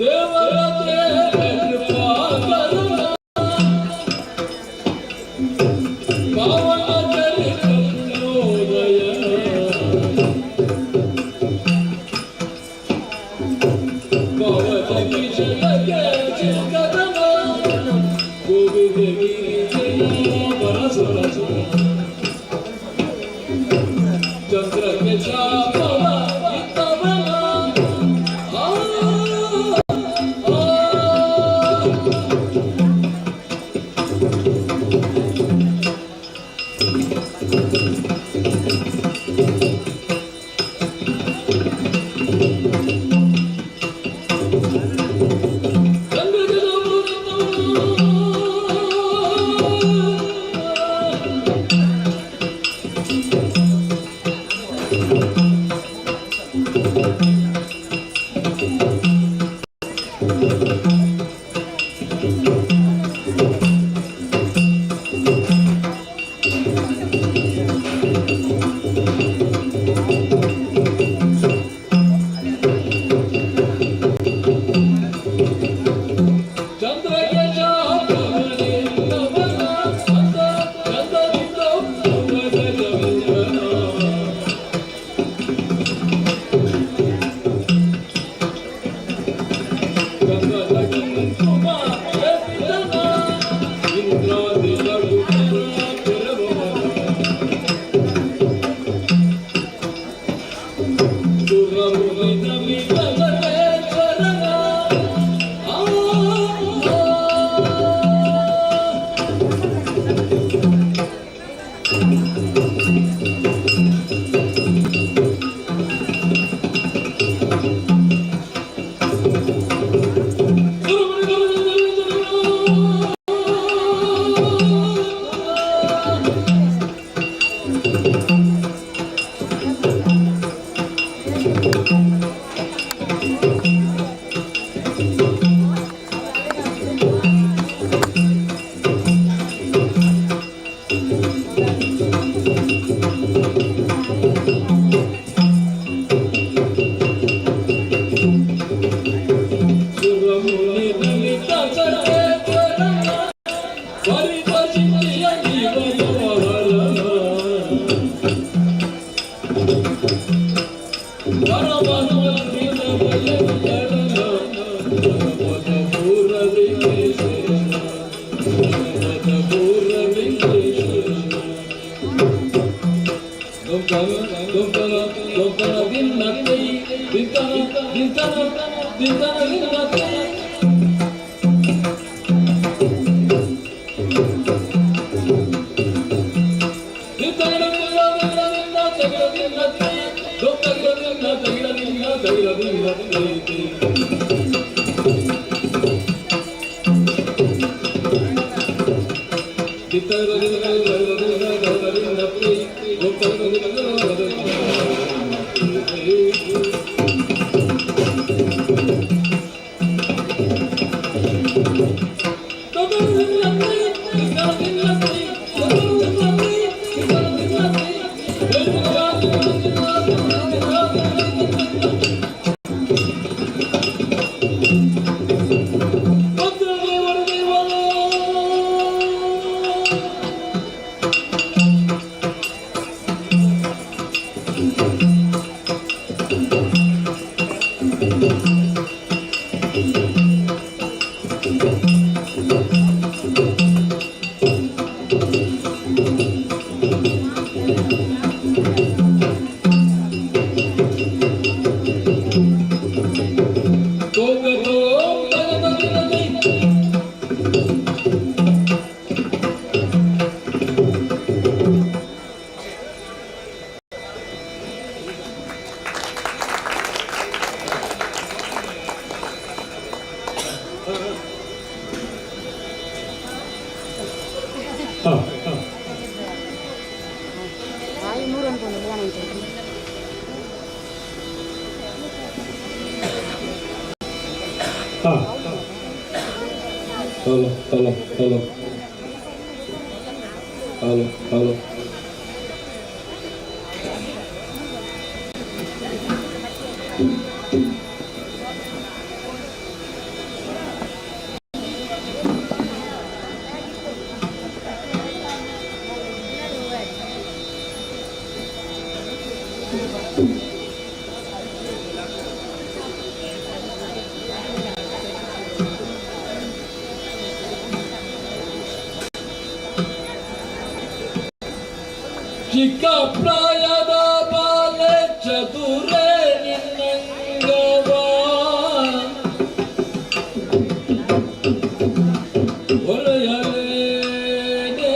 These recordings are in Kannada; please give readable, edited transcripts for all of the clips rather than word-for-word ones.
Deva ಚಿಕ್ಕ ಪ್ರಾಯದ ಬಾಲೆ ಚತುರೇ ನಿನ್ನಂಗವ ಒಲೆಯಲೇನೆ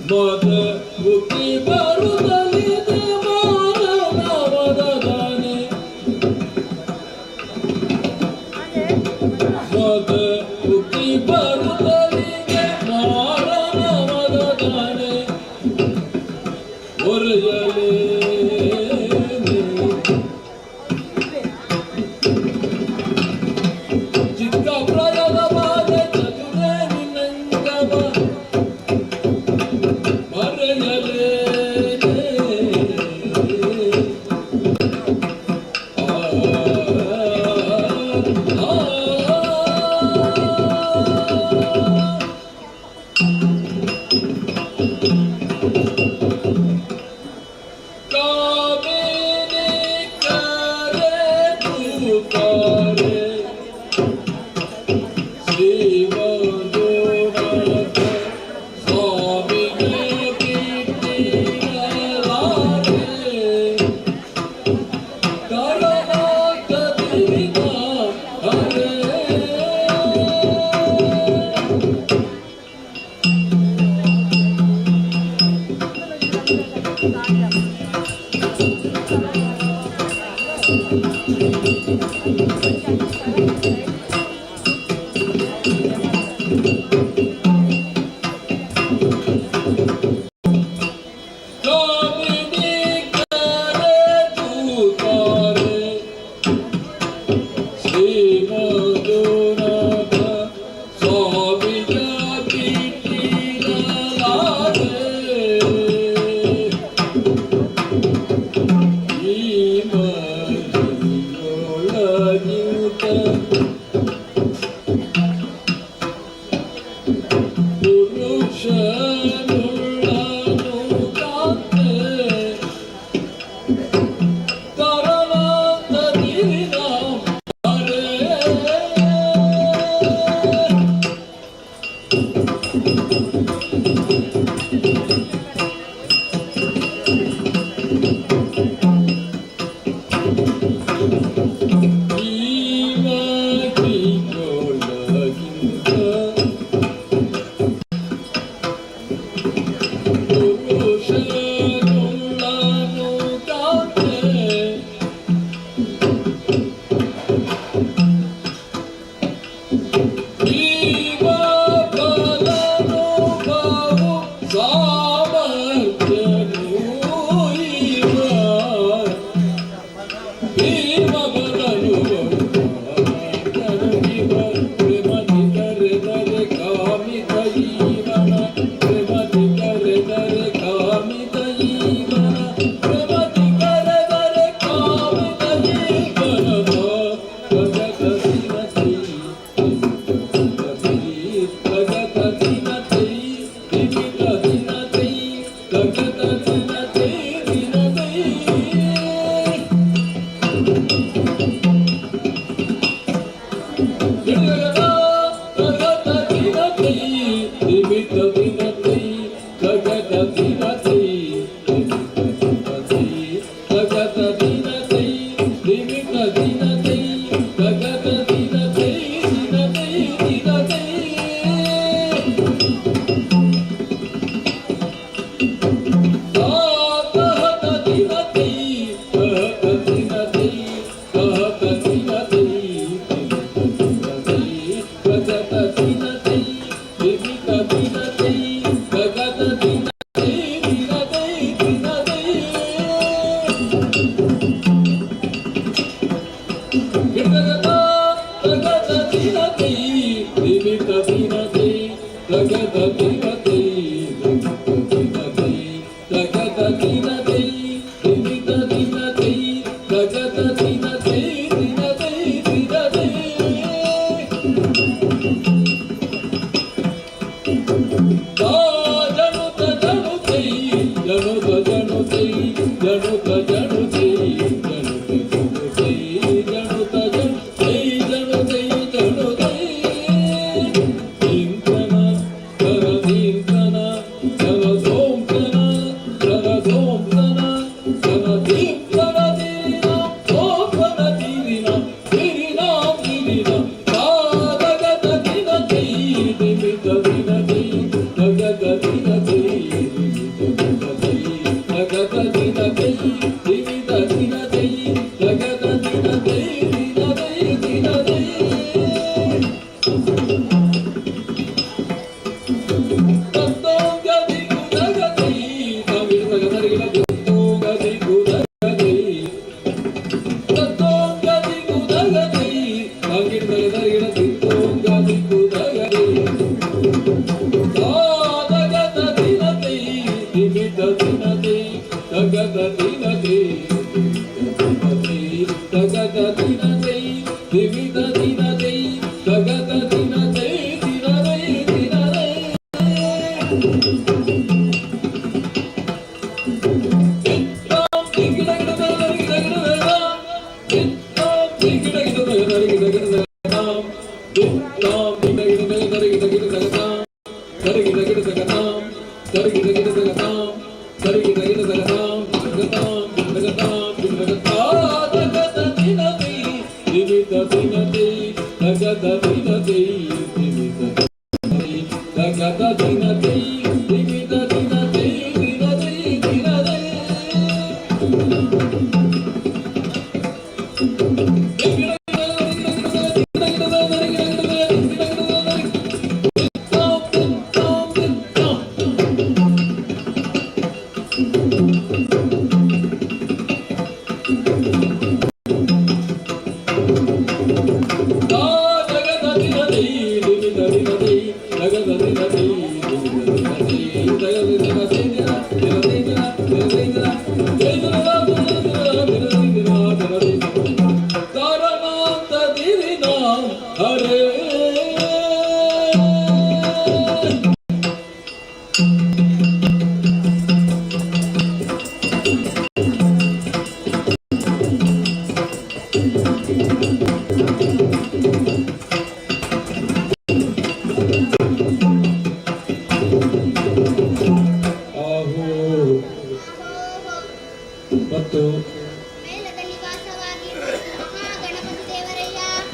ಮದ ಮುಖಿ ಬರುತ್ತಲಿದೆ ಮಾನವದಾನೆ ಮದ ಮುಖಿ ಬರುತ್ತಲಿದೆ ಮಾನವದಾನೆ ಒರೆಯಲೇ ಚಿಕ್ಕ ಪ್ರಾಯದ ಬಾಲೆ ಚತುರೇ ನಿನ್ನಂಗವ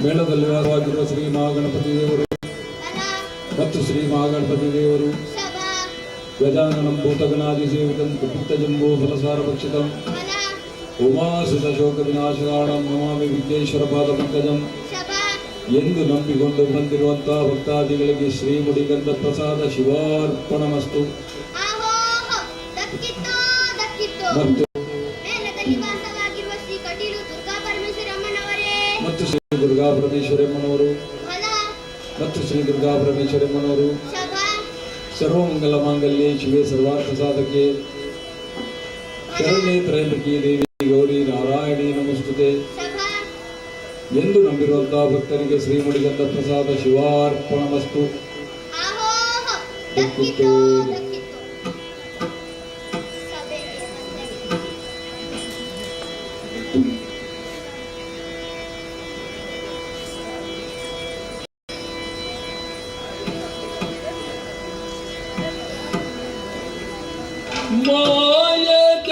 ಮೇಳದಲ್ಲಿ ವಾಸವಾಗಿರುವ ಶ್ರೀ ಮಹಾಗಣಪತಿ ದೇವರು ಮತ್ತು ಶ್ರೀ ಮಹಾಗಣಪತಿ ದೇವರು ಗಜಾನನಂ ಭೂತಗಣಾದಿ ಸೇವಿತಂ ಕುಪಿತಜಂಬೂ ಫಲಸಾರ ಭಕ್ಷಿತಂ ಉಮಾಸುತ ಶೋಕ ವಿನಾಶಕಾರಣಂ ನಮಾಮಿ ವಿಘ್ನೇಶ್ವರ ಪಾದ ಪಂಕಜಂ ಎಂದು ನಂಬಿಕೊಂಡು ಬಂದಿರುವಂತಹ ಭಕ್ತಾದಿಗಳಿಗೆ ಶ್ರೀ ಮುಡಿಗಂಧ ಪ್ರಸಾದ ಶಿವಾರ್ಪಣಮಸ್ತು. ಮತ್ತು ಶ್ರೀ ದುರ್ಗಾ ಪರಮೇಶ್ವರಮ್ಮನವರು ಸರ್ವಮಂಗಲ ಮಾಂಗಲ್ಯೆ ಶಿವೆ ಸರ್ವಾರ್ಥ ಸಾಧಕೆ ಶರಣ್ಯೆ ತ್ರಯಂಬಕಿ ದೇವಿ ಗೌರಿ ನಾರಾಯಣಿ ನಮಸ್ತುತೆ ಎಂದು ನಂಬಿರುವಂತಹ ಭಕ್ತರಿಗೆ ಶ್ರೀ ಮುಡಿಗಂಧ ಪ್ರಸಾದ ಶಿವಾರ್ಪಣಮಸ್ತು.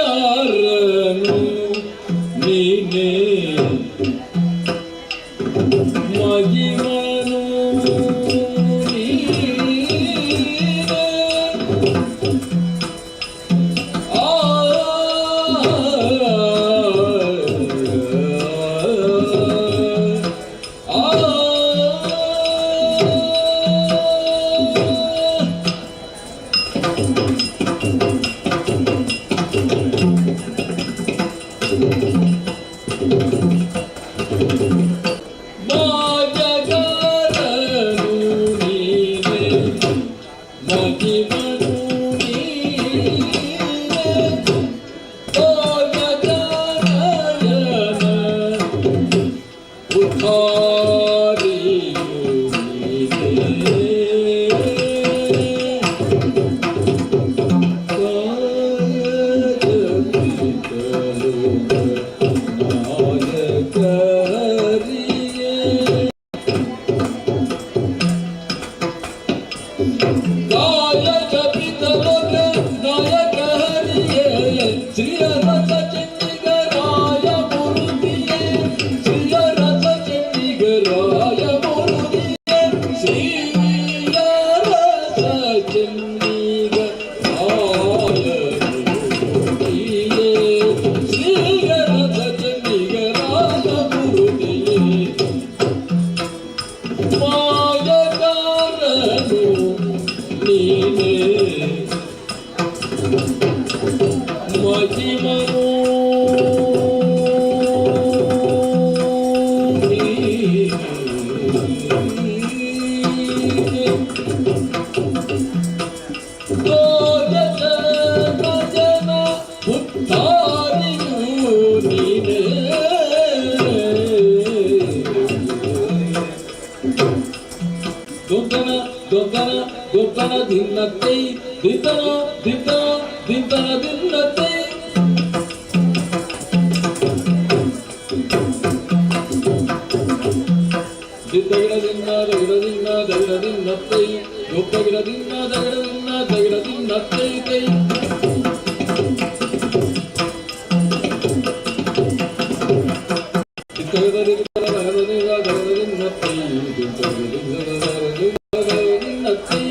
ಮಾಯಗಾರನು ನೀನೇ ಮಹಿಮನು ಕಾಯಕ ಪಿತಲೋಕ ನಾಯಕ ಹರಿಯೇ ಶ್ರೀಯ ರಸ ಚೆನ್ನಿಗರಾಯ ಮುರುತಿಯೇ ಶ್ರೀಯ ರಸ ಚೆನ್ನಿಗರಾಯ ಮುರುತಿಯೇ ಶ್ರೀಯ ರಸ ಚೆನ್ನಿಗರಾಯ ಮುರುತಿಯೇ ಶ್ರೀಯ ರಸ ಚೆನ್ನಿಗರಾಯ ಮುರುತಿಯೇ ಮಾಯಕಾರನು ನೀನೇ ಮಹಿಮನು ಭಜನ ಉದ್ಧಾರಿಯು ನೀನೇ ದೊಂದನ ದೊಂದನ ದೊಂದನ ದಿನ್ನತ್ತೈ ದಿದ್ದನ ದಿದ್ದನ ದಿದ್ದನ ದಿನ್ನತ್ತೈ ದಿದ್ದಗಿಡದಿನ್ನ ದಗಿಡದಿನ್ನ ದಗಿಡದಿನ್ನತ್ತೈ ದೊಪ್ಪಗಿಡದಿನ್ನ ದಗಿಡದಿನ್ನ ದಗಿಡದಿನ್ನತ್ತೈ ತೈ ದಿದ್ದಗಿಡದಿನ್ನ ದಗಿಡದಿನ್ನ ದಗಿಡದಿನ್ನತ್ತೈ ದಿದ್ದಗಿಡದಿನ್ನ ದಗಿಡದಿನ್ನತ್ತೈ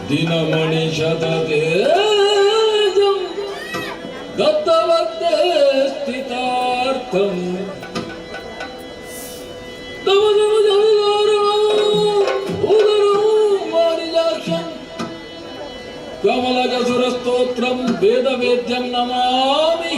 ದಿನಮಣಿ ಶತತೇಜಂ ದತ್ತವತ್ತೆ ಸ್ಥಿತಾರ್ಥಂ ಕಮಲಜಸುರಸ್ತೋತ್ರಂ ವೇದವೇದ್ಯಂ ನಮಾಮಿ.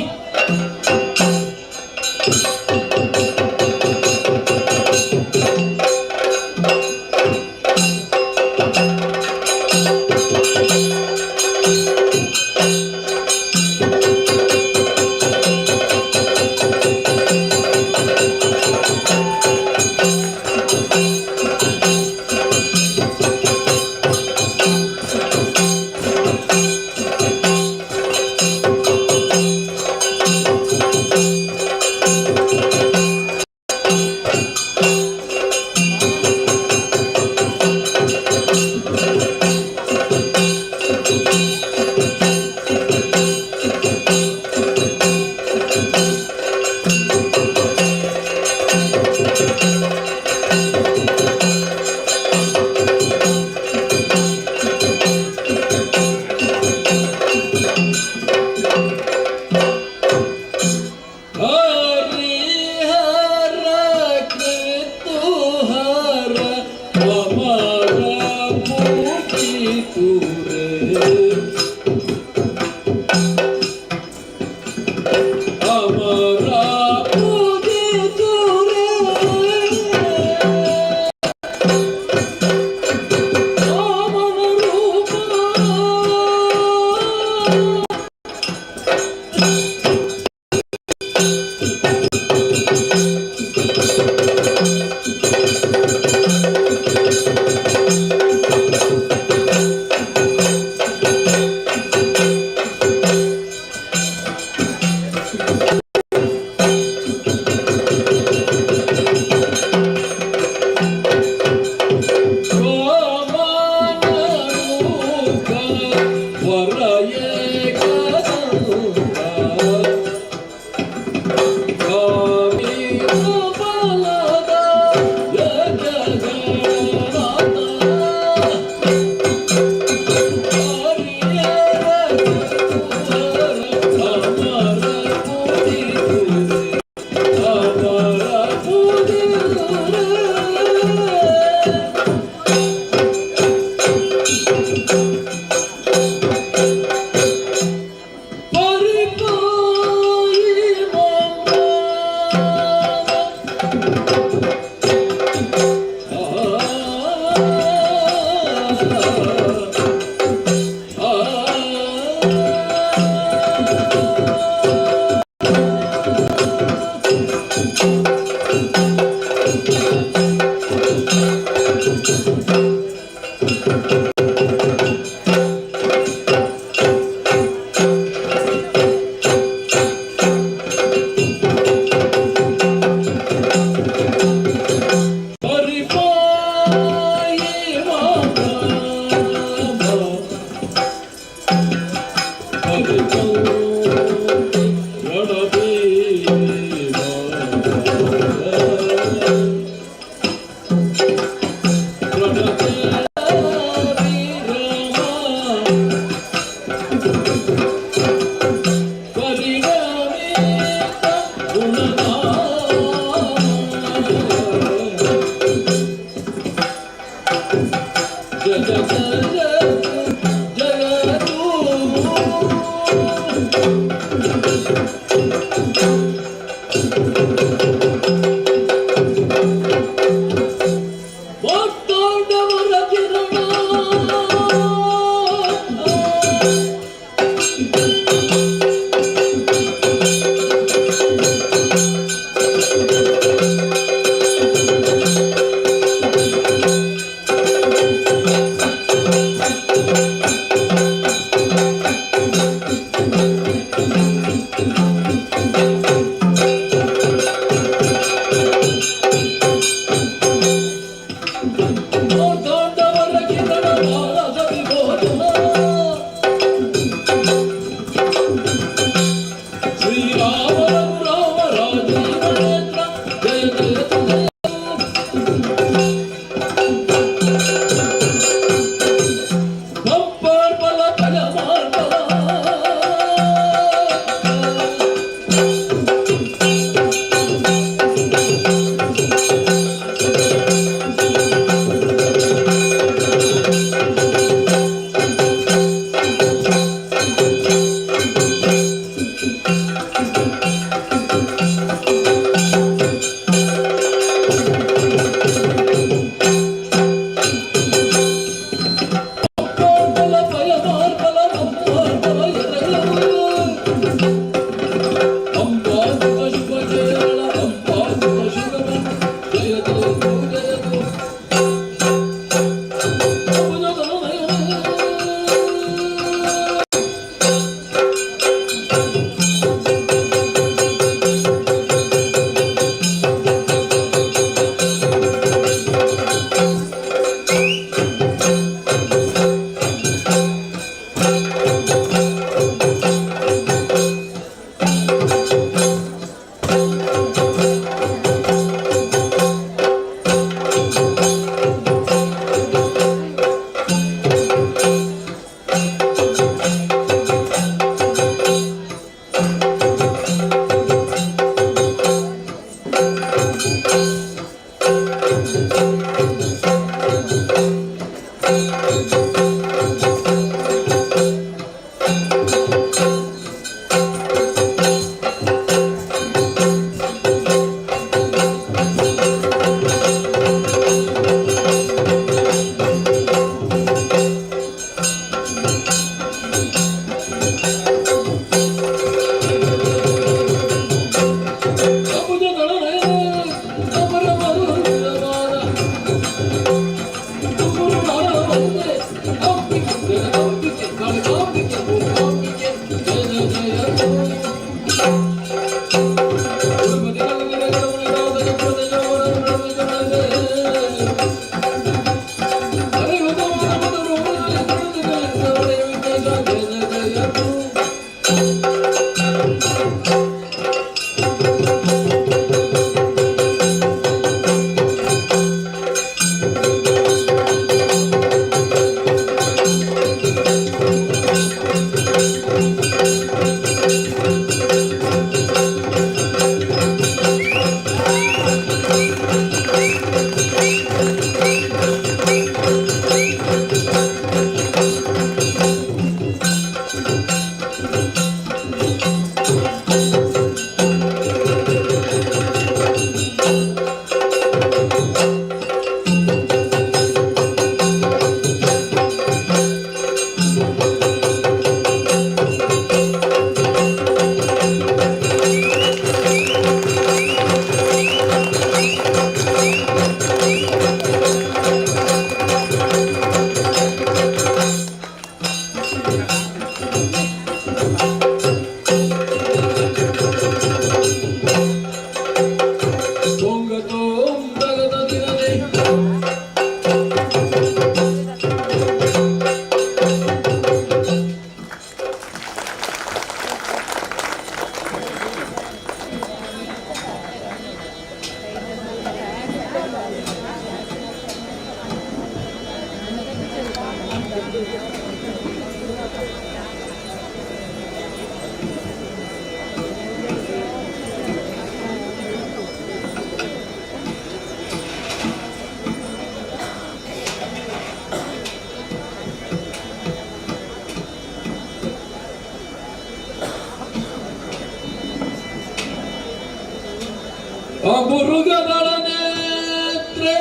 ಮುರುಗದಳ ನೇತ್ರೆ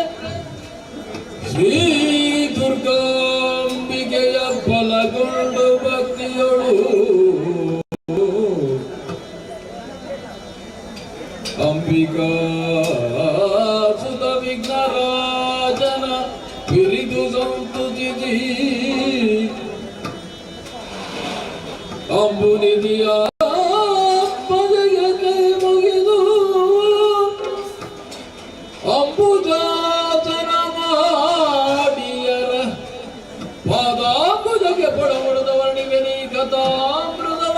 ಶ್ರೀ ದುರ್ಗಾಂಬಿಕೆಯ ಫಲಗೊಂಡು ಭಕ್ತಿಯೊಳು ಅಂಬಿಕಾ ಸುತ ವಿಘ್ನರಾಜನ ಬಿರಿದು ಸಂತುತಿಸಿ ಅಂಬುನಿಧಿಯ ಅಂಬುಜಾತನ ಮಾಡಿಯರ ಪಾದಾಂಬುಜಕ್ಕೆ ಪಡಬಡದ ವರ್ಣಿಗೆ ನೀ ಕಥಾಮೃತವ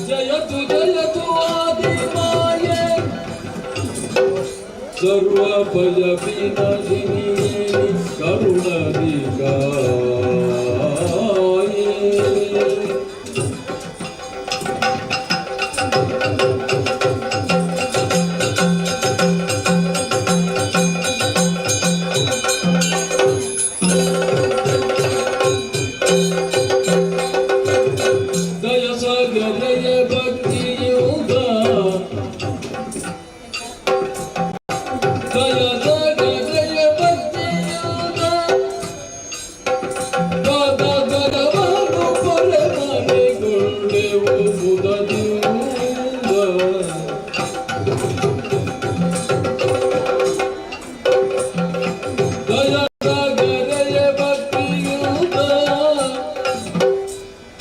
ಜಯತು ಜಯತು ಆದಿ ಮಾಯೇ ಸರ್ವ ಭಯ ವಿನಾಶಿನಿ ಕರುಣಾಧಿಕಾಯೇ ದಯ ಸಾಗರಯ ಭಕ್ತಿಯುಗ ದಯ ಸಾಗರಯ ಭಕ್ತಿಯುಗ ಪಾದ ಗರವನ್ನು ಪೊರೆ ಮಾಡಿಕೊಂಡೆವು ಮುದದಿಂದ ದಯ ಸಾಗರಯ ಭಕ್ತಿಯುಗ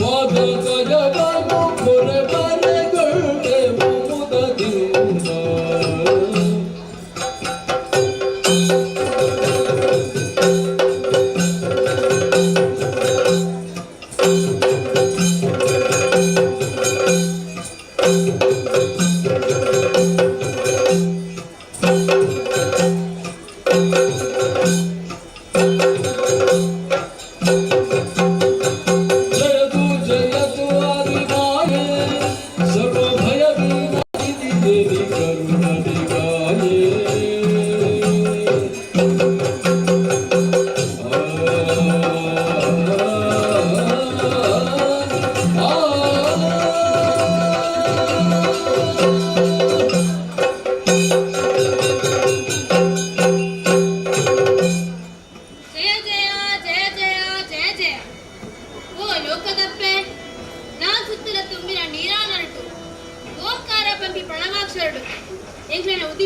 ಪಾದ ಗರವನ್ನು ಪೊರೆ ಮಾಡಿಕೊಂಡೆವು ಮುದದಿಂದ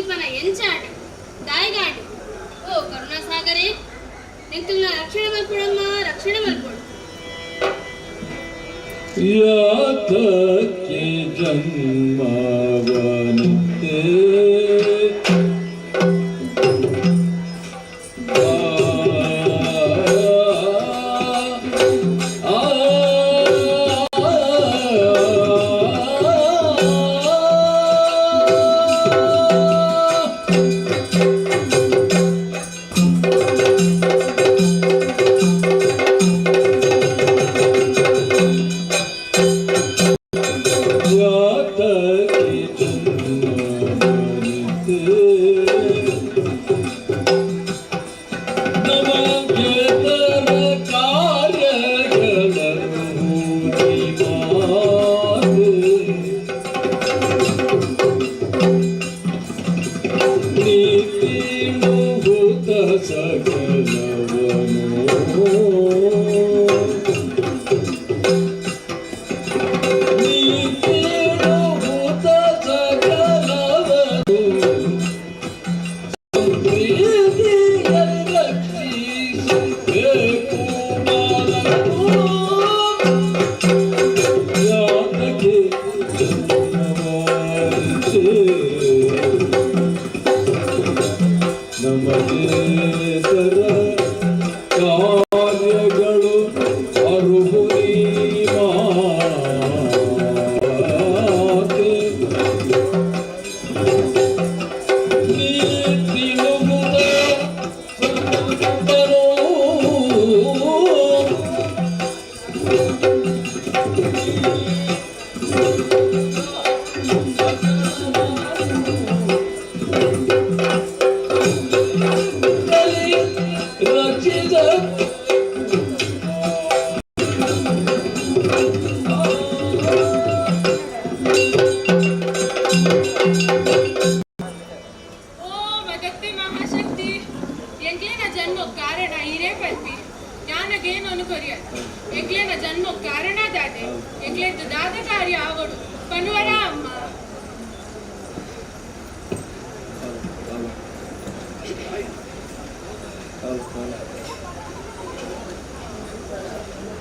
ಪುಷ್ಪನ ಎಂಚಾಟ ದಾಯಿಗಾಡು ಓ ಕರುಣಾಸಾಗರೇ ನಿಂತುಲ್ಲ ರಕ್ಷಣೆ ಮಲ್ಪುಡಮ್ಮ ರಕ್ಷಣೆ ಮಲ್ಪುಡು ಯಾತಕ್ಕೆ ಜನ್ಮವನಿತೆ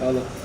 Hello.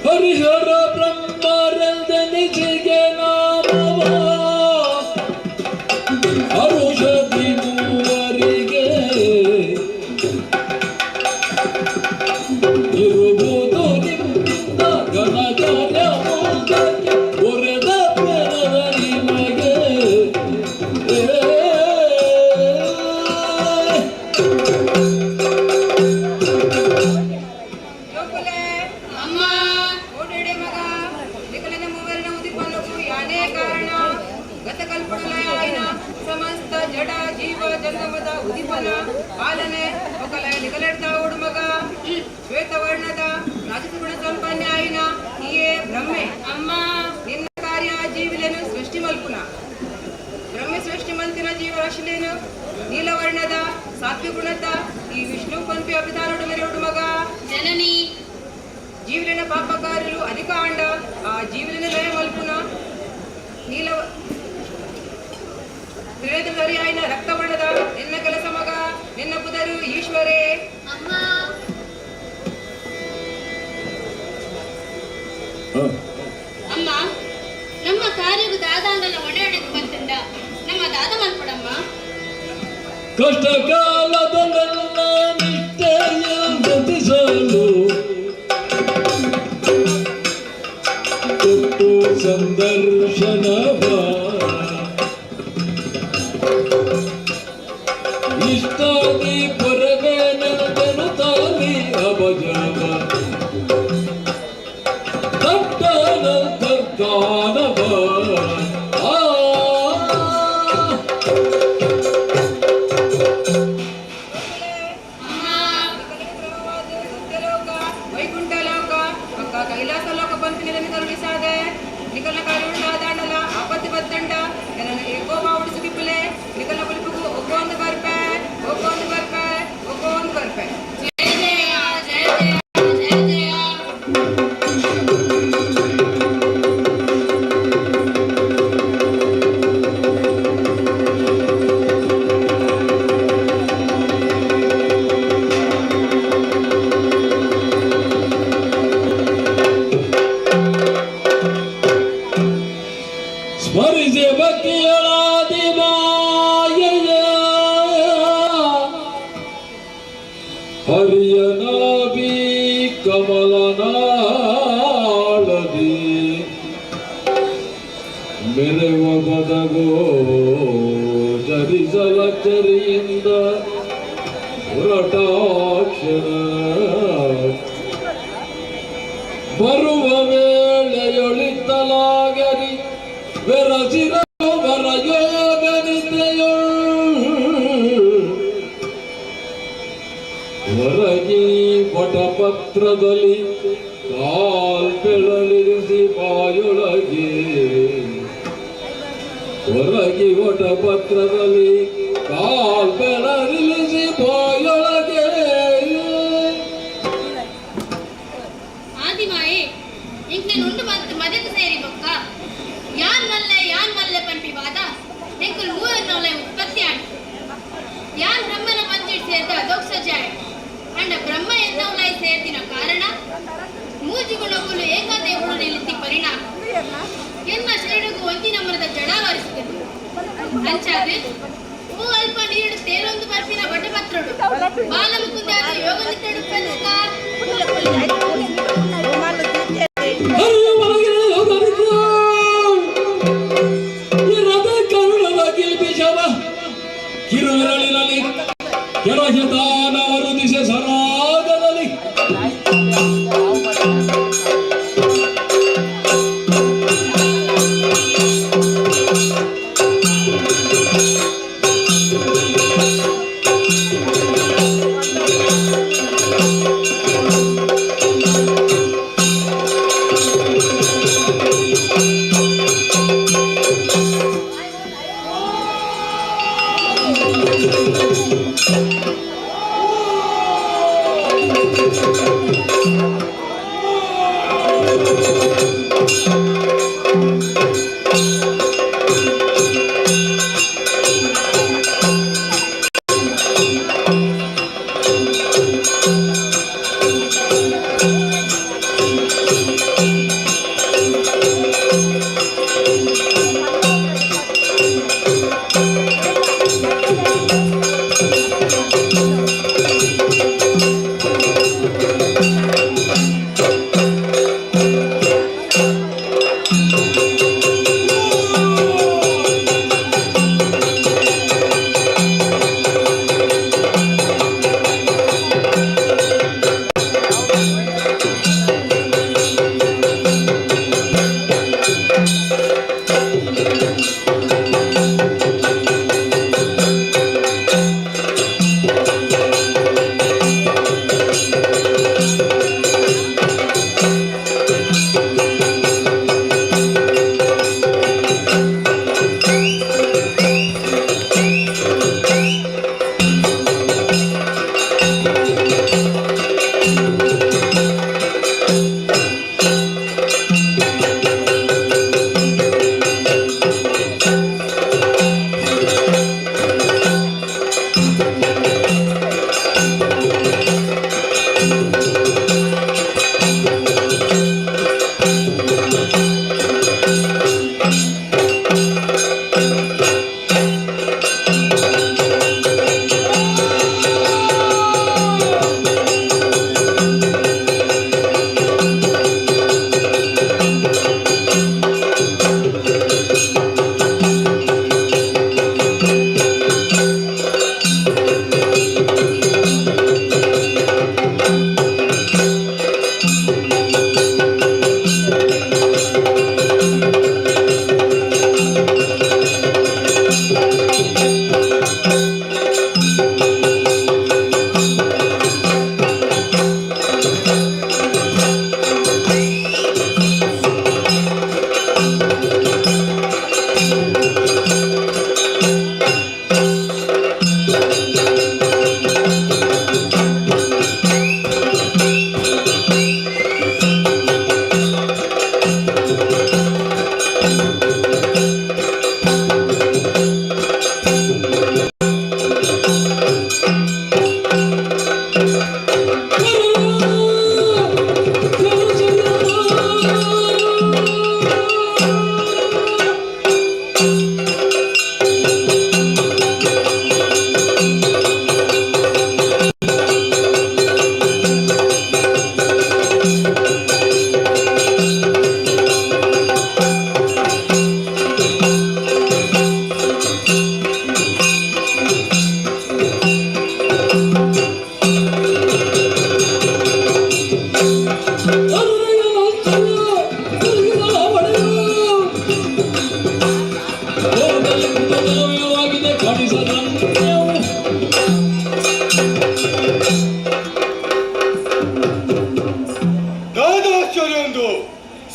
ಹರಿಹರ ಬ್ರಹ್ಮರಂದನಿಗೆ ನಾಮವ ಔಷಧಿ ಮೂವರಿಗೆ ಇರುವುದು ನಿನ್ನ ಘನಜಾಲ ಮೂರ್ಧಕ್ಕೆ ಒರೆದ ಪ್ರಣದ ನಿಮಗೆ ಸಮಸ್ತ ಜಡ ಜೀವ ಜಂಗಮದ ಉದಿಪನ ಪಾಲನೆ ಒಕಲ ನಿಕಲೆಡ್ತಾ ಓಡು ಮಗ ಶ್ವೇತವರ್ಣದ ರಾಜಗುಣ ಸಂಪನ್ನ ಆಯ್ನ ನೀಯೇ ಬ್ರಹ್ಮೆ ಅಮ್ಮ ನಿನ್ನ ಕಾರ್ಯ ಜೀವಿಲೇನು ಸೃಷ್ಟಿ ಮಲ್ಪುನ ಬ್ರಹ್ಮೆ ಸೃಷ್ಟಿ ಮಲ್ತಿನ ಜೀವರಾಶಿಲೇನು ನೀಲವರ್ಣದ ಸಾತ್ವಿಗುಣದ ಈ ವಿಷ್ಣು ಪಂಪಿ ಅಭಿಧಾನೋಡು ಮೆರೆಯೋಡು ಮಗ ಜನನಿ ಜೀವಿಲಿನ ಪಾಪಕಾರ್ಯರು ಅಧಿಕ ಆಂಡ ಆ ಜೀವಿಲಿನ ಲಯ ಮಲ್ಪುನ ನೀಲ ತ್ರಿನೇತ್ರಧಾರಿಯಾಯಿನ ರಕ್ತವರ್ಣದ ನಿನ್ನ ಕೆಲಸ ಮಗ ನಿನ್ನ ಪುದರು ಈಶ್ವರೇ ಅಮ್ಮ ಅಮ್ಮ ನಮ್ಮ ಕಾರ್ಯವು ದಾದಾಂಗಲ ಒಡೆಯೊಡೆದು ಬಂತಂಡ ನಮ್ಮ ದಾದ ಮಲ್ಪಡಮ್ಮ ಕಷ್ಟ ಕಾಲದ ನನ್ನ ನಿಷ್ಠೆಯ ಗತಿಸಲು ಕೊಟ್ಟು ಸಂದರ್ಶನ ಇಷ್ಟಾಗಿ ಪರವೇನೆಂದನು ತಾಲಿ ಅಭಜನ ತಟ್ಟನಂತರ್ಗಾನವ ವೈಕುಂಠ ಲೋಕ ಪಕ್ಕ ಕೈಲಾಸ ಲೋಕ ಪಂಪಿನಲ್ಲಿ ಕರುಣಿಸಾದೆ ನಿಕಲ ಕಾರುಣಾದಾಂಡಲ ಆಪತ್ತಿ ಬದ್ದಂಡ ನನ್ನ ಏಕೋ ಮಾವುಡಿಸಿಪಿಲೆ ನಿಕಲ ಬಲಿಪುಗು ಒಕ್ಕೊಂದು ಬರ್ಪೆ ಒಕ್ಕೊಂದು ಬರ್ಪೆ ಒಕ್ಕೊಂದು ಬರ್ಪೆ ಜಯ ಜಯ ಜಯ ಜಯ ಜಯ ಜಯ ಸ್ಮರಿಸಿ ಭಕ್ತಿಯಳಾದಿ ಮಾಯೆಯ ಹರಿಯನಾಭಿ ಕಮಲನಾಳದಿ ಮೆರೆವ ಬದಗೋ ಜರಿಸಲ ಚರಿಯಿಂದ ಹೊರಟಾಕ್ಷರ ಬರುವ ವೇಳೆಯೊಳಿತಲಾಗರಿ ಬೆರಸಿರ ವರಯೋಗನಿತೆಯೊಳ್ ಹೊರಗಿ ಪಟಪತ್ರದಲ್ಲಿ ಕಾಲ್ಪೆಳಲಿರಿಸಿ ಬಾಯೊಳಗೆ ಹೊರಗಿ ವಟಪತ್ರದಲ್ಲಿ ಕಾಲ್ಪೆಳಲಿರಿಸಿ ಬಾಯೊಳಗೆ ಆದಿಮಾಯೆ ಇಂಕ್ ಉಂಡು ಮದೆದು ಸೇರಿ ಬೊಕ್ಕ ಯಾನ್ ಮಲ್ಲೆ ಪಂಪಿ ವಾದ ಎಂಕುಲ್ ಮೂವರ್ನೊಲೆ ಉತ್ಪತ್ತಿ ಆಂಡು ಯಾನ್ ಬ್ರಹ್ಮನ ಪಂಚಿಟ್ ಸೇರ್ದ ದೋಕ್ಷ ಜಾಯ್ ಅಂಡ ಬ್ರಹ್ಮ ಎನ್ನವಲೈ ಸೇರ್ದಿನ ಕಾರಣ ಮೂಜಿ ಗುಣಗಳು ಏಕಾದೇವರು ನಿಲ್ಲಿಸಿ ಪರಿಣಾಮ ಎನ್ನ ಶರೀರಕ್ಕೂ ಒಂದಿನ ಮರದ ಜಡ ವರಿಸಿದರು ಅಂಚಾದ್ರೆ ಹೂ ಅಲ್ಪ ನೀರು ತೇಲೊಂದು ಬರ್ಪಿನ ಬಟಪತ್ರಡು ಬಾಲ ಮುಕುಂದಾದ ಯೋಗ ನಿತ್ತಡು ಪ್ರತಿಕ ಕಿರುವಿರಳಿನಲ್ಲಿ ಕೆಲಸತಾನವರು ದಿಶೆ ಸರಾಗದಲ್ಲಿ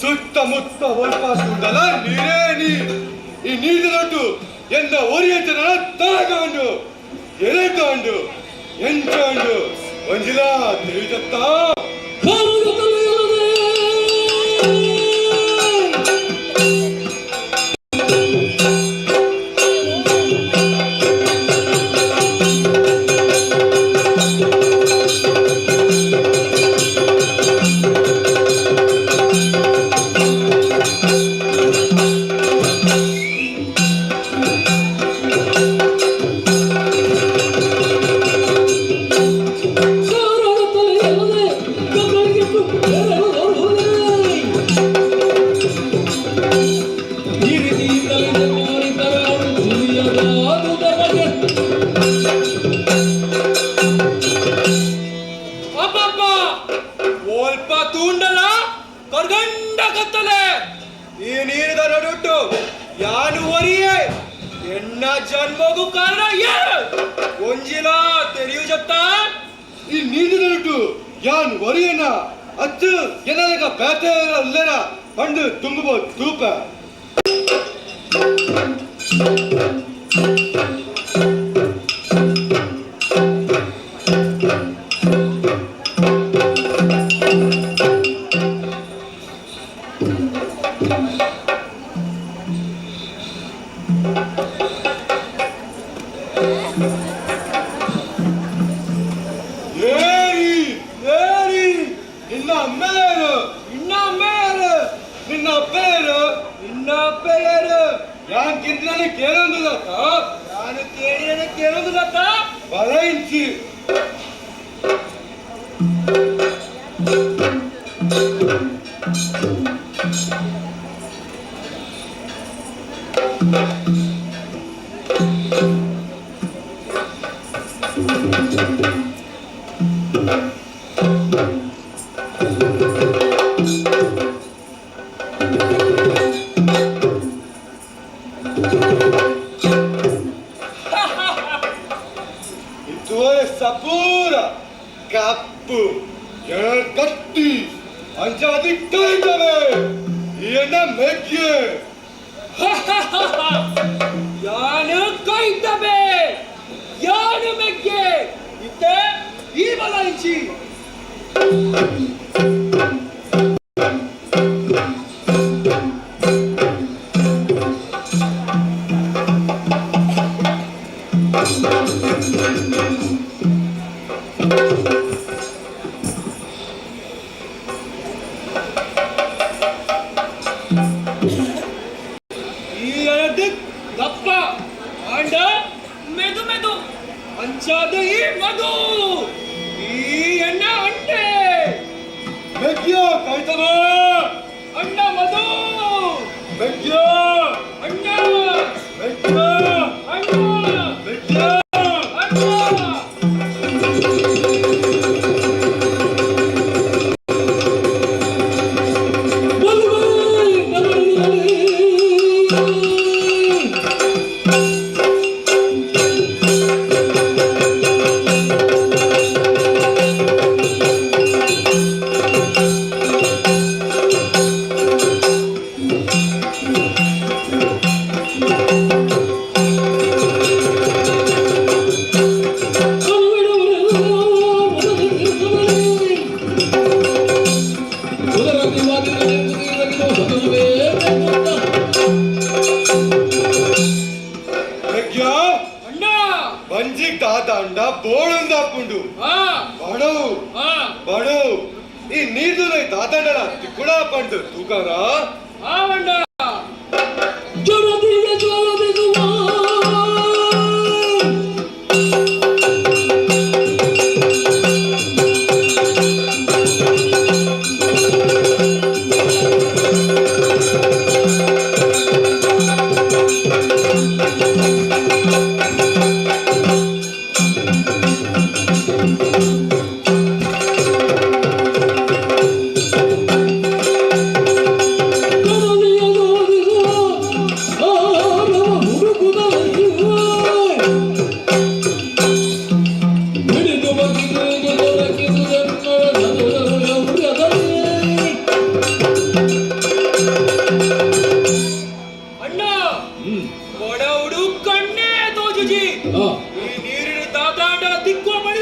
ಸುತ್ತಮುತ್ತ ಒಳಪಾಸುವುದಲ್ಲ ನೀರೇ ನೀರು ಈ ನೀರು ದೊಡ್ಡು ಎಂದ ಒರಿಯಂಚನ ತಾಗಂಡು ಎರೆಗಂಡು ಎಂಚಂಡು ಒಂಜಿಲ ತಿಳಿದತ್ತ ಉಂಡಲ್ಲ ಕರ್ಗಂಡ ಕತ್ತಲೆ ಈ ನೀರಿದ ನಡುಟ್ಟು ಯಾನು ಒರಿಯೇ ಎನ್ನ ಜನ್ಮಗೂ ಕಾರಣ ಏನು ಒಂಜಿಲ ತೆರಿಯು ಜತ್ತ ಈ ನೀರಿದ ನಡುಟ್ಟು ಯಾನ್ ಒರಿಯನ ಅಚ್ಚು ಎನಗ ಬೇತೆ ಅಲ್ಲರ ಪಂಡು ತುಂಬಬಹುದು ತೂಪ ಕಪ್ಪು ಕಟ್ಟಿ ಅಂಜಾದಿ ಕೈತವೆ ಏನ ಮೆಗ್ಗೆ ಯಾನು ಕೈತವೆ ಯಾನು ಮೆಗ್ಗೆ ಇತ್ತೆ ಈ ಬಲಾಂಚಿ ಈ ನೀರು ದಾದಂಡಲ ತಿಕ್ಕುಡ ಪಂಡು ತೂಕಾರ ಈ ನೀರಿನ ದಾದಾಂಡ ದಿಕ್ಕೋ ಬಳಿ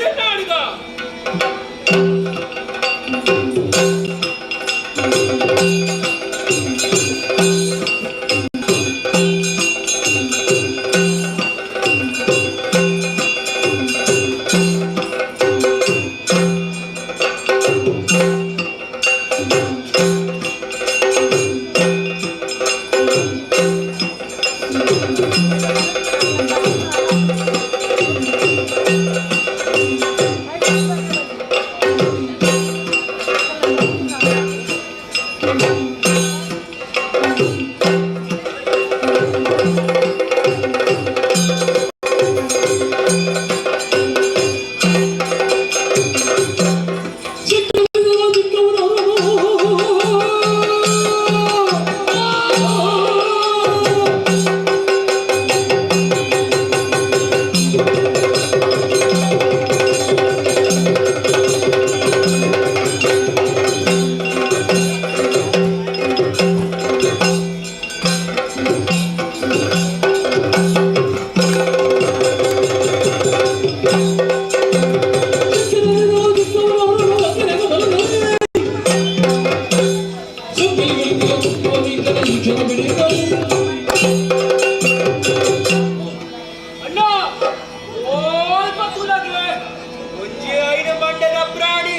ಮಂಡ್ಯದ ಪ್ರಾಣಿ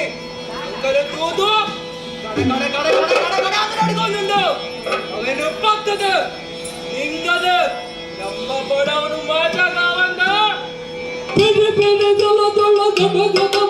ಕರೆತೂದು ಕಡೆ ಕಡೆ ಕಡೆ ಕಡೆ ಕಡೆ ಕಡೆ ಅಂತ ನಡ್ಕೊಂಡು ಅವೇನು ಪಕ್ಕದ ಹಿಂಗದ ನಮ್ಮ ಬಡವನು ಮಾಜಾಗವಂದ ಪೆದೆ ಪೆದೆ ದೊಲ ದೊಲ ಗಬ ಗಬ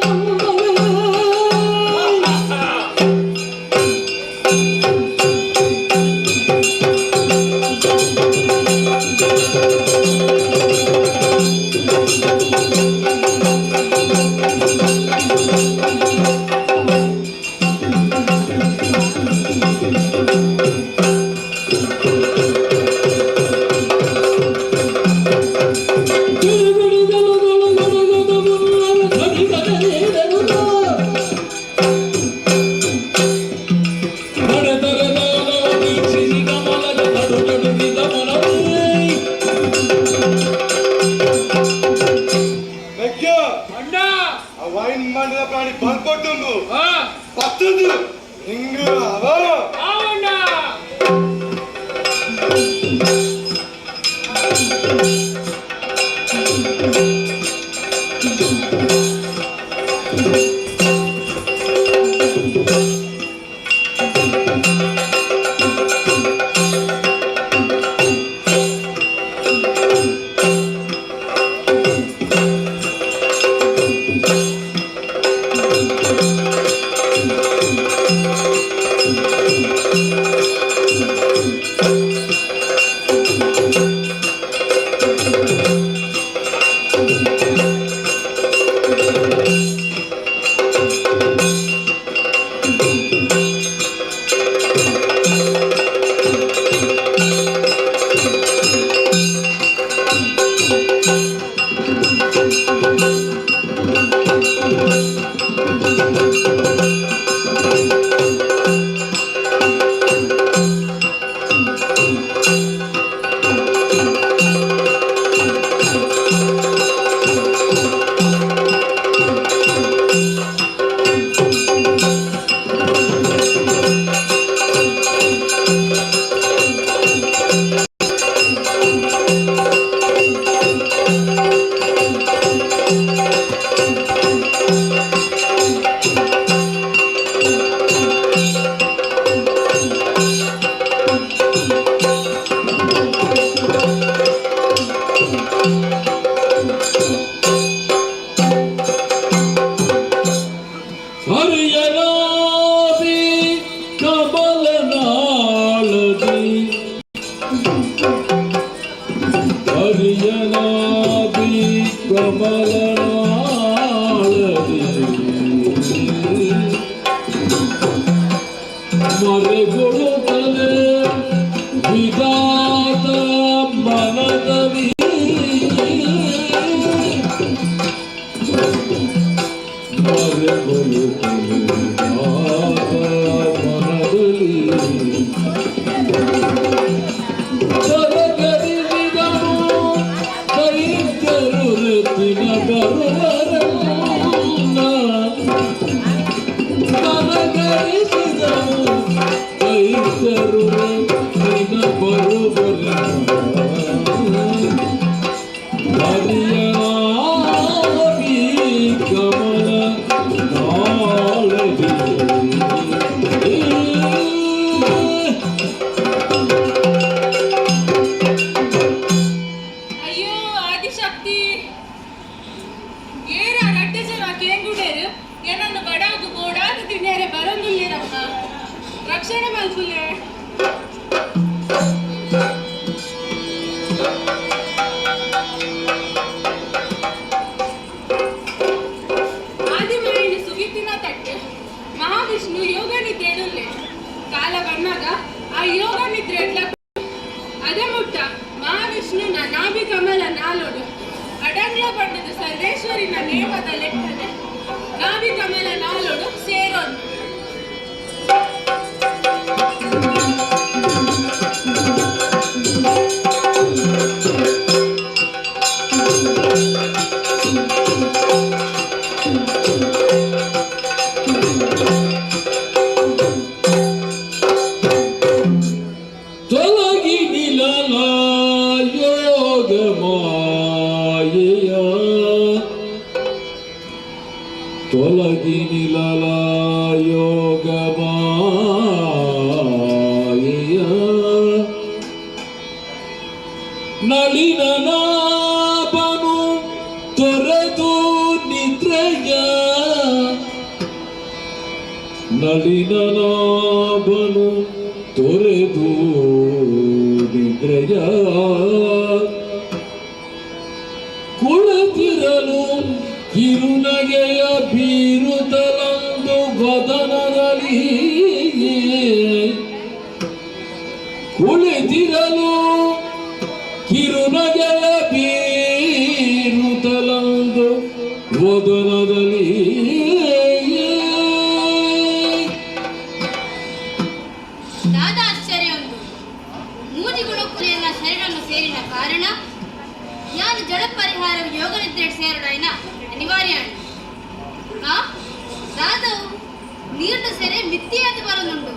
ವೈನ್ ಮಂಡಲ ಪ್ರಾಣಿ ಬಂದ್ಕೊಟ್ಟು ಪತ್ತದು ಹಿಂಗ ಅವ ರಕ್ಷಣೆ ಮಲ್ಪುಲೆ ಆದಿಮಾಯಿನ ಸುಗಿತ್ತಿನ ತಟ್ಟೆ ಮಹಾವಿಷ್ಣು ಯೋಗ ನಿದ್ರೆ ಎಡುಲ್ಲೆ ಕಾಲ ಬಂದಾಗ ಆ ಯೋಗ ನಿದ್ರೆ ಎಡ್ಲ ಅದೇ ಮುಟ್ಟ ಮಹಾವಿಷ್ಣು ನಾಭಿ ಕಮಲ ನಾಲೋಡು ಅಡಂಗ್ಲ ಪಟ್ಟದು ಸರ್ವೇಶ್ವರಿನ ನೇಮದ ಲೆಕ್ಕನೆ ನಾಭಿ ಕಮಲ ನಾಲೋಡು ಸೇರೋದು ತೊಲಗಿ ನಿಲಲ ಯೋಗ ಮಾಯೆಯ ನಳಿನನಾಭನು ತೊರೆದು ನಿದ್ರೆಯ ನಳಿನನಾಭನು ತೊರೆದು ನಿದ್ರೆಯ ಕುಳಿತಿರಲು ಕಿರುನಗೆಯ ಬೀರುತ್ತಲೊಂದು ವದನದಲ್ಲಿ ಕುಳಿತಿರಲು ಕಿರುನಗೆಯ ಬೀರುತ್ತಲೊಂದು ವದನದಲ್ಲಿ ಆಶ್ಚರ್ಯವೊಂದು ಮೂಜಿಗುಣಕ್ಕುಲಿಯನ್ನ ಶರೀರವನ್ನು ಸೇರಿನ ಕಾರಣ ಯಾನು ಜಡ ಪರಿಹಾರ ಯೋಗ ನಿದ್ರೆ ಸೇರಡಾಯ್ನ ಅನಿವಾರ್ಯ ದಾದವು ನೀರ್ದ ಸೆರೆ ಮಿತ್ತಿಯಾದ ಬರನುಂಡು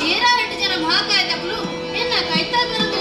7 ಜನ ಮಹಾಕಾಯದಗಳು ಎನ್ನ ಕೈತಾ ಬರದಿಲ್ಲ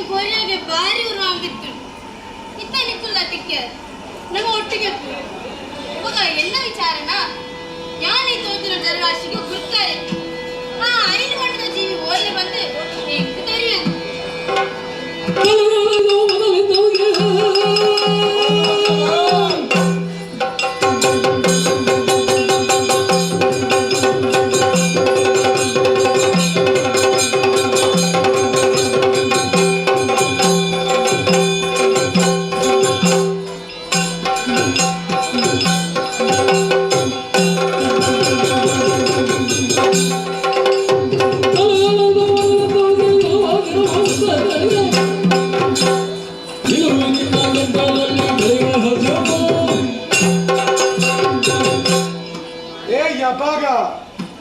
ಪೋರಿಯಾಗೆ ಭಾರಿ ಉರುವಾಗಿತ್ತು ಇತ್ತ ನಿಕ್ಕುಲ್ಲ ತಿಕ್ಕೆ ನಮ್ಮ ಒಟ್ಟಿಗೆ ಮಗ ಎಲ್ಲ ವಿಚಾರನ ಯಾನೇ ತೋತಿನ ಜಲರಾಶಿಗೆ ಗುರ್ತಾರೆ ಆ 5 ಗಂಟದ ಜೀವಿ ಓಲೆ ಬಂದು ಹೆಂಗ್ ತೆರೆಯದು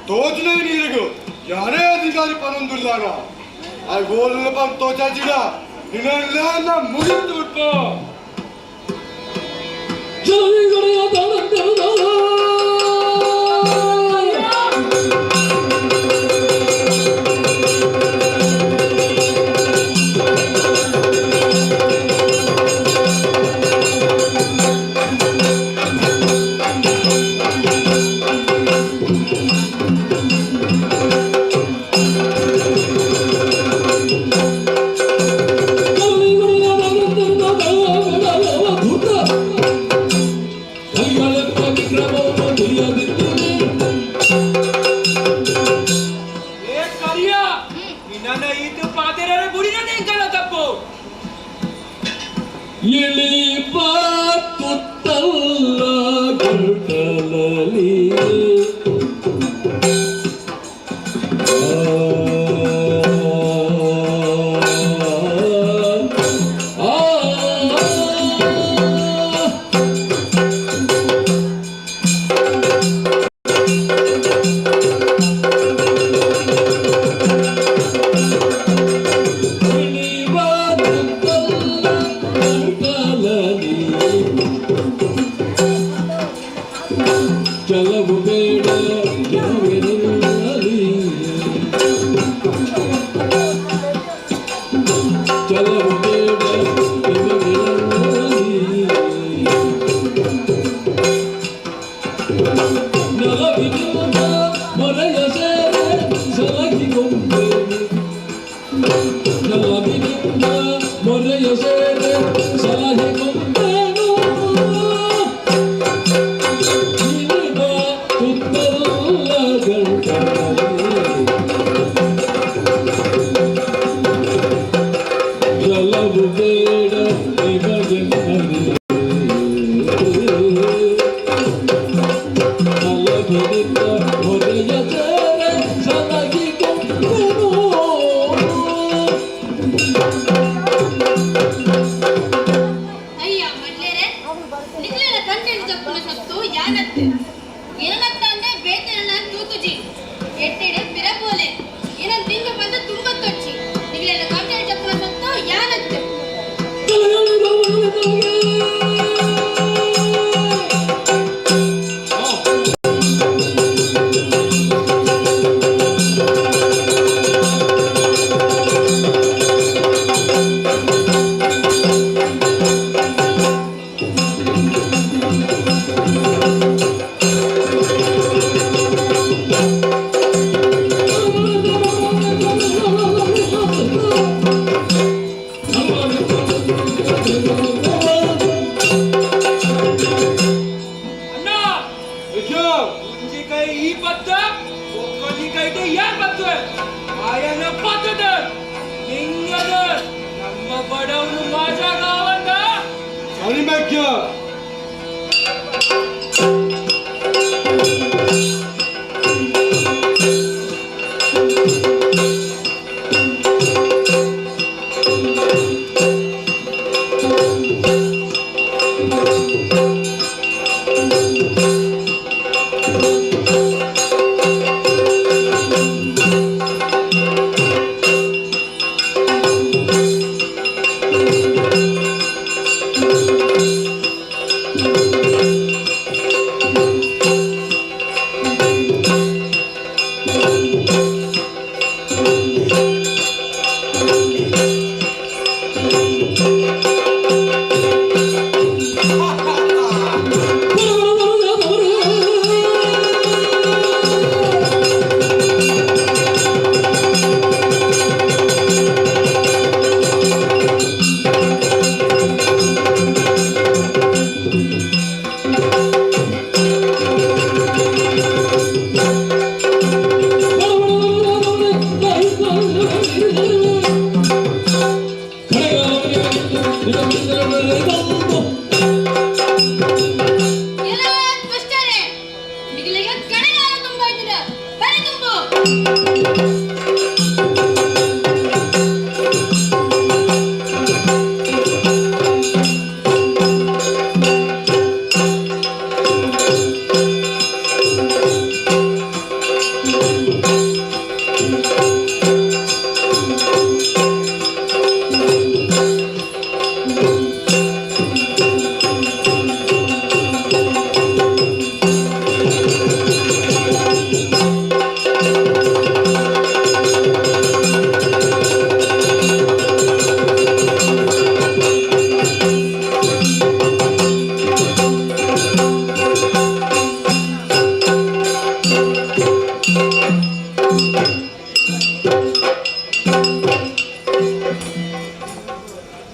తోచిన నీరుగు యానే అధికారి పనుందులాగా ఆ గోళ్ళ పని తోచాచిడా నిన్న ముగిందు ఉట్పో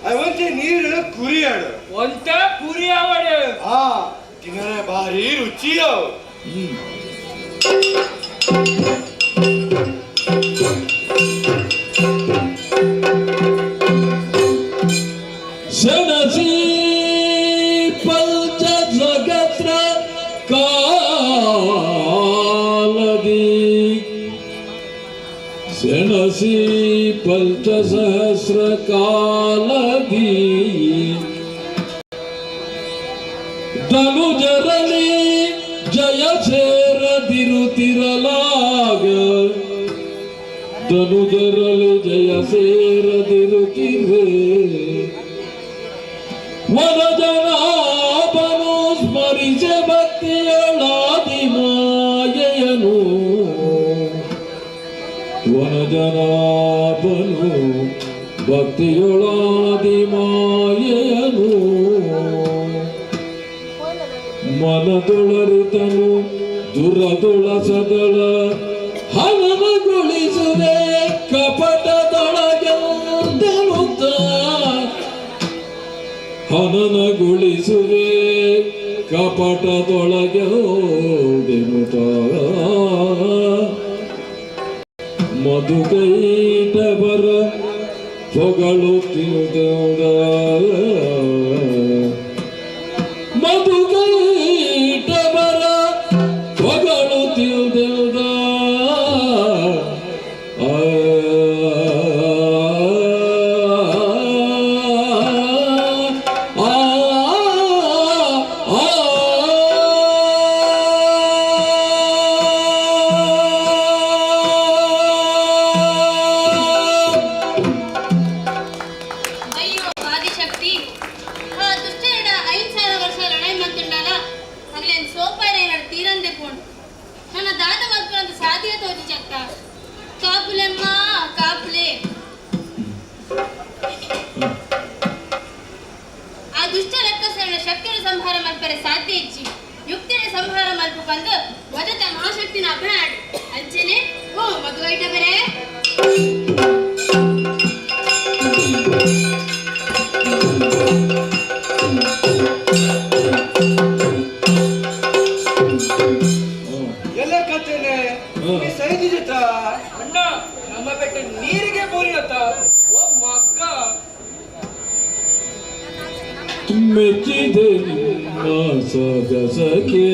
ಅವಂತೆ ನೀರು ಕುರಿಯಾಡು ಒಂಟ ಕುರಿ ಅವಡು ಆ ತಿನ್ನರೆ ಭಾರಿ ರುಚಿಯೋ ಸೆಣಸಿ ಪಂಚ ಜಗತ್ರ ಕಾಲದಿ ಸೆಣಸಿ ಪಂಚ ಸಹಸ್ರ ಕಾಲದಿ ಧನುಜರಲಿ ಜಯ ಸೇರದಿರುತ್ತಿರಲಾಗ ಧನುಜರಲಿ ಜಯ ಸೇರದಿರುತ್ತಿರುವೆ ವನಜನಾಭನು ಸ್ಮರಿಸ ಭಕ್ತಿಯೊಳಾದಿ ಮಾಯೆಯನು ವನಜನಾಭನು ಭಕ್ತಿಯೊಳಾದಿ ಮಾಯೆಯನು ಮನದೊಳರಿತನು ದುರದೊಳಸದಳ ಹನನಗೊಳಿಸುವೆ ಕಪಟದೊಳಗೆಂದನುತ್ತ ಹನನಗೊಳಿಸುವೆ ಕಪಟದೊಳಗೆಂದೆನುತ್ತ ಮಧುಕೈಟವರ ಹೊಗಳುತ್ತಿರುವುದ ಮಧುಕೈಟವರ ಹೊಗಳುತ್ತಿರುವುದ ಅಯ್ಯೋ ಆದಿಶಕ್ತಿ ಆ ದುಷ್ಟರ 5,000 ವರ್ಷ ಲಡಾಯಿ ಮಂತುಂಡಾಲ ಅಗ್ಲೇನ್ ಸೋಪಾರೆ ಎರಡು ತೀರಂದೆ ಪೋಂಡು ನನ್ನ ದಾದ ಮಲ್ಪುರಂತ ಸಾಧ್ಯ ತೋಜಿ ಚಕ್ಕ ಕಾಪುಲೆಮ್ಮ ಕಾಪುಲೆ ಆ ದುಷ್ಟ ರಕ್ಕಸರ ಶಕ್ತಿಯ ಸಂಹಾರ ಮಲ್ಪರೆ ಸಾಧ್ಯ ಇಚ್ಚಿ ಯುಕ್ತಿಯ ಸಂಹಾರ ಮಲ್ಪ ಬಂದು ವಜತ ಮಹಾಶಕ್ತಿನ ಅಭಯಾಡು ಅಂಚೆನೆ ಓ ಮದುವೈಟ ಬೇರೆ ಎಲ್ಲ ಕತ್ತೇನೆ ಸೈದಿ ಜೊತ ಅಣ್ಣ ನಮ್ಮ ಬೆಟ್ಟ ನೀರಿಗೆ ಬೋರಿಯತ್ತ ಓ ಮಗ್ಗ ಮೆಚ್ಚಿದೆ ನಿಮ್ಮ ಸೊಗಸಕ್ಕೆ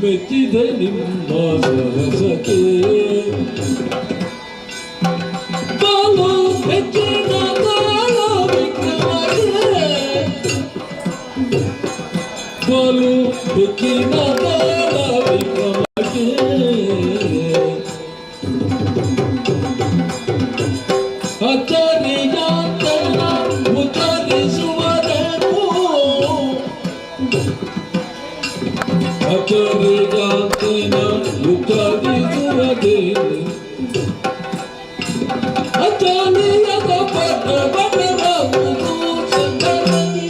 ಮೆಚ್ಚಿದೆ ನಿಮ್ಮ ಸೊಗಸಕ್ಕೆ ಬಾಲು ಮೆಚ್ಚಿದ ಕಾಲ ವಿಕ್ರಮಕ್ಕೆ ಬಾಲು ಬೆಕ್ಕಿನ ತೋಳ ವಿಕ್ರಮಕ್ಕೆ ಅಚ್ಚರಿಗಾಂತನ ಉಚ್ಚರಿಸುವದೇನು ಅಚ್ಚರಿಗಾಂತನ ಉಚ್ಚರಿಸುವದೇನು ಅಚ್ಚರಿಯದ ಪಟ್ಟ ಬಣ್ಣದ ಸಂಗತಿ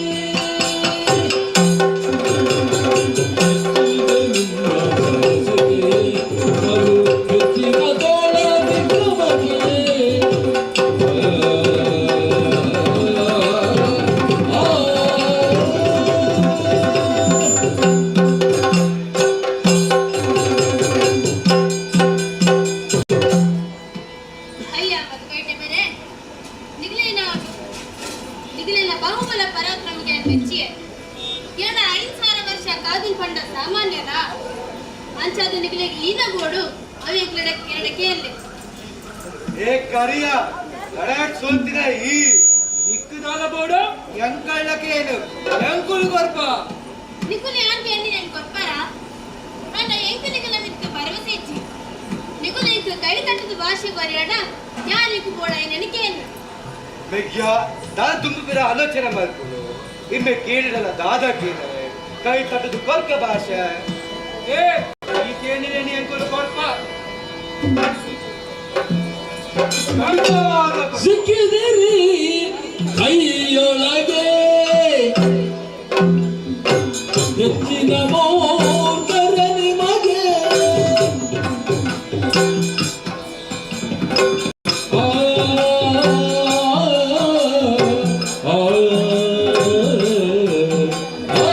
ಹೆಚ್ಚಿನ ತೋಳ ವಿಕ್ರಮಕ್ಕೆ ಅಯ್ಯ ಬದುಕೈಟೆ ಬೇರೆ ನಿಗಲಿನ ನಿಗಲಿನ ಬಾಹುಬಲ ಪರಾಕ್ರಮಕ್ಕೆ ಮೆಚ್ಚಿಯೆ ಏನ 5,000 ವರ್ಷ ಕಾದಿನ ಪಂಡ ಸಾಮಾನ್ಯದ ಅಂಚಾದ ನಿಗಲಿಗೆ ಲೀನಗೋಡು ಅವೇ ಎರಡಕೆಯಲ್ಲಿ ಏ ಕರಿಯ ಕಡಾಟ್ ಸೋಲ್ತಿನ ಈ ನಿಕ್ಕದಾಲ ಬೋಡು ಎಂಕಳ್ಳಕೇನು ಎಂಕುಲು ಬರ್ಪ ನಿಗುಲಿ ಆಂಟಿ ಎಣ್ಣಿ ನಾನು ಕೊಪ್ಪರ ಅಣ್ಣ ಎಂಕ ನಿಗಲ ಮಿಕ್ಕ ಭರವಸೆ ಇಚ್ಚಿ ನಿಗುಲ ಇಂಕ ಕೈ ತಟ್ಟದ ಭಾಷೆ ಕೊರಿಯಣ ಯಾರಿಗೂ ಬೋಡ ನೆನಕೇನು ಮೆಗ್ಯ ದಾದ ತುಂಬಿರ ಆಲೋಚನೆ ಮಾಡ್ಕೊಂಡು ಇಮ್ಮೆ ಕೇಳಿರಲ್ಲ ದಾದ ಕೇಳಿದರೆ ಕೈ ತಟ್ಟದು ಕೊರ್ಕ ಭಾಷೆ ಏ ಈಗೇನಿದೆ ನೀ ಎಂಕುಲು ಬರ್ಪ ಸಿಕ್ಕಿದಿರಿ ಕೈಯೊಳಗೆ ಹೆಚ್ಚಿನ ಮೋಟರ ನಿಮಗೆ ಆ, ಆ, ಆ,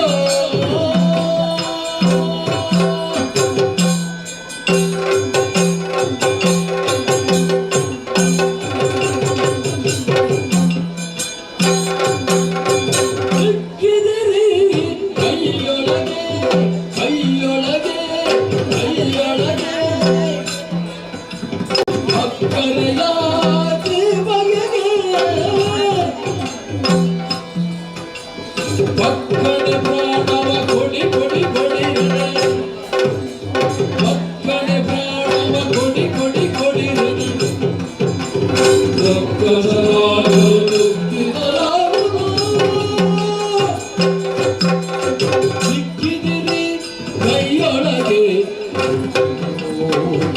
ಸಿಕ್ಕಿದಿರಿ ಕೈಯೊಳಗೆ ಕೈಯೊಳಗೆ ಕೈಯೊಳಗೆ ಅಕ್ಕರೆಯಾಗಿ ಬಗೆಗೆ ಪಕ್ಕನೆ ಪ್ರಾಣವ ಕೊಡಿ ಕೊಡಿ ಕೊಡಿರನೆ ಪಕ್ಕನೆ ಪ್ರಾಣವ ಕೊಡಿ ಕೊಡಿ ಕೊಡಿರನೆ ಸಿಕ್ಕಿದಿರಿ ಕೈಯೊಳಗೆ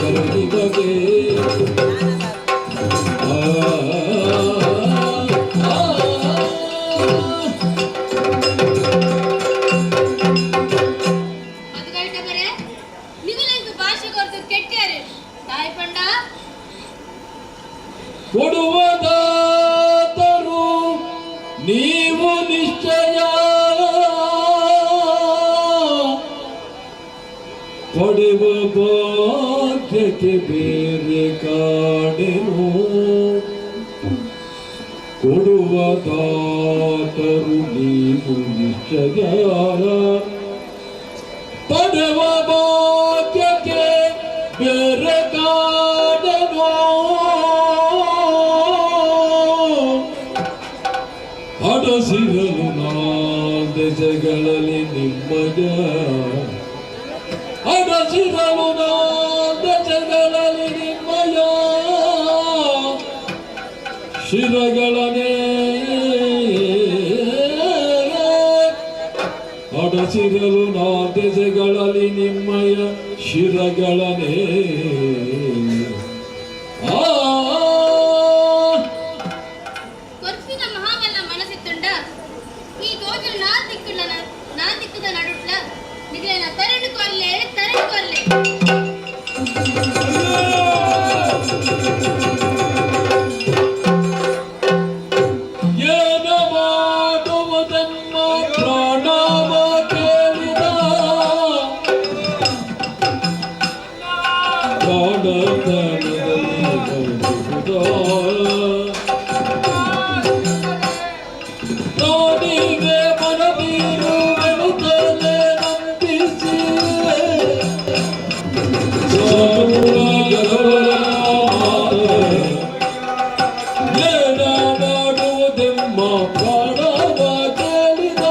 ಕರಡಿಗೆ ಬದುಕೈಟೆ ಬೇರೆ ನಿಗುಲ ಇಂಕ ಭಾಷೆ ಕೊರ್ದು ಕೆಟ್ಟ್ಯಾರೆ ತಾಯಿ ಪಂಡ ಕೊಡುವದಾದರೂ ನೀವು ನಿಶ್ಚಯ ಪಡೆವ ಭಾಗ್ಯಕ್ಕೆ ಬೇರೆ ಕಾಡೆನು ಕೊಡುವದಾದರೂ ನೀವು ನಿಶ್ಚಯ ಪಡೆವ ಭಾಗ್ಯಕ್ಕೆ ಬೇರೆ ಕಾಡೆನು ಹಡಸಿರಲು ದೆಸೆಗಳಲ್ಲಿ ನಿಮ್ಮಯ ಹಡಸಿರಲು ದೆಸೆಗಳಲ್ಲಿ ನಿಮ್ಮಯ ಶಿರಗಳನೆ ಹಡಸಿರಲು ದೆಸೆಗಳಲ್ಲಿ ನಿಮ್ಮಯ ಶಿರಗಳನೆ ಕೊರ್ಪಿನ ಮಹಾಮಲ್ಲ ಮನಸ್ಸಿತ್ತುಂಡ ಈ ತೋಜಲು ನಾ ದಿಕ್ಕದ ನಡುಟ್ಲ ನಿಗಲಿನ ತರಡು ಕೊರ್ಲೆ ಏನ ಮಾಡುವುದೆನ್ನ ಪ್ರಾಣವ ಕೇಳಿದ ಪ್ರಾಣತನದಲ್ಲಿ ಬರುವುದ ನೋಡಿವೆ ಮನವೀರುವೆನು ತಲೆ ನಂಬಿಸಿ ಏನ ಮಾಡುವುದೆಮ್ಮ ಪ್ರಾಣವ ಕೇಳಿದ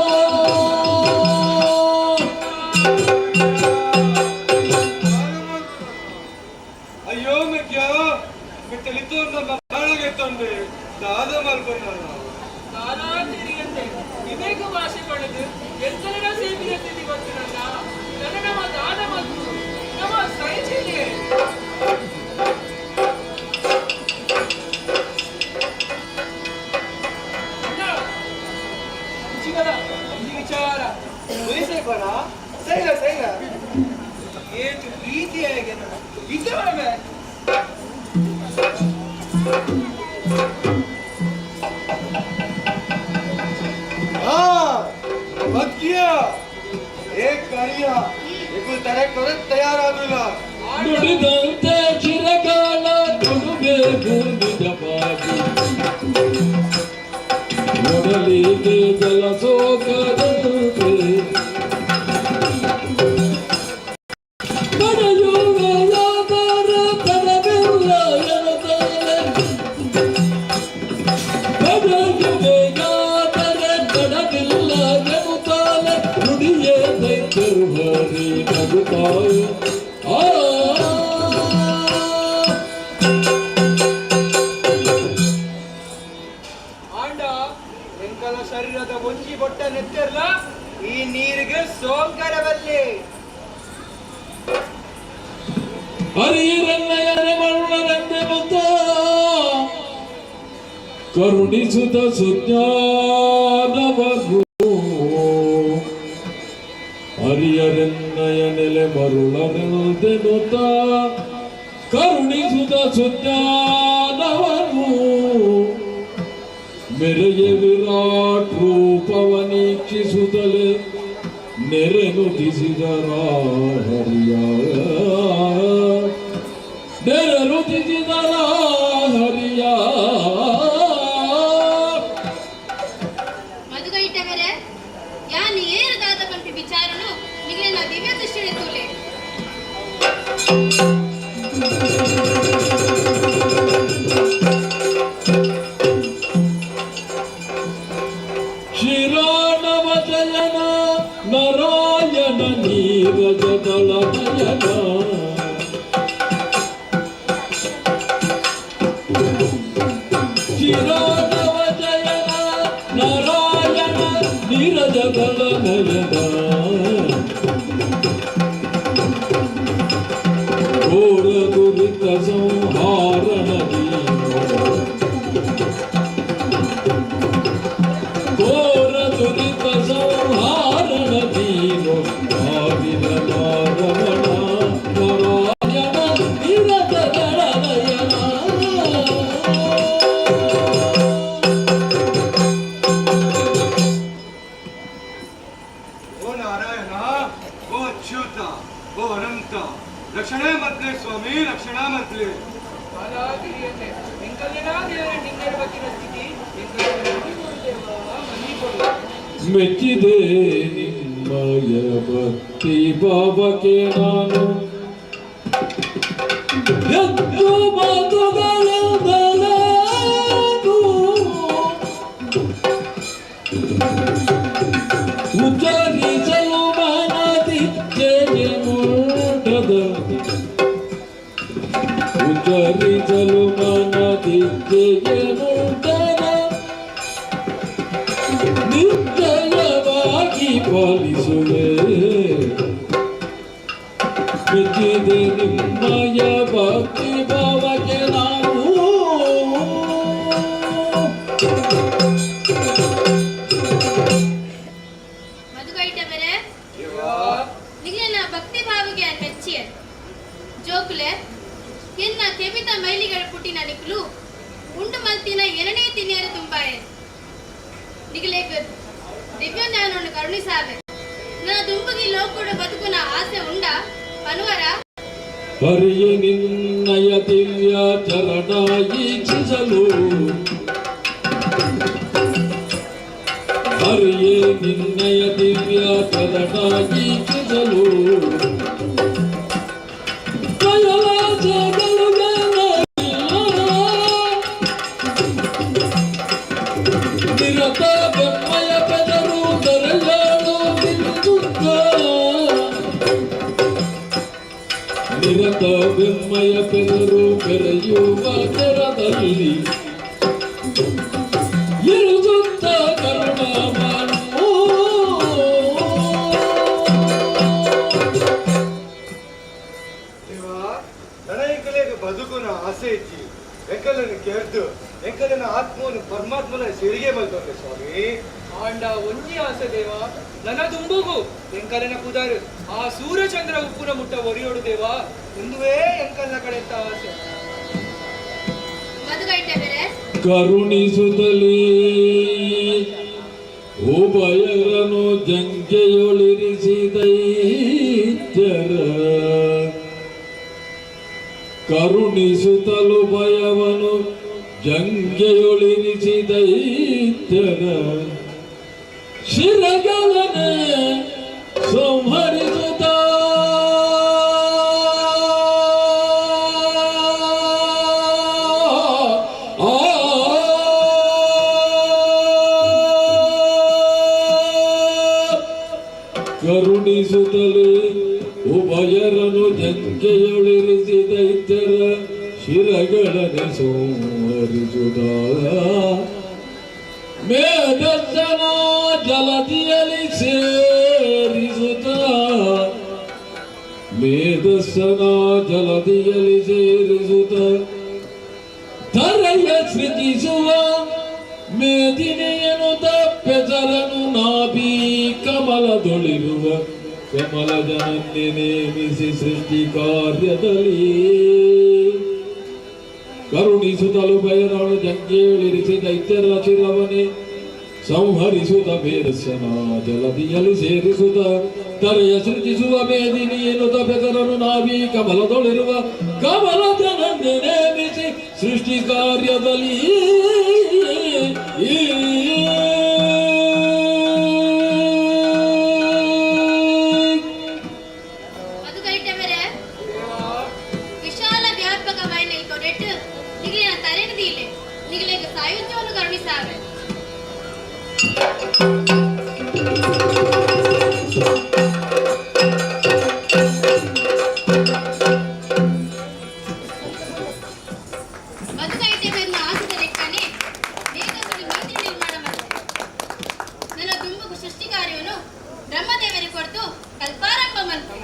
ಅದು ಮಲ್ಕೊಂಡು ಕಾಲಾಂತರಿಯಂತೆ ವಿವೇಕ ಭಾಷೆ ಪಡೆದು ಎಲ್ಲರ ಸೇವಿನ ಸ್ಥಿತಿ ಬಂತು ನನ್ನ ನಮ್ಮ ದಾನ ಮತ್ತು ನಮ್ಮ ಸೈನ್ಯ ವಿಚಾರ ಬಣ ಸೈಲ ಸೈಲ ಏಟು ಪ್ರೀತಿಯಾಗಿ ಇದ್ದವೇ मत किया एक गाड़िया बिल्कुल तरह तुरंत तैयार आदूंगा ನುಡಿದಂತೆ ಚಿರಕಾಲ ನುಡುಬೇಕು ನಿಜವಾಗಿ ಒಡಲಿಗೆ ಜಲಸೋಕದಂತೆ ಪಡೆಯುವ ಯಾವರ ತರವಿಲ್ಲ ಎನ್ನುತ್ತಾನೆ ಪಡೆಯುವೆ ಯಾವರ ತಡವಿಲ್ಲ ಎನ್ನುತ್ತಾನೆ ನುಡಿಯೇ ದೈತ್ಯರು ಹರಿ ನಗುತ್ತಾಯ ಶರೀರದ ಒಂಜಿ ಬೊಟ್ಟ ನೆತ್ತಿರಲ್ಲ ಈ ನೀರಿಗೆ ಸೋಂಕರವಲ್ಲಿ ಹರಿಯರನ್ನಯನೆ ಮರುಳರಂತೆ ಮುತ್ತ ಕರುಣಿಸುತ್ತ ಸುಜ್ಞಾನವರು ಹರಿಯರನ್ನಯನೆಲೆ ಮರುಳರಂತೆ ಮುತ್ತ ಕರುಣಿಸುತ್ತ ಸುಜ್ಞಾನವರು ಮೆರೆಯ ವಿರಾಟ್ ರೂಪವನೀಕ್ಷಿಸುತ್ತಲೇ ನೆರೆನುತಿಸಿದರ ಹರಿಯ ನೆರೆನುತಿಸಿದರ ಹರಿಯ ಮದುಗೈಟವರೇ ಯಾನಿ ಏರದಾದ ಪಂಪಿ ವಿಚಾರನು ನಿಗಲಿನ ದಿವ್ಯ ದೃಷ್ಟಿಯಲ್ಲಿ ತೂಲೆ ಶಿರಾಣವಚಯನ ನಾರಾಯಣ ನೀರಜದಳ ನಯನ ಶಿರಾಣವಚಯನ ನಾರಾಯಣ ನೀರಜದಳ ನಯನ ಘೋರ ದುರಿತ ಸಂಹಾರಣ ಘೋರ ದುರಿತ ಸಂಹಾರಣ ದೀನೋ ಆಗಿನ ರಮಣ ನಾರಾಯಣ ನಿರತಗಳ ನಯನ ಓ ನಾರಾಯಣ ಓ ಅಚ್ಯುತ ಓ ಅನಂತ ರಕ್ಷಣೆ ಮತ್ಲೆ ಸ್ವಾಮಿ ರಕ್ಷಣಾ ಮತ್ಲೆ ಕಾಲಾಂತರಿಯಂತೆ ನಿಂಗಲ್ಲಿನ ದೇವರ ನಿಂಗಿರುವ ಸ್ಥಿತಿ ಮೆಚ್ಚಿದೆ ನಿಮ್ಮಯ ಭಕ್ತಿ ಭಾವಕ್ಕೆ ನಾನು ಎದ್ದು ಮಾತುಗಳೆಂದರೇನು ಉಚ್ಚರಿಸಲು ಮನದಿಚ್ಚೆಗೆ ಮೂಡದ ಉಚ್ಚರಿಸಲು ಮನದಿಚ್ಚೆಗೆ ಮೂಡದ ನಿಶ್ಚಯವಾಗಿ ಪಾಲಿಸುವೆ ಮೆಚ್ಚಿದೆ ನಿಮ್ಮಯ ಭಕ್ತಿ ಭಾವಕ್ಕೆ ನಾನು ಮದುಗೈಟವರೇ ನಿಗಲಿನ ಭಕ್ತಿ ಭಾವಿಗೆ ಮೆಚ್ಚಿಯ ಜೋಕುಲೆ ಎನ್ನ ಕೆಮಿತ ಮೈಲಿಗಳ ಪುಟ್ಟಿನ ನಿಕ್ಲು ಉಂಡು ಮಲ್ತಿನ ಎರಡನೇ ತಿನ್ನಿಯರು ತುಂಬಾಯೆ ನಿಗಲೇಗ ದಿವ್ಯ ಜ್ಞಾನವನ್ನು ಕರುಣಿಸಾವೆ ನನ್ನ ದುಂಬಗಿ ಲೋಕುಡ ಬದುಕುನ ಆಸೆ ಉಂಡ ಪನುವರ ಹರಿಯ ನಿನ್ನಯ ದಿವ್ಯ ಚರಣ ಈಕ್ಷಿಸಲು ಹರಿಯ ನಿನ್ನಯ ದಿವ್ಯ ಚರಣ ಈಕ್ಷಿಸಲು ನಿರತ ಬೆಮ್ಮಯ ಪದರು ದರಯಾಡು ಬಿಂದುತ್ತ ನಿರತ ಬೆಮ್ಮಯ ಪದರು ಬೆರೆಯುವ ತೆರದಲ್ಲಿ ಇರುಸುತ್ತ ಕರುಣಾಮನು ನನಗೆ ಬದುಕುನ ಆಸೆ ಇಚ್ಚಿ ಎಂಕಲನ್ನು ಕೆರ್ದು ಎಂಕಲನ ಆತ್ಮವನ್ನು ಪರಮಾತ್ಮನ ಸಿರಿಗೆ ಮಲ್ಕೊಂಡೆ ಸ್ವಾಮಿ. ಆಂಡ ಒಂಜಿ ಆಸೆ ದೇವ ನನ್ನ ದುಂಬುಗು ಎಂಕಲನ ಕುದಾರು ಆ ಸೂರ್ಯಚಂದ್ರ ಉಪ್ಪುನ ಮುಟ್ಟ ಒರಿಯೋಡು ದೇವ ಒಂದುವೇ ಎಂಕಲ್ನ ಕಡೆಂತ ಆಸೆ. ಕರುಣಿಸುತ್ತಲೇ ಉಭಯರನು ಜಂಗೆಯೊಳಿರಿಸಿದೈತ್ಯರ ಕರುಣಿಸುತ್ತಲು ಭಯವನು ಜಂಗೆಯೊಳಿರಿಸಿದೈತ್ಯರ ಶಿರಗಳನೆ ಸಂಹರಿಸುತ್ತ ಕರುಣಿಸುತ್ತಲೇ ಉಭಯರನು ಜಂಕೆಯೊಳಿರಿಸಿದೈತ್ಯರ ಶಿರಗಳನೆ ಸಂಹರಿಸುತ್ತ ಮೇಧಸ್ಸನ ಜಲದಿಯಲ್ಲಿ ಸೇರಿಸುತ್ತ ಮೇಧಸ್ಸನ ಜಲದಿಯಲ್ಲಿ ಸೇರಿಸುತ್ತ ತರೆಯ ಸೃಜಿಸುವ ಮೇದಿನಿಯನು ತಪ್ಪೆಸರನು ನಾಭಿ ಕಮಲದೊಳಿರುವ ಕಮಲ ಜನನ್ನೇ ನೇಮಿಸಿ ಸೃಷ್ಟಿ ಕಾರ್ಯದಲ್ಲಿ ಕರುಣಿಸುತ್ತಲು ಭೈರವನು ಜಂಗೆಯೊಳಿರಿಸಿ ದೈತ್ಯರ ಶಿರವನೆ ಸಂಹರಿಸುತ್ತ ಮೇಧಸ್ಸನ ಜಲದಿಯಲ್ಲಿ ಸೇರಿಸುತ್ತ ತರೆಯ ಸೃಜಿಸುವ ಮೇದಿನಿಯನ್ನು ತಪ್ಪೆಸರನು ನಾಭಿ ಕಮಲದೊಳಿರುವ ಕಮಲ ಜನನ್ನೇ ನೇಮಿಸಿ ಸೃಷ್ಟಿ ಕಾರ್ಯದಲ್ಲಿ ವಿಶಾಲ ವ್ಯಾಪಕమైన ఈ కొడెట్టు నిగిలిన తరెనిదీలే నిగిలేక సాయుధ్యమును కరుణిసావే ಬದುಕೈತೆ ಬೆನ್ನ ಆಸದ ಲೆಕ್ಕನೆ ವೇದದಲ್ಲಿ ಮಂದಿರ ನಿರ್ಮಾಣ ಮಾಡಿದೆ ನನ್ನ ದುಂಬುಗು ಸೃಷ್ಟಿ ಕಾರ್ಯವನ್ನು ಬ್ರಹ್ಮದೇವರಿಗೆ ಕೊಟ್ಟು ಕಲ್ಪಾರಂಭ ಮಲ್ಪೆ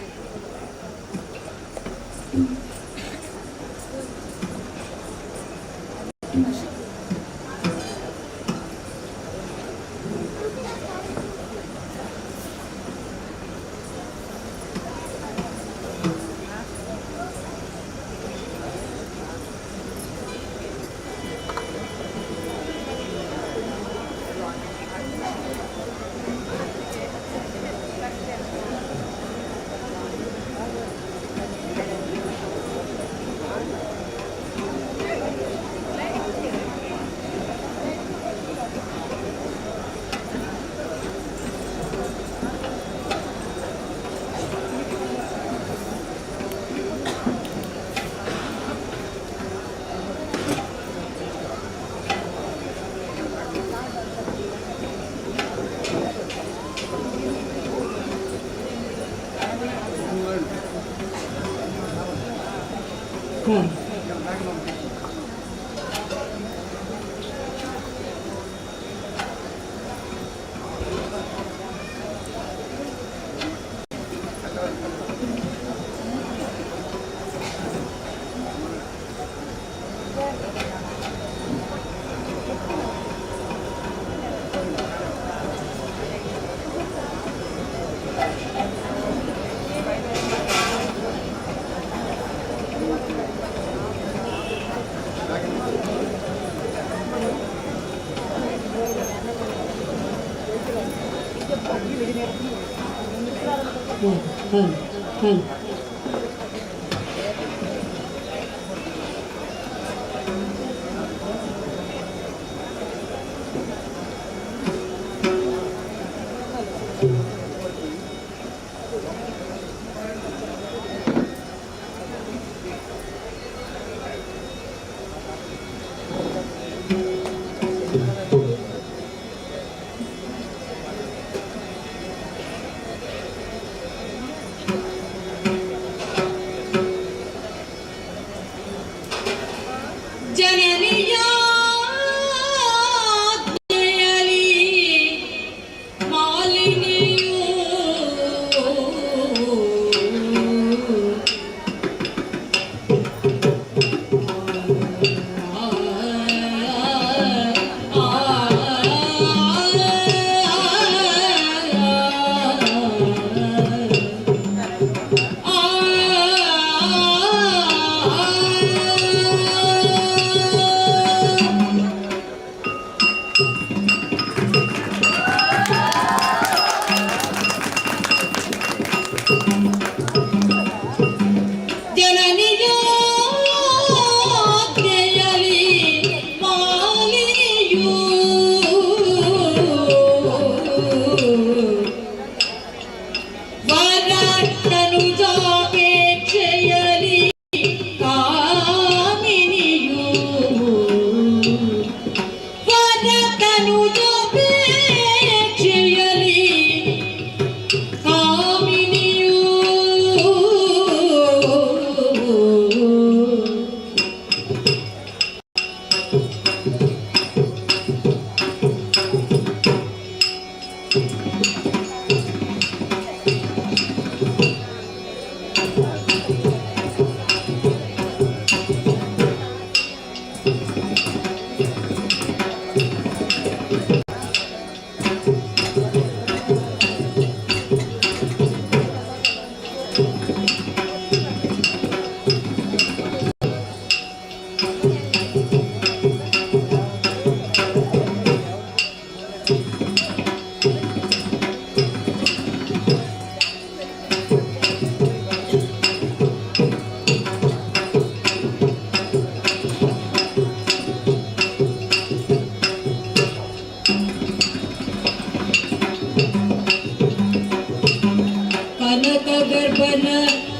ಕನಕ ಗರ್ಭನ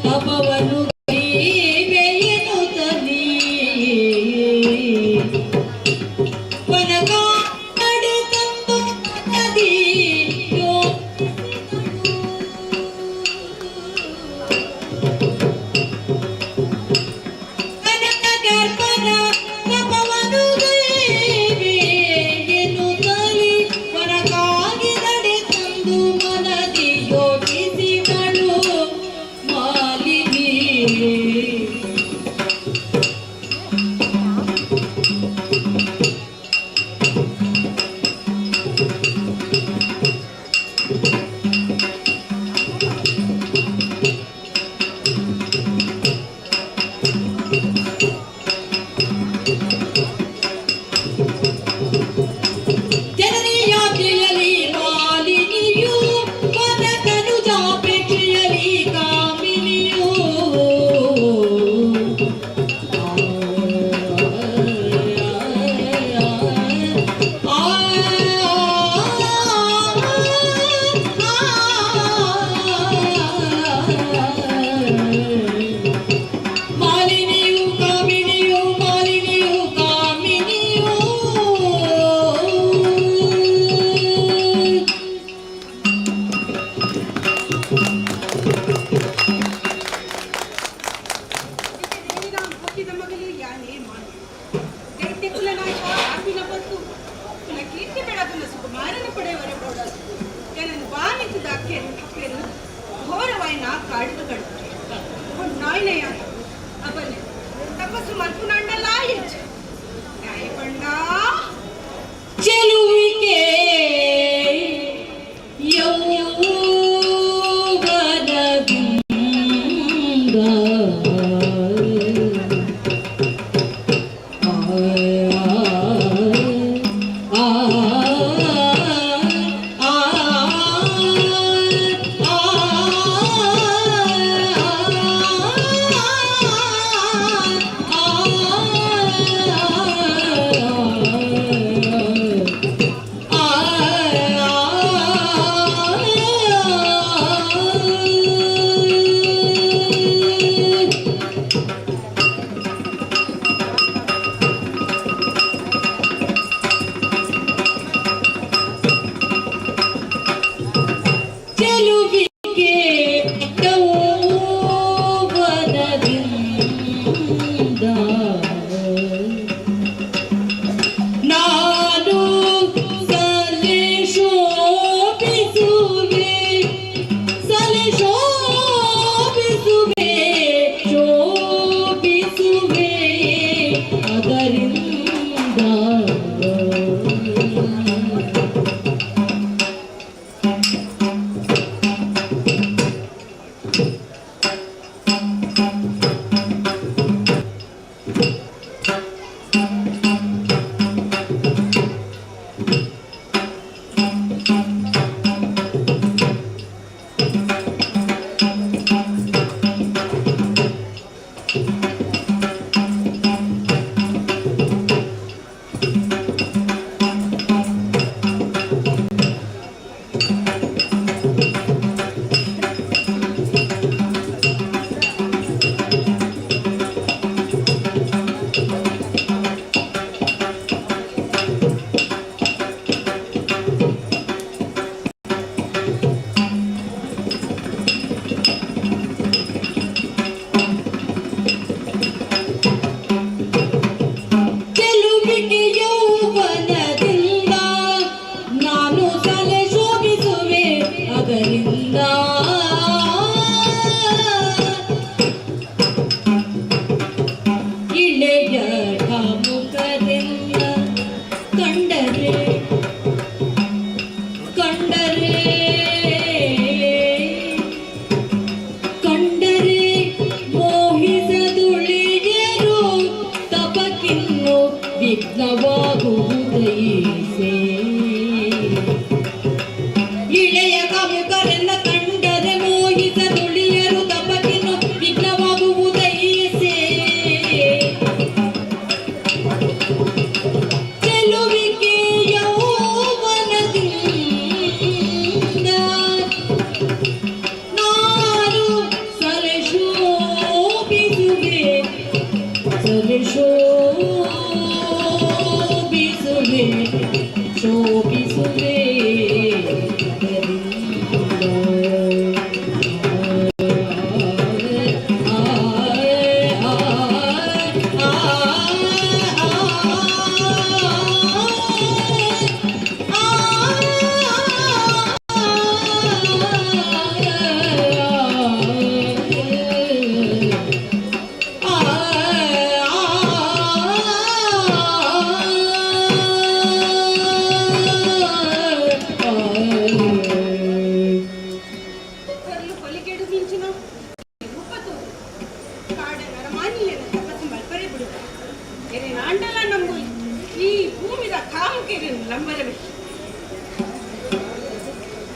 ತಪವನು ಗೈವೆಯನು ತಲಿ ವನಕ ನಡೆ ತಂದು ನದಿಯೋ ಕನಕ ಗರ್ಭನ ತಪವನು ಗೈವೆಯನು ತಲಿ ವನಕಾಗಿ ನಡೆ ತಂದು ಮನದಿ ಯೋಚಿಸಿದಳು ಮಾಲಿನಿ ಜನನಿಯಾತ್ರೆಯಲ್ಲಿ ಮಾಲಿನಿಯು ವನಕನು ಜಾಪೇಕ್ಷೆಯಲ್ಲಿ ಕಾಮಿನಿಯು ಮಾಲಿನಿಯು ಕಾಮಿನಿಯು ಮಾಲಿನಿಯು ಕಾಮಿನಿಯು ಹುಟ್ಟಿದ ಮಗಲು ಯಾನೇ ಮಾಡು ದೈತ್ಯ ಕುಲನಾಶ ಆಪಿನ ಬತ್ತು ಕುಲ ಕೀರ್ತಿ ಬೆಳಗನ ಸುಕುಮಾರನ ಪಡೆಯವರ ಕೂಡ ಜನನು ಬಾನಿಸಿದ ಅಕ್ಕೆರು ಅಪ್ಪೆರು ಘೋರವಾಯಿನ ಕಾಡಿದು ಕಡು ನಾಯಿನೆಯ ಅವನೇ ತಪಸ್ಸು ಮಲ್ಪುನಂಡಲ್ಲ ಹೆಚ್ಚು ನ್ಯಾಯ ಪಂಡ ಚೆಲುವಿಗೆ ಸಲಿ ಶೋಭಿಸುವೆ ಶೋಭಿಸುವೆ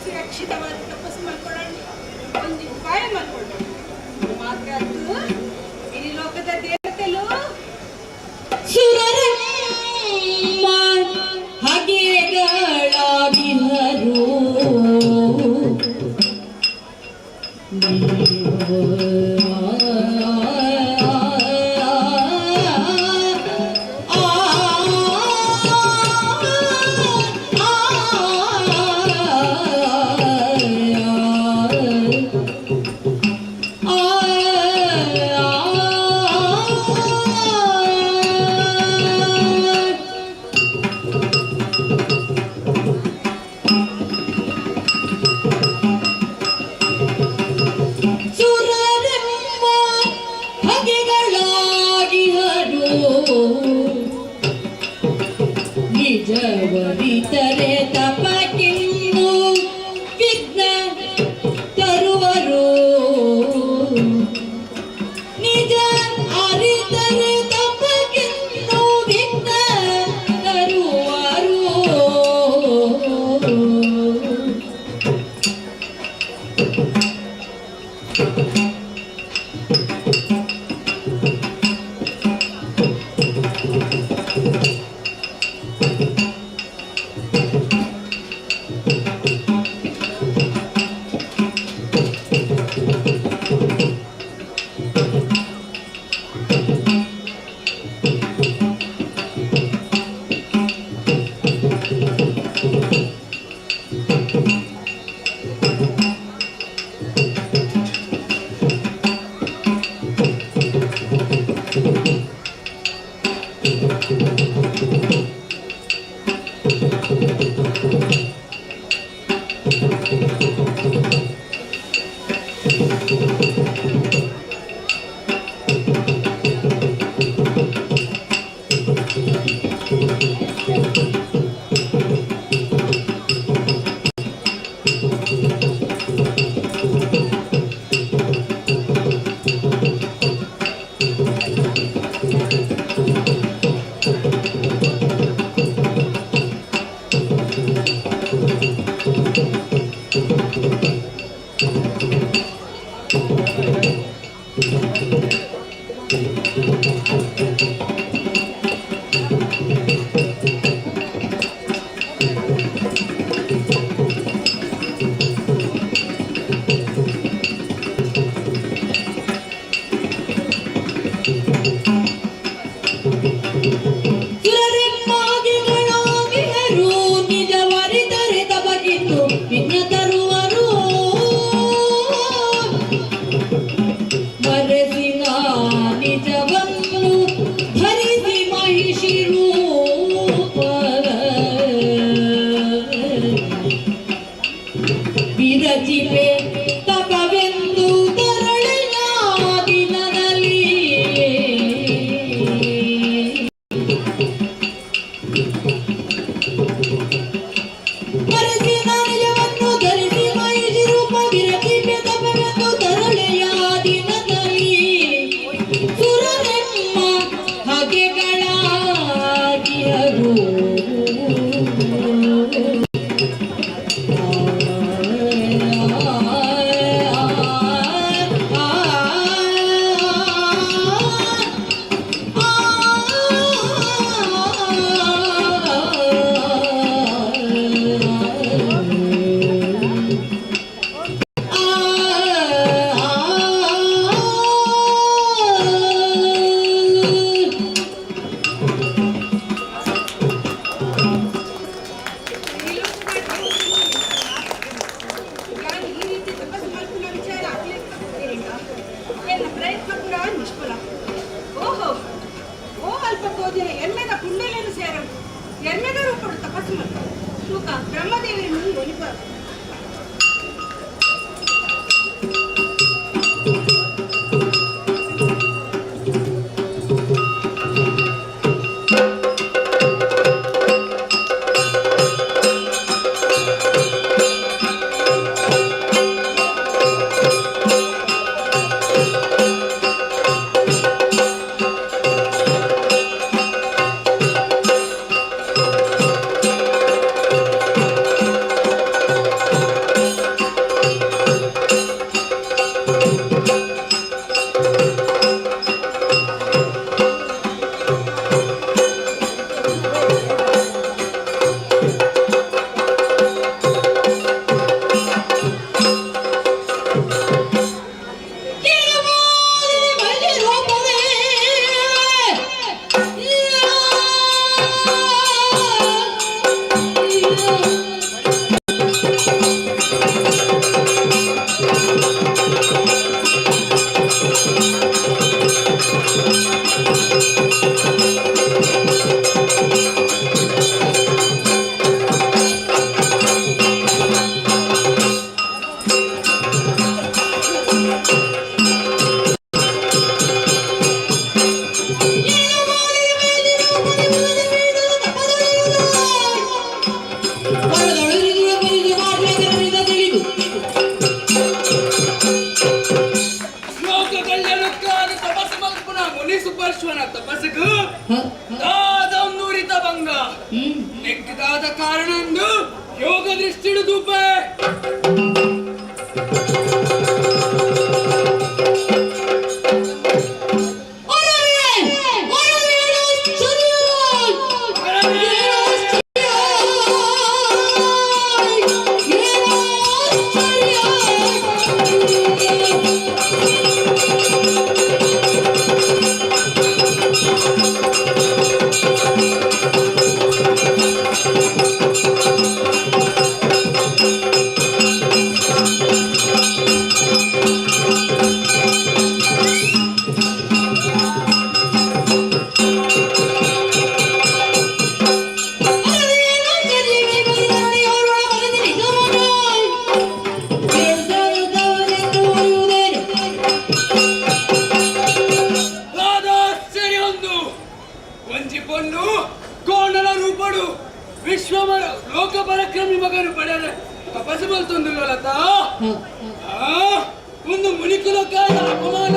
ಸುರಕ್ಷಿತವಾದ ತಪಸ್ಸು ಮಾಡ್ಕೊಳ್ಳೋಣ, ಒಂದು ಉಪಾಯ ಮಾಡ್ಕೊಳ್ಳೋಣ. ಮಾತ್ರ ಈ ಲೋಕದ ದೇವತೆಗಳು ಸುರರಮ್ಮ ಹಗೆಗಳಾಗಿಹರು ನಿಜವರಿತರೆ ತಪಕ್ಕಿಂದು ವಿಘ್ನ ತರುವರು ನಿಜ ಅರಿತರೆ ತಪಕ್ಕಿಂದು ವಿಘ್ನ ತರುವರು ಮರೆಸಿನ ನಿಜವನ್ನು ಎನ್ನೆದರೂ ಕೊಡು ತಪಸ್ಸು ಮಾಡಿ ಶುಕ ಬ್ರಹ್ಮದೇವರ ಮುಂದೆ ಒಲಿಬಾರ ನೆಕ್ಕದಾದ ಕಾರಣಂದು ಯೋಗ ದೃಷ್ಟಿಡುದುಪೆ ವಿಶ್ವ ಲೋಕ ಪರಾಕ್ರಮಿ ಮಗನು ಪಡೆಯಲು ತಪಸ್ಸು ಮಲ್ತೊಂದು ಲತಾ ಒಂದು ಮುನಿಕುಲಕ್ಕಾದ ಅಪಮಾನ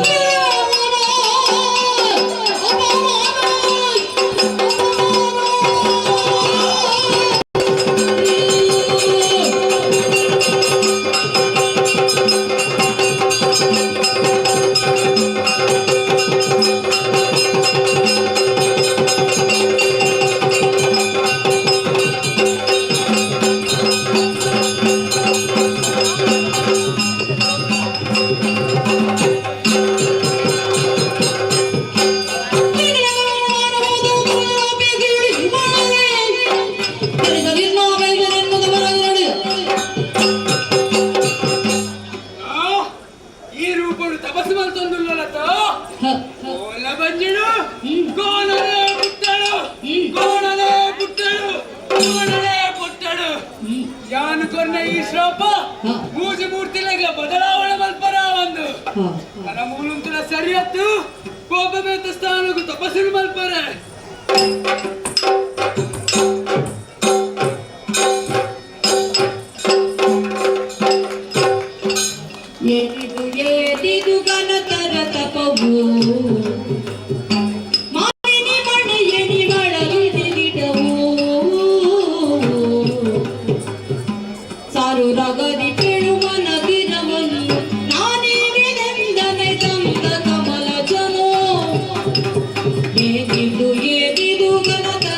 ಈ ಶ್ರಾಪ ಮೂಜಿ ಮೂರ್ತಿಲೆಗ ಬದಲಾವಣೆ ಮಲ್ಪರ ಒಂದು ನನ್ನ ಮೂಲಂತುಲ ಸರಿಯತ್ತು ಕೋಪಬೇತ ಸ್ಥಾನಕ್ಕೂ ತಪಸ್ಸು ಮಲ್ಪರೆ ಏದಿದು ಗಣತರ ತಪವು ರಗದಿ ಕೇಳು ಮನದಿರವನು ನಾನೇ ವಿನಂದನೆ ತಂದ ಕಮಲ ಜನೋ ಏದಿದು ಗಣತ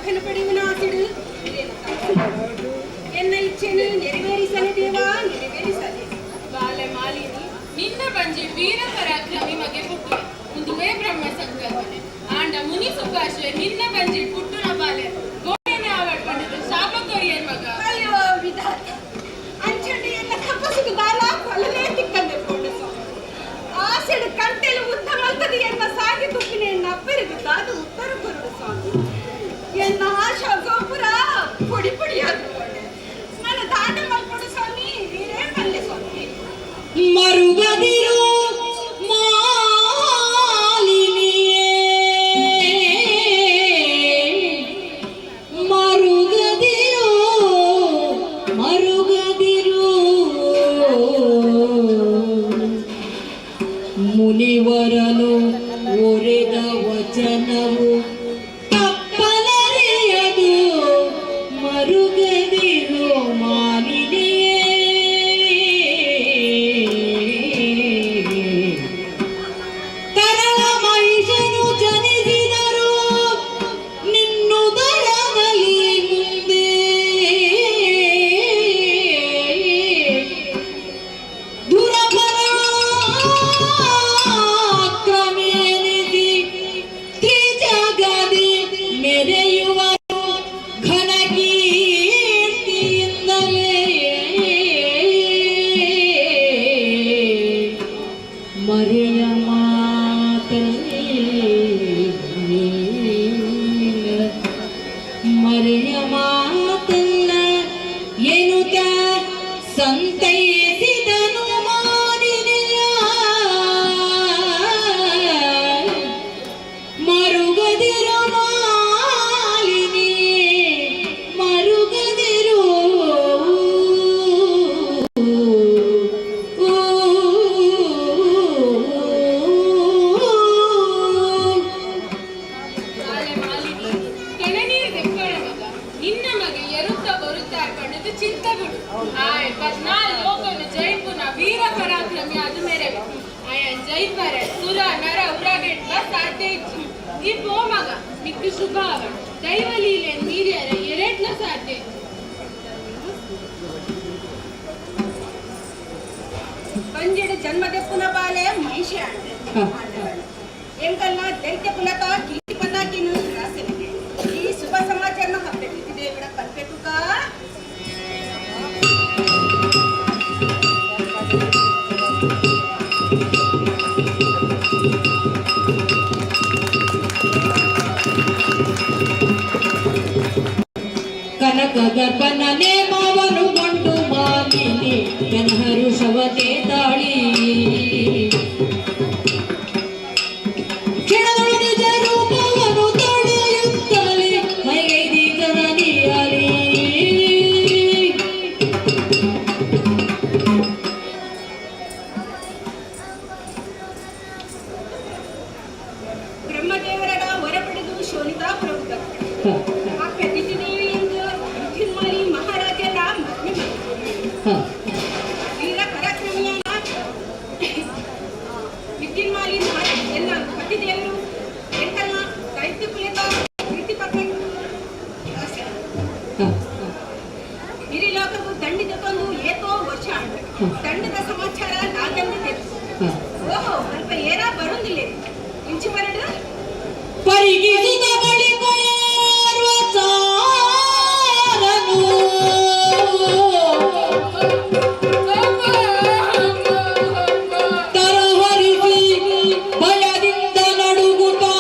ಮಗನ ಪಡೆಯುವನ ಆಸಿಡು ಎನ್ನ ಇಚ್ಛೆಯನ್ನು ನೆರವೇರಿಸಲಿ ದೇವಾ ನೆರವೇರಿಸಲಿ. ಬಾಲೆ ಮಾಲಿನಿ ನಿನ್ನ ಬಂಜಿ ವೀರ ಪರಾಕ್ರಮಿ ಮಗೆ ಪುಟ್ಟು ಮುಂದುವೆ ಬ್ರಹ್ಮ ಸಂಕಲ್ಪನೆ ಆಂಡ ಮುನಿ ಸುಭಾಷೆ ನಿನ್ನ ಬಂಜಿ ಪುಟ್ಟುನ ಬಾಲೆ ಗೋಡೆನೆ ಆವಡ್ಕೊಂಡಿದ್ದು ಶಾಪ ಕೊರಿಯನ್ ಮಗ. ಅಯ್ಯೋ ವಿಧಾತ ಅಂಚಂಡಿ ಎಲ್ಲ ಕಪ್ಪಸಿಗೆ ಬಾಲ ಕೊಲ್ಲಲೇ ತಿಕ್ಕಂದಿರ್ಕೊಂಡು ಆಸೆಡು ಕಂಟೆಲು ಉದ್ದ ಮಲ್ತದಿ ಎನ್ನ ಸಾಗಿ ತುಪ್ಪಿನ ಎನ್ನ ಅಪ್ಪರಿದು ದಾದು ಉತ್ತರ ಕೊರಡು ಸ್ವಾಮಿ. ಎನ್ನ ಆಶಾ ಗೋಪುರ ಪುಡಿ ಪುಡಿಯಾದು ನನ್ನ ದಾಟ ಮಲ್ಕೊಡು ಸ್ವಾಮಿ ವೀರೇ ಮಲ್ಲೆ ಸ್ವಾಮಿ. ಮರುಗದಿರು ಮಾಲಿನಿಯೇ ಮರುಗದಿರು ಮರುಗದಿರು ಮುನಿವರನು ಒರೆದ ವಚನವು ತಪ್ಪಲರಿಯದು ಮರುಗದಿರು ಮಾಲಿನಿಯೇ ತರಳ ಮಹಿಷನು ಜನಿಸಿದರು ನಿನ್ನುದರದಲ್ಲಿ ಮುಂದೆ ದುರಪರಾಕ್ರಮೆನಿಸಿ ತ್ರಿಜಗದಿ ಮೆರೆಯುವರು ಘನಕೀರ್ತಿಯಿಂದಲೇ ಮರೆಯ ಮರೆಯ ಮಾತಲ್ಲ ಎನ್ನುತ್ತ ಸಂತೈಸಿದನು ಮಾಲಿನಿಯ ಮರುಗದಿರು ಮಾಲಿನಿ ಮರುಗದಿರು ಬಾಲೆ ಮಾಲಿನಿ ಕೆಳನೀರು ದೆಪ್ಪಳ ಮಗ ನಿನ್ನ ಮಗೆ ಎರುತ್ತ ಬರುತ್ತಾ ಕಣ್ಣದು ಚಿಂತ ಬಿಡು ಆಯ್ 14 ಲೋಕವನ್ನು ಜೈಪುನ ವೀರ ಪರಾಕ್ರಮಿ ಅದು ಮೇರೆ ಆಯನ್ ಜೈಪರೆ ಸುರ ನರ ಉರಗೆಟ್ಲ ಸಾಧ್ಯ ಇತ್ತು ಈ ಪೋ ಮಗ ನಿಕ್ಕು ಶುಭ ಅವಳು ದೈವ ಲೀಲೆ ಮೀರಿಯರ ಎರೆಟ್ಲ ಸಾಧ್ಯ ಇತ್ತು. ಬಂಜೆಡು ಜನ್ಮದೆಪ್ಪುನ ಬಾಲೆ ಮಹಿಷೆ ಆಂಡೆ ಎಂಕಲ್ನ ದೈತ್ಯ ಕುಲತ ಕೀರ್ತಿ ಪತಾಕಿನ ರಾಸನಿಗೆ ಈ ಶುಭ ಸಮಾಚಾರನ ಹಬ್ಬೆಟ್ಟಿದೆ ಬಿಡ ಕಲ್ಪೆತುಕ. ಕನಕ ಗರ್ಭನ ನೇಮವನು ಗೊಂಡು ಮಾಲಿನಿ ಕನಹರುಷವತೆ ತಾಳಿ ಕ್ಷಣದೊಳು ನಿಜ ರೂಪವನ್ನು ತಡೆಯುತ್ತಲೇ ಮೈಗೈದಿ ಜನನಿಯಲಿ ಬ್ರಹ್ಮದೇವರ ಹೊರಪಡೆದು ಶೋನಿತಾಪುರವು ಅಪ್ಪೆ ದಿತಿದೇವಿ ಎಂದು ವಿದ್ಯುನ್ಮಾಲಿ ಮಹಾರಾಜರ ಮಹಿಮೆ ವೀರ ಪರಾಕ್ರಮಿಯಾದ ವಿದ್ಯುನ್ಮಾಲಿ ಎಲ್ಲ ಪತಿದೇವರು ಎಂಕಲ್ನ ದೈತ್ಯ ಕುಲಿತ ಕೀರ್ತಿ ಪರ್ಕೊಂಡು ಹಿರಿಲೋಕವು ದಂಡಿದಕ್ಕೊಂದು ಏತೋ ವರ್ಷ ದಂಡದ ಸಮಾಚಾರ ನಾಗಂದು ತೆತ್ತು ಓಹೋ ಸ್ವಲ್ಪ ಏನ ಬರುವುದಿಲ್ಲ ಇಂಚು ಬರಡು ಪರಿಗಿಸಿದ ಬಳಿಕ ಚಾರನು ತರಹರಿಸಿ ಭಯದಿಂದ ನಡುಗುತ್ತಾ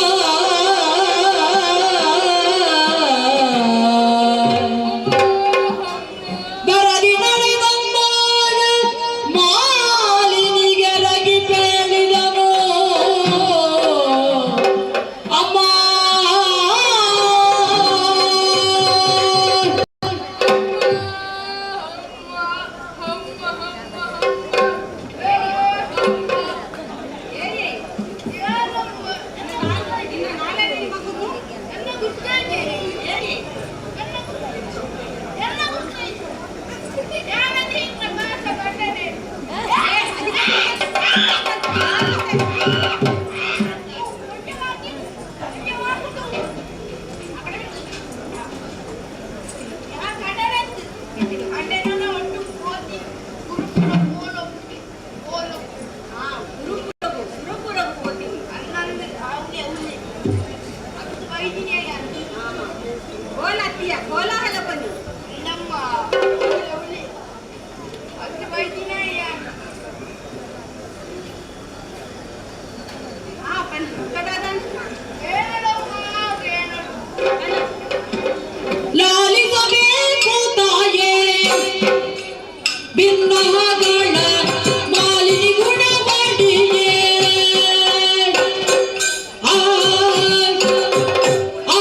ಬರದಿ ನಡೆದಂದಾನ ಬತ್ತಿಯ ಕೋಲಾಹಲ ಬನ್ನಿ ನಮ್ಮ ಅದು ಬೈದಿನ ಬನ್ನಿ ಕದಾದ ಲಾಲಿಸಬೇಕು ತಾಯೇ ಭಿನ್ನಗಳ ಮಾಲಿನಿ ಗುಣವಡಿಯೇ ಆ ಆ ಆ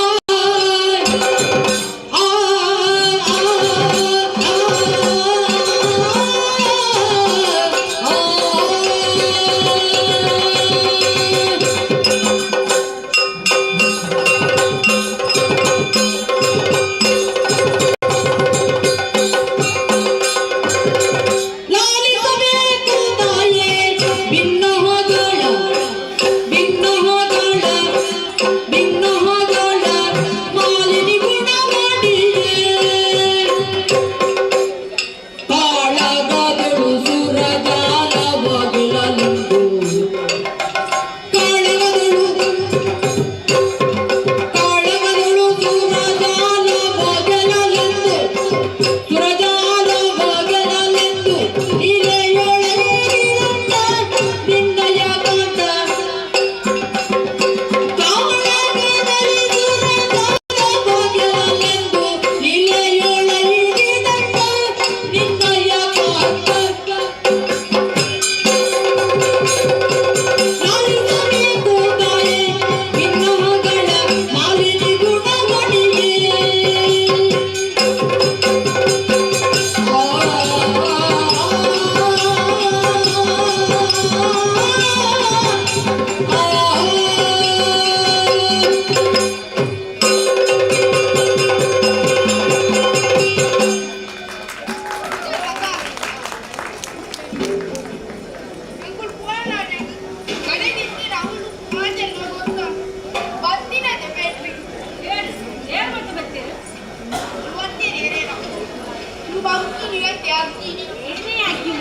ಲಾಲಿಸಬೇಕು ತಾಯೇ ಭಿನ್ನಗಳ ಮಾಲಿನಿ ಗುಣವಡಿಯೇ ಕಾಳಗದಳು ಸುರಗಾಲ ಬಗಿಲಲೆಂದು ಕಾಳಗದಳು ಸುರಗಾಲ ಬಗಲಲೆಂದು ಇಲೆಯೊಳಗಿರಂತ ನಿನ್ನಯ ಕಾಂತ ಕಾಳಗದಲ್ಲಿ ಸುರಗಾಲ ಬಗಲಲೆಂದು ಇಲೆಯೊಳಗಿರಂತ ನಿನ್ನಯ ಕಾಂತ ಲಾಲಿಸಬೇಕು ತಾಯೇ ಭಿನ್ನಗಳ ಮಾಲಿನಿ ಗುಣವಡಿಯೇ ಅಂಕುಲ್ ಫೋನ್ ಆಡಿ ಕಡೆಗಿತ್ತಿ ರಾಹುಲ್ ಮಾತೆಲ್ಲ ಗೊತ್ತಾ ಬತ್ತಿನದೆ ಬೇಟ್ರಿ ಏನ್ ಮತ್ತೆ ಬರ್ತೀರಿ ಗೊತ್ತೀರಿ ಏನೇನೋ ನೀವು ಅಕ್ಕಿನಿ ಗಟ್ಟಿ ಅಕ್ಕಿನಿ ಏನೇ ಹಾಕಿ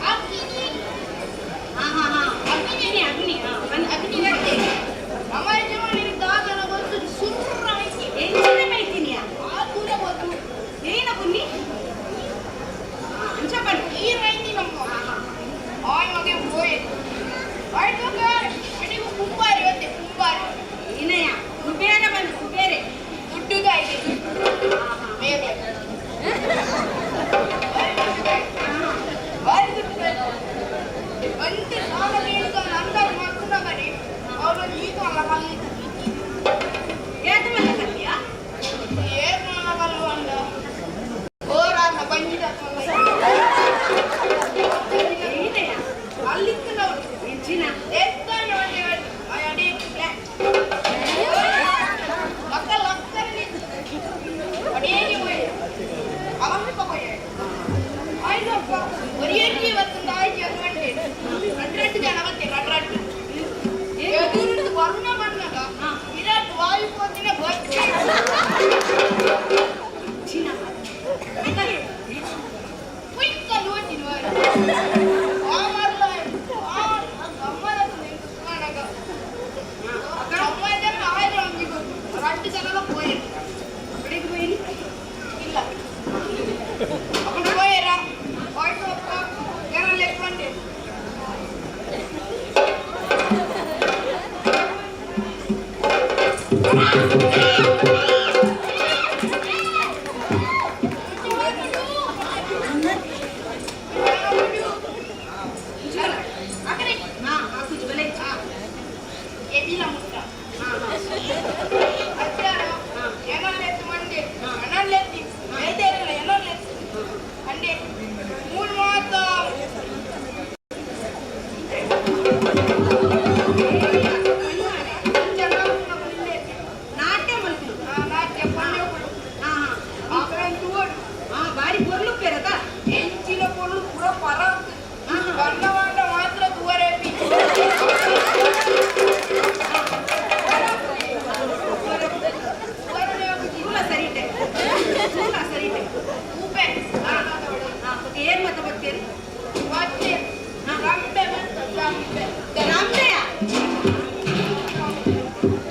ಅಕ್ಕಿನಿ ಅಗ್ನಿ ಅಗ್ನಿ ಅಕ್ಕಿನಿ ಗಟ್ಟಿ ಅಮ್ಮ ಜೀವನಿಗೆ ದಾದನ ಗೊತ್ತು ಸುರ್ರ ಐತಿ ಎಂಚಿನ ಮೈತಿನಿಯ ಆ ದೂರ ಗೊತ್ತು ಏನ ಬನ್ನಿ ಅಂಚ ಬನ್ನಿ ಈ ರೈತಿ ನಮ್ಮ ಆಯ್ ಮಗೆ ಹೋಯ್ ಆಯ್ತು ಕರ್ ಅಡಿಗೂ ಕುಂಬಾರಿ ಒತ್ತೆ ಕುಂಬಾರಿ ಏನಯ್ಯ ಕುಬೇರ ಬಂದು ಕುಬೇರೆ ದುಡ್ಡುಗ ಇದೆ ಬೇರೆ ಬಾರಿ ದುಡ್ಡು ಅಂತೆ ಸಾಲ ಬೇಡ ನಂತರ ಮಾಡ್ಕೊಂಡ ಬರೀ ಅವನು ಈಗ ಅಲ್ಲ ಕಲಿ ಏತ ಮತ್ತೆ ಕತ್ತಿಯಾ ಏನ್ ಮಾಡಬಲ್ಲ ಅಂದ ಹೋರಾಟ ಬಂದಿದ್ದ ಏನಯ್ಯ ಅಲ್ಲಿತ್ತು ನಾವು ಎಂಚಿನ ಎತ್ತಾನೆ ಒಂದೇ ಅಡಿ ಮಕ್ಕಳು ಅಕ್ಕರಲ್ಲಿ ಅಡಿಯಲ್ಲಿ ಹೋಯ್ ಅವನ್ನ ಹೋಯ್ ಆಯ್ತಪ್ಪ ಒರಿಯಕ್ಕೆ ಇವತ್ತೊಂದು ಆಯ್ತು ಅಡ್ರೆಟ್ಟು ಜನ ಮತ್ತೆ ಅಡ್ರೆಟ್ಟು ಎದುರು ವರುಣ ಬಂದಾಗ ವಿರಾಟ್ ವಾಯುಪೋತಿನ ಬರ್ತಿ ಚಿನ್ನ ಕುಯ್ಕ ನೋಡ್ತೀನಿ ಆ ಮರಲ ಅಮ್ಮನ ನನಗ ಅಮ್ಮ ಜನ ಆಯ್ತು ಅಂದಿಗೂ ರಟ್ಟು ಜನ ಹೋಯ್ ಬೆಳಿಗ್ಗೆ ಹೋಗಿ ಇಲ್ಲ ಅಪ್ಪನ ಹೋಯರ ಆಯ್ತು ಅಪ್ಪ ಯಾರಲ್ಲಿ ಎತ್ಕೊಂಡೆ ಹಾಕುದು ಬೆಲೆ ಎದಿಲ್ಲ ಮುಟ್ಟ ಅಚ್ಚಾರ ಏನಲ್ಲೆತ್ತು ಮಂಡೆ ಅಣ್ಣಲ್ಲೆತ್ತಿ ಬೇದೇರಲ್ಲ ಏನಲ್ಲೆತ್ತಿ ಅಂಡೆ ಮೂರು ಮಾತ ನಾಟ್ಯ ಮಲ್ಕುದು ನಾಟ್ಯ ಪಂಡೆ ಅಕ್ಕಂತೂ ಬಾರಿ ಬೊರ್ಲು ಪೇರದ ಹೆಂಚಿನ ಪೊಳ್ಳು ಪೂರ ಪರ ಬಣ್ಣ ಬಣ್ಣ ಮಾತ್ರ ದೂರ ಸರಿಟೆ ಸರಿಟೆ ಉಪೆ ಏನ್ ಮತ್ತೆ ಬರ್ತೀರಿ ಮತ್ತೆ ರಂಬೆ ಮತ್ತು ರಂಬೆ ರಾಮಯ್ಯ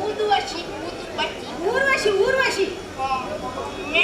ಊದುವಶಿ ಊದು ಬಚ್ಚಿ ಊರ್ವಶಿ ಮೇ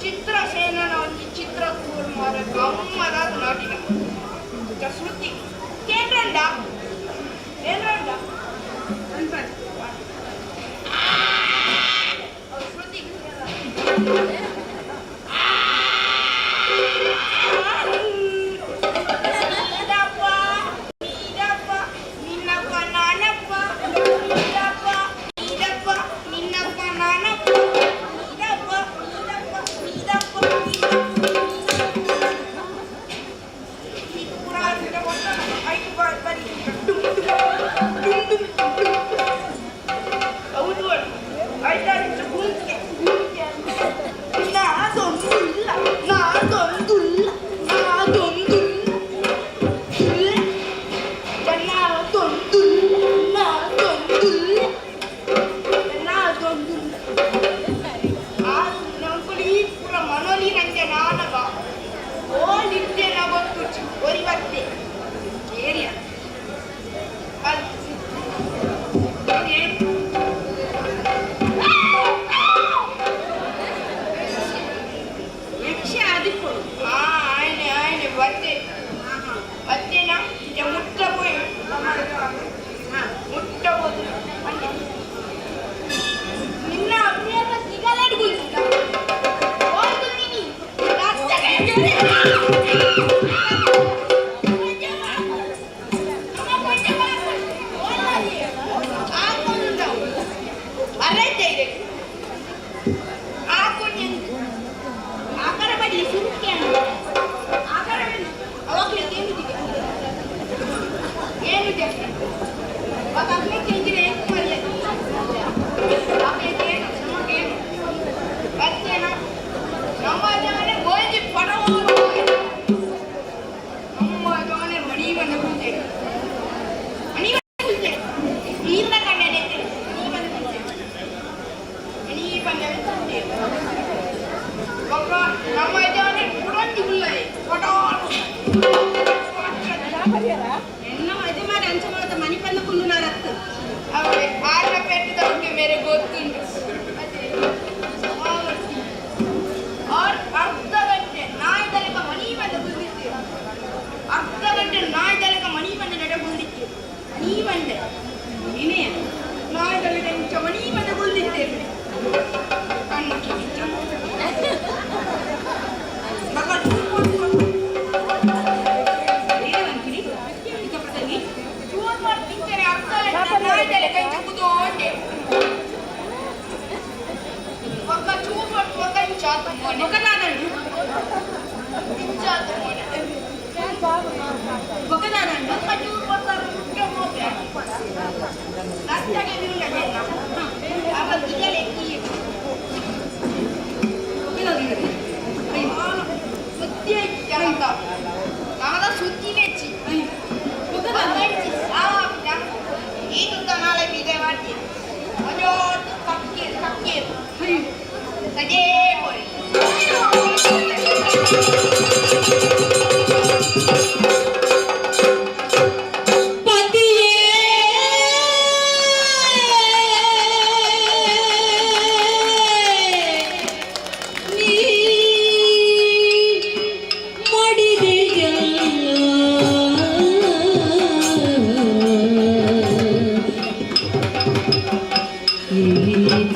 ಚಿತ್ರಸೇನನ ಒಂದು ಚಿತ್ರ ಕೂರ್ಮಾರ ಗಮ್ಮದಾದ ನಾಟಿನ ಶ್ರುತಿ ಕೇಂದ್ರಂಡ ಕೇಂದ್ರಂಡ ಶ್ರುತಿ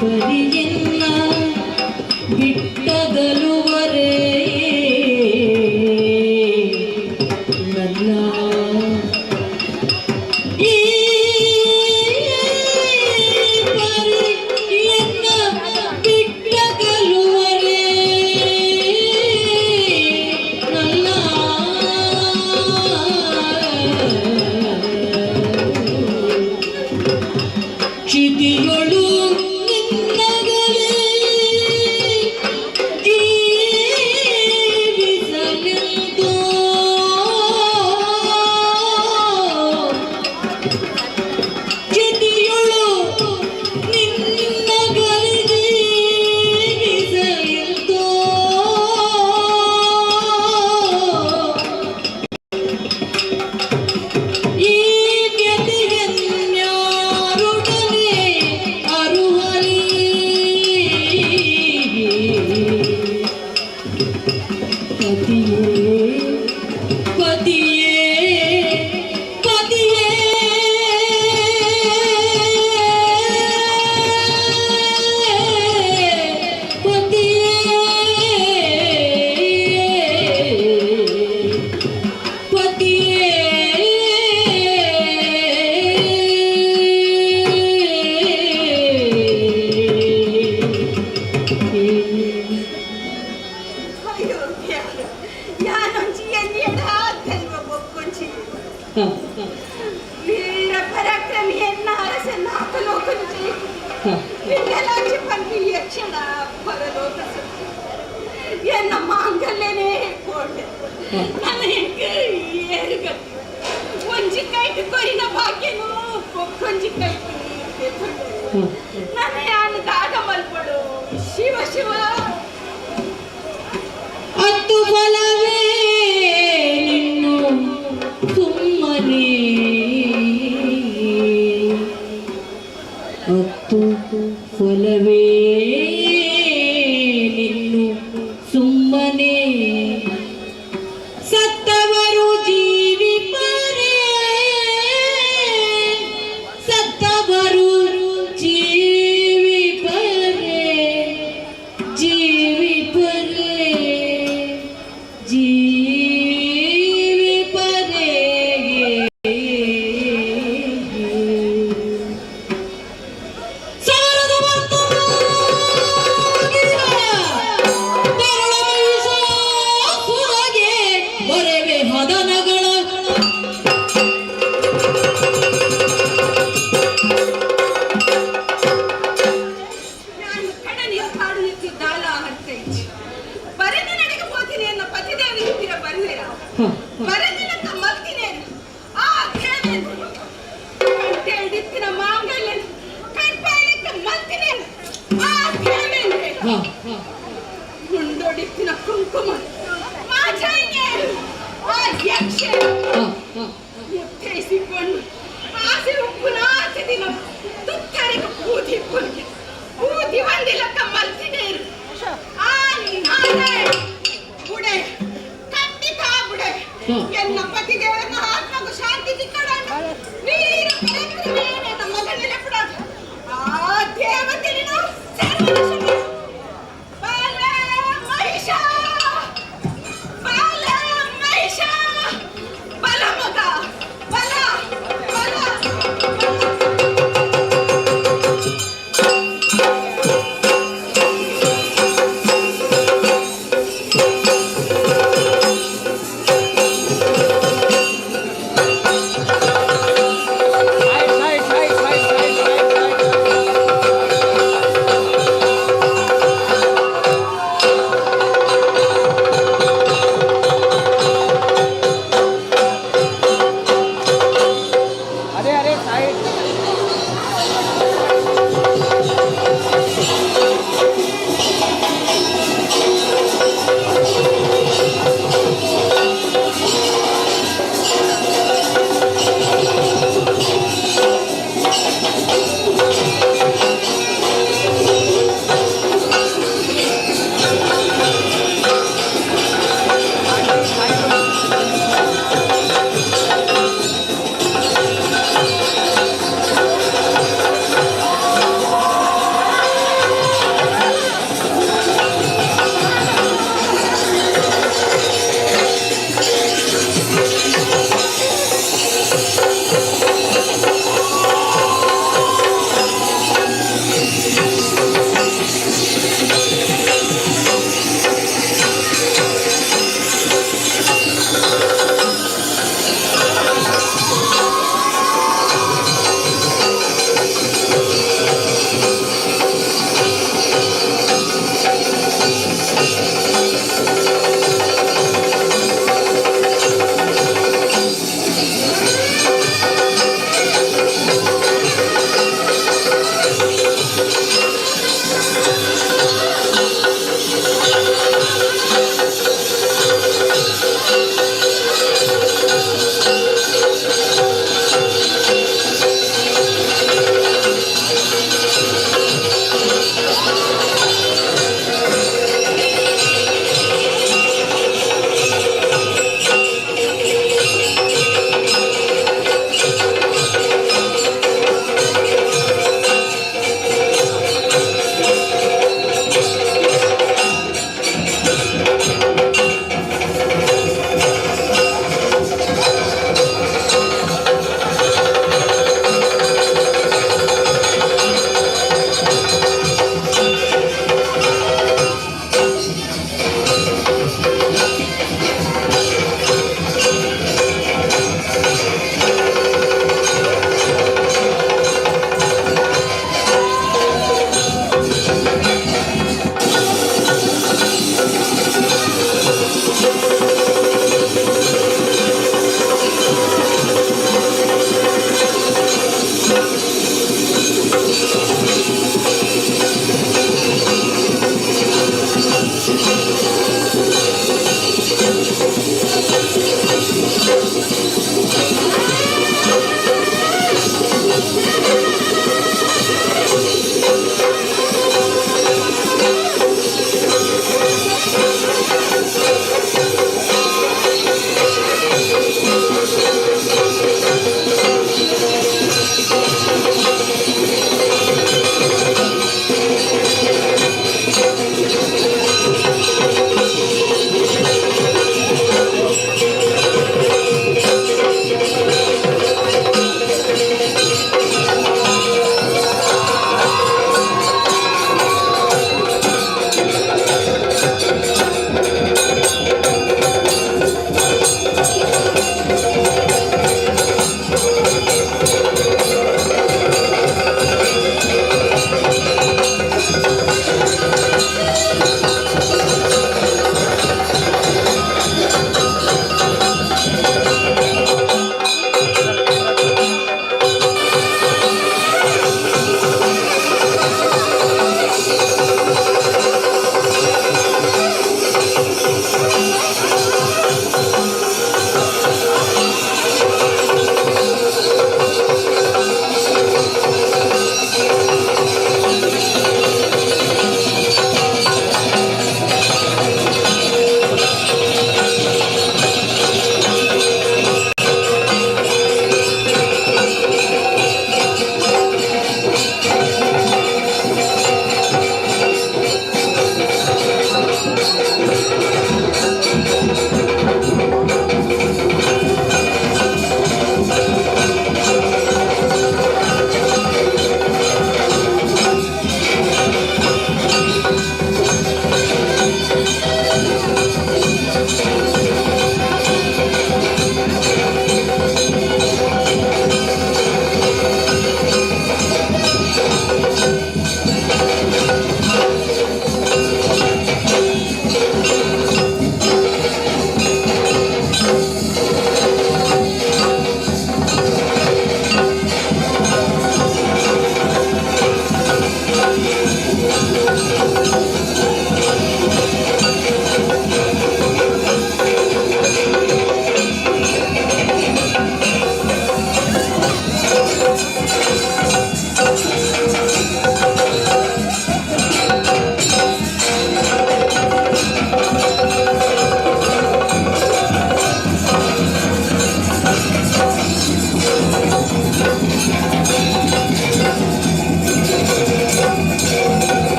ಪರಿಯನ್ನ ಬಿಟ್ಟಗಲುವರೇ ಅಯ್ಯೋ ಯಾನೊಂಜಿ ಎಲ್ಲಿಯಡ ದೈವ ಬೊಕ್ಕೊಂಚಿ ವೀರ ಪರಾಕ್ರಮಿ ಎನ್ನ ಅರಸನ್ನ ಆತಲೋಕಂಚಿ ಇಂದಲಾಚಿ ಪಂಪಿ ಯಕ್ಷಣ ಪರಲೋಕ ಎನ್ನ ಮಾಂಗಲ್ಯನೇ ಕೋಟೆ ನನ್ನ ಹೆಂಗ ಏರುಗಟ್ಟಿ ಒಂಜಿ ಕೈಟ್ ಕೊರಿನ ಭಾಗ್ಯನು ಬೊಕ್ಕೊಂಜಿ ಕೈಟ್ ನನ್ನ ಯಾನು ದಾದ ಮಲ್ಪಡು ಶಿವ ಶಿವ ಅತ್ತು ಫಲವೇ ನಿನ್ನು ಸುಮ್ಮನೆ ಅತ್ತು ಫಲವೇ ನಿನ್ನು ಸುಮ್ಮನೆ ಸತ್ತವರು ಜೀವಿಪರೇ ಸತ್ತವರು ಜೀವಿಪರೇ ಜೀವಿಪರೇ ಜೀವಿಪರೇ ಸಾರದ ಸುರಗೆ ಬರೆವೆ ಹದನಗಳ ನಾನು ಕಡಲಿಯ ಕಾಡು ನಿಂತಿದ್ದಾಲ ಹರ್ತೈಚಿ ಬರದಿ ನಡೆಗೆ ಹೋತೀನಿ ಎನ್ನ ಪತಿದೇವ ನಿಂತಿರ ಬರುವೆರ ಬರದಿನಕ್ಕ ಮಲ್ತಿನೇನು ಆ ದೇವೇಂದ್ರ ಕಂಟೆ ಹಿಡಿತಿನ ಮಾಂಗಲ್ಯ ಕಣ್ಪಾಯಕ್ಕ ಮಲ್ತಿನೇನು ಆ ದೇವೇಂದ್ರ ಮುಂಡೊಡಿತಿನ ಕುಂಕುಮ ಮಾಜಾಯ್ನೇನು ಆ ಯಕ್ಷ ಮುತ್ತೈಸಿಕೊಂಡು ಆಸೆ ಉಪ್ಪುನ ಆಸೆ ದಿನ ತುತ್ತರಿಗೆ ಬೂದಿ ಪುಲ್ಗೆ ಬೂದಿ ಒಂದಿಲಕ್ಕ ಮಲ್ತಿನೇರು ಆ ನಾಳೆ ಬುಡೆ ಖಂಡಿತ ಬುಡೆ ಎನ್ನ ಪತಿದೇವನ ಆತ್ಮಗೂ ಶಾಂತಿ ಸಿಕ್ಕಡಾಗ ವೀರ ಪರಾಕ್ರಮಿ ನನ್ನ ಮಗನೆಲ್ಲ ಬಿಡಾಗ ಆ ದೇವತೆನ ಸರ್ವನಾಶ ಮಾಡು. ಬಾಲ ಮಹಿಷ ಬಾಲ ಮಹಿಷ ಬಲ ಮಗ ಬಲ ಬಲ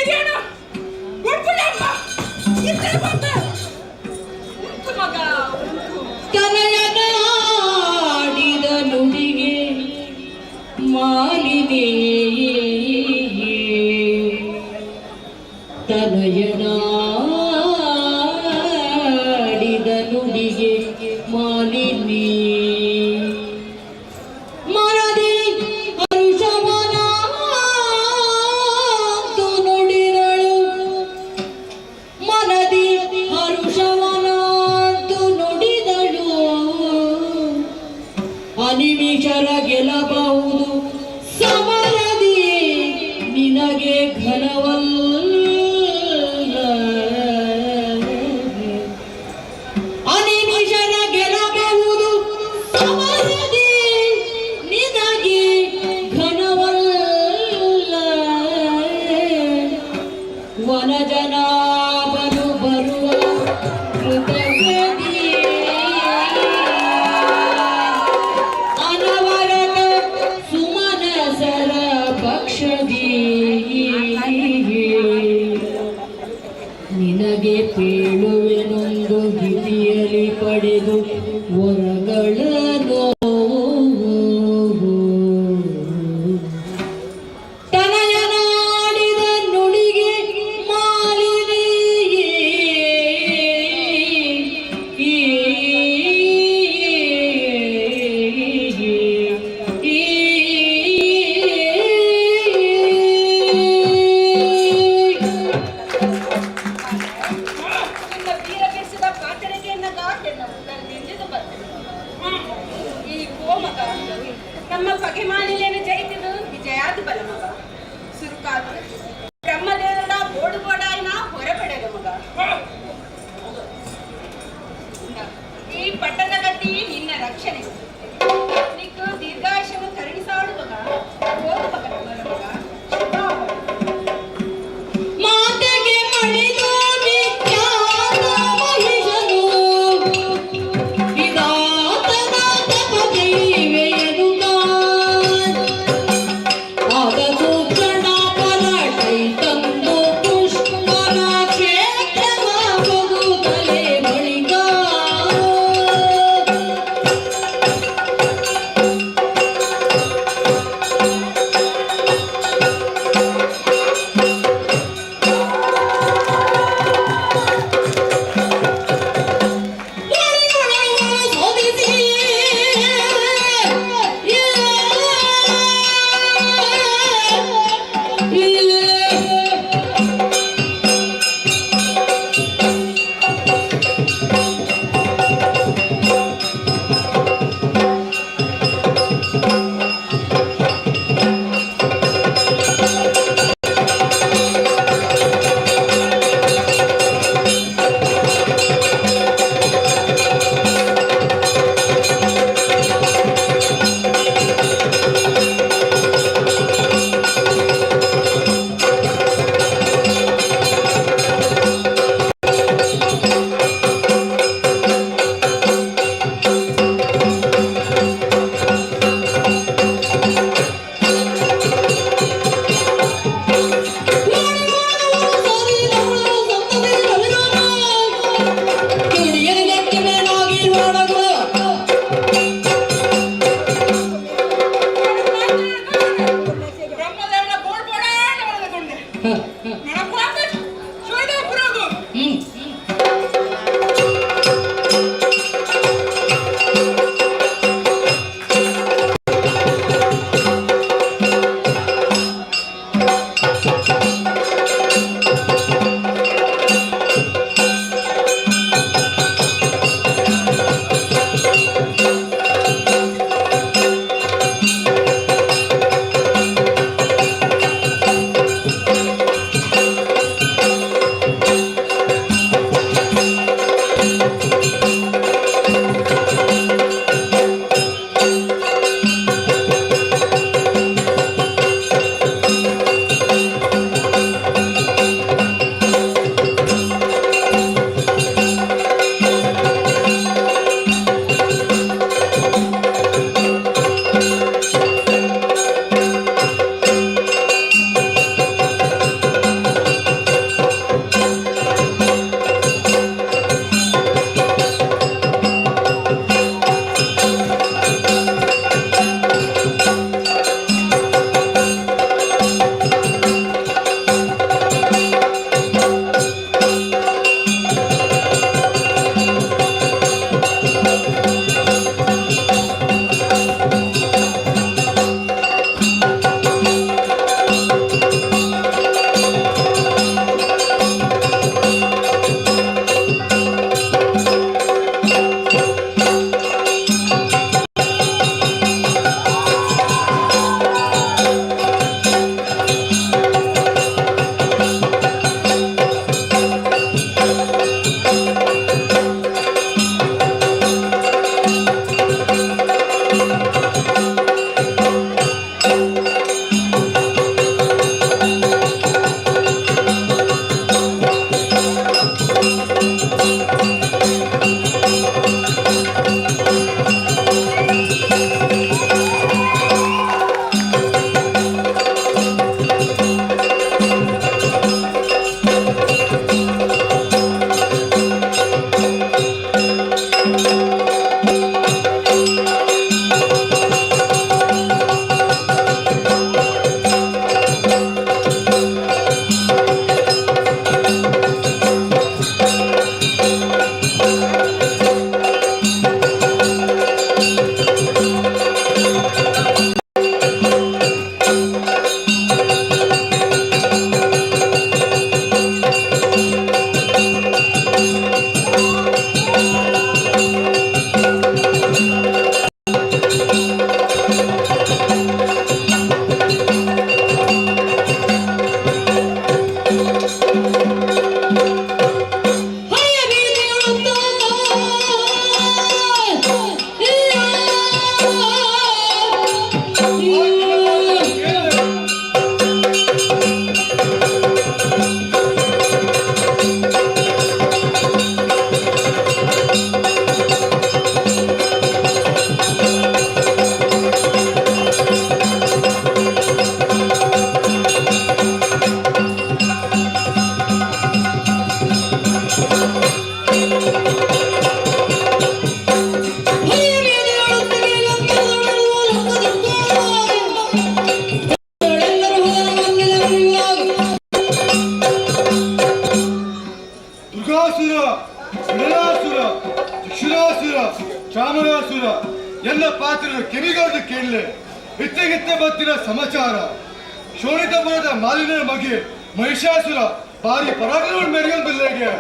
ಇದೇನು ಗುಡ್ಗುಡಮ್ಮ ಇದ್ರೆ ಬಂದ ಉಂಟು ಮಗ ಉಂಟು ತನಯನಾಡಿದ ನುಡಿಗೆ ಮಾಲಿನೇ ತನಯನಾಡಿದ ನುಡಿಗೆ ಮಾಲಿನೇ ಮನದಿ ಹರುಷವನಾಂತು ನುಡಿದಳು ಮನದಿ ಹರುಷವನಾಂತು ನುಡಿದಳು ಅನಿಮಿಷರ ಗೆಲ್ಲಬಹುದು ಸಮರದಿ ನಿನಗೆ ಘನವಲ್ಲ ಅನಿಮಿಷರ ಗೆಲ್ಲಬಹುದು ಸಮರದಿ ನಿನಗೆ ಘನವಲ್ಲ ವನಜನಾಭನು ಬರುವ ಕೃತಜ್ಞತೆ ಅನವರತ ಸುಮನಸರ ಪಕ್ಷದಿ ನಿನಗೆ ಪೇಳುವೆನೊಂದು ಹಿರಿಯಲಿ ಪಡೆದು ವರಗಳನ್ನು ತನಯನಾಡಿದ ನುಡಿಗೆ ಮಾಲಿನೇ ನಿನ್ನ ಬೀರ ಬೆರೆಸಿದ ಪಾತಳಿಕೆಯನ್ನ ಗಾಟೆಲ್ಲ ನಿಂದಿದು ಬರ್ತದೆ ಈ ಮಗ ನಮ್ಮ ಪಗೆ ಮಾಲಿಲೇನು ಜಯಿತಿದು ವಿಜಯಾದ ಬಲ ಮಗ ಸುರುಕಾದ ಬ್ರಹ್ಮದೇವರ ಬೋಡು ಬೋಡಾಯಿನ ಹೊರಪಡೆದ ಮಗ ಈ ಪಟ್ಟದ ಗತಿ ನಿನ್ನ ರಕ್ಷಣೆ ನಿಕ್ಕು ದೀರ್ಘಾಯುಷ್ಯವನ್ನು ಕರುಣಿಸಾಡು ಮಗ ಹೋಗು ಮಗ ನಮ್ಮ ಮಗ ಮಾತೆಗೆ ಮಣಿದು ನಿತ್ಯಾದ ಮಹಿಷನು ವಿಧಾತನ ತಪದೈವೆಯನುತ ಆಗದು ಕ್ಷಣ ಪಲಟೈ ತಂದು ಪುಷ್ಪನ ಕ್ಷೇತ್ರವ ಬಗುತ್ತಲೆ ಬಳಿಕ ಚಾಮರಾಸುರ ಎಲ್ಲ ಪಾತ್ರರು ಕಿವಿಗಾದ ಕೇಳಲೆ ಇತ್ತೆಗಿತ್ತೆ ಬತ್ತಿನ ಸಮಾಚಾರ. ಶೋಣಿತಪುರದ ಮಾಲಿನ ಮಗೆ ಮಹಿಷಾಸುರ ಭಾರಿ ಪರಾಕ್ರಮ ಮೆರೆಯಲ್ ಬಿಲ್ಲೆಗೆ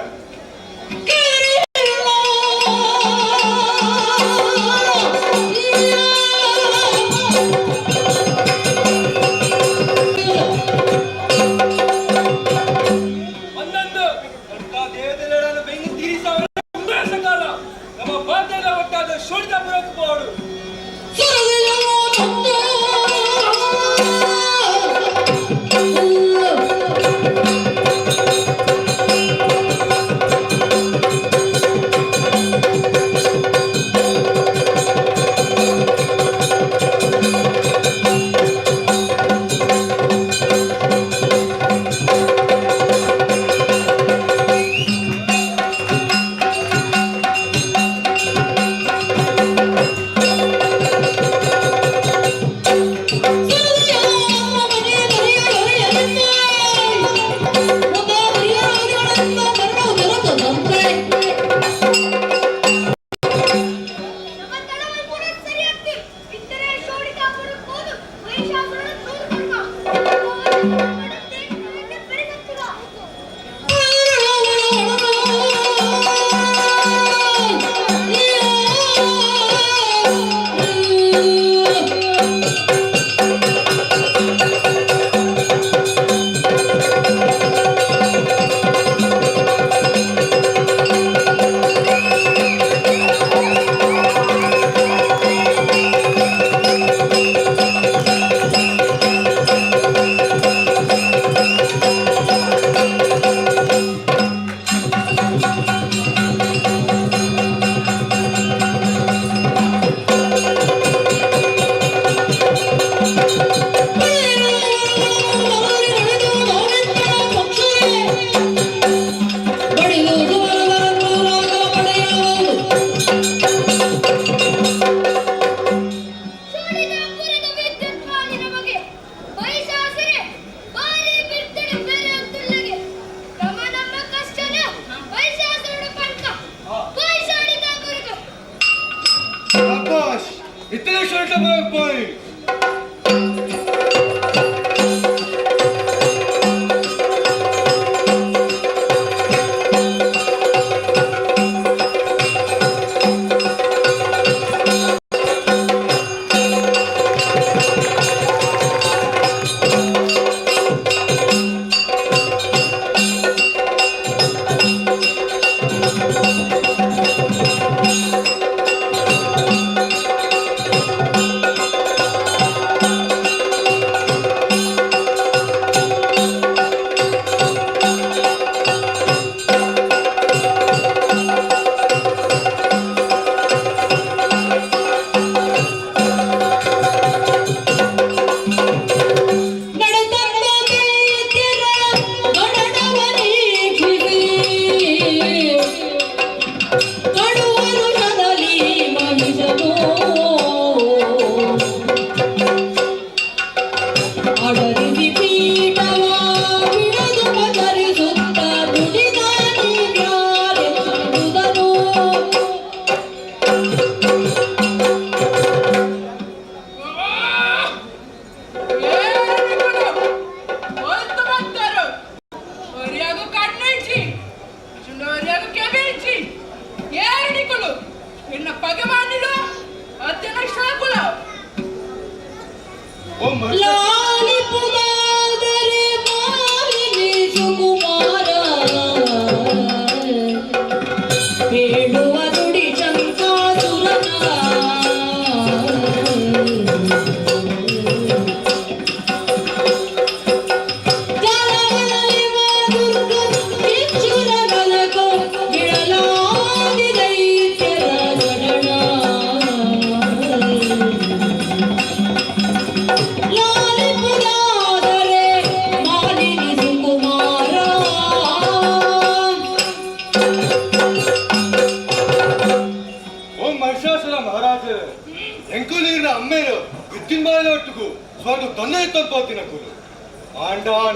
इतने शर्ट में कोई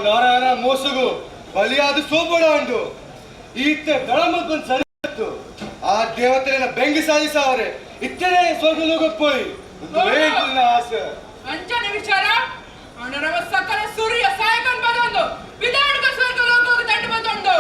ನಾರಾಯಣ ಮೋಸಗು ಬಲಿಯಾದ ಸೋಬಡ ಅಂಡು ಈತ ದಳಮಕ್ಕೊಂದು ಸರಿ ಆ ದೇವತೆನ ಬೆಂಗಿ ಸಾಧಿಸಾವ್ರೆ इतने स्वर्ग लोग पोई आशा ಅಂಚನೆ ವಿಚಾರ ಅಣ್ಣರವ ಸಕಲ ಸೂರ್ಯ ಸಾಯಕನ್ ಬಂದೊಂದು ವಿಧಾನಕ ಸ್ವರ್ಗ ಲೋಕ ದಂಡು ಬಂದೊಂದು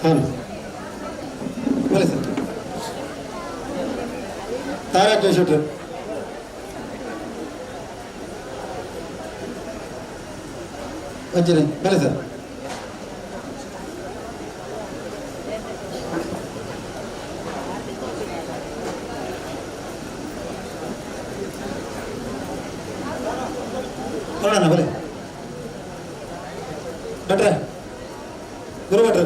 ಹಾಂ ಬರಲಿ ಸರ್ ತಾರಾ ಶೆಟ್ರು ವಂಚನೆ ಬಲೆ ಸರ್. ನೋಡೋಣ ಬಲೆ ಭಟ್ರೆ ಗುರು ಭಟ್ರು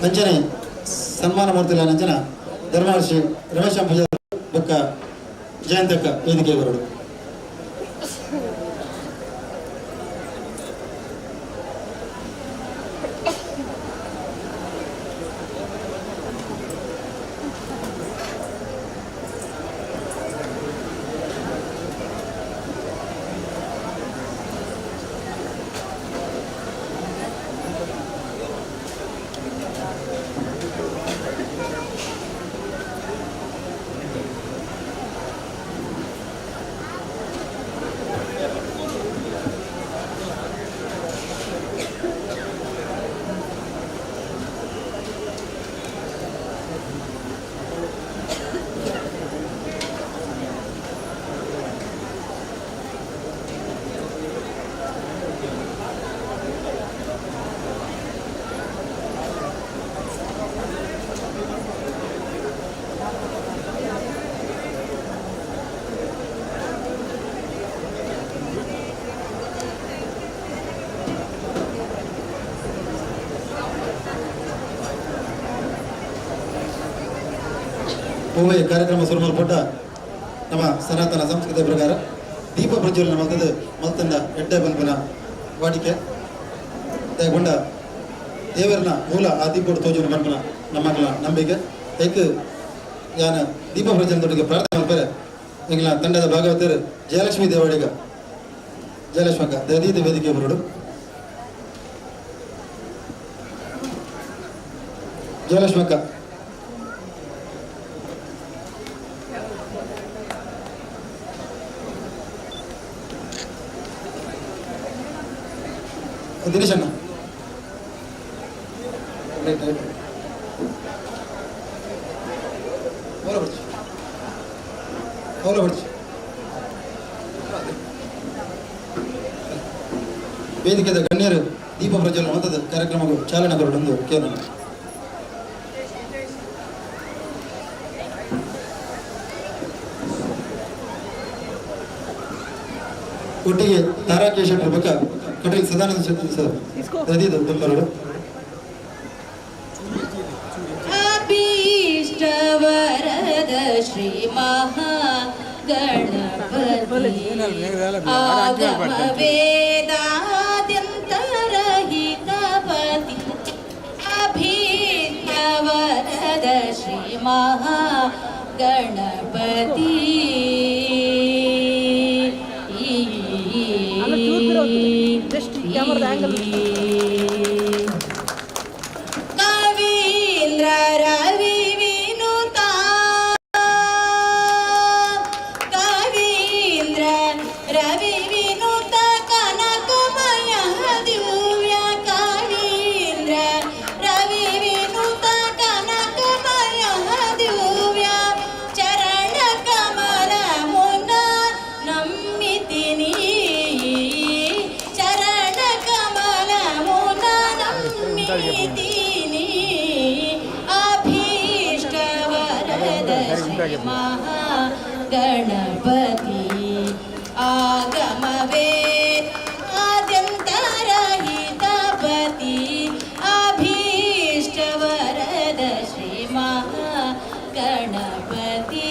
ವಂಚನೆ ಸನ್ಮಾನ ಮೂರ್ತಿಲ ನಂಚನ ಧರ್ಮರ್ಷಿ ರಮೇಶ್ ಪೂಜಾರಿ ಬೊಕ್ಕ ಜಯಂತಕ್ಕ ವೇದಿಕೆ ಬರೋಡು. ಹೂವೆ ಕಾರ್ಯಕ್ರಮ ಶುರು ಮಾಡಲ್ಪಟ್ಟ ನಮ್ಮ ಸನಾತನ ಸಂಸ್ಕೃತಿಯ ಪ್ರಕಾರ ದೀಪ ಪ್ರಜ್ವಲನ ಮಲ್ತದ ಮಲ್ತಂದ ಎಡ್ಡೆ ಬಲ್ಬನ ವಾಡಿಕೆ ದಯಗೊಂಡ ದೇವರನ ಮೂಲ ಆ ದೀಪೋಡು ತೋಜನ ಮಲ್ಪನ ನಮ್ಮ ನಂಬಿಕೆ ಏಕ ಯಾನ ದೀಪ ಪ್ರಜ್ವಲನದೊಟ್ಟಿಗೆ ಪ್ರಾರ್ಥನೆ ಮಾಡ್ತಾರೆ ಈಗಿನ ತಂಡದ ಭಾಗವತರು ಜಯಲಕ್ಷ್ಮಿ ದೇವಾಡಿಗ ಜಯಲಕ್ಷ್ಮಕ್ಕ ದಯದೀತ ವೇದಿಕೆ ಬರೋಡು. ಜಯಲಕ್ಷ್ಮಕ್ಕ ದಿನೇಶ್ ಅಣ್ಣ ವೇದಿಕೆದ ಗಣ್ಯರು ದೀಪ ಪ್ರಜ್ವಲನ ಮತದ ಕಾರ್ಯಕ್ರಮಗಳು ಚಾಲನೆ ಬರೋದೊಂದು ಕೇಂದ್ರ. ಒಟ್ಟಿಗೆ ತಾರಾ ಶೆಟ್ಟಿ ಬೊಕ್ಕ ಕಟೀಲ್ ಸದಾನಂದ ಶೆಟ್ಟಿ ಸರ್ ಪ್ರದೀಪ್ ದುಂಬರಡು. ಅಭೀಷ್ಟವರದ ಶ್ರೀ ಮಹಾ ಗಣಪತಿ ಆಗಮ ವೇದಾದ್ಯಂತರಹಿತಪತಿ ಅಭೀಷ್ಟವರದ ಶ್ರೀ ಮಹಾ ಗಣಪತಿ ಕವೀಂದ್ರ ರವಿ ವಿನುತ ಕವೀಂದ್ರ ರವಿ ವಿನುತ ಕನಕಮಯ ದಿವ್ಯ ಕವೀಂದ್ರ ರವಿ ವಿನುತ ಕನಕಮಯ ದಿವ್ಯ ಚರಣ ಕಮಲ ಮುನ ನಮ್ಮಿತಿನಿ ಚರಣ ಕಮಲ ಮುನ ನಮ್ಮಿತಿನಿ ಅಭೀಷ್ಟವರದ ಶ್ರೀ ಮಹಾ ಗಣಪತಿ ಆಗಮವೇ ಆದ್ಯಂತರಹಿತಪತಿ ಅಭೀಷ್ಟವರದ ಶ್ರೀ ಮಹಾ ಗಣಪತಿ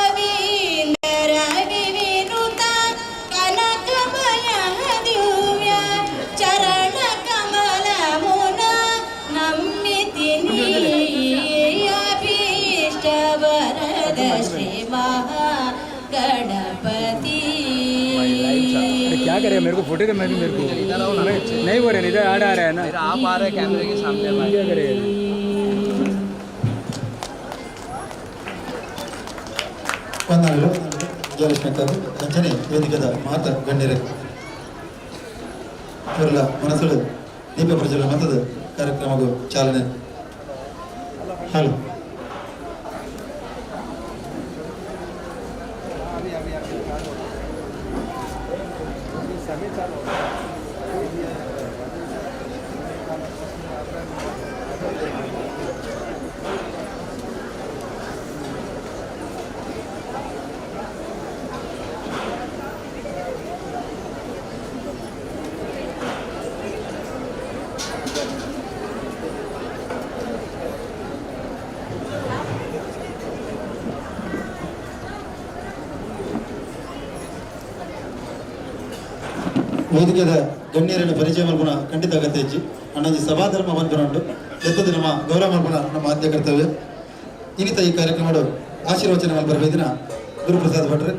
ಕವೀಂದ್ರ ವಿನುತ ಕನಕಮಯ ದಿವ್ಯ ಚರಣ ಕಮಲ करे मेरे को फोटो मैं भी मेरे को नहीं बोल रहे इधर आ रहा है ना आप आ रहे कैमरे के सामने क्या करे ವಂದನೆಗಳು ಜಯಲಕ್ಷ್ಮಕ್ಕರು ಅಂಚನೆ ವೇದಿಕೆದ ಮಾತ ಗಣ್ಯರೇ ಇವರೆಲ್ಲ ಮನಸ್ಸುಗಳು ದೀಪ ಪ್ರಜ್ವಲನ ಮತದ ಕಾರ್ಯಕ್ರಮಕ್ಕೂ ಚಾಲನೆ ಹಲೋ ವೇದಿಕೆದ ಗಣ್ಯರನ್ನು ಪರಿಚಯ ಮಲ್ಪನ ಖಂಡಿತ ಅಗತ್ಯ ಹೆಚ್ಚಿ ಅಣ್ಣಂಜಿ ಸಭಾಧರ್ಮ ಮಲ್ಪನುಂಟು ಎತ್ತದ ನಮ್ಮ ಗೌರವ ಮಲ್ಪನ ನಮ್ಮ ಆದ್ಯ ಕರ್ತವ್ಯ ಇನ್ನಿತ ಈ ಕಾರ್ಯಕ್ರಮಗಳು ಆಶೀರ್ವಚನ ಮಲ್ಪರ ವೇದಿನ ಗುರುಪ್ರಸಾದ್ ಭಟ್ರೆ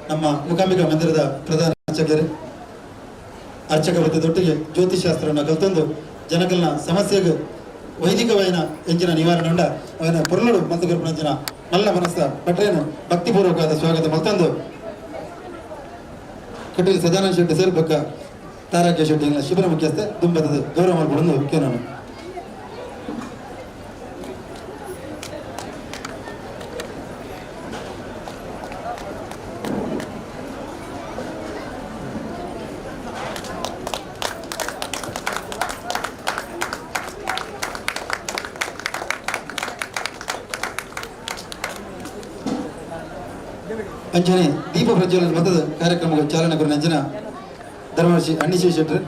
ನಮ್ಮ ಮೂಕಾಂಬಿಕಾ ಮಂದಿರದ ಪ್ರಧಾನ ಅರ್ಚಕರು ಅರ್ಚಕ ವೃತ್ತದೊಟ್ಟಿಗೆ ಜ್ಯೋತಿಷಾಸ್ತ್ರವನ್ನು ಕಲ್ತೊಂದು ಜನಕಲ್ನ ಸಮಸ್ಯೆಗೆ ವೈದಿಕವೈನ ಎಂಚಿನ ನಿವಾರಣೆ ಉಂಡ ಅವನ ಪೊರಲಡು ಮಂತು ಗುರುಪಣಂಚಿನ ಮಲ್ಲ ಮನಸ್ಸ ಭಟ್ರೇನು ಭಕ್ತಿಪೂರ್ವಕವಾದ ಸ್ವಾಗತ ಮಲ್ತಂದು ಕಟೀಲ್ ಸದಾನಂದ ಶೆಟ್ಟಿ ಸೇರ್ಬೇಕ ತಾರಾಕ್ಯ ಶೆಟ್ಟಿ ಶಿಬಿರ ಮುಖ್ಯಸ್ಥೆ ದುಂಬದ ಗೌರವ ಮಾಡ್ಕೊಂಡು ಕೇಳೋಣ ಅಂಚನೆ ದೀಪ ಪ್ರಜ್ವಲನ ಮತದ ಕಾರ್ಯಕ್ರಮಕ್ಕೆ ಚಾಲನೆ ಕೊಡ ಅಂಚನ ಧರ್ಮರ್ಷಿ ಅಣ್ಣಿಶಿ ಶೆಟ್ರು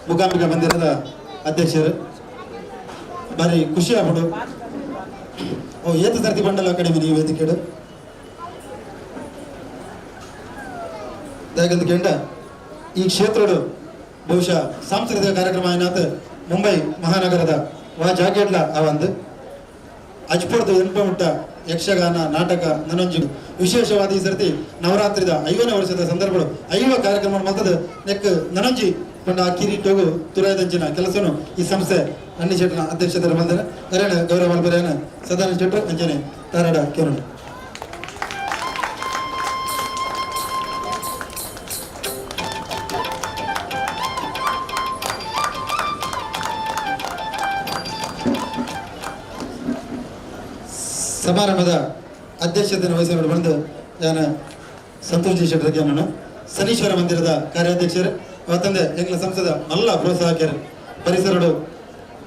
ಮೂಕಾಂಬಿಕಾ ಮಂದಿರದ ಅಧ್ಯಕ್ಷರು ಬಾರಿ ಖುಷಿ ಆಗ್ಬಿಡು ಓ ಏತ ಸರ್ತಿ ಬಂಡಲ ಅಕಾಡೆಮಿ ನೀವು ವೇದಿಕೆಡು ಯಾಕಂತ ಕೇಂದ್ರ ಈ ಕ್ಷೇತ್ರಡು ಬಹುಶಃ ಸಾಂಸ್ಕೃತಿಕ ಕಾರ್ಯಕ್ರಮ ಏನಾತ ಮುಂಬೈ ಮಹಾನಗರದ ವಾ ಜಾಗೇಡ್ಲ ಅವಂದು ಅಜ್ಪುರದ ಎನ್ಪಮುಟ್ಟ ಯಕ್ಷಗಾನ ನಾಟಕ ನನೊಂಜಿ ವಿಶೇಷವಾದ ಈ ಸರ್ತಿ ನವರಾತ್ರಿದ 5ನೇ ವರ್ಷದ ಸಂದರ್ಭಗಳು 5 ಕಾರ್ಯಕ್ರಮ ಮಲ್ತದ ನೆಕ್ ನನೊಂಜಿ ಪಂಡ ಆ ಕಿರೀಟೋಗು ತುರಾಯದಂಚಿನ ಕೆಲಸನು ಈ ಸಂಸ್ಥೆ ಅಣ್ಣಿ ಶೆಟ್ನ ಅಧ್ಯಕ್ಷತೆ ಬಂದರೆ ಕರೆಣ ಗೌರವ ಮಲ್ಪರೇನ ಸದಾನಂದ ಶೆಟ್ರು ಅಂಜನೆ ತಾರಾಡ ಕೇರಳ ಸಮಾರಂಭದ ಅಧ್ಯಕ್ಷತೆಯನ್ನು ವಹಿಸಿಕೊಂಡು ಬಂದು ನಾನು ಸಂತೋಷ್ ಜಿ ಶೆಟ್ಟರಿಗೆ ನಾನು ಶನೀಶ್ವರ ಮಂದಿರದ ಕಾರ್ಯಾಧ್ಯಕ್ಷರು ಅವತ್ತಂದೆ ಎಂಗ್ಲ ಸಂಸ್ಥದ ಮಲ್ಲ ಪ್ರೋತ್ಸಾಹಕರು ಪರಿಸರಡು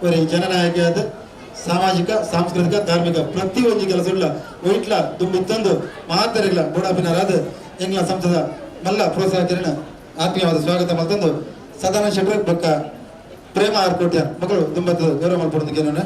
ಒರಿ ಜನನಾಯಕಿಯಾದ ಸಾಮಾಜಿಕ ಸಾಂಸ್ಕೃತಿಕ ಧಾರ್ಮಿಕ ಪ್ರತಿಯೊಂದು ಕೆಲಸಗಳ ಒಯ್ಟ್ಲ ತುಂಬಿತ್ತಂದು ಮಾತರಿಲ್ಲ ಬುಡಾಪಿನರಾದ ಎಂಗ್ಲ ಸಂಸ್ಥದ ಮಲ್ಲ ಪ್ರೋತ್ಸಾಹಕರನ್ನ ಆತ್ಮೀಯವಾದ ಸ್ವಾಗತ ಮತ್ತೊಂದು ಸದಾನಂದ ಶೆಟ್ಟರ್ ಬೊಕ್ಕ ಪ್ರೇಮ ಆರ್ಕೋಟ್ಯ ಮಕ್ಕಳು ತುಂಬತ್ತು ಗೌರವ ಮಾಡ್ಕೊಡೋದಕ್ಕೆ ನಾನು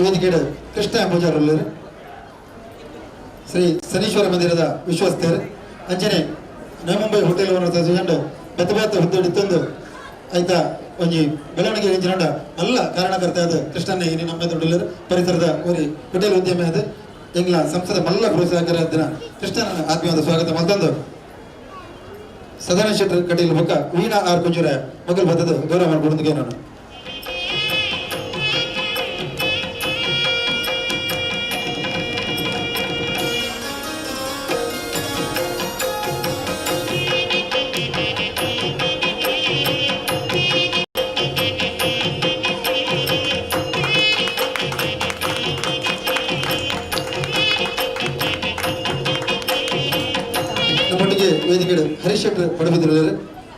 ವೇದಿಕೆಯ ಕೃಷ್ಣ ಪೂಜಾರರು ಶ್ರೀ ಶನೀಶ್ವರ ಮಂದಿರದ ವಿಶ್ವಸ್ತರು ಅಂಚನೆ ಮುಂಬೈ ಹೋಟೆಲ್ ತಗೊಂಡು ಬೆತ್ತ ಹುದ್ದೆಡಿತ್ತಂದು ಆಯ್ತಾ ಒಂಜಿ ಬೆಳವಣಿಗೆ ಎಂಚಿನಂಡ ಎಲ್ಲ ಕಾರಣಕರ್ತ ಅದು ಕೃಷ್ಣನೇ ಇನಿ ನಮ್ಮ ದೊಡ್ಡಲ್ಲರು ಪರಿಸರದ ಒಂದು ಹೋಟೆಲ್ ಉದ್ಯಮ ಅದು ಎಂಗ್ಲ ಸಂಸ್ಥದ ಮಲ್ಲ ಪ್ರೋತ್ಸಾಹಕರ ದಿನ ಕೃಷ್ಣನ ಆತ್ಮೀಯವಾದ ಸ್ವಾಗತ ಮತ್ತೊಂದು ಸದಾನಂದ ಶೆಟ್ಟರ್ ಕಟೀಲ್ ಬೊಕ್ಕ ವೀಣಾ ಆರ್ ಕುಂಜುರ ಮಗಲ್ ಬತ್ತದ ಗೌರವ ಮಾಡ್ಕೊಡೋದಕ್ಕೆ ನಾನು ವೇದಿಕೆ ಹರೀಶ್ ಶೆಟ್ಟರ್ ಪಡುಬಿದ್ರರು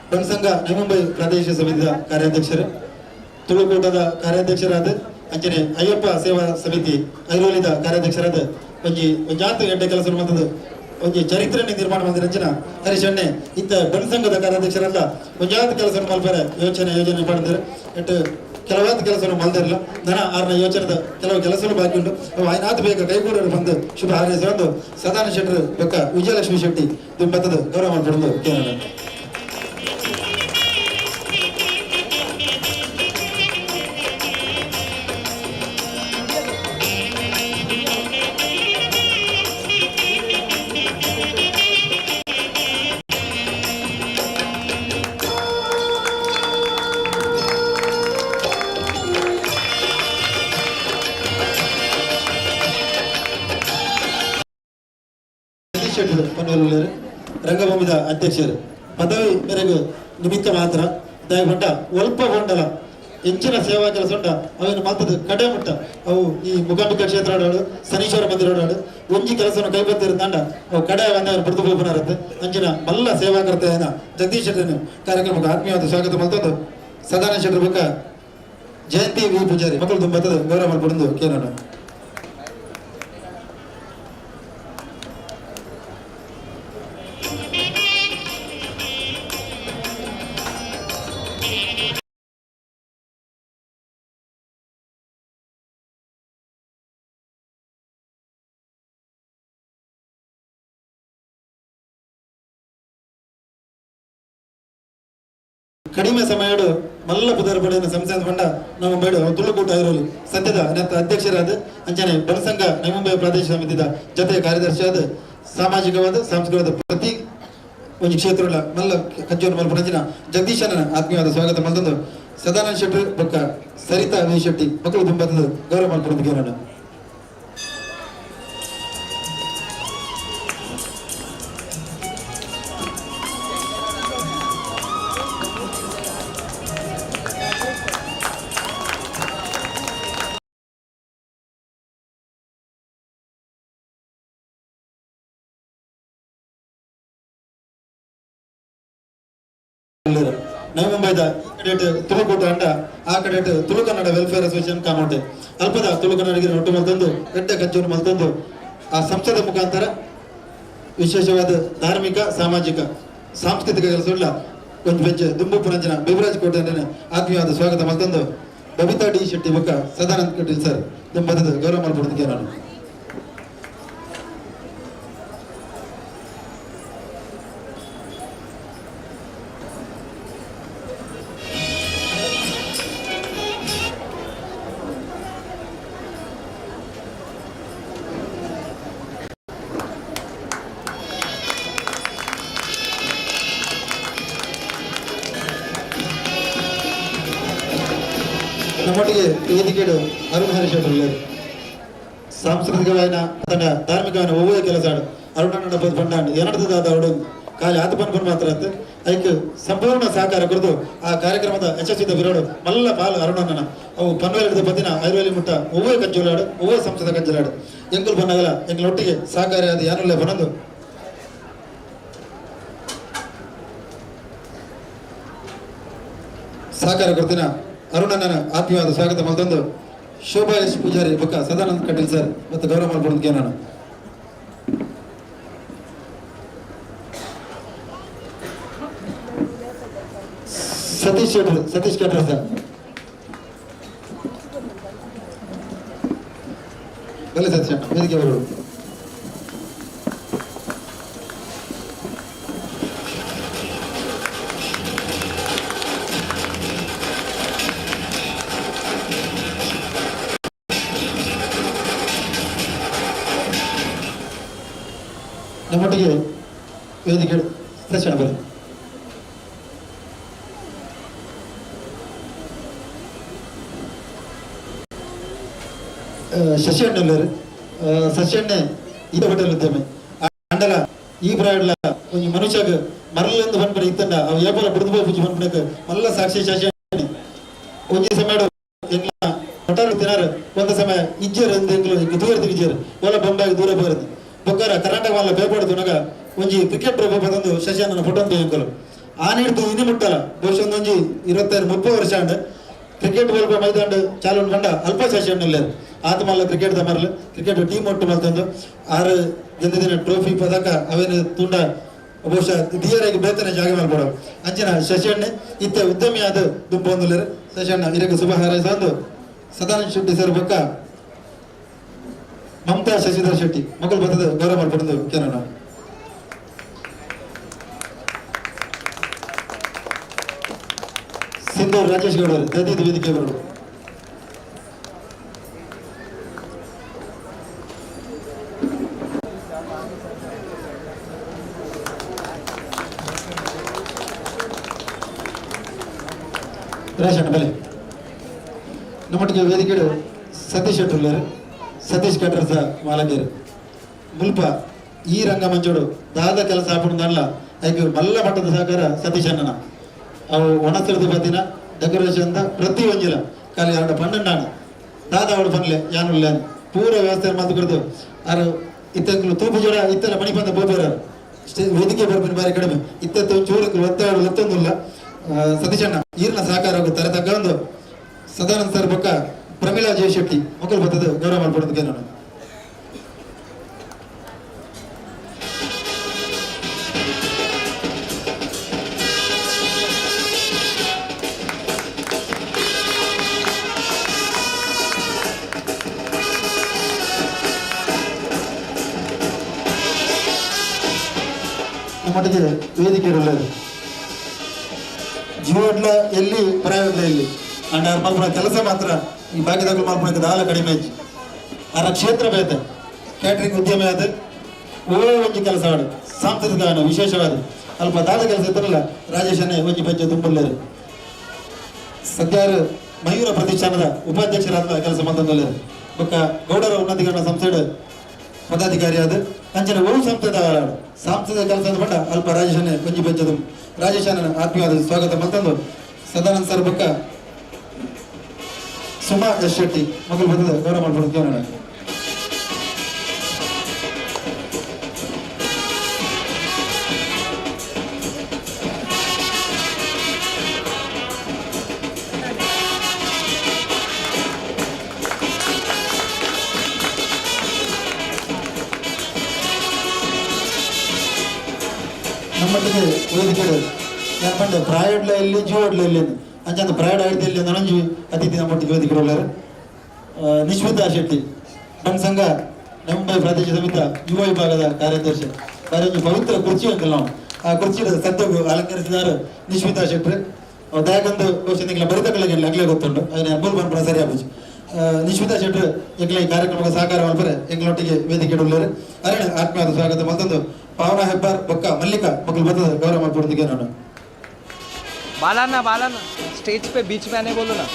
ಬಣಸಂಘ ಮುಂಬೈ ಪ್ರಾದೇಶಿಕ ಸಮಿತಿಯ ಕಾರ್ಯಾಧ್ಯಕ್ಷರು ತುಳುಕೂಟದ ಕಾರ್ಯಾಧ್ಯಕ್ಷರಾದ ಅಂಚನೆ ಅಯ್ಯಪ್ಪ ಸೇವಾ ಸಮಿತಿ ಐರೋಲಿದ ಕಾರ್ಯಾಧ್ಯಕ್ಷರಾದ ಒಂಜಾತ ಗಂಟೆ ಕೆಲಸ ಮತ್ತದ ಒಂದು ಚರಿತ್ರೆ ನಿರ್ಮಾಣ ಮಾಡಿದ ಹರಿಶಣ್ಣೆ ಇತ್ತ ಬಣಸಂಘದ ಕಾರ್ಯಾಧ್ಯಕ್ಷರಲ್ಲ ಒಂಜಾತ್ ಕೆಲಸ ಮಲ್ಪರೆ ಯೋಜನೆ ಮಾಡಿದ್ರೆ ಎಟ್ಟು ಕೆಲವಾದ ಕೆಲಸವನ್ನು ಮಲ್ದಿರಲ್ಲ ದನ 6ನೇ ಯೋಜನೆದ ಕೆಲವು ಕೆಲಸಗಳು ಬಾಕಿ ಉಂಟು ಅವು ಆಯ್ನಾತ್ ಬೇಗ ಕೈಗೂಡಲು ಬಂದು ಶುಭ ಹಾರೈಸಿ ಒಂದು ಸದಾನಂದ ಶೆಟ್ಟರು ಪಕ್ಕ ವಿಜಯಲಕ್ಷ್ಮಿ ಶೆಟ್ಟಿ ದುಂಬತ್ತದ ಗೌರವ ಮಾಡಿಕೊಂಡು ಕೇಳೋಣ. ರಂಗಭೂಮಿದ ಅಧ್ಯಕ್ಷರು ಪದವಿ ಮೇರೆಗೆ ನಿಮಿತ್ತ ಮಾತ್ರ ದಯಗೊಂಡ ಒಲ್ಪ ಗೊಂಡಲ ಹೆಚ್ಚಿನ ಸೇವಾ ಕೆಲಸ ಉಂಟ ಅವೇನು ಮಾತದ ಕಡೆ ಮುಟ್ಟ ಅವು ಈ ಮುಖಾಂಬಿಕಾ ಕ್ಷೇತ್ರ ಆಡಾಡು ಶನೀಶ್ವರ ಮಂದಿರ ಆಡಾಡು ಒಂಜಿ ಕೆಲಸವನ್ನು ಕೈಬತ್ತಿರುತ್ತಾಂಡ ಅವು ಕಡೆ ಬಂದವರು ಬಿಡ್ದು ಹೋಗ್ಬನಾರತ್ತೆ ಅಂಚಿನ ಮಲ್ಲ ಸೇವಾಕರ್ತೆಯನ್ನ ಜಗದೀಶ್ ಶೆಟ್ಟರನ್ನು ಕಾರ್ಯಕ್ರಮಕ್ಕೆ ಆತ್ಮೀಯವಾದ ಸ್ವಾಗತ ಮಾಡ್ತಂದು ಸದಾನಂದ ಶೆಟ್ಟರ ಬಕ್ಕ ಜಯಂತಿ ವಿ ಪೂಜಾರಿ ಮಕ್ಕಳು ತುಂಬತ್ತದ ಗೌರವ ಮಾಡ್ಕೊಂಡು ಕೇಳೋಣ. ಕಡಿಮೆ ಸಮಯಡು ಮಲ್ಲ ಪುದರ ಪಡೆಯನ್ನು ಸಂಸ್ಥೆ ಬಂಡ ನಮ್ಮ ಬೇಡ ತುಳುಕೂಟ ಇರೋಲಿ ಸದ್ಯದ ಅಧ್ಯಕ್ಷರಾದ ಅಂಚನೆ ಬಣಸಂಘ ನೈಮುಂಬೈ ಪ್ರಾದೇಶಿಕ ಸಮಿತಿದ ಜೊತೆ ಕಾರ್ಯದರ್ಶಿಯಾದ ಸಾಮಾಜಿಕವಾದ ಸಾಂಸ್ಕೃತಿಕ ಪ್ರತಿ ಒಂದು ಕ್ಷೇತ್ರಗಳ ಮಲ್ಲ ಕಜ್ಜೋನ ಮಲ್ಪನಂಚಿನ ಜಗದೀಶನ ಆತ್ಮೀಯವಾದ ಸ್ವಾಗತ ಮಲ್ತಂದು ಸದಾನಂದ ಶೆಟ್ಟಿ ಬೊಕ್ಕ ಸರಿತಾ ವಿ ಶೆಟ್ಟಿ ಮಕ್ಕಳು ತುಂಬತ್ತದ ಗೌರವ ಮಲ್ಪನಂದು ಕೇಳೋಣ. ನವಿ ಮುಂಬೈದ ಕಡೆಟ್ ತುಳುಕೂಟ ಅಂಡ ಆ ಕಡೆಟ್ ತುಳು ಕನ್ನಡ ವೆಲ್ಫೇರ್ ಅಸೋಸಿಯೇಷನ್ ಕಾಮೋಟೆ ಅಲ್ಪದ ತುಳು ಕನ್ನಡಿಗರ ಒಟ್ಟು ಮಲ್ತಂದು ಗಡ್ಡ ಕಜ್ಜೂರು ಮಲ್ತಂದು ಆ ಸಂಸ್ಥೆದ ಮುಖಾಂತರ ವಿಶೇಷವಾದ ಧಾರ್ಮಿಕ ಸಾಮಾಜಿಕ ಸಾಂಸ್ಕೃತಿಕ ಕೆಲಸಗಳ ಒಂದು ಬೆಂಚ್ ದುಂಬು ಪುರಂಜನ ಬಿಬರಾಜ್ ಕೋಟೆ ಆತ್ಮೀಯವಾದ ಸ್ವಾಗತ ಮಲ್ತಂದು ಬಬಿತಾ ಡಿ ಶೆಟ್ಟಿ ಬೊಕ್ಕ ಸದಾನಂದ ಕಟೀಲ್ ಸರ್ ದುಂಬದ ಗೌರವ ಮಾಡ್ಬಿಡೋದಕ್ಕೆ ನಾನು. ನಮ್ಮೊಟ್ಟಿಗೆ ವೇದಿಕೆಡು ಅರುಣ್ ಹರೀಶ್ ಸಾಂಸ್ಕೃತಿಕವಾದ ತನ್ನ ಧಾರ್ಮಿಕವಾದ ಒವ್ವೇ ಕೆಲಸ ಅರುಣಣ್ಣ ಬಂಡಾಂಡ್ ಏನಡ್ತದಾದ ಅವಡು ಖಾಲಿ ಆತ ಬಂದ್ಕೊಂಡು ಮಾತ್ರ ಆತ ಅದಕ್ಕೆ ಸಂಪೂರ್ಣ ಸಹಕಾರ ಕುರಿತು ಆ ಕಾರ್ಯಕ್ರಮದ ಯಶಸ್ವಿತ ವಿರೋಡು ಮಲ್ಲ ಪಾಲು ಅರುಣಣ್ಣನ ಅವು ಪನ್ವೇಲಿದ ಬದಿನ ಐರ್ವೇಲಿ ಮುಟ್ಟ ಒವ್ವೇ ಕಜ್ಜೋಲಾಡು ಒವ್ವೇ ಸಂಸ್ಥದ ಕಜ್ಜಲಾಡು ಎಂಕುಲು ಬನ್ನಗಲ ಎಂಗಳೊಟ್ಟಿಗೆ ಸಹಕಾರಿಯಾದ ಯಾನಲ್ಲೇ ಬನ್ನದು ಸಹಕಾರ ಕೊಡ್ತಿನ ಅರುಣಣ್ಣನ ಆತ್ಮೀಯವಾದ ಸ್ವಾಗತ ಮಲ್ತಂದು ಶೋಭಾ ಎಸ್ ಪೂಜಾರಿ ಬೊಕ್ಕ ಸದಾನಂದ ಕಟೀಲ್ ಸರ್ ಮತ್ತು ಗೌರವ ಮಾಡ್ಕೊಡೋದಕ್ಕೆ ನಾನು. ಸತೀಶ್ ಕಟ್ರ ಸರ್ ಬಲೆ ಸತೀಶ್ ವೇದಿಕೆ ಬರೋದು. ನಮ್ಮೊಟ್ಟಿಗೆ ವೇದಿಕೆ ತಕ್ಷಣ ಬನ್ನಿ. ಶಶಿಯಣ್ಣಲ್ಲರು ಶಶಿಯಣ್ಣೆ ಈ ಹೋಟೆಲ್ ಉದ್ಯಮಿ ಅಂಡಲ ಈ ಪ್ರಾಯಡ್ಲ ಒಂದು ಮನುಷ್ಯಗ ಮರಲಿಂದ ಬಂದ್ಬಿಡಿ ಇತ್ತಂಡ ಅವು ಏಪಲ ಬಿಡ್ದು ಪೂಜೆ ಬಂದ್ಬಿಡಕ್ಕೆ ಮಲ್ಲ ಸಾಕ್ಷಿ ಶಶಿಯಣ್ಣೆ ಒಂಜಿ ಸಮಯ ಹೋಟೆಲ್ ತಿನ್ನಾರು ಒಂದು ಸಮಯ ಇಜ್ಜರ್ ಎಂಕ್ಲು ದೂರ ತಿಗಿಜರ್ ಓಲ ಬೊಂಬಾಗಿ ದೂರ ಬರೋದು ಬೊಕ್ಕರ ಕರ್ನಾಟಕ ವಲ್ಲ ಬೇಪಡ್ದು ಒಂಜಿ ಕ್ರಿಕೆಟ್ ಬಂದು ಶಶಿಯಣ್ಣನ ಫೋಟೋ ಅಂತ ಎಂಕಲು ಆ ನೀಡ್ದು ಇನಿ ಮುಟ್ಟಲ್ಲ ಬಹುಶಃ ಒಂದೊಂಜಿ 25-30 ವರ್ಷ ಅಂಡ್ ಕ್ರಿಕೆಟ್ ಬಲ್ಪ ಮೈದಾಂಡ್ ಚಾಲು ಬಂಡ ಅಲ್ಪ ಶಶಿಯಣ್ಣಲ್ಲೇರು ಆತ್ಮಲ್ಲ ಕ್ರಿಕೆಟ್ ಮರಲು ಕ್ರಿಕೆಟ್ ಟೀಮ್ ಒಟ್ಟು ಮಲ್ತಂದು 6 ಗೆದ್ದಿನ ಟ್ರೋಫಿ ಪದಕ ಅವೇನು ತುಂಡ ಬಹುಶಃ ದಿಯರಾಗಿ ಬೇತನೆ ಜಾಗ ಮಾಡ್ಕೊಡೋ ಅಂಚಿನ ಶಶಿಯಣ್ಣೆ ಇತ್ತೆ ಉದ್ಯಮಿ ಆದ ದುಂಬೊಂದುಲ್ಲರು ಶಶಿಯಣ್ಣ ಇದಕ್ಕೆ ಶುಭ ಹಾರೈಸಂದು ಸದಾನಂದ ಶೆಟ್ಟಿ ಸರ್ ಬೊಕ್ಕ ಮಮತಾ ಶಶಿಧರ್ ಶೆಟ್ಟಿ ಮಕ್ಕಳು ಬರ್ತದೆ ಗೌರವ ಮಾಡ್ಕೊಂಡು ಕೇಳೋಣ. ಸಿಂಧೂರು ರಾಜೇಶ್ ಗೌಡ ಅವರು ದಯವಿಟ್ಟು ವೇದಿಕೆ ಬರೋದು. ರಾಜಣ್ಣ ಬಲೆ ನಮ್ಮೊಟ್ಟಿಗೆ ವೇದಿಕೆ ಸತೀಶ್ ಶೆಟ್ಟರು ಸತೀಶ್ ಕಟ್ರಸ ಮಾಲಂಗೇರು ಮುಲ್ಪ ಈ ರಂಗಮಂಚೋಡು ದಾದ ಕೆಲಸ ಹಾಪುಂದಲ್ಲ ಅದಕ್ಕೆ ಮಲ್ಲ ಮಟ್ಟದ ಸಹಕಾರ ಸತೀಶ್ ಅಣ್ಣನ ಅವು ಒಣಸಿರದ ಬತ್ತಿನ ಡೆಕೋರೇಷನ್ ಪ್ರತಿ ಒಂಜಿಲ ಖಾಲಿ 12 ದಾದ ಅವಳು ಬನ್ಲೆ ಯಾನುಲ್ಲ ಪೂರ ವ್ಯವಸ್ಥೆ ಮಾತು ಕೊಡ್ತು ಆರು ಇತ್ತಂಕಲು ತೂಪು ಜೋಡ ಇತ್ತೆಲ್ಲ ಮಣಿ ಬಂದ ಬೋಬೇರ ವೇದಿಕೆ ಬರ್ತೀನಿ ಬಾರಿ ಕಡಿಮೆ ಇತ್ತ ಚೂರಕ್ಕೆ ಒತ್ತಡ ಒತ್ತೊಂದಿಲ್ಲ ಸತೀಶಣ್ಣ ಈರಿನ ಸಹಕಾರ ತರ ತಕ್ಕ ಒಂದು ಸದಾನಂದ ಸರ್ ಪಕ್ಕ ಪ್ರಮೀಳಾ ಜಯಶೆಟ್ಟಿ ಮಕ್ಕಳು ಬರ್ತದೆ ಗೌರವ ಮಾಡ್ಕೊಡೋದಕ್ಕೆ ನಾನು ನಮ್ಮೊಟ್ಟಿಗೆ ವೇದಿಕೆ ಒಳ್ಳೆಯದು ಜೀವಡ್ಲ ಎಲ್ಲಿ ಪ್ರಯೋಗ ಎಲ್ಲಿ ಅಂಡ್ ಅವ್ರ ಮಲ್ಪನ ಕೆಲಸ ಮಾತ್ರ ಈ ಭಾಗ್ಯದಾಗಲು ಮಲ್ಪನಕ್ಕೆ ದಾಲ ಕಡಿಮೆ ಐತಿ ಅವರ ಕ್ಷೇತ್ರ ಬೇತ ಕ್ಯಾಟ್ರಿಂಗ್ ಉದ್ಯಮ ಆದ ಒಂಜಿ ಕೆಲಸ ಆಡು ಸಾಂಸ್ಕೃತಿಕ ವಿಶೇಷವಾದ ಅಲ್ಪ ದಾದ ಕೆಲಸ ಇದ್ದಾರಲ್ಲ ರಾಜೇಶನೇ ಒಂಜಿ ಪಂಚ ತುಂಬಲ್ಲೇರು ಸದ್ಯಾರು ಮಯೂರ ಪ್ರತಿಷ್ಠಾನದ ಉಪಾಧ್ಯಕ್ಷರಾದ ಕೆಲಸ ಮಂತಂದಲ್ಲೇರು ಬೊಕ್ಕ ಗೌಡರ ಉನ್ನತೀಕರಣ ಸಂಸ್ಥೆಯ ಪದಾಧಿಕಾರಿಯಾದ ಅಂಚನೆ ಓ ಸಂಸ್ಥೆದ ಸಾಂಸ್ಕೃತಿಕ ಕೆಲಸದ ಬಂಡ ಅಲ್ಪ ರಾಜೇಶನೇ ಒಂಜಿ ಪಂಚದು ರಾಜೇಶನ ಆತ್ಮೀಯವಾದ ಸ್ವಾಗತ ಮಂತಂದು ಸದಾನಂದ ಸರ್ ಬೊಕ್ಕ ಸುಮಾ ಎಸ್ ಶೆಟ್ಟಿ ಮಕ್ಕಳು ಬಂದದ ಗೌರವ ಮಾಡ್ಬೋದು ಕೇಳೋಣ. ನಮ್ಮೊಟ್ಟಿಗೆ ವೇದಿಕೆ ಯಾಕಂದ್ರೆ ಪ್ರಾಯಡ್ಲ ಎಲ್ಲಿ ಜೀವಡ್ಲ ಎಲ್ಲಿ ಅಂಚಂದ ಪ್ರಾಯಡ್ ಆಯ್ತಿಲ್ಲಿ ನನಂಜು ಅತಿಥಿ ನಮ್ಮೊಟ್ಟಿಗೆ ವೇದಿಕೆ ಉಳ್ಳಾರು ನಿಶ್ಮಿತಾ ಶೆಟ್ಟಿ ನಮ್ಮ ಸಂಘ ನಮ್ಮ ಪ್ರಾದೇಶಿಕ ಸಮಿತ ಯುವ ವಿಭಾಗದ ಕಾರ್ಯದರ್ಶಿ ಕಾರ್ಯ ಪವಿತ್ರ ಕುರ್ಚಿ ಅಂಕಲ್ ನಾವು ಆ ಕುರ್ಚಿ ಸದ್ಯಗೂ ಅಲಂಕರಿಸಿದಾರು ನಿಶ್ಮಿತಾ ಶೆಟ್ಟಿ ದಯಾಕಂದು ಬಹುಶಃ ಬರಿತಗಳಿಗೆ ಆಗ್ಲೇ ಗೊತ್ತುಂಟು ಅದನ್ನ ಅಬ್ಬಲ್ ಬಂದ್ಬಿಡ ಸರಿ ಆಗುದು ನಿಶ್ಮಿತಾ ಶೆಟ್ಟಿ ಎಂಗ್ಲ ಈ ಕಾರ್ಯಕ್ರಮಕ್ಕೆ ಸಹಕಾರ ಮಾಡ್ಬಾರೆ ಎಂಗ್ಲೊಟ್ಟಿಗೆ ವೇದಿಕೆ ಉಳ್ಳಾರು ಅರಣ್ಯ ಆತ್ಮೀಯವಾದ ಸ್ವಾಗತ ಮತ್ತೊಂದು ಪಾವನ ಹೆಬ್ಬಾರ್ ಬೊಕ್ಕ ಮಲ್ಲಿಕಾ ಮಕ್ಕಳು ಬರ್ತದೆ ಗೌರವ ಮಾಡ್ಕೊಡೋದಕ್ಕೆ ನಾನು बाला ना स्टेज पे बीच में आने बोलो ना.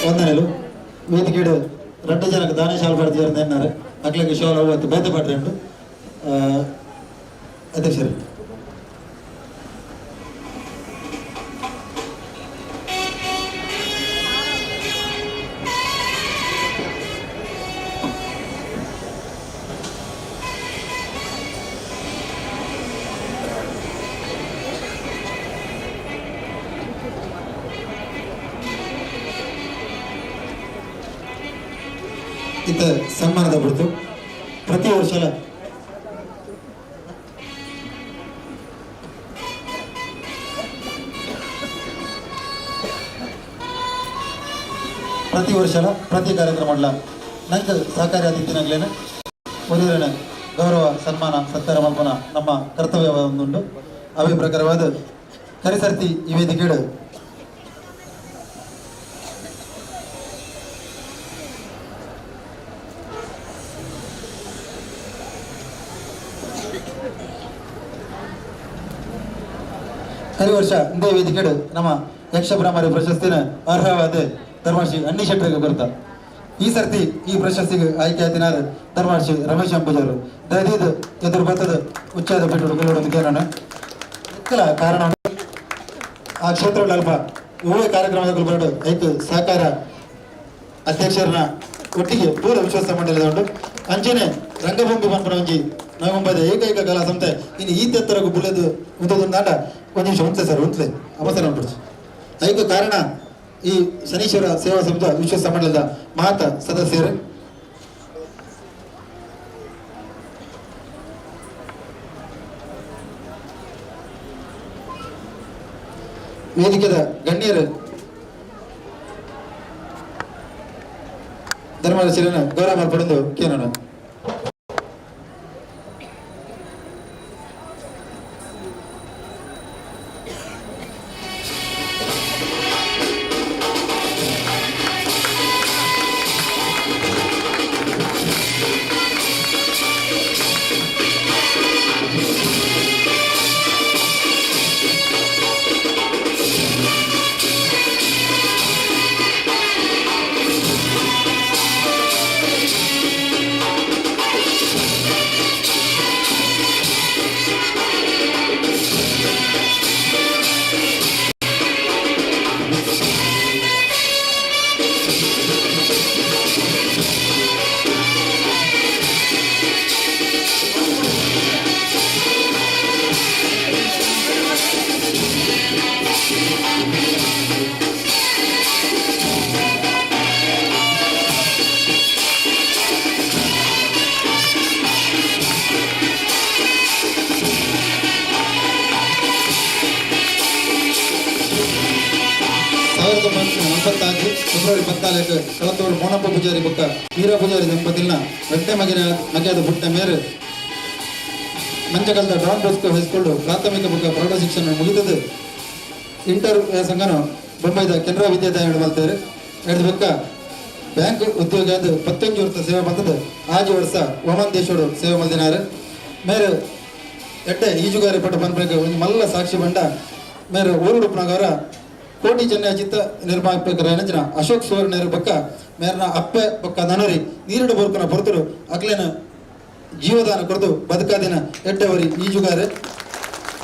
వందనలు వేదికడు 2 ಜನಕ್ಕೆ ದಾನಶಾಲ ಪಡೆದಿದ್ದಾರೆ ಎನ್ನಾರೆ ಅಕ್ಲಕ್ಕೆ ಶೋಲ ಅವತ್ತು ಬೇತೆ ಪಡ್ರೆ ಉಂಟು ಅಧ್ಯಕ್ಷರು ಇತ್ತ ಸನ್ಮಾನದ ಬಿಡ್ತು ಪ್ರತಿ ವರ್ಷ ಪ್ರತಿ ಕಾರ್ಯಕ್ರಮ ನಂಗೆ ಸಹಕಾರಿ ಅತಿಥಿನಾಗ್ಲೇನೆ ಒಲಿರಣ ಗೌರವ ಸನ್ಮಾನ ಸತ್ಕಾರ ಮಲ್ಪನ ನಮ್ಮ ಕರ್ತವ್ಯ ಒಂದುಂಟು ಅವೇ ಪ್ರಕಾರವಾದ ಕರಿಸರ್ತಿ ಈ ವೇದಿಕೆಡು ಕರಿ ವರ್ಷ ಇಂದೇ ವೇದಿಕೆಡು ನಮ್ಮ ಯಕ್ಷ ಬ್ರಹ್ಮರಿ ಪ್ರಶಸ್ತಿನ ಅರ್ಹವಾದ ಧರ್ಮಶ್ರೀ ಅನ್ನಿ ಶೆಟ್ಟರಿಗೆ ಬರ್ತಾ ಈ ಸರ್ತಿ ಈ ಪ್ರಶಸ್ತಿಗೆ ಆಯ್ಕೆ ಆಯ್ತಿನಾರ ಧರ್ಮಶ್ರೀ ರಮೇಶ್ ಅಂಬುಜವರು ದಯದೀದು ಎದುರು ಬರ್ತದ ಉಚ್ಚಾದ ಬಿಟ್ಟು ಕೆಲವೊಂದು ಕೇಳೋಣ ಇಕ್ಕಲ ಕಾರಣ ಆ ಕ್ಷೇತ್ರಗಳು ಅಲ್ಪ ಇವೇ ಕಾರ್ಯಕ್ರಮಗಳು ಬರಡು ಐದು ಸಹಕಾರ ಅಧ್ಯಕ್ಷರನ್ನ ಒಟ್ಟಿಗೆ ಪೂರ ವಿಶ್ವಾಸ ಮಂಡಳಿದ ಉಂಟು ಅಂಚನೆ ರಂಗಭೂಮಿ ಪಂಪನಂಜಿ ನವೆಂಬರ್ ಏಕೈಕ ಕಲಾ ಸಂಸ್ಥೆ ಇನ್ನು ಈ ತೆತ್ತರಗೂ ಬುಲೆದು ಉಂಟು ನಾಟ ಒಂದು ನಿಮಿಷ ಉಂಟೆ ಸರ್ ಉಂಟ್ಲೆ ಅವಸರ ಉಂಟು ಐದು ಕಾರಣ ಈ ಶನೀಶ್ವರ ಸೇವಾ ಸಂಸ್ಥೆ ವಿಶ್ವಾಸ ಮಂಡಲದ ಮಹತ ಸದಸ್ಯರು ವೇದಿಕೆದ ಗಣ್ಯರು ಧರ್ಮದರ್ಶಿನ ಗೌರವ ಮಾಡ್ಪಡೆದು ಕೇಳೋಣ. ಫೆಬ್ರವರಿ 14 ಕಳತ್ತೂರು ಮೋನಪ್ಪ ಪೂಜಾರಿ ಬುಕ್ಕ ವೀರ ಪೂಜಾರಿ ದಂಪತಿನ ರಟ್ಟೆ ಮಗೆಯಾದ ಪುಟ್ಟ ಮೇರೆ ಮಂಚಕಲ್ದ ಡಾನ್ ಬೋಸ್ಕೋ ಹೈಸ್ಕೂಲ್ ಪ್ರಾಥಮಿಕ ಬುಕ್ಕ ಪ್ರೌಢ ಶಿಕ್ಷಣ ಮುಗಿದದು ಇಂಟರ್ ಸಂಘನ ಬೊಂಬೈದ ಕೆನರಾ ವಿದ್ಯಾದಾಯ ಮಾಡ್ತಾರೆ ಎರಡು ಬುಕ್ಕ ಬ್ಯಾಂಕ್ ಉದ್ಯೋಗ 15 ವರ್ಷ ಸೇವೆ ಮಾಡ್ತದೆ 5 ವರ್ಷ ಒಮನ್ ದೇಶೋಡು ಸೇವೆ ಮಾಡಿನಾರೆ ಮೇರೆ ಎಡ್ಡೆ ಈಜುಗಾರಿ ಪಟ್ಟ ಪನ್ಪೇಕ ಒಂದು ಮಲ್ಲ ಸಾಕ್ಷಿ ಬಂಡ ಮೇರೆ ಊರುಡುಪ್ನಗರ ಕೋಟಿ ಚೆನ್ನೈ ಚಿತ್ತ ನಿರ್ಮಾಪಕರ ನೆಂಚಿನ ಅಶೋಕ್ ಸುವರ್ಣರ ಬಕ್ಕ ಮೇರನ ಅಪ್ಪೆ ಬಕ್ಕ ನನರಿ ನೀರಿಡು ಬರುಕನ ಹೊರತರು ಅಗ್ಲೇನ ಜೀವದಾನ ಕೊರದು ಬದುಕಾದಿನ ಎಡ್ಡವರಿ ಈಜುಗಾರೆ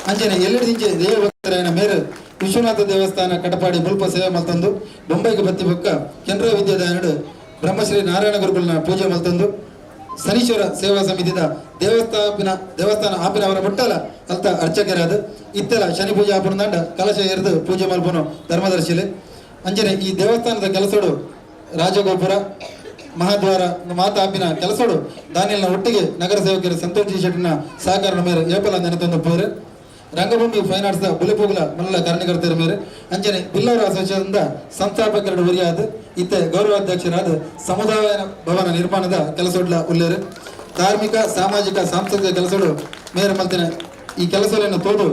ಅಂಚನೆ ಎಲ್ಲೆಡಿಂಚೆ ದೇವಭಕ್ತರಾಯನ ಮೇರೆ ವಿಶ್ವನಾಥ ದೇವಸ್ಥಾನ ಕಟಪಾಡಿ ಮುಲ್ಪ ಸೇವೆ ಮಲ್ತಂದು ಬೊಂಬೈಗೆ ಬತ್ತಿ ಬಕ್ಕ ಕೆನರಾ ವಿದ್ಯಾದಾಯನಡು ಬ್ರಹ್ಮಶ್ರೀ ನಾರಾಯಣ ಗುರುಗಳನ್ನ ಪೂಜೆ ಮಲ್ತಂದು ಶನೀಶ್ವರ ಸೇವಾ ಸಮಿತಿದ ದೇವಸ್ಥಾನ ಆಪಿನ ಅವರ ಮುಟ್ಟಲ ಅಲ್ತ ಅರ್ಚಕರಾದ ಇತ್ತೆಲ ಶನಿ ಪೂಜೆ ಆಪಣದಂಡ ಕಲಶ ಎರೆದು ಪೂಜೆ ಮಲ್ಪನು ಧರ್ಮದರ್ಶಿಲೆ ಅಂಜನೆ ಈ ದೇವಸ್ಥಾನದ ಕೆಲಸೋಡು ರಾಜಗೋಪುರ ಮಹಾದ್ವಾರ ಮಾತಾ ಆಪಿನ ಕೆಲಸೋಡು ದಾನಿಯಲ್ನ ಒಟ್ಟಿಗೆ ನಗರ ಸೇವಕರು ಸಂತೋಷ್ ಜಿ ಶೆಟ್ಟಿನ ಸಹಕಾರ ಮೇರೆ ಏಪಲ ನೆನೆತಂದು ಪೋರೆ ರಂಗಭೂಮಿ ಫೈನ್ ಆರ್ಟ್ಸ್ ಬುಲಿಪೋಗಲ ಮಲ್ಲ ಕಾರಣಕರ್ತರ ಮೇರೆ ಅಂಜನೆ ಬಿಲ್ಲವರ ಅಸೋಸಿಯೇಷನ್ದ ಸಂಸ್ಥಾಪಕರ ಉರಿಯಾದ ಇತ್ತೆ ಗೌರವಾಧ್ಯಕ್ಷರಾದ ಸಮುದಾಯ ಭವನ ನಿರ್ಮಾಣದ ಕೆಲಸೋಡ್ಲ ಉಲ್ಲೇರು ಧಾರ್ಮಿಕ ಸಾಮಾಜಿಕ ಸಾಂಸ್ಕೃತಿಕ ಕೆಲಸಗಳು ಮೇರೆ ಮಲ್ತಿನ ಈ ಕೆಲಸಗಳನ್ನು ತೋದು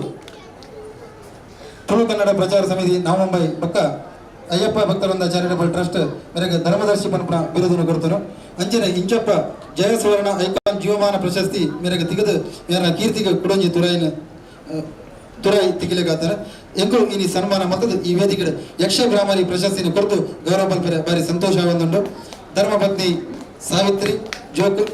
ತುಳು ಕನ್ನಡ ಪ್ರಚಾರ ಸಮಿತಿ ನವಮುಂಬೈ ಬಕ್ಕ ಅಯ್ಯಪ್ಪ ಭಕ್ತವೃಂದ ಚಾರಿಟಬಲ್ ಟ್ರಸ್ಟ್ ಮೇರೆಗೆ ಧರ್ಮದರ್ಶಿ ಪನ್ಪನ ಬಿರುದನ್ನು ಕೊಡ್ತರು ಅಂಚನೆ ಇಂಚಪ್ಪ ಜಯ ಸುವರ್ಣ ಐಕಾನ್ ಜೀವಮಾನ ಪ್ರಶಸ್ತಿ ಮೇರೆಗೆ ತೆಗೆದು ಮೇರ ಕೀರ್ತಿಗೆ ಕುಡಂಜಿ ತುರಾಯಿ ತಿಗಿಲೆಗಾತಾರೆ ಎಂಕುಲು ಇನಿ ಸನ್ಮಾನ ಮತ್ತದು ಈ ವೇದಿಕೆ ಯಕ್ಷ ಬ್ರಾಹ್ಮರಿ ಪ್ರಶಸ್ತಿನ ಕೊರತು ಗೌರವ ಮಲ್ಪರೆ ಬಾರಿ ಸಂತೋಷವಂದುಂಡು ಧರ್ಮಪತ್ನಿ ಸಾವಿತ್ರಿ ಜೋಕು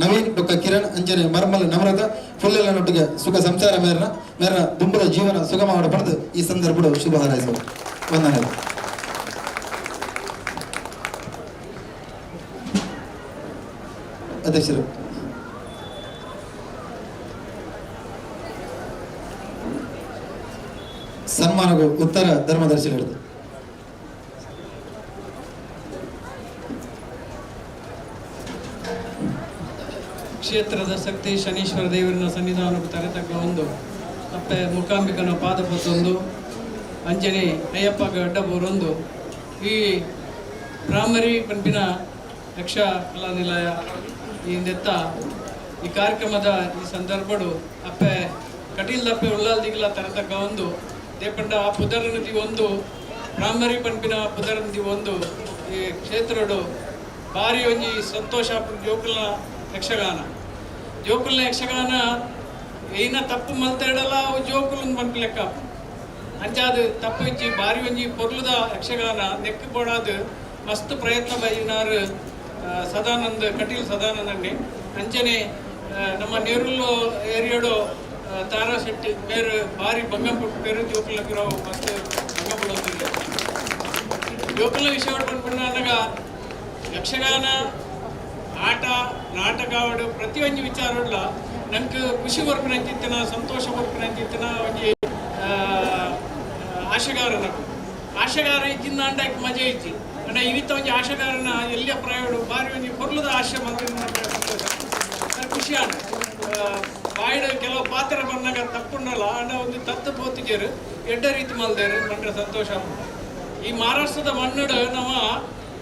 ನವೀನ್ ಬೊಕ್ಕ ಕಿರಣ್ ಅಂಜನೆ ಮರ್ಮಲ್ ನಮ್ರತ ಫುಲ್ಲೆಲ್ಲನೊಟ್ಟಿಗೆ ಸುಖ ಸಂಸಾರ ಮೇರನ ದುಂಬದ ಜೀವನ ಸುಗಮ ಮಾಡ ಪಡೆದು ಈ ಸಂದರ್ಭ ಶುಭ ಹಾರೈಸುವ ವಂದನೆ. ಅಧ್ಯಕ್ಷರು ಸನ್ಮಾನಗೂ ಉತ್ತರ ಧರ್ಮದರ್ಶಿ ಹೇಳಿದೆ. ಕ್ಷೇತ್ರದ ಶಕ್ತಿ ಶನೀಶ್ವರ ದೇವರಿನ ಸನ್ನಿಧಾನಕ್ಕೆ ತರೆತಕ್ಕ ಒಂದು ಅಪ್ಪೆ ಮುಖಾಂಬಿಕನ ಪಾದಪತ್ತೊಂದು ಅಂಜನೆ ಅಯ್ಯಪ್ಪಗೆ ಅಡ್ಡಬೋರೊಂದು ಈ ಬ್ರಾಹ್ಮರಿ ಪಂಪಿನ ಯಕ್ಷ ಕಲಾ ನಿಲಯ ಈ ನೆತ್ತ ಈ ಕಾರ್ಯಕ್ರಮದ ಈ ಸಂದರ್ಭಡು ಅಪ್ಪೆ ಕಟೀಲ್ದಪ್ಪೆ ಉಳ್ಳಾಲ್ದಿಗ್ಲ ತರತಕ್ಕ ಒಂದು ದೇಪಂಡ ಆ ಪುದರನದಿ ಒಂದು ಬ್ರಾಹ್ಮರಿ ಪಂಪಿನ ಪುದರನದಿ ಒಂದು ಈ ಕ್ಷೇತ್ರಡು ಭಾರಿ ಒಂಜಿ ಸಂತೋಷ ಜೋಕುಲ್ನ ಯಕ್ಷಗಾನ ಏನ ತಪ್ಪು ಮಲ್ತ ಇಡಲ್ಲ ಅವು ಜೋಕುಲ್ ಪಂಪಿ ಲೆಕ್ಕ ಅಂಚಾದ ತಪ್ಪಂಚಿ ಬಾರಿ ಒಂಜಿ ಪೊರ್ಲುದ ಯಕ್ಷಗಾನ ನೆಕ್ಕು ಬೋಡಾದು ಮಸ್ತ್ ಪ್ರಯತ್ನ ಬೈನಾರು ಸದಾನಂದ್ ಕಟೀಲ್ ಸದಾನಂದನ್ನೇ ಅಂಚನೆ ನಮ್ಮ ನೆರುಲ್ಲು ಏರಿಯಾಡು ತಾರಾ ಶೆಟ್ಟಿ ಬೇರೆ ಭಾರಿ ಬಂಗಂಪಟ್ಟು ಬೇರೆ ಜೋಕುಲಗಿರೋ ಮಸ್ತ್ ಬಂಗಪಡೋದಿಲ್ಲ ಜೋಕುಲ ವಿಷಯ ಪಡ್ಕೊಂಡಾಗ ಯಕ್ಷಗಾನ ಆಟ ನಾಟಕ ಆಡು ಪ್ರತಿಯೊಂದು ವಿಚಾರಲ್ಲ ನಂಗೆ ಖುಷಿ ಬರ್ಪಿನಂಚಿತ್ತಿನ ಸಂತೋಷ ಬರ್ಪಿನಂಚಿತ್ತಿನ ಒಂಜಿ ಆಶಗಾರ ಇಚ್ಚಿಂದ ಅಂಡಕ್ಕೆ ಮಜಾ ಇಚ್ಚಿ ಅಂಡ ಇವಿತ್ತ ಒಂಜಿ ಆಶಗಾರನ ಎಲ್ಲಿಯ ಪ್ರಯೋಗ ಬಾರಿ ಒಂಜಿ ಕೊರ್ಲದ ಆಶೆ ಮಂತ್ರ ಖುಷಿ ಆಡ ಬಾಯ್ಡ ಕೆಲವು ಪಾತ್ರ ಬಂದಾಗ ತಪ್ಪುಂಡಲ್ಲ ಅಂಡ ಒಂದು ತತ್ತು ಪೋತಿಜರು ಎಡ್ಡ ರೀತಿ ಮಲ್ದೇರು ಮಂಡ್ರೆ ಸಂತೋಷ ಈ ಮಹಾರಾಷ್ಟ್ರದ ಮಣ್ಣುಡು ನಮ್ಮ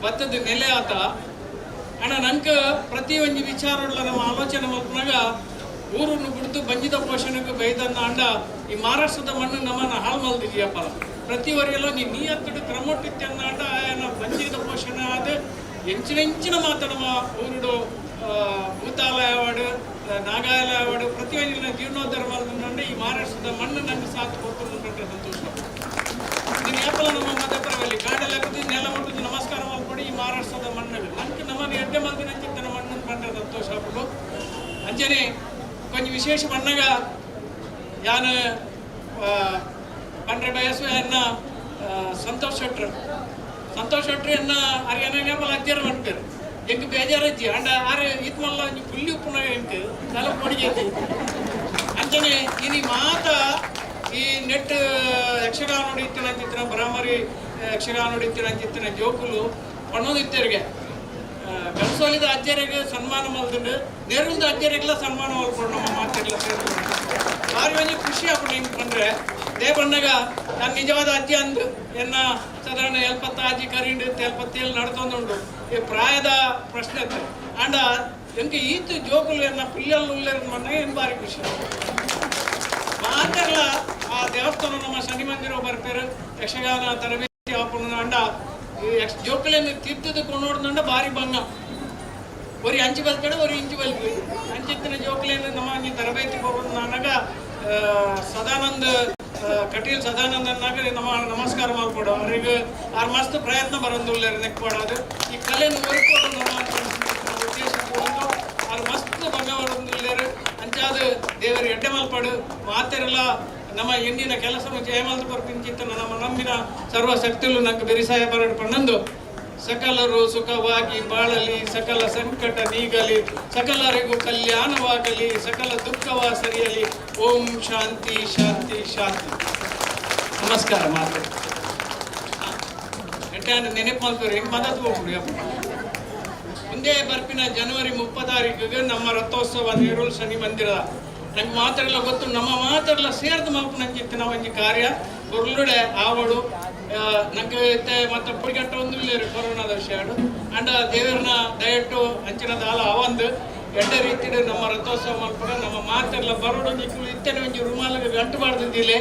ಭತ್ತದ ನೆಲೆ ಆತ ಅಣ್ಣ ನಂಗೆ ಪ್ರತಿ ಒಂದು ವಿಚಾರಗಳ ನಮ್ಮ ಆಲೋಚನೆ ಮಲ್ಪನಾಗ ಊರನ್ನು ಬಿಡ್ತು ಬಂಜಿದ ಪೋಷಣೆಗೆ ಬೈದನ್ನ ಅಂಡ ಈ ಮಹಾರಾಷ್ಟ್ರದ ಮಣ್ಣು ನಮ್ಮನ್ನ ಹಾಳು ಮಲ್ದಿದೆಯಪ್ಪ ಪ್ರತಿವರೆಲ್ಲ ನೀ ಹತ್ತಿಡು ಕ್ರಮಟ್ಟಿತ್ತನ್ನ ಅಂಡ ಆಯನ ಬಂಜಿದ ಪೋಷಣೆ ಆದ ಎಂಚಿನ ಮಾತ ನಮ್ಮ ಊರುಡು ಭೂತಾಲಯ ಅವಾರ್ಡು ನಾಗಾಲಯ ಅವಾರ್ಡು ಪ್ರತಿಯೊಂದಿನ ಜೀರ್ಣೋದ್ಧಾರ ಮಾಡಿದ್ರೆ ಈ ಮಹಾರಾಷ್ಟ್ರದ ಮಣ್ಣು ನಂಗೆ ಸಾಥ್ ಕೊಟ್ಟು ಕಂಡ್ರೆ ಸಂತೋಷ ನೀನು ಯಾಪಲ್ಲ ನಮ್ಮ ಮಧ್ಯಪರದಲ್ಲಿ ಕಾಡೆಲ್ಲ ಹಾಕಿದ್ದು ನೆಲ ಮುಟ್ಟಿದ್ದು ನಮಸ್ಕಾರ ಮಾಡ್ಕೊಡಿ ಈ ಮಹಾರಾಷ್ಟ್ರದ ಮಣ್ಣಿಗೆ ನಂಗೆ ನಮ್ಮನ್ನು ಎಡ್ಡೆ ಮಲ್ದಿನ ಚಿತ್ತನ ಮಣ್ಣನ್ನು ಕಂಡ್ರೆ ಸಂತೋಷ ಆಗ್ಬಿಟ್ಟು ಅಂಚನೆ ಕೊಂಚ ವಿಶೇಷ ಮಣ್ಣಾಗ ಯಾನು ಪಂಡ್ರೆ ಬಯಸು ಎನ್ನ ಸಂತೋಷ್ ಶೆಟ್ರು ಎನ್ನ ಅರಿಯನೇಪಲ್ಲ ಅಜ್ಜರ ಮಾಡ್ತಾರೆ ಎಂಗೆ ಬೇಜಾರಜ್ಜಿ ಅಂಡ ಆರು ಇದು ಮಲ್ಲ ಫುಲ್ಲಿ ಉಪ್ಪುನಾಗ ಎಂಟು ತಲ ಕೊಡಿಗೆ ಅಂಚನೆ ಇನಿ ಮಾತ ಈ ನೆಟ್ ಯಕ್ಷಗಾನ ನೋಡಿತ್ತಿನ ಅಂಚಿತ್ತಿನ ಬರಾಮರಿ ಯಕ್ಷಗಾನ ನೋಡಿತ್ತಿನ ಅಂಚಿತ್ತಿನ ಜೋಕುಲು ಪಣ್ಣೋದಿತ್ತರಿಗೆ ಗಂಸೋಲಿದ ಅಜ್ಜರಿಗೆ ಸನ್ಮಾನ ಮಲ್ದುಂಡು ನೆರುಲ್ದ ಅಜ್ಜರಿಗೆಲ್ಲ ಸನ್ಮಾನ ಮಲ್ಕೊಂಡು ನಮ್ಮ ಮಾತೆಲ್ಲ ಸೇರ್ಕೊಂಡು ಭಾರಿ ಒಂಜಿ ಖುಷಿ ಆಗ್ಬಿಟ್ಟು ಹಿಂಗೆ ಬಂದರೆ ದೇ ಬಂದಾಗ ನಾನು ನಿಜವಾದ ಅಜ್ಜಿ ಅಂದು ಎನ್ನ ಸಾಧಾರಣ 70 ಅಜ್ಜಿ ಕರೀಂಡು 77 ನಡ್ತೊಂದುಂಡು ಈ ಪ್ರಾಯದ ಪ್ರಶ್ನೆ ಇತ್ತು ಅಂಡ ಎಂಗೆ ಈತು ಜೋಕುಲು ಎನ್ನ ಪಿಲ್ಲಲ್ಲಿ ಉಳ್ಳೇರು ಮನ್ನಾಗ ಏನು ಭಾರಿ ಖುಷಿ ಮಾತೆಲ್ಲ ಆ ದೇವಸ್ಥಾನ ನಮ್ಮ ಶನಿ ಮಂದಿರ ಬರ್ಪೇರು ಯಕ್ಷಗಾನ ತರಬೇತಿ ಹಾಕೊಂಡು ಅಂಡ ಈ ಜೋಕುಲನ್ನು ತಿದ್ದದು ಕೊಂಡೋಡ್ದಂಡ ಭಾರಿ ಬಂಗ ஒரு அஞ்சு பல்கடை ஒரு இஞ்சு பல்கு ಅಂಚಿತ್ತಿನ ಜೋಕುಲೇನು ನಮ್ಮ ನೀ ತರಬೇತಿ ಹೋಗೋದು ನಾನಾಗ ಸದಾನಂದ ಕಟೀಲ್ ಸದಾನಂದನಾಗ ನಮ್ಮ ನಮಸ್ಕಾರ ಮಾಡ್ಕೊಡು ಅವ್ರಿಗೆ ಆರು ಮಸ್ತ್ ಪ್ರಯತ್ನ ಬರೋದಿಲ್ಲ ನೆಕ್ಕೊಡೋದು ಈ ಕಲೆಯನ್ನು ಓದ್ಕೊಂಡು ನಮ್ಮ ಉದ್ದೇಶಕ್ಕೆ ಒಂದು ಆರು ಮಸ್ತ್ ಭಂಗ ಬರೋದಿಲ್ಲ ಅಂಚಾದ ದೇವರ ಎಡ್ಡೆ ಮಲ್ಪಡು ಮಾತೆರೆಲ್ಲ ನಮ್ಮ ಎಂದಿನ ಕೆಲಸವನ್ನು ಜಯಮಲ್ದ ಬರ್ಪಿಂಚಿತ್ತ ನಮ್ಮ ನಮ್ಮಿನ ಸರ್ವಶಕ್ತಿಗಳು ನಂಗೆ ಬೆರಿಸಾಯ ಬರಡು ಪಣ್ಣಂದು ಸಕಲರು ಸುಖವಾಗಿ ಬಾಳಲಿ ಸಕಲ ಸಂಕಟ ನೀಗಲಿ ಸಕಲರಿಗೂ ಕಲ್ಯಾಣವಾಗಲಿ ಸಕಲ ದುಃಖವ ಸರಿಯಲಿ ಓಂ ಶಾಂತಿ ಶಾಂತಿ ಶಾಂತಿ ನಮಸ್ಕಾರ ಮಾತು ನೆನಪು ಮಾಡ್ತಾರೆ ಹೆಂಗೆ ಮದತ್ ಹೋಗ್ಬಿಡು ಮುಂದೆ ಬರ್ಪಿನ ಜನವರಿ 30 ನಮ್ಮ ರಥೋತ್ಸವ ನೆರೂಲ್ ಶನಿ ಮಂದಿರ ನಂಗೆ ಮಾತೆಲ್ಲ ಗೊತ್ತು ನಮ್ಮ ಮಾತೆಲ್ಲ ಸೇರ್ದು ಮಲ್ಪನಂಚಿತ್ತಿನ ಒಂಜಿ ಕಾರ್ಯ ಬೊರ್ಲುಡೆ ಆವಡು ನಂಗೆ ಮತ್ತೆ ಪುಡಿಗಟ್ಟ ಒಂದು ಇಲ್ಲ ಕೊರೋನಾದ ವಿಷಯ ಅಂಡ ದೇವರನ್ನ ದಯಟ್ಟು ಅಂಚಿನ ದಾಲ ಅವಂದು ಎಡ್ಡ ರೀತಿ ನಮ್ಮ ರಥೋತ್ಸವ ಮಾಡ್ಕೊಂಡು ನಮ್ಮ ಮಾತೆಲ್ಲ ಬರೋಡು ನಿಕ್ಕಲು ಇತ್ತೇನೆ ಒಂಜಿ ರುಮಾಲಿಗೆ ಗಂಟು ಮಾಡ್ದಿದ್ದಿಲ್ಲ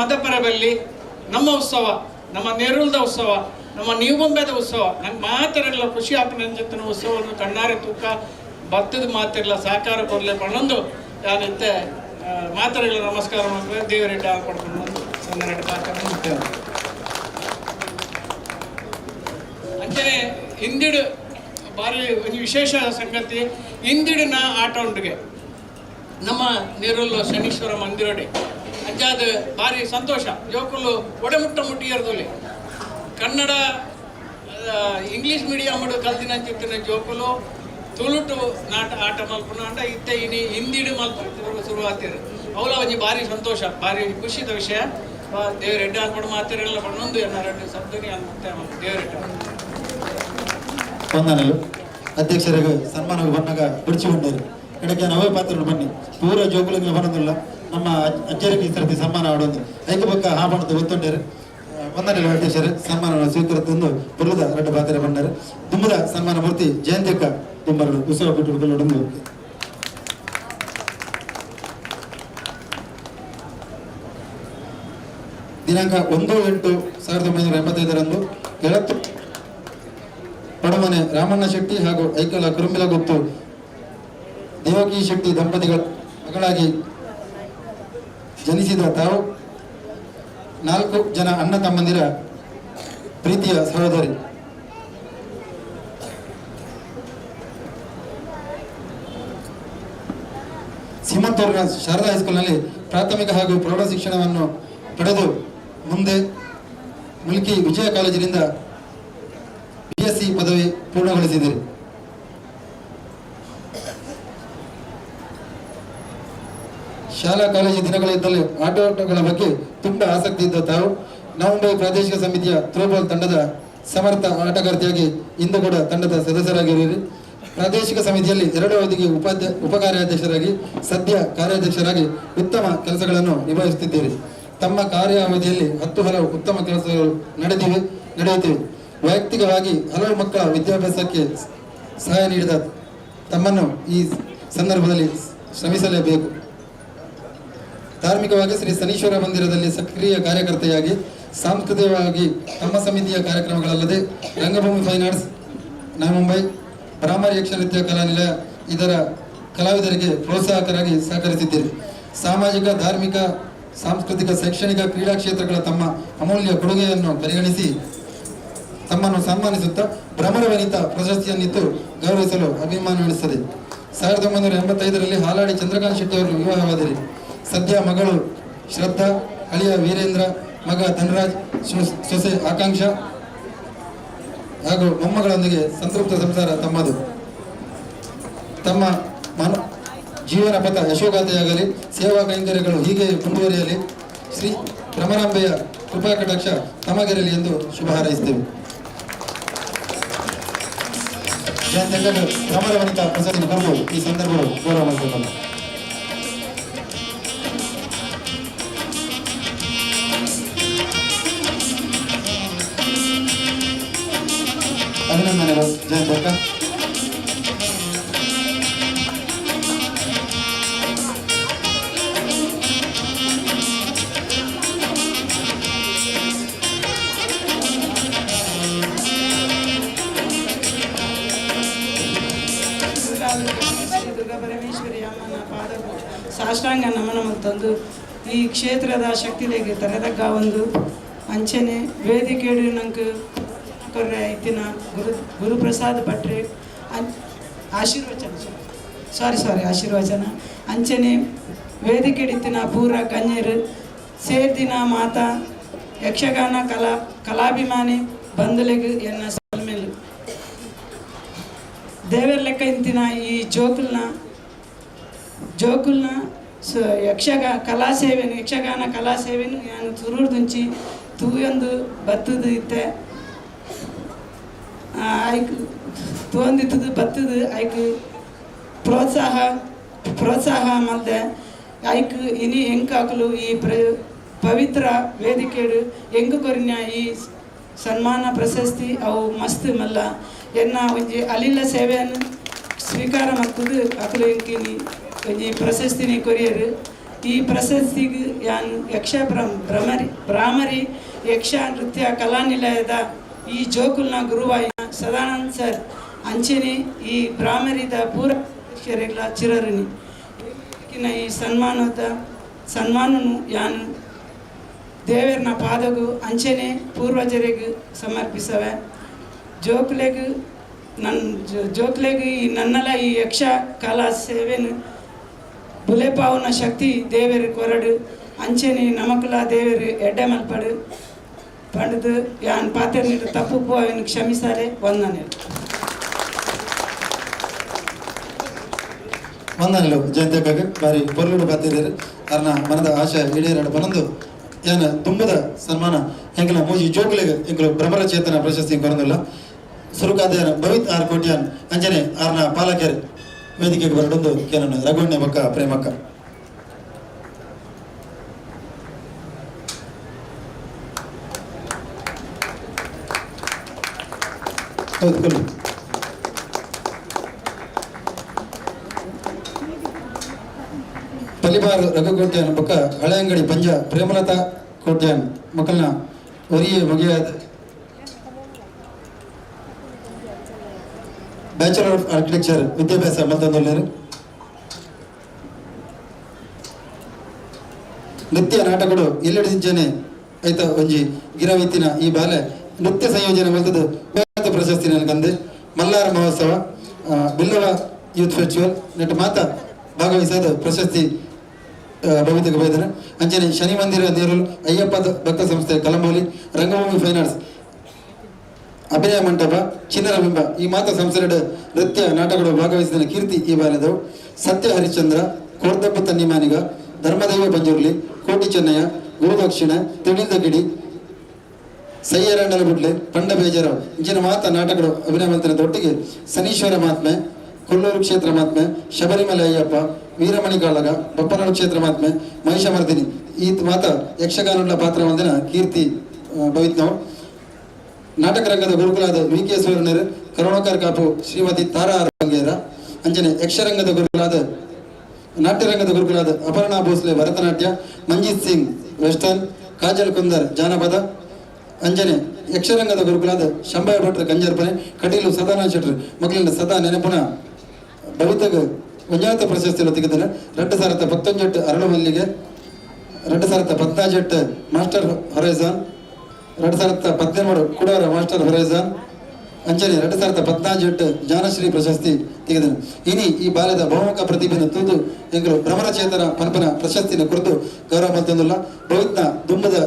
ಮಧ್ಯಪರಬಲ್ಲಿ ನಮ್ಮ ಉತ್ಸವ ನಮ್ಮ ನೆರೂಲ್ದ ಉತ್ಸವ ನಮ್ಮ ನೀವುಂಬೆದ ಉತ್ಸವ ನಂಗೆ ಮಾತೆಲ್ಲ ಖುಷಿ ಹಾಕಿ ನಂಜಿತ್ತಿನ ಉತ್ಸವವನ್ನು ಕಣ್ಣಾರೆ ತೂಕ ಭತ್ತದ ಮಾತೆಲ್ಲ ಸಾಕಾರ ಕೊಡಲೆ ಪಣ್ಣೊಂದು ಯಾನಿತ್ತೆ ಮಾತೆಲ್ಲ ನಮಸ್ಕಾರ ಮಾಡ್ಕೊಂಡು ದೇವರೆಡ್ಡ ಪಡ್ಕೊಂಡು ಬಂದು ಸಂದರೆಡ್ಡ ಪಾತ್ರ ಅಂಚನೆ ಹಿಂದಿಡು ಭಾರಿ ಒಂದು ವಿಶೇಷ ಸಂಗತಿ ಹಿಂದಿಡಿನ ಆಟ ಉಂಟಿಗೆ ನಮ್ಮ ನೆರೂಲ್ ಶನೀಶ್ವರ ಮಂದಿರಡೆ ಅಂಚಾದ ಭಾರಿ ಸಂತೋಷ ಜೋಕುಲು ಒಡೆಮುಟ್ಟ ಮುಟ್ಟಿಯರ್ದಲ್ಲಿ ಕನ್ನಡ ಇಂಗ್ಲೀಷ್ ಮೀಡಿಯಂ ಕಲ್ತಿನ ಚಿತ್ತಿನ ಜೋಕುಲು ತುಳುಟು ನಾಟ ಆಟ ಮಲ್ಪನ ಅಂಡ ಇತ್ತೆ ಇನಿ ಹಿಂದಿಡು ಮಲ್ಪ ಶುರುವಾತಿರು ಅವಲ ಒಂಜಿ ಭಾರಿ ಸಂತೋಷ ಭಾರಿ ಖುಷಿದ ವಿಷಯ ದೇವ್ರ ಎಡ್ಡೆ ಹಾಕೊಂಡು ಮಾತಿರಲ್ಲ ಬಣ್ಣೊಂದು ಎರಡು ಶಬ್ದನಿ ಮತ್ತೆ ದೇವರೆಡ್ಡ ವಂದನೆಗಳು ಅಧ್ಯಕ್ಷರಿಗೆ ಸನ್ಮಾನ ಬಂದಾಗ ಬಿಡಿಸಿಕೊಂಡರು ಕಡೆಗೆ ನವೇ ಪಾತ್ರರು ಬನ್ನಿ ಪೂರ ಜೋಕುಲಿಗೆ ಬರೋದಿಲ್ಲ ನಮ್ಮ ಅಜ್ಜರಿಗೆ ಈ ಸರ್ತಿ ಸನ್ಮಾನ ಆಡೋದು ಐದು ಪಕ್ಕ ಹಾಬಣದ ಗೊತ್ತೊಂಡರು ವಂದನೆಗಳು ಅಧ್ಯಕ್ಷರು ಸನ್ಮಾನವನ್ನು ಸ್ವೀಕರಿಸಿದ್ದು ಪುರದ ಎರಡು ಪಾತ್ರ ಬಂದರು ದುಂಬದ ಸನ್ಮಾನ ಮೂರ್ತಿ ಜಯಂತಿಕ ದುಂಬರು ಉತ್ಸವ ಬಿಟ್ಟು ದಿನಾಂಕ 1/8/1985 ಎಳತ್ತು ಪಡಮನೆ ರಾಮಣ್ಣ ಶೆಟ್ಟಿ ಹಾಗೂ ಐಕಲ ಕುರುಮಿಲಗುತ್ತು ದೇವಕಿ ಶೆಟ್ಟಿ ದಂಪತಿಗಳ ಮಗಳಾಗಿ ಜನಿಸಿದ ತಾವು 4 ಜನ ಅಣ್ಣ ತಮ್ಮಂದಿರ ಪ್ರೀತಿಯ ಸಹೋದರಿ. ಸೀಮಂತೂರಿನ ಶಾರದಾ ಹೈಸ್ಕೂಲ್ನಲ್ಲಿ ಪ್ರಾಥಮಿಕ ಹಾಗೂ ಪ್ರೌಢ ಶಿಕ್ಷಣವನ್ನು ಪಡೆದು ಮುಂದೆ ಮುಲ್ಕಿ ವಿಜಯ ಕಾಲೇಜಿನಿಂದ BSc ಪದವಿ ಪೂರ್ಣಗೊಳಿಸಿದರು. ಶಾಲಾ ಕಾಲೇಜು ದಿನಗಳಿದ್ದಲ್ಲಿ ಆಟೋಟಗಳ ಬಗ್ಗೆ ತುಂಬಾ ಆಸಕ್ತಿ ಇದ್ದ ತಾವು ನವಂಬೈ ಪ್ರಾದೇಶಿಕ ಸಮಿತಿಯ ಥ್ರೋಬಾಲ್ ತಂಡದ ಸಮರ್ಥ ಆಟಗಾರ್ತಿಯಾಗಿ ಇಂದು ಕೂಡ ತಂಡದ ಸದಸ್ಯರಾಗಿರುವಿರಿ. ಪ್ರಾದೇಶಿಕ ಸಮಿತಿಯಲ್ಲಿ 2 ಅವಧಿಗೆ ಉಪಕಾರ್ಯಾಧ್ಯಕ್ಷರಾಗಿ ಸದ್ಯ ಕಾರ್ಯಾಧ್ಯಕ್ಷರಾಗಿ ಉತ್ತಮ ಕೆಲಸಗಳನ್ನು ನಿಭಾಯಿಸುತ್ತಿದ್ದೀರಿ. ತಮ್ಮ ಕಾರ್ಯಾವಧಿಯಲ್ಲಿ 10 ಹಲವು ಉತ್ತಮ ಕೆಲಸಗಳು ನಡೆಯುತ್ತಿವೆ. ವೈಯಕ್ತಿಕವಾಗಿ ಹಲವು ಮಕ್ಕಳ ವಿದ್ಯಾಭ್ಯಾಸಕ್ಕೆ ಸಹಾಯ ನೀಡಿದ ತಮ್ಮನ್ನು ಈ ಸಂದರ್ಭದಲ್ಲಿ ಶ್ರಮಿಸಲೇಬೇಕು. ಧಾರ್ಮಿಕವಾಗಿ ಶ್ರೀ ಶನೀಶ್ವರ ಮಂದಿರದಲ್ಲಿ ಸಕ್ರಿಯ ಕಾರ್ಯಕರ್ತೆಯಾಗಿ ಸಾಂಸ್ಕೃತಿಕವಾಗಿ ತಮ್ಮ ಸಮಿತಿಯ ಕಾರ್ಯಕ್ರಮಗಳಲ್ಲದೆ ರಂಗಭೂಮಿ ಫೈನ್ ಆರ್ಟ್ಸ್ ನವಮುಂಬೈ ಬ್ರಾಹ್ಮರಿ ಯಕ್ಷನೃತ್ಯ ಕಲಾನಿಲಯ ಇದರ ಕಲಾವಿದರಿಗೆ ಪ್ರೋತ್ಸಾಹಕರಾಗಿ ಸಹಕರಿಸಿದ್ದೀರಿ. ಸಾಮಾಜಿಕ, ಧಾರ್ಮಿಕ, ಸಾಂಸ್ಕೃತಿಕ, ಶೈಕ್ಷಣಿಕ, ಕ್ರೀಡಾ ಕ್ಷೇತ್ರಗಳ ತಮ್ಮ ಅಮೂಲ್ಯ ಕೊಡುಗೆಯನ್ನು ಪರಿಗಣಿಸಿ ತಮ್ಮನ್ನು ಸನ್ಮಾನಿಸುತ್ತಾ ಭ್ರಮರ ವನಿತಾ ಪ್ರಶಸ್ತಿಯನ್ನಿತ್ತು ಗೌರವಿಸಲು ಅಭಿಮಾನವೆನಿಸುತ್ತದೆ. 1985ರಲ್ಲಿ ಹಾಲಾಡಿ ಚಂದ್ರಕಾಂತ್ ಶೆಟ್ಟಿ ಅವರು ವಿವಾಹವಾದಿರಿ. ಸದ್ಯ ಮಗಳು ಶ್ರದ್ಧಾ, ಅಳಿಯ ವೀರೇಂದ್ರ, ಮಗ ಧನರಾಜ್, ಸೊಸೆ ಆಕಾಂಕ್ಷ ಹಾಗೂ ಮೊಮ್ಮಗಳೊಂದಿಗೆ ಸಂತೃಪ್ತ ಸಂಸಾರ ತಮ್ಮದು. ತಮ್ಮ ಜೀವನ ಪಥ ಯಶೋಗಾಥೆಯಾಗಲಿ, ಸೇವಾ ಕೈಂಕರ್ಯಗಳು ಹೀಗೆ ಮುಂದುವರಿಯಲಿ, ಶ್ರೀ ಭ್ರಮರಾಂಬೆಯ ಕೃಪಾ ಕಟಾಕ್ಷ ತಮಗಿರಲಿ ಎಂದು ಶುಭ ಹಾರೈಸುತ್ತೇವೆ. ಭ್ರಮರ ವನಿತಾ ಪ್ರಶಸ್ತಿ ಕುರಿತು ಈ ಸಂದರ್ಭಗಳು ಗೌರವ ಮಾಡಬೇಕಲ್ಲ. ಅಭಿನಂದನೆಗಳು ಜಯಂತಕ್ಕ. ದುರ್ಗಾಪರಮೇಶ್ವರಿ ಅಮ್ಮನ ಪಾದವು ಸಾಷ್ಟಾಂಗ ನಮನ ತಂದು ಈ ಕ್ಷೇತ್ರದ ಶಕ್ತಿಲೆಗೆ ತರದಕ್ಕ ಒಂದು ಅಂಚನೆ ವೇದಿಕೆಡು ನಂಗೆ ಕೊರ್ರೆ ಐತಿನ ಗುರುಪ್ರಸಾದ್ ಭಟ್ರೆ ಆಶೀರ್ವಚನ ಅಂಚನೆ ವೇದಿಕೆಡಿತ್ತಿನ ಪೂರ ಗಣ್ಯರು ಸೇರ್ದಿನ ಮಾತಾ ಯಕ್ಷಗಾನ ಕಲಾಭಿಮಾನಿ ಬಂಧುಲೆಗ್ ಎನ್ನ ಸಲ್ಮೇಲು ದೇವರ ಲೆಕ್ಕ ಇಂತಿನ ಈ ಜೋಕುಲ್ನ ಯಕ್ಷಗಾನ ಕಲಾಸೇವೆನು ನಾನು ತುರುಡ್ದುಂಚಿ ತೂಯೊಂದು ಬತ್ತದು ಇತ್ತೆ ಐಕ್ ತೋಂದಿತ್ತದು ಬತ್ತದು ಐಕ್ ಪ್ರೋತ್ಸಾಹ ಮಲ್ದೆ ಐಕ್ ಇನಿ ಎಂಕಾಕಲು ಈ ಪವಿತ್ರ ವೇದಿಕೆಡು ಎಂಕು ಕೊರಿನ ಈ ಸನ್ಮಾನ ಪ್ರಶಸ್ತಿ ಅವು ಮಸ್ತ್ ಮಲ್ಲ ಎನ್ನ ಒಂಜಿ ಅಲಿಲ್ಲ ಸೇವೆಯನ್ನು ಸ್ವೀಕಾರ ಮತ್ತದು ಅಕಲು ಎಂಕಿನಿ ಒಂಜಿ ಪ್ರಶಸ್ತಿನಿ ಕೊರಿಯರು. ಈ ಪ್ರಶಸ್ತಿಗೆ ಯಾನ್ ಬ್ರಾಹ್ಮರಿ ಯಕ್ಷ ನೃತ್ಯ ಕಲಾನಿಲಯದ ಈ ಜೋಕುಲ್ನ ಗುರುವಾಯ ಸದಾನಂದ್ ಸರ್ ಅಂಚನೆ ಈ ಬ್ರಾಹ್ಮರಿದ ಪೂರ್ವರೆಗಳ ಚಿರರುನಿ ಈ ಸನ್ಮಾನನು ಯಾನು ದೇವರನ ಪಾದಗೂ ಅಂಚನೆ ಪೂರ್ವಜರಿಗೂ ಸಮರ್ಪಿಸವೆ. ಜೋಕ್ಲೆಗೂ ಈ ನನ್ನಲ ಈ ಯಕ್ಷ ಕಲಾ ಸೇವೆನು ಬುಲೆಪಾವುನ ಶಕ್ತಿ ದೇವರು ಕೊರಡು ಅಂಚನೆ ನಮಕಲ ದೇವರು ಎಡ್ಡೆ ಮಲ್ಪಡು ಪಂಡದು ಯಾನ್ ಪಾತ್ರ ನೀಡು ತಪ್ಪು ಅವನು ಕ್ಷಮಿಸಾರೆ ವಂದನೆಗಳು ಜಯಂತಕ್ಕಾಗಿ ಬಾರಿ ಪೊರ್ಲುಡು ಬತ್ತಿದ್ದೀರಿ. ಅರ್ನ ಮನದ ಆಶೆ ಈಡೇರಡು ಬನಂದು ಏನು ತುಂಬದ ಸನ್ಮಾನ ಹೆಂಗಲ ಮೂಜಿ ಜೋಕ್ಲೆಗೆ ಎಂಕಲು ಭ್ರಮರ ಚೇತನ ಪ್ರಶಸ್ತಿ ಕೊರಂದಿಲ್ಲ. ಸುರುಕಾದ ಭವಿತ್ ಆರ್ ಕೋಟ್ಯಾನ್ ಅಂಜನೆ ಆರ್ನ ಪಾಲಕರ್ ವೇದಿಕೆಗೆ ಬರಡೊಂದು ಕೇಳೋಣ ರಘುಣ್ಯ ಮಕ್ಕ ಪ್ರೇಮಕ್ಕ ಪಲಿಬಾರ್ ರಘು ಕೋಟ್ಯಾನ್ ಬೊಕ್ಕ ಹಳೆ ಅಂಗಡಿ ಪಂಜ ಪ್ರೇಮಲತಾ ಕೋಟ್ಯಾನ್ ಮಕ್ಕಳನ್ನ ಒರಿಯೇ ಬಗೆಯಾದ ಬ್ಯಾಚುಲರ್ ಆಫ್ ಆರ್ಕಿಟೆಕ್ಚರ್ ವಿದ್ಯಾಭ್ಯಾಸ ಮಲ್ತಂದೊಳ್ಳೆರು. ನೃತ್ಯ ನಾಟಕಗಳು ಎಲ್ಲೆಡಿಸಿಂಚನೆ ಐತ ಒಂಜಿ ಗಿರವಿತ್ತಿನ ಈ ಬಾಲೆ ನೃತ್ಯ ಸಂಯೋಜನೆ ಮಲ್ತದ್ದು ಪ್ರಶಸ್ತಿ ನನಗಂದೆ ಮಲ್ಲಾರ ಮಹೋತ್ಸವ ಬಿಲ್ಲವ ಯೂತ್ ಫೆಸ್ಟಿವಲ್ ನೆಟ್ಟು ಮಾತ ಭಾಗವಹಿಸೋದು ಪ್ರಶಸ್ತಿ ಭವಿತಕ್ಕೆ ಬೈದನೆ ಅಂಚನೆ ಶನಿ ಮಂದಿರ ನೇರುಲ್ ಅಯ್ಯಪ್ಪ ಭಕ್ತ ಸಂಸ್ಥೆ ಕಲಂಬೋಲಿ ರಂಗಭೂಮಿ ಫೈನಾನ್ಸ್ ಅಭಿನಯ ಮಂಟಪ ಚಿನ್ನರ ಬಿಂಬ ಈ ಮಾತ ಸಂಸ್ಥೆಗಳ ನೃತ್ಯ ನಾಟಕಗಳು ಭಾಗವಹಿಸಿದ ಕೀರ್ತಿ ಈ ಬಾಲದವು ಸತ್ಯ ಹರಿಶ್ಚಂದ್ರ ಕೋರ್ದಪ್ಪ ತನ್ನಿಮಾನಿಗ ಧರ್ಮದೈವ ಬಂಜುರ್ಲಿ ಕೋಟಿ ಚೆನ್ನಯ್ಯ ಗುರುದಕ್ಷಿಣ ತಿಳಿದ ಗಿಡಿ ಸಯ್ಯರಂಡಲ ಬುಡ್ಲೆ ಪಂಡ ಬೇಜಾರಾವ್ ಇಂಚಿನ ಮಾತ ನಾಟಕಗಳು ಅಭಿನಯ ಮಂತ್ರದ ಒಟ್ಟಿಗೆ ಶನೀಶ್ವರ ಮಹಾತ್ಮೆ ಕೊಲ್ಲೂರು ಕ್ಷೇತ್ರ ಮಹಾತ್ಮೆ ಶಬರಿಮಲೆ ಅಯ್ಯಪ್ಪ ವೀರಮಣಿ ಕಾಳಗ ಬಪ್ಪನಾಡು ಕ್ಷೇತ್ರ ಮಹಾತ್ಮೆ ಮಹಿಷಮರ್ದಿನಿ ಈ ಮಾತ ಯಕ್ಷಗಾನಗಳ ಪಾತ್ರ ಒಂದಿನ ಕೀರ್ತಿ ಭವಿತ್ ನಾವು ನಾಟಕ ರಂಗದ ಗುರುಕುಲಾದ ವಿ.ಕೆ. ಸೂರ್ಯನರ್ ಕರುಣಾಕರ್ ಕಾಪು ಶ್ರೀಮತಿ ತಾರಾ ಅರಂಗೇರ ಅಂಜನೆ ಯಕ್ಷರಂಗದ ಗುರುಕುಲಾದ ನಾಟ್ಯರಂಗದ ಗುರುಕುಲಾದ ಅಪರ್ಣಾ ಭೋಸ್ಲೆ ಭರತನಾಟ್ಯ ಮಂಜಿತ್ ಸಿಂಗ್ ವೆಸ್ಟರ್ನ್ ಕಾಜಲ್ ಕುಂದರ್ ಜಾನಪದ ಅಂಜನೆ ಯಕ್ಷರಂಗದ ಗುರುಕುಲಾದ ಶಂಭಯ ಭಟ್ರ ಕಂಜರ್ಪನೆ ಕಟೀಲು ಸದಾನಂದ ಶೆಟ್ರ್ ಮಕ್ಕಳಿಂದ ಸದಾ ನೆನಪುನ ಭವಿತಗ ಉನ್ನತ ಪ್ರಶಸ್ತಿಗಳು ತೆಗೆದರೆ 2018 ಅರಳು ಮಲ್ಲಿಗೆ 2018 ಮಾಸ್ಟರ್ ಹೊರೈಜಾನ್ 2013 ಕುಡಾರ ಮಾಸ್ಟರ್ ಹೊರೈಜಾನ್ ಅಂಚನೆ 2014 ಜಾನಶ್ರೀ ಪ್ರಶಸ್ತಿ ತೆಗೆದನು ಇನಿ ಈ ಬಾಲ್ಯದ ಬಹುಮುಖ ಪ್ರತಿಭೆಯನ್ನು ತೂದು ಎಂಗಳು ಭ್ರಮರಚೇತನ ಪನ್ಪನ ಪ್ರಶಸ್ತಿನ ಕುರಿತು ಗೌರವ ಮತ್ತೊಂದಿಲ್ಲ ಭವಿತ್ನ ದುಂಬದ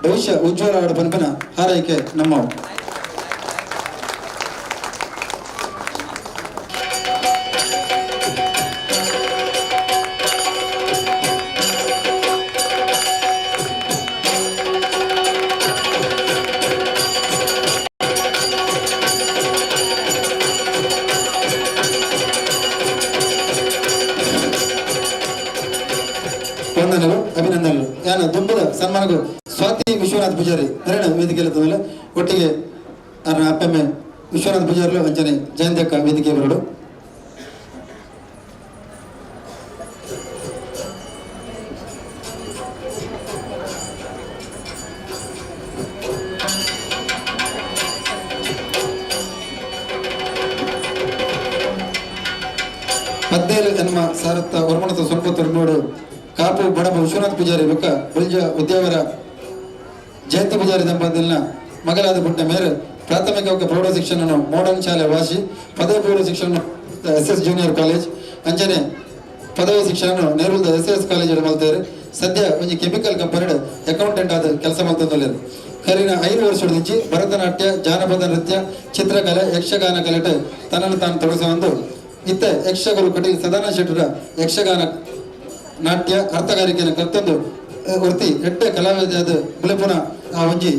ಭವಿಷ್ಯ ಉಜ್ವಲ ಪನ್ಪನ ಹಾರೈಕೆ ನಮ್ಮವು. ವಂದನೆಗಳು ಅಭಿನಂದನೆಗಳು ಯಾನ ದುಂಬದ ಸನ್ಮಾನಗಳು ಸ್ವಾತಿ ವಿಶ್ವನಾಥ್ ಪೂಜಾರಿ ಧರಣ ವೇದಿಕೆಯಲ್ಲಿ ಒಟ್ಟಿಗೆ ನನ್ನ ಅಪ್ಪಮ್ಮೆ ವಿಶ್ವನಾಥ್ ಪೂಜಾರಿಲು ಅಂಚನೆ ಜಯಂತಕ್ಕ ವೇದಿಕೆ ಬರಡು ಪದ್ದೇಲು ಎನ್ನುವ ಸಾರತ್ತ ಹೊರಮಣದ ಸ್ವಲ್ಪ ತೊಂಬೋಡು ಕಾಪು ಬಡಬ ವಿಶ್ವನಾಥ್ ಪೂಜಾರಿ ಬೊಕ್ಕ ಬುಲ್ಜ ಉದ್ಯಾವರ ಜಯಂತಿ ಪೂಜಾರಿ ದಂಪತಿನ ಮಗಲಾದ ಪುಟ್ಟ ಮೇರೆ ಪ್ರಾಥಮಿಕ ಪ್ರೌಢ ಶಿಕ್ಷಣ ಮಾಡರ್ನ್ ಶಾಲೆ ವಾಸಿ ಪದವಿ ಪೂರ್ವ ಶಿಕ್ಷಣ SS ಜೂನಿಯರ್ ಕಾಲೇಜ್ ಅಂಚನೆ ಪದವಿ ಶಿಕ್ಷಣ ನೆರೂಲ್ದ SS ಕಾಲೇಜ್ ಮಲ್ತಾರೆ ಸದ್ಯ ಒಂದು ಕೆಮಿಕಲ್ ಕಂಪನಿ ಅಕೌಂಟೆಂಟ್ ಆದ ಕೆಲಸ ಮಲ್ತಂದಲ್ಲೇರು ಕರಿನ 5 ವರ್ಷದಿಂಚಿ ಭರತನಾಟ್ಯ ಜಾನಪದ ನೃತ್ಯ ಚಿತ್ರಕಲೆ ಯಕ್ಷಗಾನ ಕಲೆಟ ತನ್ನನ್ನು ತಾನು ತೊಡಗಿಸುವಂದು ಇತ್ತ ಯಕ್ಷಗುರು ಕಟೀಲ್ ಸದಾನಂದ ಶೆಟ್ಟರ ಯಕ್ಷಗಾನ ನಾಟ್ಯ ಅರ್ಥಗಾರಿಕೆಯನ್ನು ಕರ್ತಂದು ವರ್ತಿ ಎಡ್ಡೆ ಕಲಾವಿದ ಬುಲೆಪುನ ಆ ಒಂಜಿ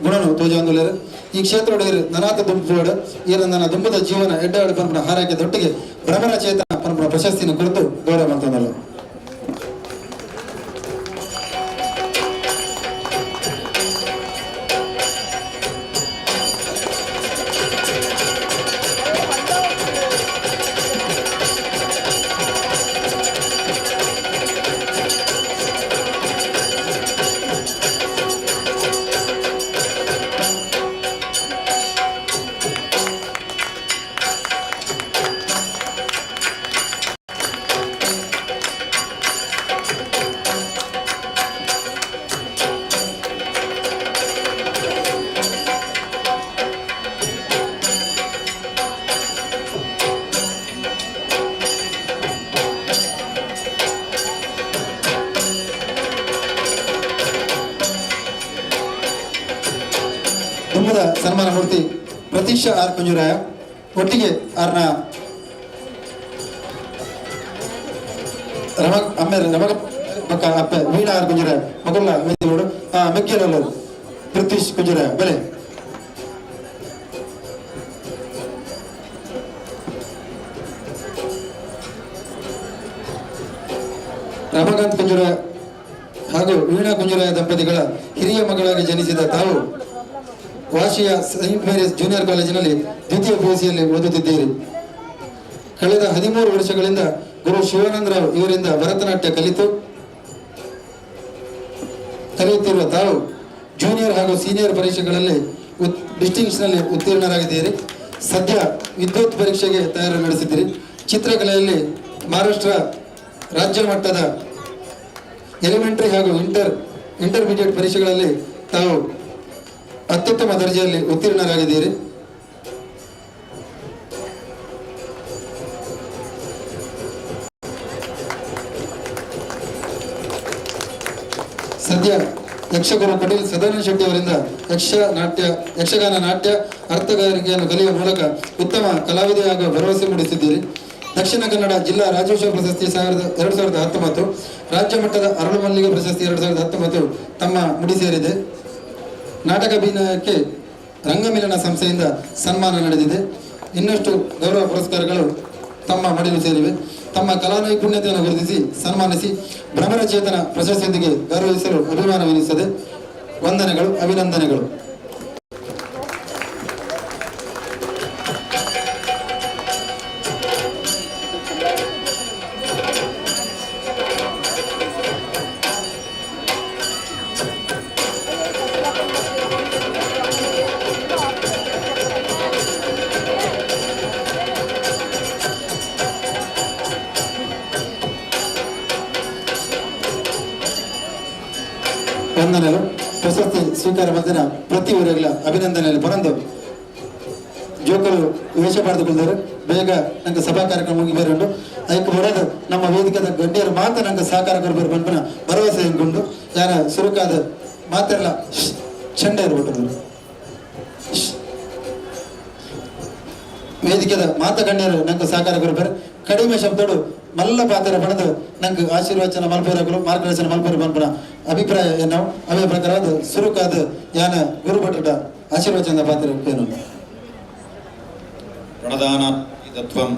ಗುಣನು ತೋಜೊಂದುಲ್ಲೇರು ಈ ಕ್ಷೇತ್ರ ನನಾಥ ದುಂಬುಡು ಈ ನನ್ನ ದುಂಬದ ಜೀವನ ಎಡ್ಡೆ ಪನ್ಪನ ಹಾರೈಕೆ ದೊಟ್ಟಿಗೆ ಭ್ರಮರ ಚೇತನ ಪನ್ಪನ ಪ್ರಶಸ್ತಿನ ಕುರಿತು ಗೌರವ ಮಾಡ್ತದಲ್ಲ. ದುಂಬದ ಸನ್ಮಾನ ಮೂರ್ತಿ ಪ್ರತೀಕ್ಷಾ ಆರ್ ಕುಂಜುರಾಯ ಒಟ್ಟಿಗೆ ಆರ್ನ ರಮಗ ಪಕ್ಕ ಅಪ್ಪ ವೀಣಾ ಆರ್ ಕುಂಜುರಾಯ ಮಗಲ್ಲ ವೇದಿಗಳು ಮೆಕ್ಕೆಲಲ್ಲ ಪ್ರತೀಶ್ ಕುಂಜುರಾಯ ಬೆಲೆ ರಮಕಾಂತ್ ಕುಂಜುರಾಯ ಹಾಗೂ ವೀಣಾ ಕುಂಜುರಾಯ ದಂಪತಿಗಳ ಹಿರಿಯ ಮಗಳಾಗಿ ಜನಿಸಿದ ತಾವು ವಾಶಿಯ ಸೈಂಟ್ ಮೇರಿಸ್ ಜೂನಿಯರ್ ಕಾಲೇಜಿನಲ್ಲಿ ದ್ವಿತೀಯ PUCಯಲ್ಲಿ ಓದುತ್ತಿದ್ದೀರಿ. ಕಳೆದ 13 ವರ್ಷಗಳಿಂದ ಗುರು ಶಿವಾನಂದರಾವ್ ಇವರಿಂದ ಭರತನಾಟ್ಯ ಕಲಿಯುತ್ತಿರುವ ತಾವು ಜೂನಿಯರ್ ಹಾಗೂ ಸೀನಿಯರ್ ಪರೀಕ್ಷೆಗಳಲ್ಲಿ ಡಿಸ್ಟಿಂಕ್ಷನ್ನಲ್ಲಿ ಉತ್ತೀರ್ಣರಾಗಿದ್ದೀರಿ. ಸದ್ಯ ವಿದ್ಯುತ್ ಪರೀಕ್ಷೆಗೆ ತಯಾರಿ ನಡೆಸಿದ್ದೀರಿ. ಚಿತ್ರಕಲೆಯಲ್ಲಿ ಮಹಾರಾಷ್ಟ್ರ ರಾಜ್ಯ ಮಟ್ಟದ ಎಲಿಮೆಂಟರಿ ಹಾಗೂ ಇಂಟರ್ಮೀಡಿಯೇಟ್ ಪರೀಕ್ಷೆಗಳಲ್ಲಿ ತಾವು ಅತ್ಯುತ್ತಮ ದರ್ಜೆಯಲ್ಲಿ ಉತ್ತೀರ್ಣರಾಗಿದ್ದೀರಿ. ಸದ್ಯ ಯಕ್ಷಗುರು ಪಟೇಲ್ ಸದಾನಂದ ಶೆಟ್ಟಿ ಅವರಿಂದ ಯಕ್ಷಗಾನ ನಾಟ್ಯ ಅರ್ಥಗಾರಿಕೆಯನ್ನು ಕಲಿಯುವ ಮೂಲಕ ಉತ್ತಮ ಕಲಾವಿದೆಯಾಗುವ ಭರವಸೆ ಮೂಡಿಸಿದ್ದೀರಿ. ದಕ್ಷಿಣ ಕನ್ನಡ ಜಿಲ್ಲಾ ರಾಜ್ಯೋತ್ಸವ ಪ್ರಶಸ್ತಿ 2019, ರಾಜ್ಯ ಮಟ್ಟದ ಅರಳು ಮಲ್ಲಿಗೆ ಪ್ರಶಸ್ತಿ 2019 ತಮ್ಮ ಮುಡಿ ಸೇರಿದೆ. ನಾಟಕ ಅಭಿನಯಕ್ಕೆ ರಂಗಮಿಲನ ಸಂಸ್ಥೆಯಿಂದ ಸನ್ಮಾನ ನಡೆದಿದೆ. ಇನ್ನಷ್ಟು ಗೌರವ ಪುರಸ್ಕಾರಗಳು ತಮ್ಮ ಮಡಿಲು ಸೇರಿವೆ. ತಮ್ಮ ಕಲಾ ನೈಪುಣ್ಯತೆಯನ್ನು ಗುರುತಿಸಿ ಸನ್ಮಾನಿಸಿ ಭ್ರಮರಚೇತನ ಪ್ರಶಸ್ತಿಯೊಂದಿಗೆ ಗೌರವಿಸಲು ಅಭಿಮಾನವೆನಿಸುತ್ತದೆ. ವಂದನೆಗಳು, ಅಭಿನಂದನೆಗಳು. ವಂದನೆಗಳು. ಪ್ರಶಸ್ತಿ ಸ್ವೀಕಾರ ಮಧ್ಯಾಹ್ನ ಪ್ರತಿ ಊರಿಗಳ ಅಭಿನಂದನೆಯಲ್ಲಿ ಬರಂದು ಜೋಕರು ವೇಷ ಪಡೆದುಕೊಂಡರು. ಬೇಗ ನಂಗೆ ಸಭಾ ಕಾರ್ಯಕ್ರಮ ಮುಗಿ ಬರೋದು ಅದಕ್ಕೆ ಬರೋದು ನಮ್ಮ ವೇದಿಕೆದ ಗಣ್ಯರು ಮಾತ್ರ ನಂಗೆ ಸಹಕಾರ ಕೊಡಬೇಕು ಬಂಪನ ಭರವಸೆ ಎಂಕೊಂಡು ಯಾರ ಸುರುಕಾದ ಮಾತೆಲ್ಲ ಚಂಡ ಇರ್ಬಿಟ್ಟು ವೇದಿಕೆದ ಮಾತ ಗಣ್ಯರು ನಂಗೆ ಸಹಕಾರ ಕೊಡಬೇಕು. ಕಡಿಮೆ ಶಬ್ದಗಳು ಮಲ್ಲ ಪಾತ್ರ ಪಡೆದು ನಂಗೆ ಆಶೀರ್ವಚನ ಮಲ್ಪೇರಗಳು ಮಾರ್ಗದರ್ಶನ ಮಲ್ಪೇರ ಬಂಪನ ಅಭಿಪ್ರಾಯ ಏನೋ ಅವೇ ಪ್ರಕಾರವಾದ ಸುರುಕಾದ ಯಾನ ಗುರುಭಟದ ಆಶೀರ್ವಚನದ ಪಾತ್ರ ಏನು ಪ್ರಣದಾನ ತತ್ವಂ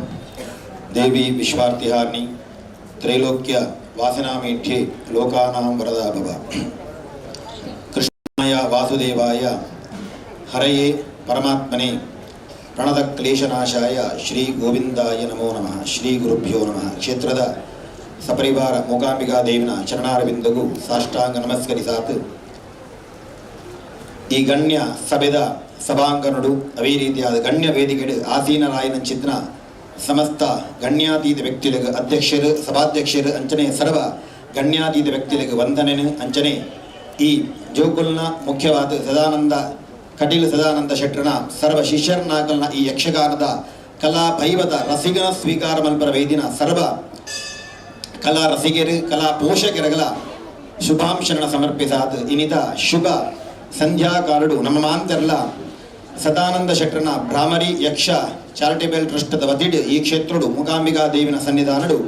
ದೇವಿ ವಿಶ್ವಾರ್ತಿಹಾರ್ನಿ ತ್ರೈಲೋಕ್ಯ ವಾಸನಾಮೇಠ್ಯೆ ಲೋಕಾನಾಂ ವರದಾ ಭವ. ಕೃಷ್ಣಾಯ ವಾಸುದೇವಾಯ ಹರಯೇ ಪರಮಾತ್ಮನೇ ಪ್ರಣದ ಕ್ಲೇಶನಾಶಾಯ ಶ್ರೀ ಗೋವಿಂದಾಯ ನಮೋ ನಮಃ. ಶ್ರೀ ಗುರುಭ್ಯೋ ನಮಃ. ಕ್ಷೇತ್ರದ ಸಪರಿವಾರ ಮೂಕಾಂಬಿಕಾ ದೇವಿನ ಚರಣಾರವಿಂದಗೂ ಸಾಷ್ಟಾಂಗ ನಮಸ್ಕರಿಸಾತು. ಈ ಗಣ್ಯ ಸಭೆದ ಸಭಾಂಗಣಡು ಅವೇ ರೀತಿಯಾದ ಗಣ್ಯ ವೇದಿಕೆಡು ಆಸೀನರಾಯನ ಚಿತ್ರ ಸಮಸ್ತ ಗಣ್ಯಾತೀತ ವ್ಯಕ್ತಿಗಳಿಗೆ ಅಧ್ಯಕ್ಷರು ಸಭಾಧ್ಯಕ್ಷರು ಅಂಚನೆ ಸರ್ವ ಗಣ್ಯಾತೀತ ವ್ಯಕ್ತಿಗಳಿಗೆ ವಂದನೆನು ಅಂಚನೆ ಈ ಜೋಕುಲ್ನ ಮುಖ್ಯವಾದ ಕಟೀಲ್ ಸದಾನಂದ ಶೆಟ್ಟರ್ನ ಸರ್ವ ಶಿಷ್ಯರ್ನಾಕಲ್ನ ಈ ಯಕ್ಷಗಾನದ ಕಲಾ ಭೈವದ ರಸಿಗನ ಸ್ವೀಕಾರ ಮಲ್ಪರ ವೇದಿನ ಸರ್ವ ಕಲಾ ರಸಿಗರು ಕಲಾ ಪೋಷಕರುಗಳ ಶುಭಾಂಶನ ಸಮರ್ಪಿಸಾದ ಇನಿತ ಶುಭ ಸಂಧ್ಯಾಕಾರಡು ನಮ್ಮ ಮಾಂತರ್ಲ ಸದಾನಂದ ಶೆಟ್ಟರ್ನ ಭ್ರಾಮರಿ ಯಕ್ಷ ಚಾರಿಟೇಬಲ್ ಟ್ರಸ್ಟದ ವತಿಡ್ ಈ ಕ್ಷೇತ್ರಡು ಮೂಕಾಂಬಿಕಾ ದೇವಿನ ಸನ್ನಿಧಾನಡು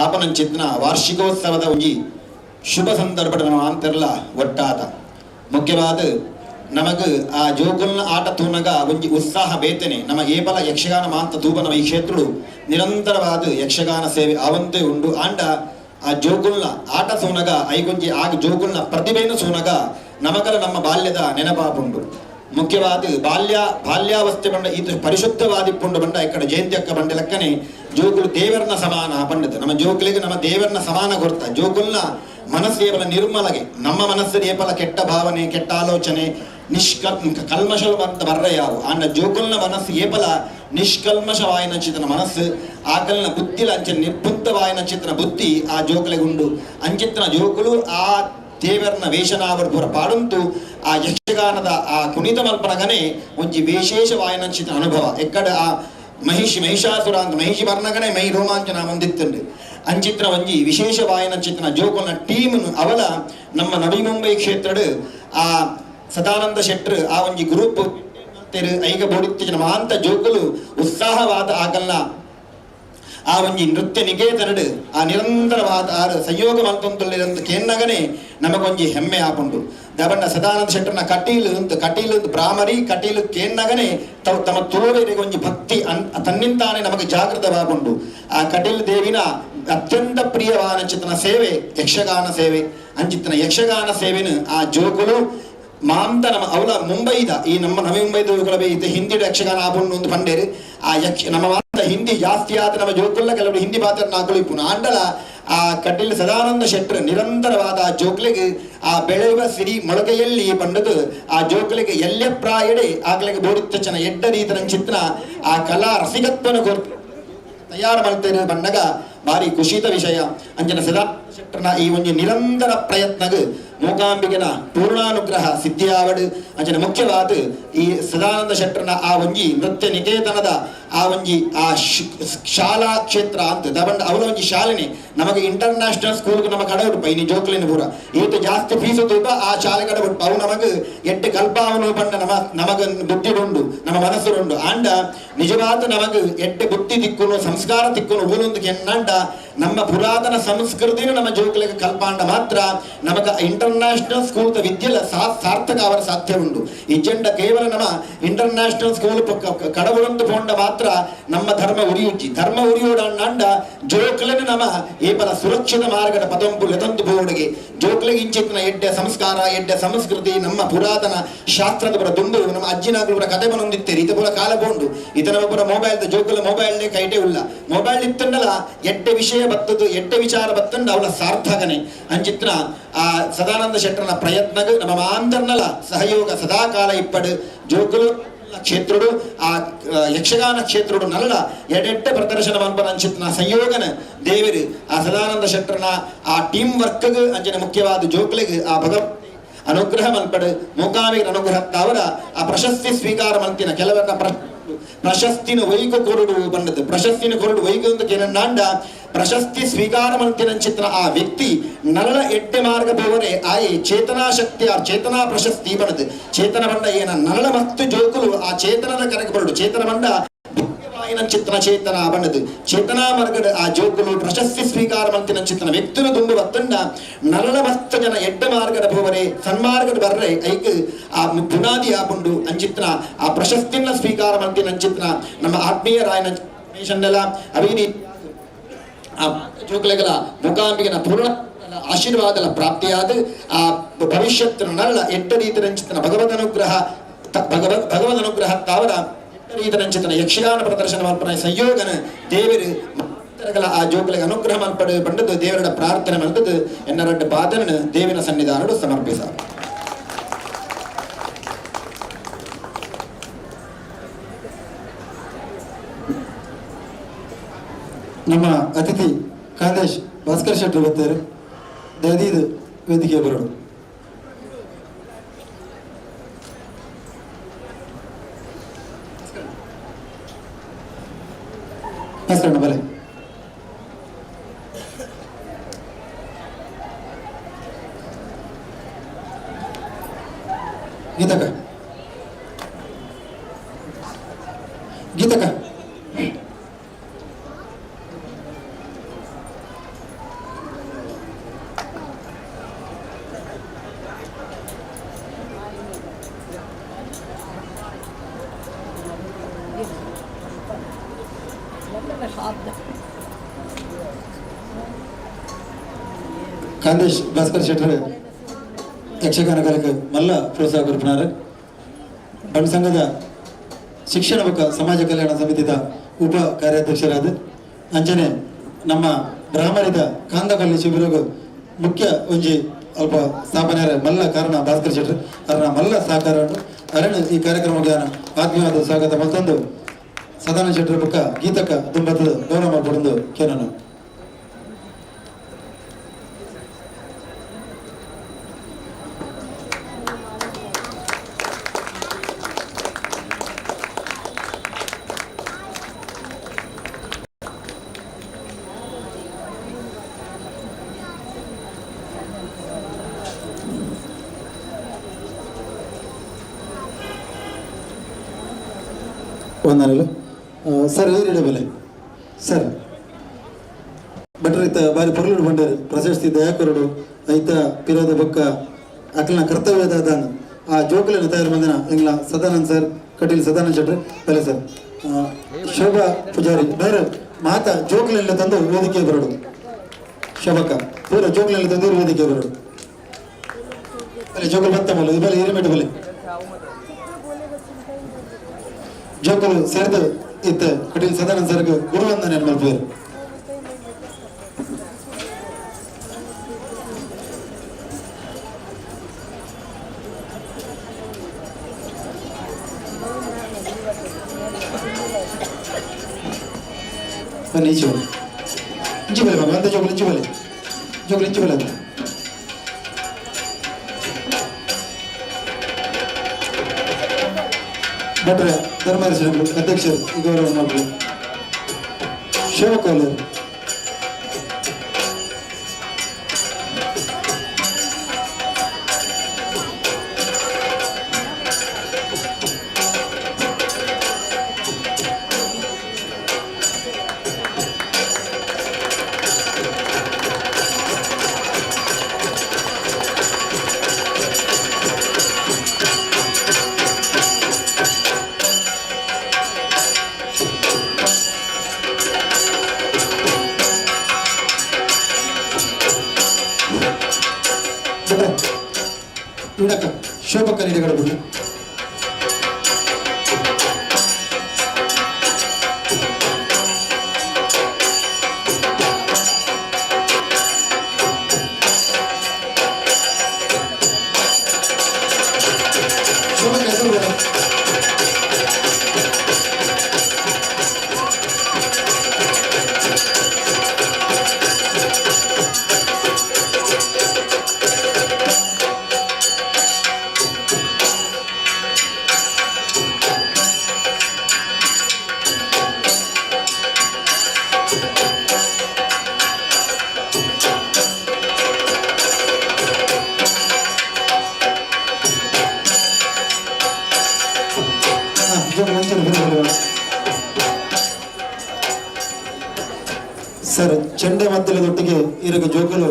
ಆಪನಂಚಿತ್ನ ವಾರ್ಷಿಕೋತ್ಸವದ ಒಂಜಿ ಶುಭ ಸಂದರ್ಭದ ನಮ್ಮ ಮಾಂತರ್ಲ ಒಟ್ಟಾದ ಮುಖ್ಯವಾದ ನಮಗ ಆ ಜೋಗುಲ್ನ ಆಟ ತೂನಗ ಒಂಜಿ ಉತ್ಸಾಹ ಬೇತನೆ ನಮ್ಮ ಏಪಲ ಯಕ್ಷಗಾನ ಮಾಂತ ತೂಪನ ಈ ಕ್ಷೇತ್ರಡು ನಿರಂತರವಾದ ಯಕ್ಷಗಾನ ಸೇವೆ ಅವಂತೆ ಉಂಡು ಆಂಡ ಆ ಜೋಗುಲ್ನ ಆಟ ಸೂನಗ ಐಗೊಂಜಿ ಆಗ ಜೋಗುಲ್ನ ಪ್ರತಿಭೆಯನ್ನು ಸೂನಗ ನಮಗಲ ನಮ್ಮ ಬಾಲ್ಯದ ನೆನಪಾಪುಂಡು. ಮುಖ್ಯವಾದ ಬಾಲ್ಯಾವಸ್ಥೆ ಬಂಡ ಇದು ಪರಿಶುದ್ಧವಾದಿ ಪುಂಡು ಬಂಡ ಇಕ್ಕಡೆ ಜಯಂತಿ ಅಕ್ಕ ಬಂಡೆ ಲೆಕ್ಕನೆ ಜೋಗುಲು ದೇವರನ ಸಮಾನ ಪಂಡಿತ ನಮ್ಮ ಜೋಗುಲಿಗೆ ನಮ್ಮ ದೇವರನ ಸಮಾನ ಕೊಡ್ತ ಜೋಗುಲ್ನ ಮನಸ್ಸು ಏಪಲ ನಿರ್ಮಲಗೆ ನಮ್ಮ ಮನಸ್ಸು ಏಪಲ ಕೆಟ್ಟ ಭಾವನೆ ಕೆಟ್ಟ ಆಲೋಚನೆ ಕಲ್ಮಶವಂತ ಬರ್ರ ಯಾವು ಆಂಡ ಜೋಕುಲ್ನ ಮನಸ್ಸು ಏಪಲ ನಿಷ್ಕಲ್ಮಶವಾಯಿನ ಚಿತ್ರನ ಮನಸ್ಸು ಆಕಲ್ನ ಬುದ್ಧಿಲ ಅಂಚಿನ ನಿರ್ಬುದ್ಧವಾಯಿನ ಚಿತ್ರನ ಬುದ್ಧಿ ಆ ಜೋಕಲೆಗುಂಡು ಅಂಚಿತ್ರನ ಜೋಕುಲು ಆ ದೇವರನ ವೇಷನಾವರು ಪೂರ ಪಾಡುಂತು ಆ ಯಕ್ಷಗಾನದ ಆ ಕುಣಿತ ಮಲ್ಪನಗನೆ ಒಂಜಿ ವಿಶೇಷವಾಯಿನ ಚಿತ್ರ ಅನುಭವ ಎಕ್ಕಡ ಆ ಮಹಿಷಾಸುರ ಅಂತ ಮಹಿಷಿ ಬರ್ನಗನೆ ಮೈ ರೋಮಾಂಚನ ಹೊಂದಿತ್ತಂಡು ಅಂಚಿತ್ರ ಒಂಜಿ ವಿಶೇಷವಾಯಿನ ಚಿತ್ರನ ಜೋಕುಲ್ನ ಟೀಮ್ ಅವಲ ನಮ್ಮ ನವಿ ಮುಂಬೈ ಕ್ಷೇತ್ರಡು ಆ ಸದಾನಂದ ಶೆಟ್ಟರ್ ಆ ಒಂಜಿ ಗ್ರೂಪ್ ಐಗ ಬೋಡಿತ್ತಿನ ಮಹಾಂತ ಜೋಕುಲು ಉತ್ಸಾಹವಾದ ಆಗಲ್ನ ಆ ಒಂಜಿ ನೃತ್ಯ ನಿಕೇತನಡು ಆ ನಿರಂತರವಾದ ಆರು ಸಂಯೋಗ ಮಲ್ತೊಂದುಲ್ಲಿರಂತ ಕೇನ್ನಗನೆ ನಮಗೊಂಜಿ ಹೆಮ್ಮೆ ಆಪುಂಡು ದಬಂಡ ಸದಾನಂದ ಶೆಟ್ಟರ್ನ ಕಟೀಲು ಬ್ರಾಹ್ಮರಿ ಕಟೀಲು ಕೇನ್ನಗನೆ ತಮ್ಮ ತೋವೆರಿಗೆ ಒಂಜಿ ಭಕ್ತಿ ತನ್ನಿಂತಾನೆ ನಮಗೆ ಜಾಗೃತವಾಗುಂಡು ಆ ಕಟೀಲ್ ದೇವಿನ ಅತ್ಯಂತ ಪ್ರಿಯವಾದ ಚಿತ್ರನ ಸೇವೆ ಯಕ್ಷಗಾನ ಸೇವೆ ಅಂಚಿತ್ತನ ಯಕ್ಷಗಾನ ಸೇವೆನ ಆ ಜೋಕುಲು ಮಾಂತ ನಮ್ಮ ಅವಲ ಮುಂಬೈದ ಈ ನಮ್ಮ ನವಿ ಮುಂಬೈದ ಹಿಂದಿ ಯಕ್ಷಗಾನ ಆಪುಂಡು ಒಂದು ಪಂಡೇರು ಆ ನಮ್ಮ ಮಾಂತ ಹಿಂದಿ ಜಾಸ್ತಿ ಆದ ನಮ್ಮ ಜೋಕುಲ್ಲ ಕೆಲವರು ಹಿಂದಿ ಪಾತ್ರ ನಾಕುಳು ಇಪ್ಪು ಆಂಡಲ ಆ ಕಟೀಲ್ ಸದಾನಂದ ಶೆಟ್ಟರ್ ನಿರಂತರವಾದ ಆ ಜೋಕ್ಲಿಗೆ ಆ ಬೆಳೆಯುವ ಸಿರಿ ಮೊಳಕೆಯಲ್ಲಿ ಪಂಡದು ಆ ಜೋಕ್ಲಿಗೆ ಎಲ್ಲೆ ಪ್ರಾಯಡೆ ಆಗ್ಲಿಗೆ ಬೋಡಿತ್ತಚನ ಎಡ್ಡ ರೀತಿಯ ಚಿತ್ರ ಆ ಕಲಾ ರಸಿಕತ್ವನ ತಯಾರು ಮಾಡ್ತೇನೆ ಬಂದಾಗ ಭಾರಿ ಖುಷಿತ ವಿಷಯ ಅಂಜನ ಸದಾನಂದ ಶೆಟ್ಟರ್ನ ಈ ಒಂದು ನಿರಂತರ ಪ್ರಯತ್ನಗ ಮೂಕಾಂಬಿಕೆನ ಪೂರ್ಣಾನುಗ್ರಹ ಸಿದ್ಧಿಯಾವಡು ಅಂಚನೆ ಮುಖ್ಯವಾದ ಈ ಸದಾನಂದ ಶೆಟ್ಟರ್ನ ಆ ಒಂಜಿ ನೃತ್ಯ ನಿಕೇತನದ ಆ ಒಂಜಿ ಆ ಶಾಲಾ ಕ್ಷೇತ್ರ ಅಂತ ತಗೊಂಡು ಅವಳ ಒಂಜಿ ಶಾಲೆನೆ ನಮಗೆ ಇಂಟರ್ನ್ಯಾಷನಲ್ ಸ್ಕೂಲ್ಗೆ ನಮ್ಮ ಕಡೆ ಉಡುಪ ಇನ್ನು ಜೋಕ್ಲಿನ ಪೂರ ಇವತ್ತು ಜಾಸ್ತಿ ಫೀಸ್ ತೂಪ ಆ ಶಾಲೆ ಕಡೆ ಉಡುಪ ಅವು ನಮಗೆ ಎಟ್ಟು ಕಲ್ಪಾವನು ಪಂಡ ನಮಗ ಬುದ್ಧಿಡುಂಡು ನಮ್ಮ ಮನಸ್ಸುಡುಂಡು ಆಂಡ ನಿಜವಾದ ನಮಗೆ ಎಟ್ಟು ಬುದ್ಧಿ ತಿಕ್ಕುನು ಸಂಸ್ಕಾರ ತಿಕ್ಕುನು ಊಲೊಂದು ಕೆನ್ನಂಡ ನಮ್ಮ ಪುರಾತನ ಸಂಸ್ಕೃತಿನ ನಮ್ಮ ಜೋಕ್ಲಿಗೆ ಕಲ್ಪಾಂಡ ಮಾತ್ರ ನಮಗ ಇಂಟರ್ನ್ಯಾಷನಲ್ ಸ್ಕೂಲ್ ವಿದ್ಯೆಲ ಸಾರ್ಥಕ ಅವರ ಸಾಧ್ಯ ಉಂಡು ಇಜ್ಜೆಂಡ ಕೇವಲ ನಮ್ಮ ಇಂಟರ್ನ್ಯಾಷನಲ್ ಸ್ಕೂಲ್ ಕಡವುಳೊಂದು ಪೋಂಡ ಮಾತ್ರ ನಮ್ಮ ಧರ್ಮ ಉರಿಯೋಡಂಡ ಜೋಕ್ಲೆನ ನಮ್ಮ ಏಪಲ ಸುರಕ್ಷಿತ ಮಾರ್ಗದ ಪದಂಪು ಲೆತಂದು ಬೋರ್ಡ್ಗೆ ಜೋಕ್ಲೆಗೆ ಇಂಚಿತ್ತಿನ ಎಡ್ಡೆ ಸಂಸ್ಕಾರ ಎಡ್ಡೆ ಸಂಸ್ಕೃತಿ ನಮ್ಮ ಪುರಾತನ ಶಾಸ್ತ್ರದ ಪುರ ದುಂಡು ನಮ್ಮ ಅಜ್ಜಿನಾಗಲು ಪುರ ಕತೆ ಬಂದಿತ್ತೇರಿ ಇದು ಪುರ ಕಾಲ ಬೋಂಡು ಇದರ ಪುರ ಮೊಬೈಲ್ ಜೋಕುಲ ಮೊಬೈಲ್ ಕೈಟೇ ಉಲ್ಲ ಮೊಬೈಲ್ ಇತ್ತಂಡಲ ಎಡ್ಡೆ ವಿಷಯ ಬತ್ತದು ಎಡ್ಡೆ ವಿಚಾರ ಬತ್ತಂಡ ಅವಳ ಸಾರ್ಥಕನೆ ಅಂಚಿತ್ರ ಆ ಸದಾನಂದ ಶೆಟ್ಟರನ ಪ್ರಯತ್ನಗ ನಮ್ಮ ಮಾಂತರ್ನಲ ಸಹಯೋಗ ಸದಾಕಾಲ ಇಪ್ಪಡು ಜೋಕುಲು ಕ್ಷೇತ್ರುಡು ಆ ಯಕ್ಷಗಾನ ಕ್ಷೇತ್ರುಡು ನಲ್ಲ ಎಡೆಡ್ಡೆ ಪ್ರದರ್ಶನ ಮನ್ಪನ ಅಂಚಿತ್ನ ಸಂಯೋಗನ ದೇವರು ಆ ಸದಾನಂದ ಶೆಟ್ಟರ್ನ ಆ ಟೀಮ್ ವರ್ಕ್ ಅಂಚನೆ ಮುಖ್ಯವಾದ ಜೋಕ್ಲೆಗೆ ಆ ಭಗವಂತ ಅನುಗ್ರಹ ಮಲ್ಪಡು ಮೂಕಾಂಬಿಕನ ಅನುಗ್ರಹ ಅವರ ಆ ಪ್ರಶಸ್ತಿ ಸ್ವೀಕಾರ ಮಂತಿನ ಕೆಲವನ್ನ ಪ್ರಶಸ್ತಿನ ವೈಕು ಕೊರಡು ಬಂದದ್ದು ಪ್ರಶಸ್ತಿನ ಕೊರಡು ವೈಕು ಅಂತ ಕೇನಂಡ ಪ್ರಶಸ್ತಿ ಸ್ವೀಕಾರ ಮಂತಿನ ಚಿತ್ರ ಆ ವ್ಯಕ್ತಿ ನಲ್ಲ ಎಡ್ಡೆ ಮಾರ್ಗ ಬೋವರೆ ಆಯೆ ಚೇತನಾ ಶಕ್ತಿ ಆ ಚೇತನಾ ಪ್ರಶಸ್ತಿ ಬಂದದ್ದು ಚೇತನ ಬಂಡ ಏನ ನಲ್ಲ ಮತ್ತು ಜೋಕುಲು ಆ ಚೇತನದ ಕರೆಗೆ ಬರಡು ಚೇತನ ಬಂಡ ಚಿತ್ರ ಚೇತನ ಬಂದದ್ದು ಚೇತನಾ ಮಾರ್ಗದ ಆ ಜೋಕುಲು ಪ್ರಶಸ್ತಿ ಸ್ವೀಕಾರ ಮಂತಿನ ಚಿತ್ರ ವ್ಯಕ್ತಿನ ದುಂಡು ಬತ್ತಂಡ ನಲ್ಲ ಮಸ್ತ ಜನ ಎಡ್ಡ ಮಾರ್ಗದ ಬೋವರೆ ಸನ್ಮಾರ್ಗದ ಬರ್ರೆ ಐಕ್ ಆ ಬುನಾದಿ ಆಪುಂಡು ಅಂಚಿತ್ರ ಆ ಪ್ರಶಸ್ತಿನ ಸ್ವೀಕಾರ ಮಂತಿನ ಅಂಚಿತ್ರ ನಮ್ಮ ಆತ್ಮೀಯ ರಾಯನ ಅವಿನಿ ಆ ಜೋಕಲೆಗಳ ಮೂಕಾಂಬಿಕನ ಪೂರ್ಣ ಆಶೀರ್ವಾದಲ ಪ್ರಾಪ್ತಿಯಾದ ಆ ಭವಿಷ್ಯತ್ತಿನ ನಲ್ಲ ಎಡ್ಡ ರೀತಿಯ ಅಂಚಿತನ ಭಗವದ್ ಅನುಗ್ರಹ ತಾವರ ರೀತರಂಚಿತನ ಯಕ್ಷಗಾನ ಪ್ರದರ್ಶನ ಮಲ್ಪನ ಸಂಯೋಗನ ದೇವರು ಆ ಜೋಕಲಿಗೆ ಅನುಗ್ರಹ ಮಲ್ಪಡು ಬಂದದ್ದು ದೇವರ ಪ್ರಾರ್ಥನೆ ಮಲ್ಪದು ಎನ್ನರಡ್ಡ ಪಾದನ ದೇವಿನ ಸನ್ನಿಧಾನಡು ಸಮರ್ಪಿಸ ನಮ್ಮ ಅತಿಥಿ ಕಾಂದೇಶ್ ಭಾಸ್ಕರ್ ಶೆಟ್ರು ಬರ್ತಾರೆ ದಯದೀದು ವೇದಿಕೆ ಬರೋಡು ನಮಸ್ಕಾರ ಬಲೆ ಗೀತಕ್ಕ ಕಾಂದೇಶ್ ಭಾಸ್ಕರ್ ಶೆಟ್ಟರ್ ಯಕ್ಷಗಾನ ಕಲೆಗೆ ಮಲ್ಲ ಪ್ರೋತ್ಸಾಹ ಕೊಡ್ತಾರೆ ಬಣ್ಣ ಸಂಘದ ಶಿಕ್ಷಣ ಬೊಕ್ಕ ಸಮಾಜ ಕಲ್ಯಾಣ ಸಮಿತಿದ ಉಪ ಕಾರ್ಯಾಧ್ಯಕ್ಷರಾದ ಅಂಚನೆ ನಮ್ಮ ಬ್ರಾಹ್ಮಣದ ಕಾಂದಕಲ್ಲಿ ಶಿಬಿರಗೂ ಮುಖ್ಯ ಒಂಜಿ ಅಲ್ಪ ಸ್ಥಾಪನೆ ಮಲ್ಲ ಕಾರಣ ಭಾಸ್ಕರ್ ಶೆಟ್ಟರ್ ಕಾರಣ ಮಲ್ಲ ಸಹಕಾರ ಅರಣ್ಯ ಈ ಕಾರ್ಯಕ್ರಮಕ್ಕೆ ಆತ್ಮೀಯವಾದ ಸ್ವಾಗತ ಮತ್ತೊಂದು ಸದಾನಂದ ಶೆಟ್ಟರ್ ಬೊಕ್ಕ ಗೀತಕ್ಕ ತುಂಬದ ಗೌರವ ಪಡೆದು ಕೇಳೋಣ ವಂದನೆಗಳು ಸರ್ ಏರಿಡ ಬೆಲೆ ಸರ್ ಭಟ್ರ ಇತ್ತ ಬಾರಿ ಪೊರ್ಲುಡು ಬಂಡರು ಪ್ರಶಸ್ತಿ ದಯಾಕರುಡು ಐತ ಪಿರೋದ ಬೊಕ್ಕ ಅಕ್ಲನ ಕರ್ತವ್ಯದ ಆ ಜೋಕಲಿನ ತಯಾರು ಬಂದಿನ ಎಂಗ್ಲ ಸದಾನಂದ್ ಸರ್ ಕಟೀಲ್ ಸದಾನಂದ್ ಶೆಟ್ರು ಬೆಲೆ ಸರ್ ಶೋಭಾ ಪೂಜಾರಿ ಬೇರೆ ಮಾತ ಜೋಕಲಿನಲ್ಲಿ ತಂದು ವೇದಿಕೆ ಬರೋಡು ಶೋಭಕ್ಕ ಪೂರ ಜೋಕಲಿನಲ್ಲಿ ತಂದು ವೇದಿಕೆ ಬರೋಡು ಜೋಕಲ್ ಬತ್ತ ಬಲ್ಲ ಇದು ಬಲೆ ಹಿರಿಮೆಟ್ಟು ಬಲೆ ಜೋಕಲು ಸೇರಿದ ಇತ್ತ ಕಟೀಲ್ ಸದಾನಂದ ಸರ್ಗೆ ಗುರುವಂದನೆ ಮಲ್ಪೇರು नीचे इंची बोले भगवान तो जोगल इंची बोले ಭಟ್ರ ಧರ್ಮರಕ್ಷಣೆಗಳು ಅಧ್ಯಕ್ಷರು ಗೌರವ ಮಾಡಲು ಶಿವಕೋಲರು ಇಡಕ ಶೋಭಕ್ಕ ನೀಡಿಗಳು ಬಿಡಿ ಶೋಭಕ್ಕ ಹೆಸರು ಬೇಡ ಸರ್ ಚೆಂಡೆ ಮದ್ದಲದೊಟ್ಟಿಗೆ ಇರಗ ಜೋಕುಲು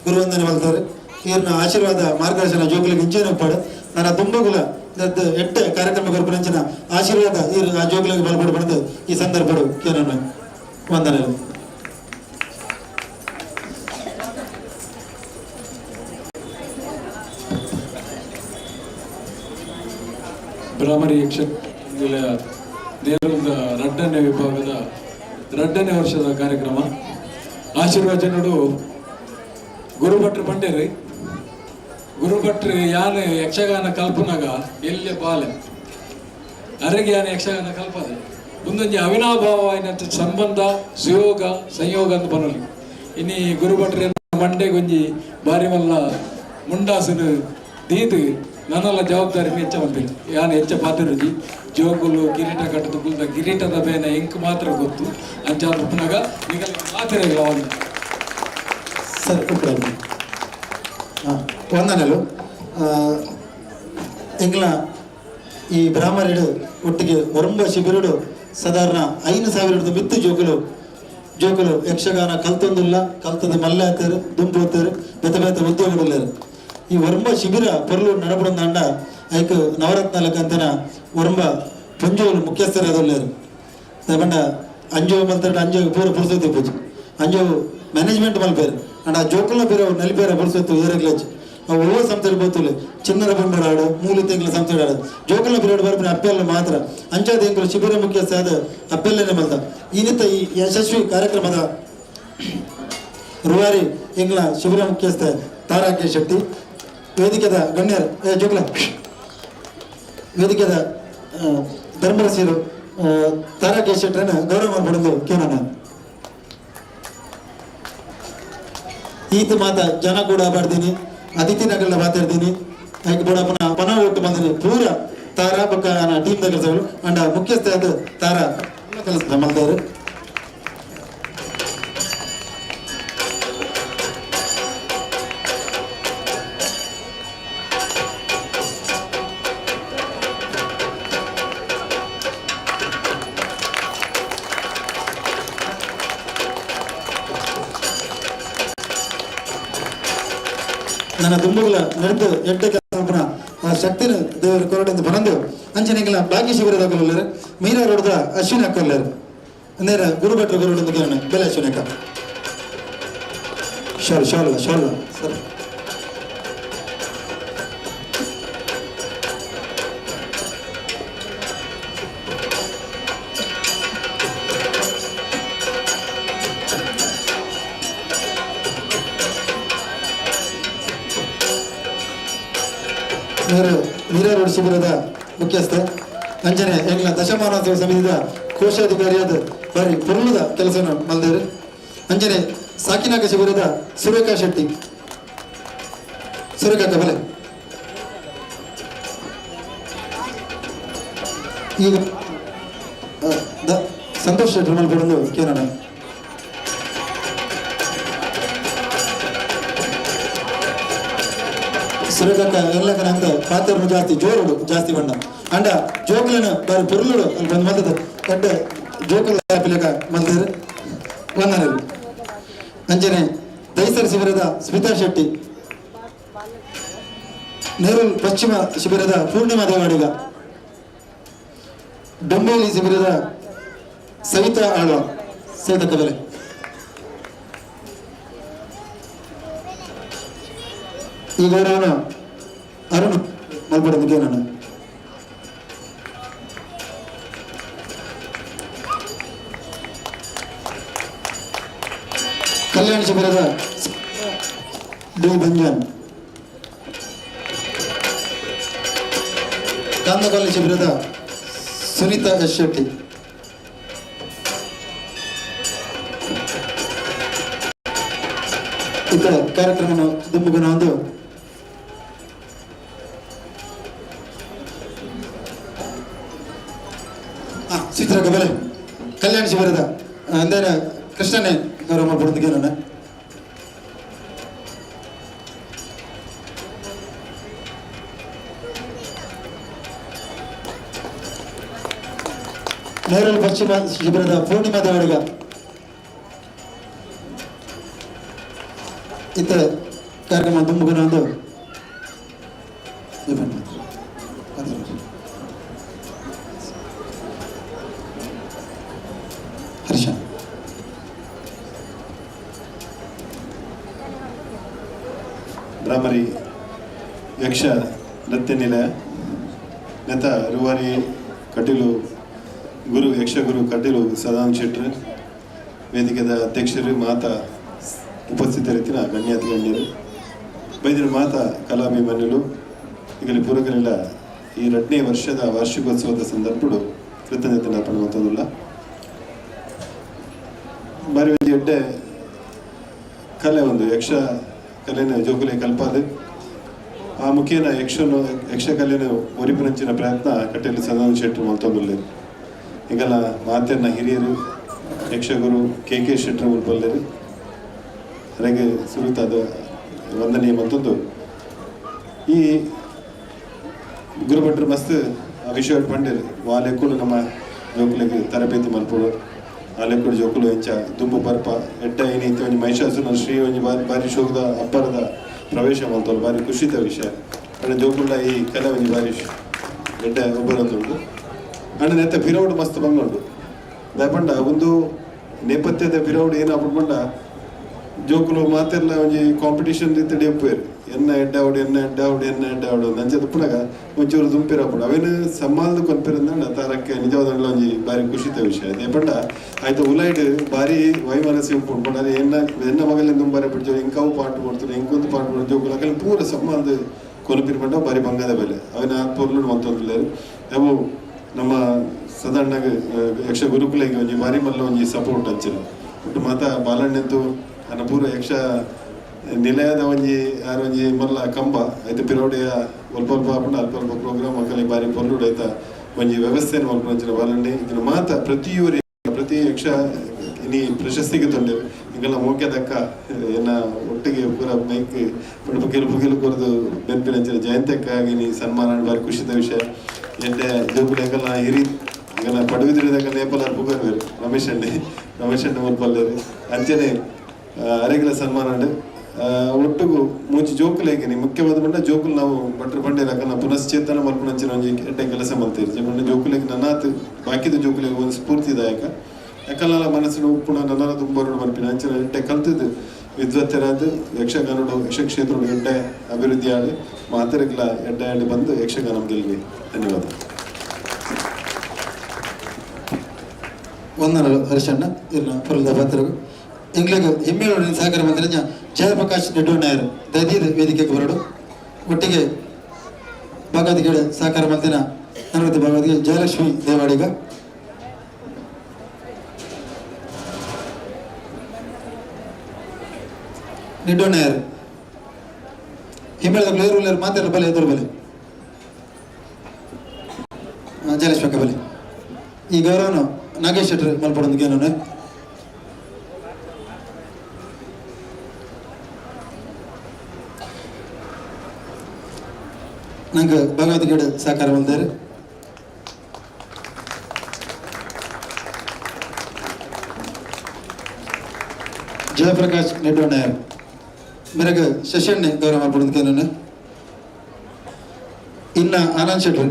ಗುರುವಂದನೆ ಮಾಡ್ತಾರೆ ಇವ್ರನ್ನ ಆಶೀರ್ವಾದ ಮಾರ್ಗದರ್ಶನ ಜೋಕುಲಿಗೆ ಇಂಚೇನೆ ಪಡೆ ನನ್ನ ತುಂಬಗುಲ ಎಟ್ಟೆ ಕಾರ್ಯಕ್ರಮ ಕೊರಪಂಚಿನ ಆಶೀರ್ವಾದ ಇವ್ರು ಆ ಜೋಕುಲಿಗೆ ಬಲಪಡು ಪಡೆದು ಈ ಸಂದರ್ಭಡು ಕೇರನ್ನು ವಂದನೆ ಬ್ರಾಹ್ಮರಿ ಯಕ್ಷಗಾನ ದೇವರದ 2ನೇ ವಿಭಾಗದ 2ನೇ ವರ್ಷದ ಕಾರ್ಯಕ್ರಮ ಆಶೀರ್ವಚನಡು ಗುರುಭಟ್ರು ಪಂಡೇರಿ ಗುರುಭಟ್ರು ಯಾನು ಯಕ್ಷಗಾನ ಕಲ್ಪನಾಗ ಎಲ್ಲೆ ಬಾಲೆ ಅರೆಗೆ ಯಾನು ಯಕ್ಷಗಾನ ಕಲ್ಪದೆ ಒಂದೊಂದು ಅವಿನಾಭಾವ ಸಂಬಂಧ ಸುಯೋಗ ಸಂಯೋಗ ಅಂತ ಬರಲಿ ಇನ್ನಿ ಗುರುಭಟ್ರು ಮಂಡೆಗೊಂಜಿ ಬಾರಿ ಮಲ್ಲ ಮುಂಡಾಸನ ದೀದು ನನ್ನೆಲ್ಲ ಜವಾಬ್ದಾರಿ ಹೆಚ್ಚ ಬಂದಿಲ್ಲ ಯಾನು ಹೆಚ್ಚ ಪಾತ್ರಜಿ ಜೋಗುಲು ಕಿರೀಟ ಕಟ್ಟದ ಕುಲ್ದ ಕಿರೀಟದ ಬೇನೆ ಇಂಕ್ ಮಾತ್ರ ಗೊತ್ತು ಅಂಚಾಗ ಈಗ ಮಾತ್ರ ಇಲ್ಲ ಒಂದು ಸರ್ ವಂದನೆಲು ಎಂಗ್ಲ ಈ ಬ್ರಾಹ್ಮಣರು ಒಟ್ಟಿಗೆ ಒರಂಬ ಶಿಬಿರಡು ಸಾಧಾರಣ 5,000 ಮಿತ್ತು ಜೋಕುಲು ಯಕ್ಷಗಾನ ಕಲ್ತೊಂದಿಲ್ಲ ಕಲ್ತದ ಮಲ್ಲೆ ಹಾಕ್ತಾರೆ ದುಂಪು ಹೋಗ್ತಾರೆ ಬೇತೆ ಬೇತೆ ಉದ್ಯೋಗಗಳೇರು ಈ ಒರಂಬ ಶಿಬಿರ ಪೊರ್ಲು ನಡಪಡೊಂದು ಅಂಡ ಐಕ್ ನವರತ್ನಾಲಕ ಅಂತನ ಒರಂಬ ಪಂಜೋಲು ಮುಖ್ಯಸ್ಥರಾದಲ್ಲೇರು ಬಂಡ ಅಂಜೋ ಮಲ್ತಾರೆ ಅಂಜೋ ಪೂರ ಪುರ್ಸೊತ್ತಿ ಪೂಜೆ ಅಂಜೋ ಮ್ಯಾನೇಜ್ಮೆಂಟ್ ಮಲ್ಪೇರು ಅಂಡ ಆ ಜೋಕುಲ ಬೇರೆ ನಲಿಪೇರ ಪುರ್ಸೊತ್ತು ಏರಗ್ಲೇಜ್ ಅವು ಓ ಸಂಸ್ಥೆಗಳು ಬೋತುಲೆ ಚಿನ್ನರ ಬಂಡಾಡು ಮೂಲ ತಿಂಗಳ ಸಂಸ್ಥೆಗಳು ಜೋಕುಲ ಬಿರಿಯಾಡು ಬರ್ಬಿನ ಅಪ್ಪೆಲ್ಲ ಮಾತ್ರ ಅಂಚಾದ ಎಂಕಲು ಶಿಬಿರ ಮುಖ್ಯಸ್ಥ ಆದ ಅಪ್ಪೆಲ್ಲನೆ ಮಲ್ತ ಈ ನಿತ್ತ ಈ ಯಶಸ್ವಿ ಕಾರ್ಯಕ್ರಮದ ರೂವಾರಿ ಎಂಗ್ಲ ಶಿಬಿರ ಮುಖ್ಯಸ್ಥ ತಾರಾಕೆ ಶೆಟ್ಟಿ ವೇದಿಕೆದ ಗಣ್ಯರು ಜೋಕುಲ ವೇದಿಕೆದ ಧರ್ಮರಸಿಯರು ತಾರಾಕೆ ಶೆಟ್ಟರನ್ನ ಗೌರವ ಮಾಡ್ಬಿಡಲು ಕೇಳೋಣ ಈತ ಮಾತ ಜನ ಕೂಡ ಬಾಡ್ತೀನಿ ಅತಿಥಿ ನಗರ ಮಾತಾಡ್ತೀನಿ ಆಯ್ಕೆ ಬೋಡಪ್ಪನ ಪನ ಒಟ್ಟು ಬಂದಿನಿ ಪೂರ ತಾರಾ ಪಕ್ಕ ಟೀಮ್ದ ಕೆಲಸಗಳು ಅಂಡ ಮುಖ್ಯಸ್ಥ ಅದು ತಾರಾ ಕೆಲಸ ಮಲ್ದಾರು ನನ್ನ ದುಂಬುಗಳ ನಡೆದು ಎಡ್ಡೆ ಕೆಲಸ ಆ ಶಕ್ತಿನ ದೇವರ ಕೊರಡಿಂದ ಬಂದು ಅಂಚನೆಗಳ ಭಾಗ್ಯ ಶಿಬಿರದಾಗಲರು ಮೀರಾ ರೋಡ್ದ ಅಶ್ವಿನಿ ಹಾಕಲ್ಲರು ನೇರ ಗುರುಭಟ್ರ ಕೊರಡಿಂದ ಕೇಳೋಣ ಬೆಲೆ ಅಶ್ವಿನಿ ಅಕ್ಕ shawl shawl shawl sir Meera road ಶಿಬಿರದ ಮುಖ್ಯಸ್ಥ ಅಂಜನೆ ಎಂಗ್ಲ ದಶಮಾನೋತ್ಸವ ಸಮಿತಿದ ಕೋಶಾಧಿಕಾರಿಯಾದ ಬಾರಿ ಪೊರ್ಲುದ ಕೆಲಸವನ್ನು ಮಲ್ದೇರು ಅಂಜನೆ ಸಾಕಿನಾಕ ಶಿಬಿರದ ಸುರೇಖಾ ಶೆಟ್ಟಿ ಸುರೇಖಾ ಬಲೆ ಈಗ ಸಂತೋಷ್ ಶೆಟ್ಟಿ ಮಲ್ಪಡೊಂದು ಕೇಳೋಣ. ಸುರೇಖಕ್ಕ ಎಲ್ಲಕನ ಅಂತ ಪಾತ್ರನು ಜಾಸ್ತಿ ಜೋರುಡು ಜಾಸ್ತಿ ಬಣ್ಣ ಅಂಡ ಜೋಕುಲನ ಬಾರಿ ಪುರುಳುಡು ಅಲ್ಲಿ ಬಂದು ಮಲ್ತದ ದೊಡ್ಡ ಜೋಕುಲ ಪಿಲಕ ಮಲ್ತಾರೆ ವಂದನರು. ಅಂಜನೆ ದೈಸರ್ ಶಿಬಿರದ ಸ್ಮಿತಾ ಶೆಟ್ಟಿ, ನೆರೂಲ್ ಪಶ್ಚಿಮ ಶಿಬಿರದ ಪೂರ್ಣಿಮಾ ದೇವಾಡಿಗ, ಡೊಂಬೇಲಿ ಶಿಬಿರದ ಸವಿತಾ ಆಳ್ವ ಸೇತಕ ಬೆಲೆ. ಈ ಗೌರವನ ಅರುಣ್ ಮಲ್ಪಡೋದಕ್ಕೆ ನಾನು ಕಲ್ಯಾಣ ಶಿಬಿರದ ಡಿ ಬಂಜಾನ್, ಕಾಂದಕಲ್ಲು ಶಿಬಿರದ ಸುನೀತಾ ಎಸ್ ಶೆಟ್ಟಿ, ಇತರ ಕಾರ್ಯಕ್ರಮವನ್ನು ದುಮ್ಮುಗುನ ಒಂದು ಚಿತ್ರಕ ಬೆಲೆ ಕಲ್ಯಾಣ ಶಿಬಿರದ ಅಂದೇನ ಕೃಷ್ಣನೇ ಗೌರವ ಮಾಡ್ಬಿಡೋದಕ್ಕೆ ನಾನು ನೆರೂಲ್ ಪಶ್ಚಿಮ ಶಿಬಿರದ ಪೂರ್ಣಿಮಾ ದೇವಡಿಗ, ಇತರ ಕಾರ್ಯಕ್ರಮ ದುಮ್ಮುಗುನ ಒಂದು ಹರ್ಷ. ಬ್ರಾಹ್ಮರಿ ಯಕ್ಷ ನೃತ್ಯ ನಿಲಯ ನೆತ ರೂವಾರಿ ಕಟೀಲು ಗುರು ಯಕ್ಷಗುರು ಕಟೀಲು ಸದಾನಂದ ಶೆಟ್ಟರು, ವೇದಿಕೆದ ಅಧ್ಯಕ್ಷರು, ಮಾತಾ ಉಪಸ್ಥಿತರಿತ್ತಿನ ಗಣ್ಯಾತಿ ಗಣ್ಯರು, ಬೈದಿನ ಮಾತಾ ಕಲಾಭಿಮಾನ್ಯುಲು ಈಗಲೇ ಪೂರಕರಿಲ್ಲ ಈ 2ನೇ ವರ್ಷದ ವಾರ್ಷಿಕೋತ್ಸವದ ಸಂದರ್ಭಡು ಕೃತಜ್ಞತೆ ಅರ್ಪಣೆ ಬಾರಿ ಒಂದು ಎಡ್ಡೆ ಕಲೆ ಒಂದು ಯಕ್ಷ ಕಲೆನ ಜೋಕುಲೆ ಕಲ್ಪಾದ ಆ ಮುಖೇನ ಯಕ್ಷಕಲೆನ ಒರಿಪುರಂಚಿನ ಪ್ರಯತ್ನ ಕಟೀಲು ಸದಾನಂದ ಶೆಟ್ಟರು ಮಲ್ತೊಂದುಲ್ಲೇರು. ಈಗೆಲ್ಲ ಮಾತೆಯನ್ನ ಹಿರಿಯರು ಯಕ್ಷಗುರು ಕೆ ಶೆಟ್ಟರು ಮುಲ್ಪಲ್ಲೇರು ಹಾಗೆ ಸುರುತಾದ ವಂದನೀಯ ಮತ್ತೊಂದು ಈ ಗುರುಭಟ್ರು ಮಸ್ತ್ ವಿಷಯ ಪಂಡಿರು ವಾಲೆಕ್ಕೂ ನಮ್ಮ ಜೋಕುಲಿಗೆ ತರಬೇತಿ ಮಲ್ಪಡು ಆಲೆಕ್ಕೂಡು ಜೋಕುಲು ಹೆಂಚ ದುಂಬು ಬರ್ಪ ಎಡ್ಡ ಏನೈತಿ ಒಂಜಿ ಮಹಿಷಾಸುರನ ಶ್ರೀ ಒಂಜಿ ಬಾರಿ ಶೋಕದ ಅಬ್ಬರದ ಪ್ರವೇಶ ಮಲ್ತೋರು ಬಾರಿ ಖುಷಿತ ವಿಷಯ ಅಣ್ಣ ಜೋಕುಲ್ಲ ಈ ಕಲೆ ಒಂಜಿ ಬಾರಿ ಎಡ್ಡ ಒಬ್ಬರೊಂದುಂಡು ಅಣ್ಣ ನೆತ್ತ ಪಿರೌಡ್ ಮಸ್ತ್ ಬಂಗೊಂಡು ದಯಪಂಡ ಒಂದು ನೇಪಥ್ಯದ ಪಿರೌಡ್ ಏನಾಗ್ಬಿಡ್ಕೊಂಡ ಜೋಕುಲು ಮಾತೆಲ್ಲ ಒಂಜಿ ಕಾಂಪಿಟೇಷನ್ ರೀತಿ ಡೆಪ್ಪೇರು ಎನ್ನ ಎಡ್ಡ ಆವಡು ನಂಚದ ಪುನಗ ಒಂಚೂರು ದುಂಪಿರప్పుడు ಅವೇನು ಸಮ್ಮಾಲ್ದು ಕೊನ್ಪಿರಂದ ತಾರಕ್ಕೆ ನಿಜವಾದ ಒಂಜಿ ಬಾರಿ ಖುಷಿತ ವಿಷಯ ದಯಪಂಡ ಆಯ್ತು ಉಲೈಡ್ ಬಾರಿ ವೈಮನಸ್ಸಿ ಉಂಪುಂಡು ಅದೇ ಎನ್ನ ಮಗಲಿಂದ ದುಂಬಾರೆ ಬಿಡ್ಜೋ ಇಂಕವು ಪಾಟು ಕೊಡ್ತಾರೆ ಇಂಕೊಂದು ಪಾಟು ಕೊಡ್ತಾರೆ ಜೋಕುಲು ಅಕಲ್ ಪೂರ ಸಮ್ಮಾಲ್ದು ಕೊನ್ಪಿರ್ಪಂಡ ಬಾರಿ ಬಂಗದ ಬೆಲೆ ಅವನ ಪೊರ್ಲು ಒಂತೊಂದಿಲ್ಲೇರು ಅವು ನಮ್ಮ ಸಾಧಾರಣ ಯಕ್ಷ ಗುರುಕುಲಿಗೆ ಒಂಜಿ ಬಾರಿ ಮಲ್ಲ ಒಂಜಿ ಸಪೋರ್ಟ್ ಹಚ್ಚಿರು ಒಟ್ಟು ಮಾತಾ ಬಾಲಣ್ಣಂತೂ ಅನ್ನ ಪೂರ ಯಕ್ಷ ನಿಲಯದ ಒಂಜಿ ಮಲ್ಲ ಕಂಬ ಐತೆ ಪಿರೌಡಿಯ ಅಲ್ಪ ಆಪುಂಡು ಅಲ್ಪ ಪ್ರೋಗ್ರಾಮ್ ಅಕಲಿ ಬಾರಿ ಪೊರ್ಲುಡು ಐತ ಒಂಜಿ ವ್ಯವಸ್ಥೆಯನ್ನು ಮಲ್ಪಂಚಿನ ಬಾಲಣ್ಣೆ ಇದನ್ನ ಮಾತ ಪ್ರತಿ ಯಕ್ಷ ಇನಿ ಪ್ರಶಸ್ತಿಗೆ ತೊಂಡೆರು ಈಗೆಲ್ಲ ಮೋಕ್ಯದಕ್ಕ ಏನ ಒಟ್ಟಿಗೆ ಪೂರ ಮೈಕ್ ಪುಗಿಲು ಕೊರದು ಬೆನ್ಪಿನಂಚಿನ ಜಯಂತಕ್ಕಾಗಿ ನೀ ಸನ್ಮಾನ ಬಾರಿ ಖುಷಿದ ವಿಷಯ ಎಡ್ಡೆ ಜೋಕುಲೆಲ್ಲ ಹಿರಿ ಈಗ ಪಡುವಿದ್ರಿದಾಗ ನೇಪಾಳ ಪುಗರ್ವೇರು ರಮೇಶ್ ಅಣ್ಣ ಮಲ್ಪಲ್ಲೇರು ಅಂಚನೆ ಅರೆಗಿಲ ಸನ್ಮಾನ ಒಟ್ಟಿಗೂ ಮುಂಚೆ ಜೋಕುಲೇಗೆ ಮುಖ್ಯವಾದ ಬಂಡ ಜೋಕುಲು ನಾವು ಭಟ್ರು ಬಂಡೇರಾಕ ಪುನಶ್ಚೇತನ ಮಲ್ಪನಂಚಿನ ಒಂಜಿ ಎಡ್ಡೆ ಕೆಲಸ ಮಲ್ತೀರಿ ಬಂಡ ಜೋಕುಲೇಗೆ ನನ್ನಾತ್ ಬಾಕಿದ ಜೋಕುಲೇಗೆ ಒಂದು ಸ್ಫೂರ್ತಿದಾಯಕ ಯಾಕಲ್ಲ ಮನಸ್ಸಿನ ಉಪ್ಪುಣ ನನ್ನರ ತುಂಬರು ಮಲ್ಪಿನ ಅಂಚಿನ ಎಡ್ಡೆ ಕಲ್ತಿದ್ದು ವಿದ್ವತ್ತರಾದ ಯಕ್ಷಗಾನಡು ಯಕ್ಷಕ್ಷೇತ್ರಡು ಎಡ್ಡೆ ಅಭಿವೃದ್ಧಿ ಆಡಿ ಮಾತರಿಗಿಲ್ಲ ಎಡ್ಡೆ ಆಡಿ ಬಂದು ಯಕ್ಷಗಾನ ಗೆಲ್ವಿ. ಧನ್ಯವಾದ. ವಂದನಗಳು ಹರ್ಷಣ್ಣ ಇರ್ನ ಪುರದ ಪಾತ್ರರು ಇಂಗ್ಲಿಗೆ ಹೆಮ್ಮೆಯೋಡ ಸಹಕಾರ ಮಂತ್ರಿ ಜಯಪ್ರಕಾಶ್ ನೆಡ್ಡೋಣ್ಣಯರು ದಯದೀದ ವೇದಿಕೆಗೆ ಬರಡು ಒಟ್ಟಿಗೆ ಭಾಗವತಿಗೆ ಸಹಕಾರ ಮಂತ್ರಿನ ಅನುಮತಿ ಭಾಗವತಿಗೆ ಜಯಲಕ್ಷ್ಮಿ ದೇವಾಡಿಗ, ನೆಡ್ಡೋಣ್ಣಯರು ಹಿಮ್ಮೆಳದ ಪ್ಲೇಯರ್ ಮಾತಾಡಲು ಬಲೆ ಎದುರು ಬಲೆ ಜಯಲಕ್ಷ್ಮಿ ಬಲೆ ಈ ಗೌರವನು ನಾಗೇಶ್ ಶೆಟ್ಟಿ ಮಲ್ಪಡೊಂದು ಏನೋನೆ ನಂಗೆ ಭಗವದ್ಗೀಡೆ ಸಾಕಾರ ಬಂದೇರಿ ಜಯಪ್ರಕಾಶ್ ನೆಡ್ವಣ್ಣಯ್ಯರ್ ಮೇರೆಗೆ ಶಶಣ್ಣೆ ಗೌರವ ಮಾಡ್ಬಿಡೋದಕ್ಕೆ ನಾನು ಇನ್ನು ಆನಂದ್ ಶೆಟ್ಟಿ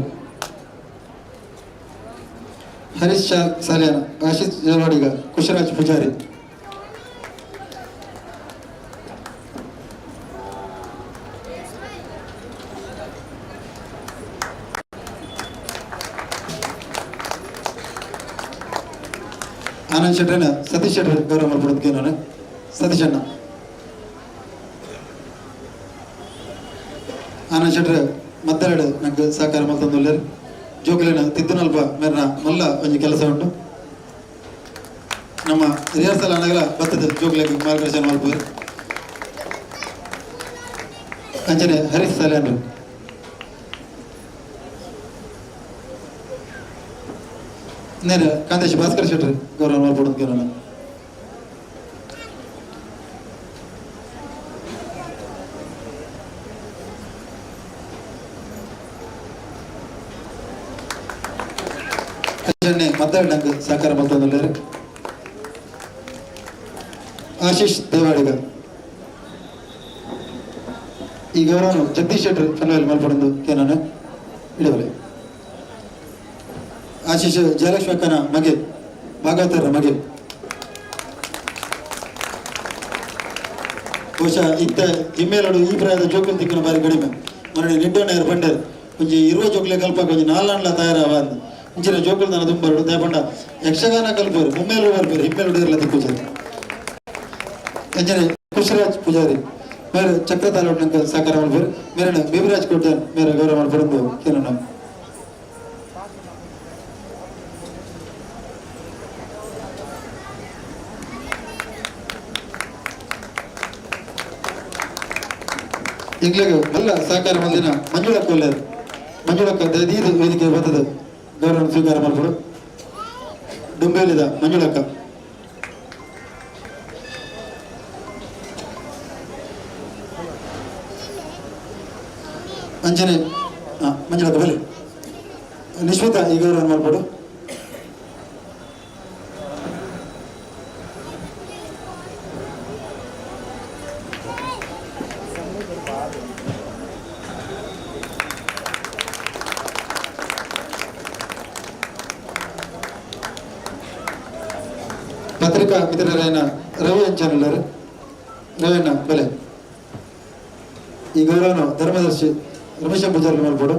ಹರೀಶ್ ಸಾಲಿಯಾನ ಆಶೀಶ್ ಜಲವಾಡಿಗ ಕುಶರಾಜ್ ಪೂಜಾರಿ ಆನಂದ್ ಶೆಟ್ಟಿನ ಸತೀಶ್ ಶೆಟ್ಟಿ ಗೌರವ ಮಾಡ್ಬಿಡೋದಕ್ಕೆ ನಾನು ಸತೀಶ್ ಅಣ್ಣ ಆನಂದ್ ಶೆಟ್ಟಿ ಮತ್ತೆರಡು ನಂಗೆ ಸಹಕಾರ ಮಲ್ತಂದುಲ್ಲೇರು ಜೋಕುಲಿನ ತಿದ್ದುನಲ್ಪ ಮೇರಿನ ಮಲ್ಲ ಒಂಜಿ ಕೆಲಸ ಉಂಟು ನಮ್ಮ ರಿಹರ್ಸಲ್ ಅಣ್ಣಗಳ ಬತ್ತದ ಜೋಕುಲಿಗೆ ಮಾರ್ಗದರ್ಶನ ಮಾಡ್ಬೋದು ಅಂಚನೆ ಹರೀಶ್ ಸಾಲಿಯಾನ್ರು ಇನ್ನೇನು ಕಾಂತೇಶ್ ಭಾಸ್ಕರ್ ಶೆಟ್ಟಿ ಗೌರವ ಮಾಡ್ಬಿಡೋದಕ್ಕೆ ನಾನು ಮತ್ತೆರಡು ನಂಗೆ ಸಹಕಾರ ಮಲ್ತಂದುಲ್ಲೇರು ಆಶೀಶ್ ದೇವಾಡಿಗ ಈ ಗೌರವನು ಜಗದೀಶ್ ಶೆಟ್ಟಿ ಫನ್ವೇಲ್ ಮಲ್ಪಡೊಂದು ಕೇನಾನು ಇಡವಲೆ ಆಶೀಶ್ ಜಯಲಕ್ಷ್ಮಿ ಅಕ್ಕನ ಮಗೆ ಭಾಗವತರ ಮಗೆ ಬಹುಶಃ ಇತ್ತ ಜಿಮ್ಮೇಲೋಡು ಈ ಪ್ರಾಯದ ಜೋಕುಲು ತಿಕ್ಕನ ಬಾರಿ ಕಡಿಮೆ ಮರಳಿ ನಿಡ್ಡೋಣೆಯರು ಬಂಡರು ಒಂಜಿ ಇರುವ ಜೋಕುಲೆ ಕಲ್ಪ ಒಂಜಿ ನಾಲ್ನಾಂಡ್ಲ ತಯಾರವ ಅಂದ ಇಂಚಿನ ಜೋಕುಲು ನಾನು ತುಂಬರು ದೇಪಂಡ ಯಕ್ಷಗಾನ ಕಲ್ಪರು ಮುಮ್ಮೇಲು ಬರ್ಬೇರು ಹಿಮ್ಮೇಲು ಇರಲ್ಲ ತಿಕ್ಕುಜಾರಿ ಅಂಚನೆ ಕುಶರಾಜ್ ಪೂಜಾರಿ ಮೇರೆ ಚಕ್ರತಾಲೋಡ್ ನಂಗೆ ಸಹಕಾರ ಮಾಡ್ಬೇರು ಮೇರೆ ಬಿಬಿರಾಜ್ ಕೋಟೆ ಮೇರೆ ಗೌರವ ಮಾಡ್ಬಂದು ಕೇನ ನಾವು ಈಗಲೇ ಎಲ್ಲ ಸಹಕಾರ ಮಂದಿನ ಮಂಜುಳಕ್ಕ ಒಳ್ಳೆಯದು ಮಂಜುಳಕ್ಕ ದೀದು ವೇದಿಕೆ ಬರ್ತದೆ ಗೌರವ ಸ್ವೀಕಾರ ಮಾಡ್ಬೋದು ಡುಂಬೇಲಿದ ಮಂಜುಳಕ್ಕ ಅಂಜನೆ ಮಂಜುಳಕ್ಕ ಬಲಿ ನಿಶ್ವಿತಾ ಈ ಗೌರವ ಮಾಡ್ಬೋದು ಪತ್ರಿಕಾ ಮಿತ್ರರಾಯನ ರವಿ ಅಂಚನಲ್ಲರು ರವಿಯಣ್ಣ ಬೆಲೆ ಈ ಗೌರವನ ಧರ್ಮದರ್ಶಿ ರಮೇಶ ಪೂಜಾರಿ ಮಾಡ್ಬೋದು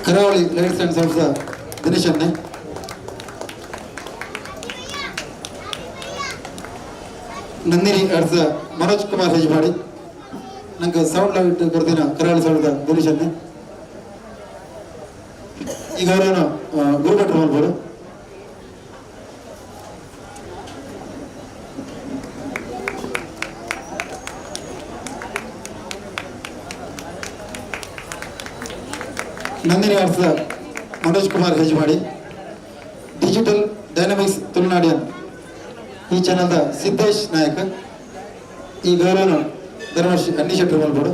Karavali lights and sounds Dinesh ಅಣ್ಣೆ ನಂದಿನಿ ಅರ್ಸ ಮನೋಜ್ ಕುಮಾರ್ ಹೆಜ್ಮಾಡಿ ನಂಗೆ ಸೌಂಡ್ ಲೈಟ್ ಕೊಡ್ತೀನ ಕರಾವಳಿ ಸೌಂಡ್ ದಿನೇಶ್ ಅಣ್ಣೆ ಈಗ ಅವರೇನು ಗುರುಭಟ್ರು ಮಾಡ್ಬೋದು ನಂದಿನಿ ಅರ್ಸ ಮನೋಜ್ ಕುಮಾರ್ ಹೆಜ್ಮಾಡಿ ಡಿಜಿಟಲ್ ಡೈನಮಿಕ್ಸ್ ತುಳುನಾಡಿಯನ್ ಈ ಚಾನಲ್ದ ಸಿದ್ದೇಶ್ ನಾಯಕ್ ಈ ಗೌರವನು ಧರ್ಮಶ್ರೀ ಅನ್ನಿ ಶೆಟ್ಟಿ ಮಾಡ್ಬೋದು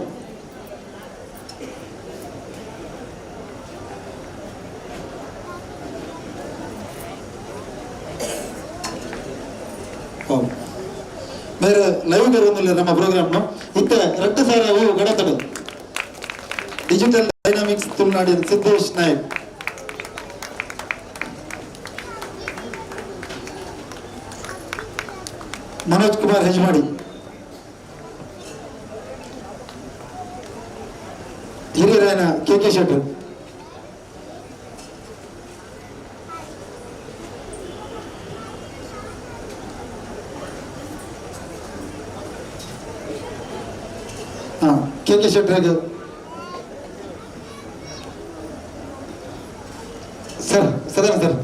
ಬೇರೆ ಲೈವ್ ಬರುವುದಿಲ್ಲ ನಮ್ಮ ಪ್ರೋಗ್ರಾಮ್ನು ಇತ್ತ ರಕ್ತ ಸಾರವು ಗಡತಡು ಡಿಜಿಟಲ್ ಡೈನಾಮಿಕ್ಸ್ ತುಳುನಾಡಿನ ಸಿದ್ದೇಶ್ ನಾಯಕ್ ಮನೋಜ್ ಕುಮಾರ್ ಹೆಜ್ಮಾಡಿ ಹಿರಿಯರಾಯನ ಕೆ ಶೆಟ್ಟಿ ಕೆ ಶೆಟ್ಟರಿಗೆ ಸರ್ ಸದಾನ ಸರ್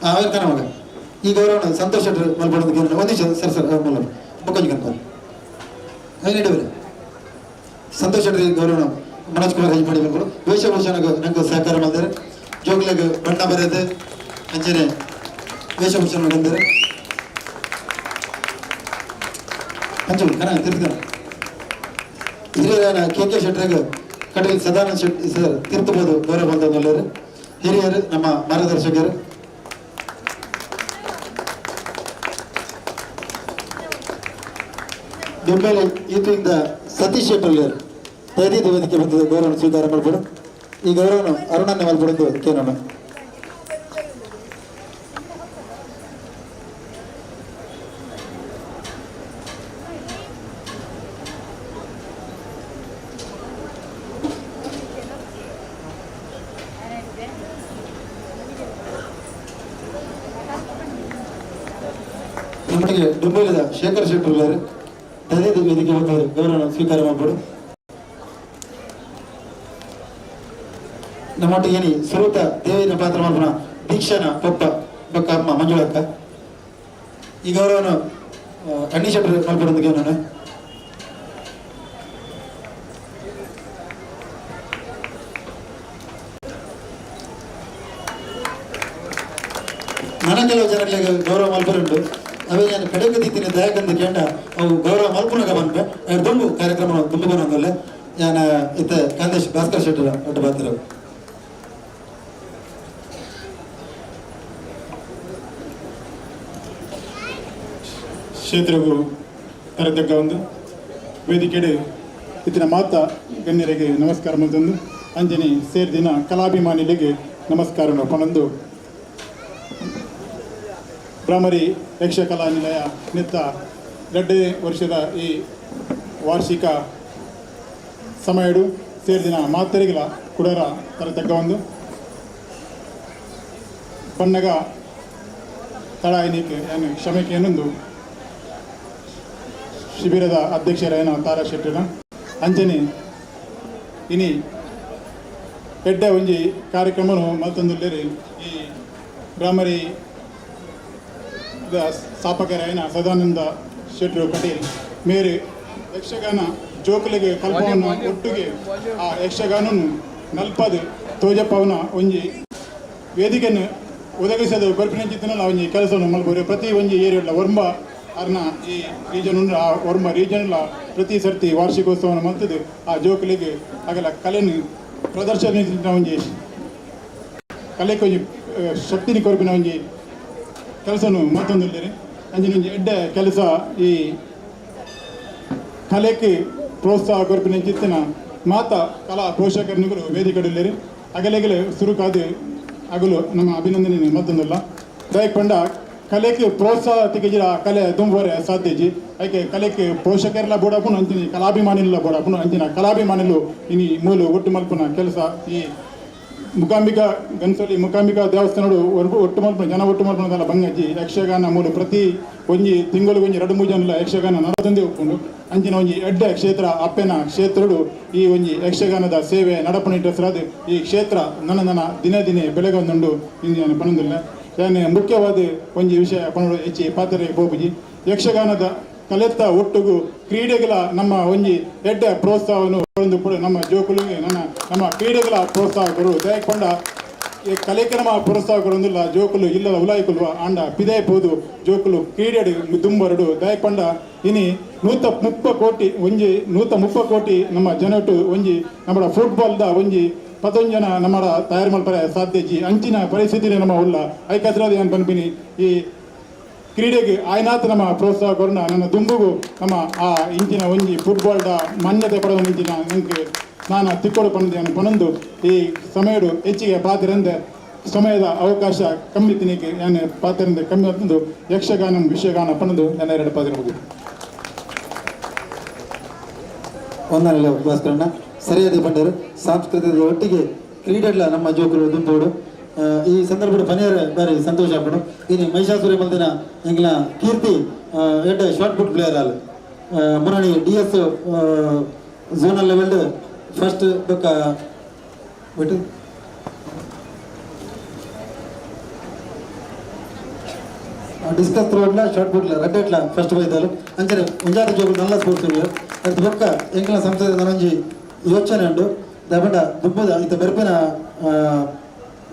ಅವನ್ ಕಣ ಮಗ ಈ ಗೌರವ ಸಂತೋಷ್ ಶೆಟ್ಟರ್ ಮಲ್ಪಡೋದು ಒಂದು ನಿಮಿಷ ಸರ್ ಸರ್ ಮಲ್ಲ ಬಕ್ಕೊಂಜಿ ಕನ್ಪ ಅವನು ಇಡಬೇಡಿ ಸಂತೋಷ್ ಶೆಟ್ಟರ್ ಗೌರವ ಮನೋಜ್ ಕುಮಾರ್ ಹಂಚಿ ಮಾಡಿ ಮಲ್ಪಡು ವೇಷಭೂಷಣಗೆ ನಂಗೆ ಸಹಕಾರ ಮಾಡಿದ್ದಾರೆ ಜೋಗ್ಲಿಗೆ ಬಣ್ಣ ಬರೆಯದೆ ಅಂಚನೆ ವೇಷಭೂಷಣ ಬಂದರೆ ಹಂಚು ಕಣ ತಿರ್ತಾನ ಹಿರಿಯರ ಕೆ ಶೆಟ್ಟರಿಗೆ ಕಟೀಲ್ ಸದಾನಂದ ಶೆಟ್ಟಿ ಸರ್ ತೀರ್ಥಬೋದು ಗೌರವ ಬಂದವರು ಹಿರಿಯರು ನಮ್ಮ ಮಾರ್ಗದರ್ಶಕರು ಬೆಂಬಲ ಈತಿಂದ ಸತೀಶ್ ಶೆಟ್ಟರ್ ತೈದಿದ್ದು ವೇದಿಕೆ ಬಂದ ಗೌರವ ಸ್ವೀಕಾರ ಮಾಡ್ಬಿಡು ಈ ಗೌರವನು ಅರುಣನ್ನೇ ಮಲ್ಬಿಡೋದು ಕೇಳೋಣ ನಮಗೆ ಡುಂಬಲಿದ ಶೇಖರ್ ಶೆಟ್ಟರ್ ತೈದಿದ್ದು ವೇದಿಕೆ ಬಂದವರು ಗೌರವ ಸ್ವೀಕಾರ ಮಾಡ್ಬಿಡು ನಮ್ಮೊಟ್ಟಿಗೆ ಏನಿ ಸುರೂತ ದೇವಿನ ಪಾತ್ರ ಮಾಡ್ಬೋಣ ದೀಕ್ಷಾನ ಪಪ್ಪ ಬಕ್ಕ ಅಮ್ಮ ಮಂಜುಳಕ್ಕ ಈ ಗೌರವನು ಅಣ್ಣಿ ಶೆಟ್ಟರ್ ಮಾಡ್ಬಿಡೋದಕ್ಕೆ ನಾನು ನನ್ನ ಕೆಲವು ಜನಗಳಿಗೆ ಗೌರವ ಮಲ್ಪರುಂಟು ಅವೇ ನಾನು ಕಡೆಗೆ ದಿಕ್ಕಿನ ದಯಕಂದು ಕೇಂಡ ಅವು ಗೌರವ ಮಲ್ಪುನಾಗ ಬಂದ್ರೆ ದುಂಬು ಕಾರ್ಯಕ್ರಮ ತುಂಬ ಬಂದಲ್ಲ ನಾನು ಇತ್ತ ಕಾಂದೇಶ್ ಭಾಸ್ಕರ್ ಶೆಟ್ಟರ್ ಒಟ್ಟು ಬರ್ತಿರೋ ಕ್ಷೇತ್ರಗಳು ತರತಕ್ಕ ಒಂದು ವೇದಿಕೆಡೆ ಇತ್ತಿನ ಮಾತ ಗಣ್ಯರಿಗೆ ನಮಸ್ಕಾರ ಮತ್ತೊಂದು ಅಂಜನಿ ಸೇರಿದಿನ ಕಲಾಭಿಮಾನಿಗಳಿಗೆ ನಮಸ್ಕಾರ ಪಣಂದು ಬ್ರಹ್ಮರಿ ಯಕ್ಷಕಲಾ ನಿಲಯ ನಿತ್ತ 2 ವರ್ಷದ ಈ ವಾರ್ಷಿಕ ಸಮಯಡು ಸೇರಿದಿನ ಮಾತರಿಗಳ ಕುಡರ ತರತಕ್ಕ ಒಂದು ಪನ್ನಗ ತಳಾಯಿನಿಕೆ ಏನು ಕ್ಷಮೆಗೆ ಏನೊಂದು ಶಿಬಿರದ ಅಧ್ಯಕ್ಷರೇನ ತಾರಾ ಶೆಟ್ಟರ ಅಂಜನಿ ಇನಿ ಎಡ್ಡ ಒಂಜಿ ಕಾರ್ಯಕ್ರಮನು ಮತ್ತೊಂದುಲ್ಲೇರಿ ಈ ಬ್ರಾಹ್ಮರಿ ಸ್ಥಾಪಕರಾಯನ ಸದಾನಂದ ಶೆಟ್ಟರು ಕಟೀಲ್ ಮೇರೆ ಯಕ್ಷಗಾನ ಜೋಕಲಿಗೆ ಕಲ್ಪವನ್ನು ಒಟ್ಟಿಗೆ ಆ ಯಕ್ಷಗಾನನು ನಲ್ಪದು ತೋಜಪ್ಪವನ ಒಂಜಿ ವೇದಿಕೆಯನ್ನು ಒದಗಿಸೋದು ಬರ್ಪಿನಂಚಿತ್ತನಲ್ಲ ಒಂಜಿ ಕೆಲಸವನ್ನು ಮಲ್ಬೋರು ಪ್ರತಿ ಒಂಜಿ ಏರಿಯಲ್ಲ ವರ್ಮ ಅರ್ನ ಈ ರೀಜನ್ ಆ ವರ್ಮ ರೀಜನ್ಲ ಪ್ರತಿ ಸರ್ತಿ ವಾರ್ಷಿಕೋತ್ಸವನ ಮಲ್ತದು ಆ ಜೋಕಲಿಗೆ ಆಗಲ ಕಲೆಯನ್ನು ಪ್ರದರ್ಶನ ಒಂಜಿ ಕಲೆಗೆ ಒಂಜಿ ಶಕ್ತಿನಿ ಕೊರಪಿನ ಒಂಜಿ ಕೆಲಸನು ಮತ್ತೊಂದಿಲ್ಲೇರಿ ಅಂಜಿನ ಒಂಜಿ ಎಡ್ಡ ಕೆಲಸ ಈ ಕಲೆಗೆ ಪ್ರೋತ್ಸಾಹ ಕೊರಪಿನ ಚಿತ್ತಿನ ಮಾತ ಕಲಾ ಪೋಷಕರನಿಗಳು ವೇದಿಕೆಡಲ್ಲೇರಿ ಅಗಲೆಗಲೆ ಸುರುಕಾದು ಆಗಲು ನಮ್ಮ ಅಭಿನಂದನೆ ಮತ್ತೊಂದಿಲ್ಲ ದಯಕ್ ಪಂಡ ಕಲೆಗೆ ಪ್ರೋತ್ಸಾಹ ತೆಗೆಜಿರ ಕಲೆ ತುಂಬವರೆ ಸಾಧ್ಯಜಿ ಅದಕ್ಕೆ ಕಲೆಗೆ ಪೋಷಕರೆಲ್ಲ ಬೋಡಾಪುನು ಅಂಚಿನ ಕಲಾಭಿಮಾನಿಲ್ಲ ಬೋಡಾಪುನು ಅಂಚಿನ ಕಲಾಭಿಮಾನಿಲು ಇನಿ ಮೂಲು ಒಟ್ಟು ಮಲ್ಪುನ ಕೆಲಸ ಈ ಮುಕಾಂಬಿಕಾ ಗನ್ಸಲಿ ಮುಕಾಂಬಿಕಾ ದೇವಸ್ಥಾನಡು ಒಟ್ಟು ಮಲ್ಪನ ಜನ ಒಟ್ಟು ಮಲ್ಪನದಲ್ಲ ಬಂಗಜ್ಜಿ ಯಕ್ಷಗಾನ ಮೂಲು ಪ್ರತಿ ಒಂಜಿ ತಿಂಗಳಿಗೆ ಒಂಜಿ 2-3 ಜನ ಯಕ್ಷಗಾನ ನಡತಂದೆ ಒಪ್ಪುಂಡು ಅಂಚಿನ ಒಂಜಿ ಎಡ್ಡ ಕ್ಷೇತ್ರ ಅಪ್ಪೆನ ಕ್ಷೇತ್ರಡು ಈ ಒಂಜಿ ಯಕ್ಷಗಾನದ ಸೇವೆ ನಡಪಣಿಟ್ಟಸ್ರಾದ ಈ ಕ್ಷೇತ್ರ ನನ್ನ ದಿನೇ ದಿನೇ ಬೆಳೆಗೊಂದುಂಡು ಇಂದು ಪಣಂದಿಲ್ಲ ಏನೇ ಮುಖ್ಯವಾದ ಒಂಜಿ ವಿಷಯ ಪಣಡು ಹೆಚ್ಚಿ ಪಾತ್ರೆ ಬೋಬುಜಿ ಯಕ್ಷಗಾನದ ಕಲೆತ್ತ ಒಟ್ಟುಗು ಕ್ರೀಡೆಗಳ ನಮ್ಮ ಒಂಜಿ ಎಡ್ಡ ಪ್ರೋತ್ಸಾಹವನ್ನು ನಮ್ಮ ಜೋಕುಲಿಗೆ ನಮ್ಮ ಕ್ರೀಡೆಗಳ ಪ್ರೋತ್ಸಾಹಕರು ದಯಕೊಂಡ ಈ ಕಲೆಗೆ ನಮ್ಮ ಪ್ರೋತ್ಸಾಹಕರೊಂದಿಲ್ಲ ಜೋಕುಲು ಇಲ್ಲದ ಉಲಾಯಿಕುಲ್ವ ಆಂಡ ಪಿದೇ ಪೋದು ಜೋಕುಲು ಕ್ರೀಡೆ ದುಂಬರಡು ದಯಕೊಂಡ ಇನಿ 130 ಕೋಟಿ ನಮ್ಮ ಜನಟು ಒಂಜಿ ನಮ್ಮ ಫುಟ್ಬಾಲ್ದ ಒಂಜಿ 11 ಜನ ನಮ್ಮ ತಯಾರು ಮಲ್ಪರೆ ಸಾಧ್ಯಜಿ ಅಂಚಿನ ಪರಿಸ್ಥಿತಿ ನಮ್ಮ ಉಲ್ಲ ಐಕಸ್ರಾದ ಏನು ಪನ್ಪಿನಿ ಈ ಕ್ರೀಡೆಗೆ ಆಯ್ನಾತ್ ನಮ್ಮ ಪ್ರೋತ್ಸಾಹ ಕೊರೋಣ ನನ್ನ ದುಂಬುಗು ನಮ್ಮ ಆ ಇಂಚಿನ ಒಂಜಿ ಫುಟ್ಬಾಲ್ದ ಮಾನ್ಯತೆ ಪಡೆದ ಇಂಚಿನ ನನಗೆ ನಾನು ತಿಕ್ಕೋಡು ಪಣಂದು ಪಣಂದು ಈ ಸಮಯಡು ಹೆಚ್ಚಿಗೆ ಪಾತ್ರೆಂದ ಸಮಯದ ಅವಕಾಶ ಕಮ್ಮಿ ತಿನಿಕೆ ಏನು ಪಾತ್ರೆಂದ ಕಮ್ಮಿ ಅಂತಂದು ಯಕ್ಷಗಾನ ವಿಷಯಗಾನ ಪಣಂದು ನನ್ನ 2 ಪಾತ್ರೆ ಮುಗಿದು ಒಂದಲ್ಲ ಭಾಸ್ಕರಣ್ಣ ಸರಿಯಾದ ಪಂಡರು ಸಾಂಸ್ಕೃತಿಕ ಒಟ್ಟಿಗೆ ಕ್ರೀಡೆಲ್ಲ ನಮ್ಮ ಜೋಕುಲು ದುಂಬೋಡು ಈ ಸಂದರ್ಭದ ಪನಿಯರ ಬಾರಿ ಸಂತೋಷ ಆಗ್ಬಿಡು ಇನ್ನು ಮಹಿಷಾಸುರಿ ಮಲ್ದಿನ ಎಂಗ್ಲ ಕೀರ್ತಿ ಎಡ್ಡ ಶಾರ್ಟ್ ಪುಟ್ ಪ್ಲೇಯರ್ ಅಲ್ಲ ಮುರಾಣಿ DS ಝೋನಲ್ ಲೆವೆಲ್ ಫಸ್ಟ್ ಬೊಕ್ಕ ಬಿಟ್ಟು ಡಿಸ್ಕಸ್ ತ್ರೋಡ್ಲ ಶಾರ್ಟ್ ಪುಟ್ಲ ರೆಡ್ ಎಟ್ಲ ಫಸ್ಟ್ ಬೈದಲು ಅಂಚನೆ ಮುಂಜಾನೆ ಜೋಗುಲು ನಲ್ಲ ಸ್ಪೋರ್ಟ್ಸ್ ಅದು ಬೊಕ್ಕ ಎಂಕಲ ಸಂಸ್ಥೆ ನನಂಜಿ ಯೋಚನೆ ಉಂಡು ದಪಂಡ ದುಬ್ಬದ ಇತ್ತ ಬೆರ್ಪಿನ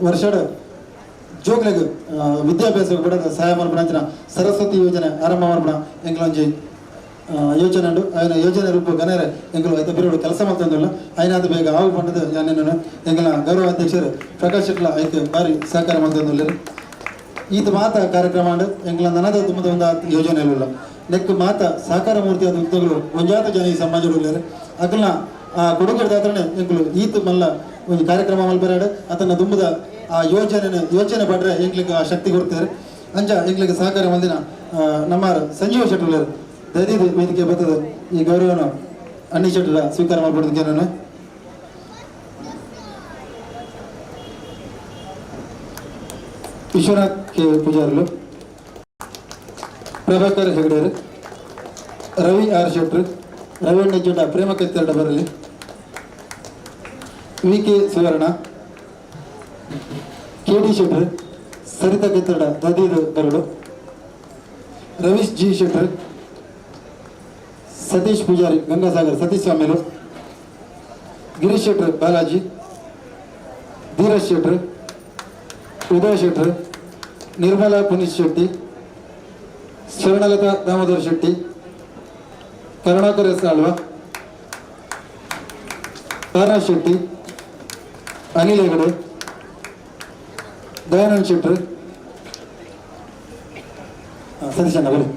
ವರ್ಷದ ಜೋಗ್ಲೆಗ್ ವಿದ್ಯಾಭ್ಯಾಸ ಕೂಡ ಸಹಾಯ ಮಾಡ್ಬಿಡ ಸರಸ್ವತಿ ಯೋಜನೆ ಆರಂಭ ಮಾಡ್ಬಿಡ ಎಂಕಲೊಂಜಿ ಯೋಚನೆ ಉಂಡು ಅಯ್ಯನ ಯೋಜನೆ ರೂಪ ಗಣರೆ ಎಂಕಲು ಐತ ಬಿರೋಡು ಕೆಲಸ ಮಾಡ್ತಂದಿಲ್ಲ ಅಯ್ಯನಾದ ಬೇಗ ಆವು ಪಂಡದ ಯಾನೇನು ಎಂಕಲ ಗೌರವ ಅಧ್ಯಕ್ಷರು ಪ್ರಕಾಶ್ ಶೆಟ್ಲ ಐತೆ ಭಾರಿ ಸಹಕಾರ ಮಾಡ್ತಂದಿಲ್ಲ ಈತ ಮಾತ ಕಾರ್ಯಕ್ರಮ ಎಂಕಲ ನನದ ತುಂಬದ ಒಂದು ಯೋಜನೆ ಇಲ್ಲ ನೆಕ್ ಮಾತ ಸಹಕಾರ ಮೂರ್ತಿ ಆದ ಉದ್ಯೋಗಗಳು ಒಂಜಾತ ಜನ ಈ ಸಮಾಜಗಳು ಅಕಲ್ನ ಆ ಕೊಡುಗೆ ದಾತ್ರನೆ ಎಂಕಲು ಈತ ಮಲ್ಲ ಒಂದು ಕಾರ್ಯಕ್ರಮ ಮಲ್ಬರಾಡು ಆತನ ತುಂಬದ ಆ ಯೋಚನೆ ಪಡ್ರೆ ಎಂಕ್ಲಿಗೆ ಆ ಶಕ್ತಿ ಕೊಡ್ತಾರೆ ಅಂಚ ಎಂಕ್ಲಿಗೆ ಸಹಕಾರ ಮಂದಿನ ನಮ್ಮ ಸಂಜೀವ ಶೆಟ್ಟರು ದಯದಿದ್ದು ವೇದಿಕೆ ಬರ್ತದೆ ಈ ಗೌರವನ ಅನ್ನಿ ಶೆಟ್ಟರ ಸ್ವೀಕಾರ ಮಾಡ್ಬಿಡೋದಕ್ಕೆ ನಾನು ವಿಶ್ವನಾಥ್ ಕೆ ಪೂಜಾರರು, ಪ್ರಭಾಕರ್ ಹೆಗಡೆರು, ರವಿ ಆರ್ ಶೆಟ್ರು, ರವೀಣ್ಣ ಜೊಡ್ಡ ಪ್ರೇಮ ಕತ್ತೆರಡ ಬರಲಿ, ವಿ ಕೆ ಸುವರ್ಣ, ಕೆ ಡಿ ಶೆಟ್ರು, ಸರಿತಾ ಕೆತ್ತಡ ದದೀದು ಬರಡು, ರವೀಶ್ ಜಿ ಶೆಟ್ರು, ಸತೀಶ್ ಪೂಜಾರಿ ಗಂಗಾಸಾಗರ್ ಸತೀಶ್ ಸ್ವಾಮಿರು, ಗಿರೀಶ್ ಶೆಟ್ರು ಬಾಲಾಜಿ, ಧೀರಜ್ ಶೆಟ್ರು, ಉದಯ ಶೆಟ್ರು, ನಿರ್ಮಲಾ ಪುನೀತ್ ಶೆಟ್ಟಿ, ಸ್ವರ್ಣಲತಾ ದಾಮೋದರ್ ಶೆಟ್ಟಿ, ಕರುಣಾಕರ್ ಎಸ್ ಆಳ್ವ, ತಾರಾ ಶೆಟ್ಟಿ, ಅನಿಲ್ ಹೆಗಡೆ, ದಯಾನಂದ್ ಶೆಟ್ರು, ಸತೀಶ್ ಅಣ್ಣ ಬಳಿ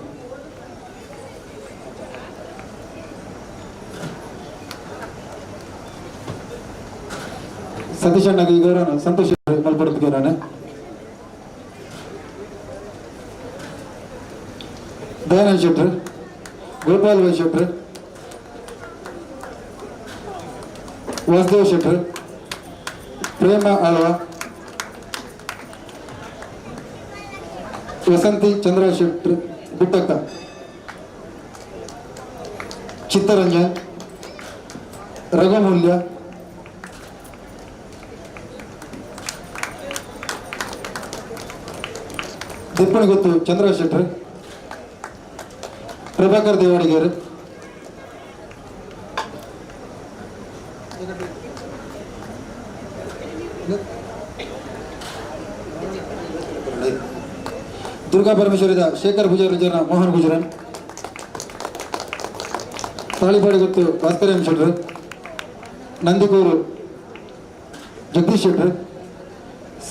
ಸತೀಶ್ ಅಣ್ಣಗೆ ಈಗ ಸಂತೋಷ ಮಲ್ಪಡ್ತಿದ್ದೆ ನಾನು ದಯಾನಂದ್ ಶೆಟ್ರು, ಗೋಪಾಲ್ ವೈ ಶೆಟ್ರು, ವಾಸುದೇವ್ ಶೆಟ್ರು, ಪ್ರೇಮ ಆಳ್ವ, ವಸಂತಿ ಚಂದ್ರ ಶೆಟ್ರು ಗುಟ್ಟಕ್ಕ, ಚಿತ್ತರಂಜನ್, ರಘುಮೂಲ್ಯ, ದಿಪ್ಪಣಗುತ್ತು ಚಂದ್ರ ಶೆಟ್ರು, ಪ್ರಭಾಕರ್ ದೇವಾಡಿಗರು, ದುರ್ಗಾ ಪರಮೇಶ್ವರಿದ ಶೇಖರ್ ಪೂಜಾರಿ ಜನ ಮೋಹನ್ ಗುಜರನ್, ತಾಳಿಪಾಡಿಗುತ್ತು ಭಾಸ್ಕರ್ ಎಂ ಶೆಟ್ರು, ನಂದಿಗೂರು ಜಗದೀಶ್ ಶೆಟ್ರು,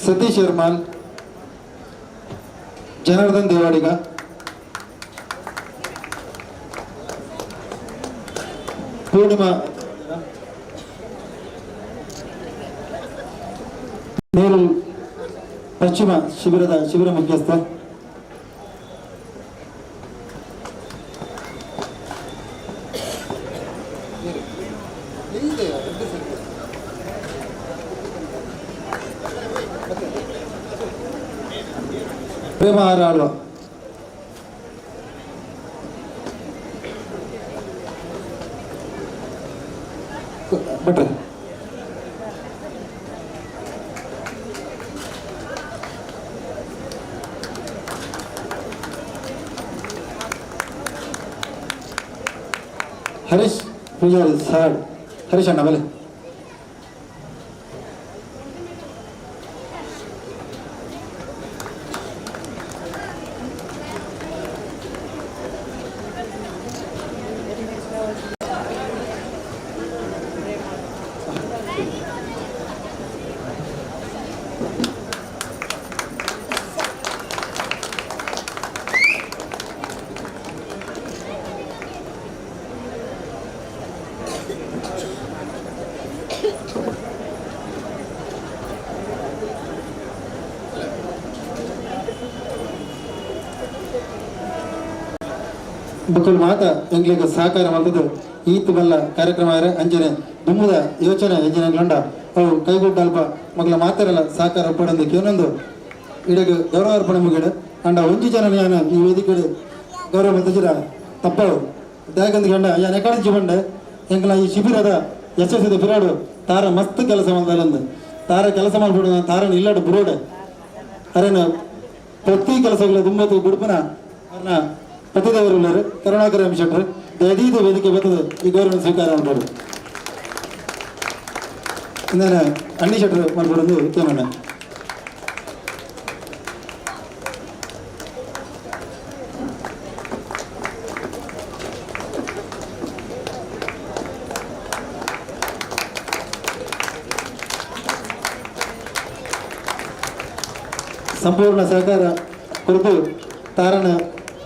ಸತೀಶ್ ಶರ್ಮಾಲ್, ಜನಾರ್ದನ್ ದೇವಾಡಿಗ, ಪೂರ್ಣಿಮಾ ನೇರು ಪಶ್ಚಿಮ ಶಿಬಿರ ಮುಖ್ಯಸ್ಥ, ಪ್ರೇಮ ಆರ್ ಆಳ್ವ, ಭಟ್ರೆ ಹರೀಶ್ ಪೂಜಾರಿ ಸಾಡ್ ಹರೀಶ್ ಅಣ್ಣ ಬಲೆ ಬಕಲ್ ಮಾತ ಎಂಗ್ಲಿಗೆ ಸಹಕಾರ ಮಾಡ್ತದ್ದು ಈತ್ ಬಲ್ಲ ಕಾರ್ಯಕ್ರಮ ಅಂಜನೆ ದುಮ್ಮದ ಯೋಚನೆ ಎಂಜಿನಂಡ ಅವು ಕೈಗೊಡ್ಡ ಅಲ್ಪ ಮಗಳ ಮಾತಾರಲ್ಲ ಸಹಕಾರ ಪಡೋದಕ್ಕೆ ಏನೊಂದು ಇಡಗೆ ಗೌರವಾರ್ಪಣೆ ಮುಗಿಡ ಅಂಡ ಒಂಜಿ ಜನ ನಾನು ಈ ವೇದಿಕೆ ಗೌರವ ಮತ್ತಿರ ತಪ್ಪಳು ಯಾಕಂದ್ರೆ ಗಂಡ ಯಾನ್ ಎಕಾಡೆಂಚಿ ಬಂಡೆ ಎಂಕಲ ಈ ಶಿಬಿರದ ಯಶಸ್ಸಿದ ಬಿರಾಡು ತಾರ ಮಸ್ತ್ ಕೆಲಸ ಮಾಡ್ದಲ್ಲೊಂದು ತಾರ ಕೆಲಸ ಮಾಡ್ಬಿಡು ತಾರನ ಇಲ್ಲಾಡು ಬುರೋಡೆ ಅರೇನು ಪ್ರತಿ ಕೆಲಸಗಳ ದುಮ್ಮತ್ತು ಬಿಡುಪನ ಅವ್ರನ್ನ ಪತಿದೇವರು ಕರುಣಾಕರ ಶೆಟ್ಟರು ದಯದೀದ ವೇದಿಕೆ ಬರ್ತದೆ ಈ ಗೌರವ ಸ್ವೀಕಾರ ಮಾಡ್ಬೋದು. ಇಂದಾನೆ ಅಣ್ಣಿ ಶೆಟ್ಟರು ಮಾಡ್ಬೋದು ಕೇಮಣ್ಣ. ಸಂಪೂರ್ಣ ಸಹಕಾರ ಕೊರತು ತಾರಣ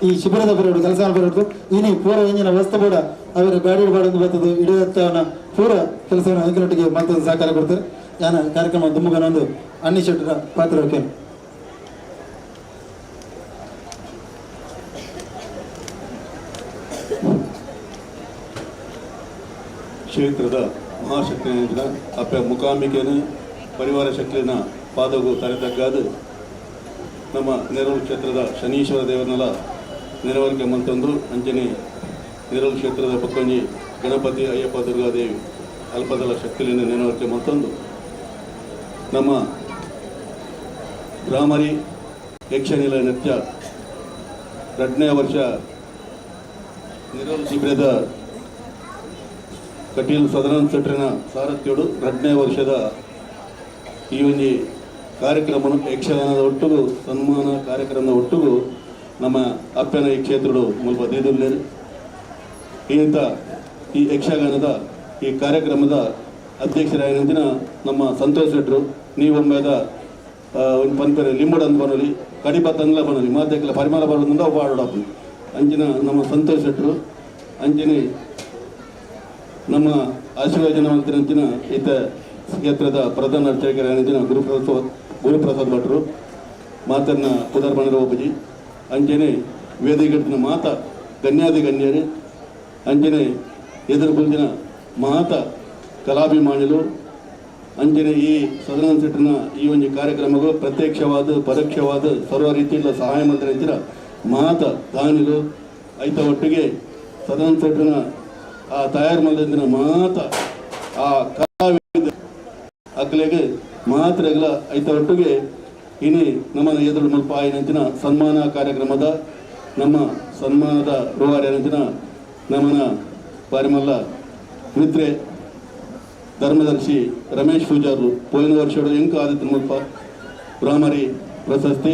ಈ ಶಿಬಿರದ ಬರೋಡು ಕೆಲಸ ಬರೋದು ಇನಿ ಪೂರ ಇಂಜಿನ ವ್ಯವಸ್ಥೆ ಕೂಡ ಅವರ ಗಾಡಿ ಬಾಡೊಂದು ಬರ್ತದೆ ಇಡೀವನ ಪೂರ ಕೆಲಸವನ್ನು ಅಂಕಿನೊಟ್ಟಿಗೆ ಮತ್ತೊಂದು ಸಹಕಾರ ಕೊಡ್ತಾರೆ. ಯಾನ ಕಾರ್ಯಕ್ರಮ ದುಮ್ಮಗನೊಂದು ಅಣ್ಣಿ ಶೆಟ್ಟರ ಪಾತ್ರ ಕೇಳಿ. ಕ್ಷೇತ್ರದ ಮಹಾಶಕ್ತಿಯ ಅಪ್ಪ ಮುಖಾಂಬಿಕೆಯನ್ನು ಪರಿವಾರ ಶಕ್ತಿನ ಪಾದಗೂ ತರೆತಗ್ಗಾದು ನಮ್ಮ ನೆರವು ಕ್ಷೇತ್ರದ ಶನೀಶ್ವರ ದೇವರನ್ನೆಲ್ಲ ನೆರವರಿಕೆ ಮಂತಂದು ಅಂಚನೆ ನೆರವು ಕ್ಷೇತ್ರದ ಪಕ್ಕೊಂಜಿ ಗಣಪತಿ ಅಯ್ಯಪ್ಪ ದುರ್ಗಾದೇವಿ ಅಲ್ಪದಳ ಶಕ್ತಿಲಿಂದ ನೆರವರಿಕೆ ಮಂತಂದು ನಮ್ಮ ಬ್ರಾಹ್ಮರಿ ಯಕ್ಷನಿಲಯ ನೃತ್ಯ 2ನೇ ವರ್ಷ ನೆರವು ಶಿಬಿರದ ಕಟೀಲ್ ಸದನಂದ ಸೆಟ್ರಿನ ಸಾರಥ್ಯೋಡು 2ನೇ ವರ್ಷದ ಈ ಒಂದು ಕಾರ್ಯಕ್ರಮ ಯಕ್ಷಗಾನದ ಒಟ್ಟಿಗೂ ಸನ್ಮಾನ ಕಾರ್ಯಕ್ರಮದ ಒಟ್ಟಿಗೂ ನಮ್ಮ ಅಪ್ಪನ ಈ ಕ್ಷೇತ್ರಗಳು ಮುಲ್ಪ ದೇದುಲ್ಲೇರು ಇಂಥ ಈ ಯಕ್ಷಗಾನದ ಈ ಕಾರ್ಯಕ್ರಮದ ಅಧ್ಯಕ್ಷರಾಗಿನ ನಮ್ಮ ಸಂತೋಷ್ ಶೆಟ್ಟರು ನೀವೊಮ್ಮೆದ ಒಂದು ಪಂಪರೆ ಲಿಂಬಡ್ ಅಂತ ಬರೋಲಿ ಕಡಿಪ ತಂಗ್ಲ ಬರೋಲಿ ಮಾಧ್ಯಕಲ ಪರಿಮಳ ಬರೋದ್ರಿಂದ ಪಾಡೋಡಪ್ಪು ಅಂಚಿನ ನಮ್ಮ ಸಂತೋಷ್ ಶೆಟ್ಟರು ಅಂಚಿನ ನಮ್ಮ ಆಶೀರ್ವಚನವಂತಿನ ಈತ ಕ್ಷೇತ್ರದ ಪ್ರಧಾನ ಅರ್ಚಕರಾಗಿನ ಗುರುಪ್ರಸಾದ್ ಭಟ್ರು ಮಾತನ್ನ ಪುದರ್ಬಣರ ಒಬ್ಬಜಿ ಅಂಚನೆ ವೇದಿಕೆಟ್ಟಿನ ಮಾತ ಗಣ್ಯಾದಿ ಗಣ್ಯರು ಅಂಚನೆ ಎದುರು ಕುಂದಿನ ಮಾತ ಕಲಾಭಿಮಾನಿಗಳು ಅಂಚನೆ ಈ ಸದನ ಸೆಟ್ಟಿನ ಈ ಒಂದು ಕಾರ್ಯಕ್ರಮಗಳು ಪ್ರತ್ಯಕ್ಷವಾದ ಪರೋಕ್ಷವಾದ ಸರ್ವ ರೀತಿಯಿಂದ ಸಹಾಯ ಮಾಡಿದ ಮಾತ ದಾನಿಗಳು ಐತ ಒಟ್ಟಿಗೆ ಸದನ ಸೆಟ್ಟಿನ ಆ ತಯಾರು ಮಾಡಿದ ಮಾತ ಆ ಕಲಾವಿದ ಅಕ್ಕಲೆಗೆ ಮಾತ್ರೆಗಳ ಐತ ಒಟ್ಟಿಗೆ ಇನಿ ನಮ್ಮನ್ನು ಎದುರು ಮುಲ್ಪ ಆಯ್ನಂತಿನ ಸನ್ಮಾನ ಕಾರ್ಯಕ್ರಮದ ನಮ್ಮ ಸನ್ಮಾನದ ರೂವಾರಿ ಏನಂತಿನ ನಮ್ಮನ ಪಾರಿಮಲ್ಲ ಮಿತ್ರೆ ಧರ್ಮದರ್ಶಿ ರಮೇಶ್ ಪೂಜಾರು ಪೋಯಿನ ವರ್ಷಗಳು ಎಂಕ ಆದಿತ್ಯ ಮುಲ್ಪ ಬ್ರಾಹ್ಮರಿ ಪ್ರಶಸ್ತಿ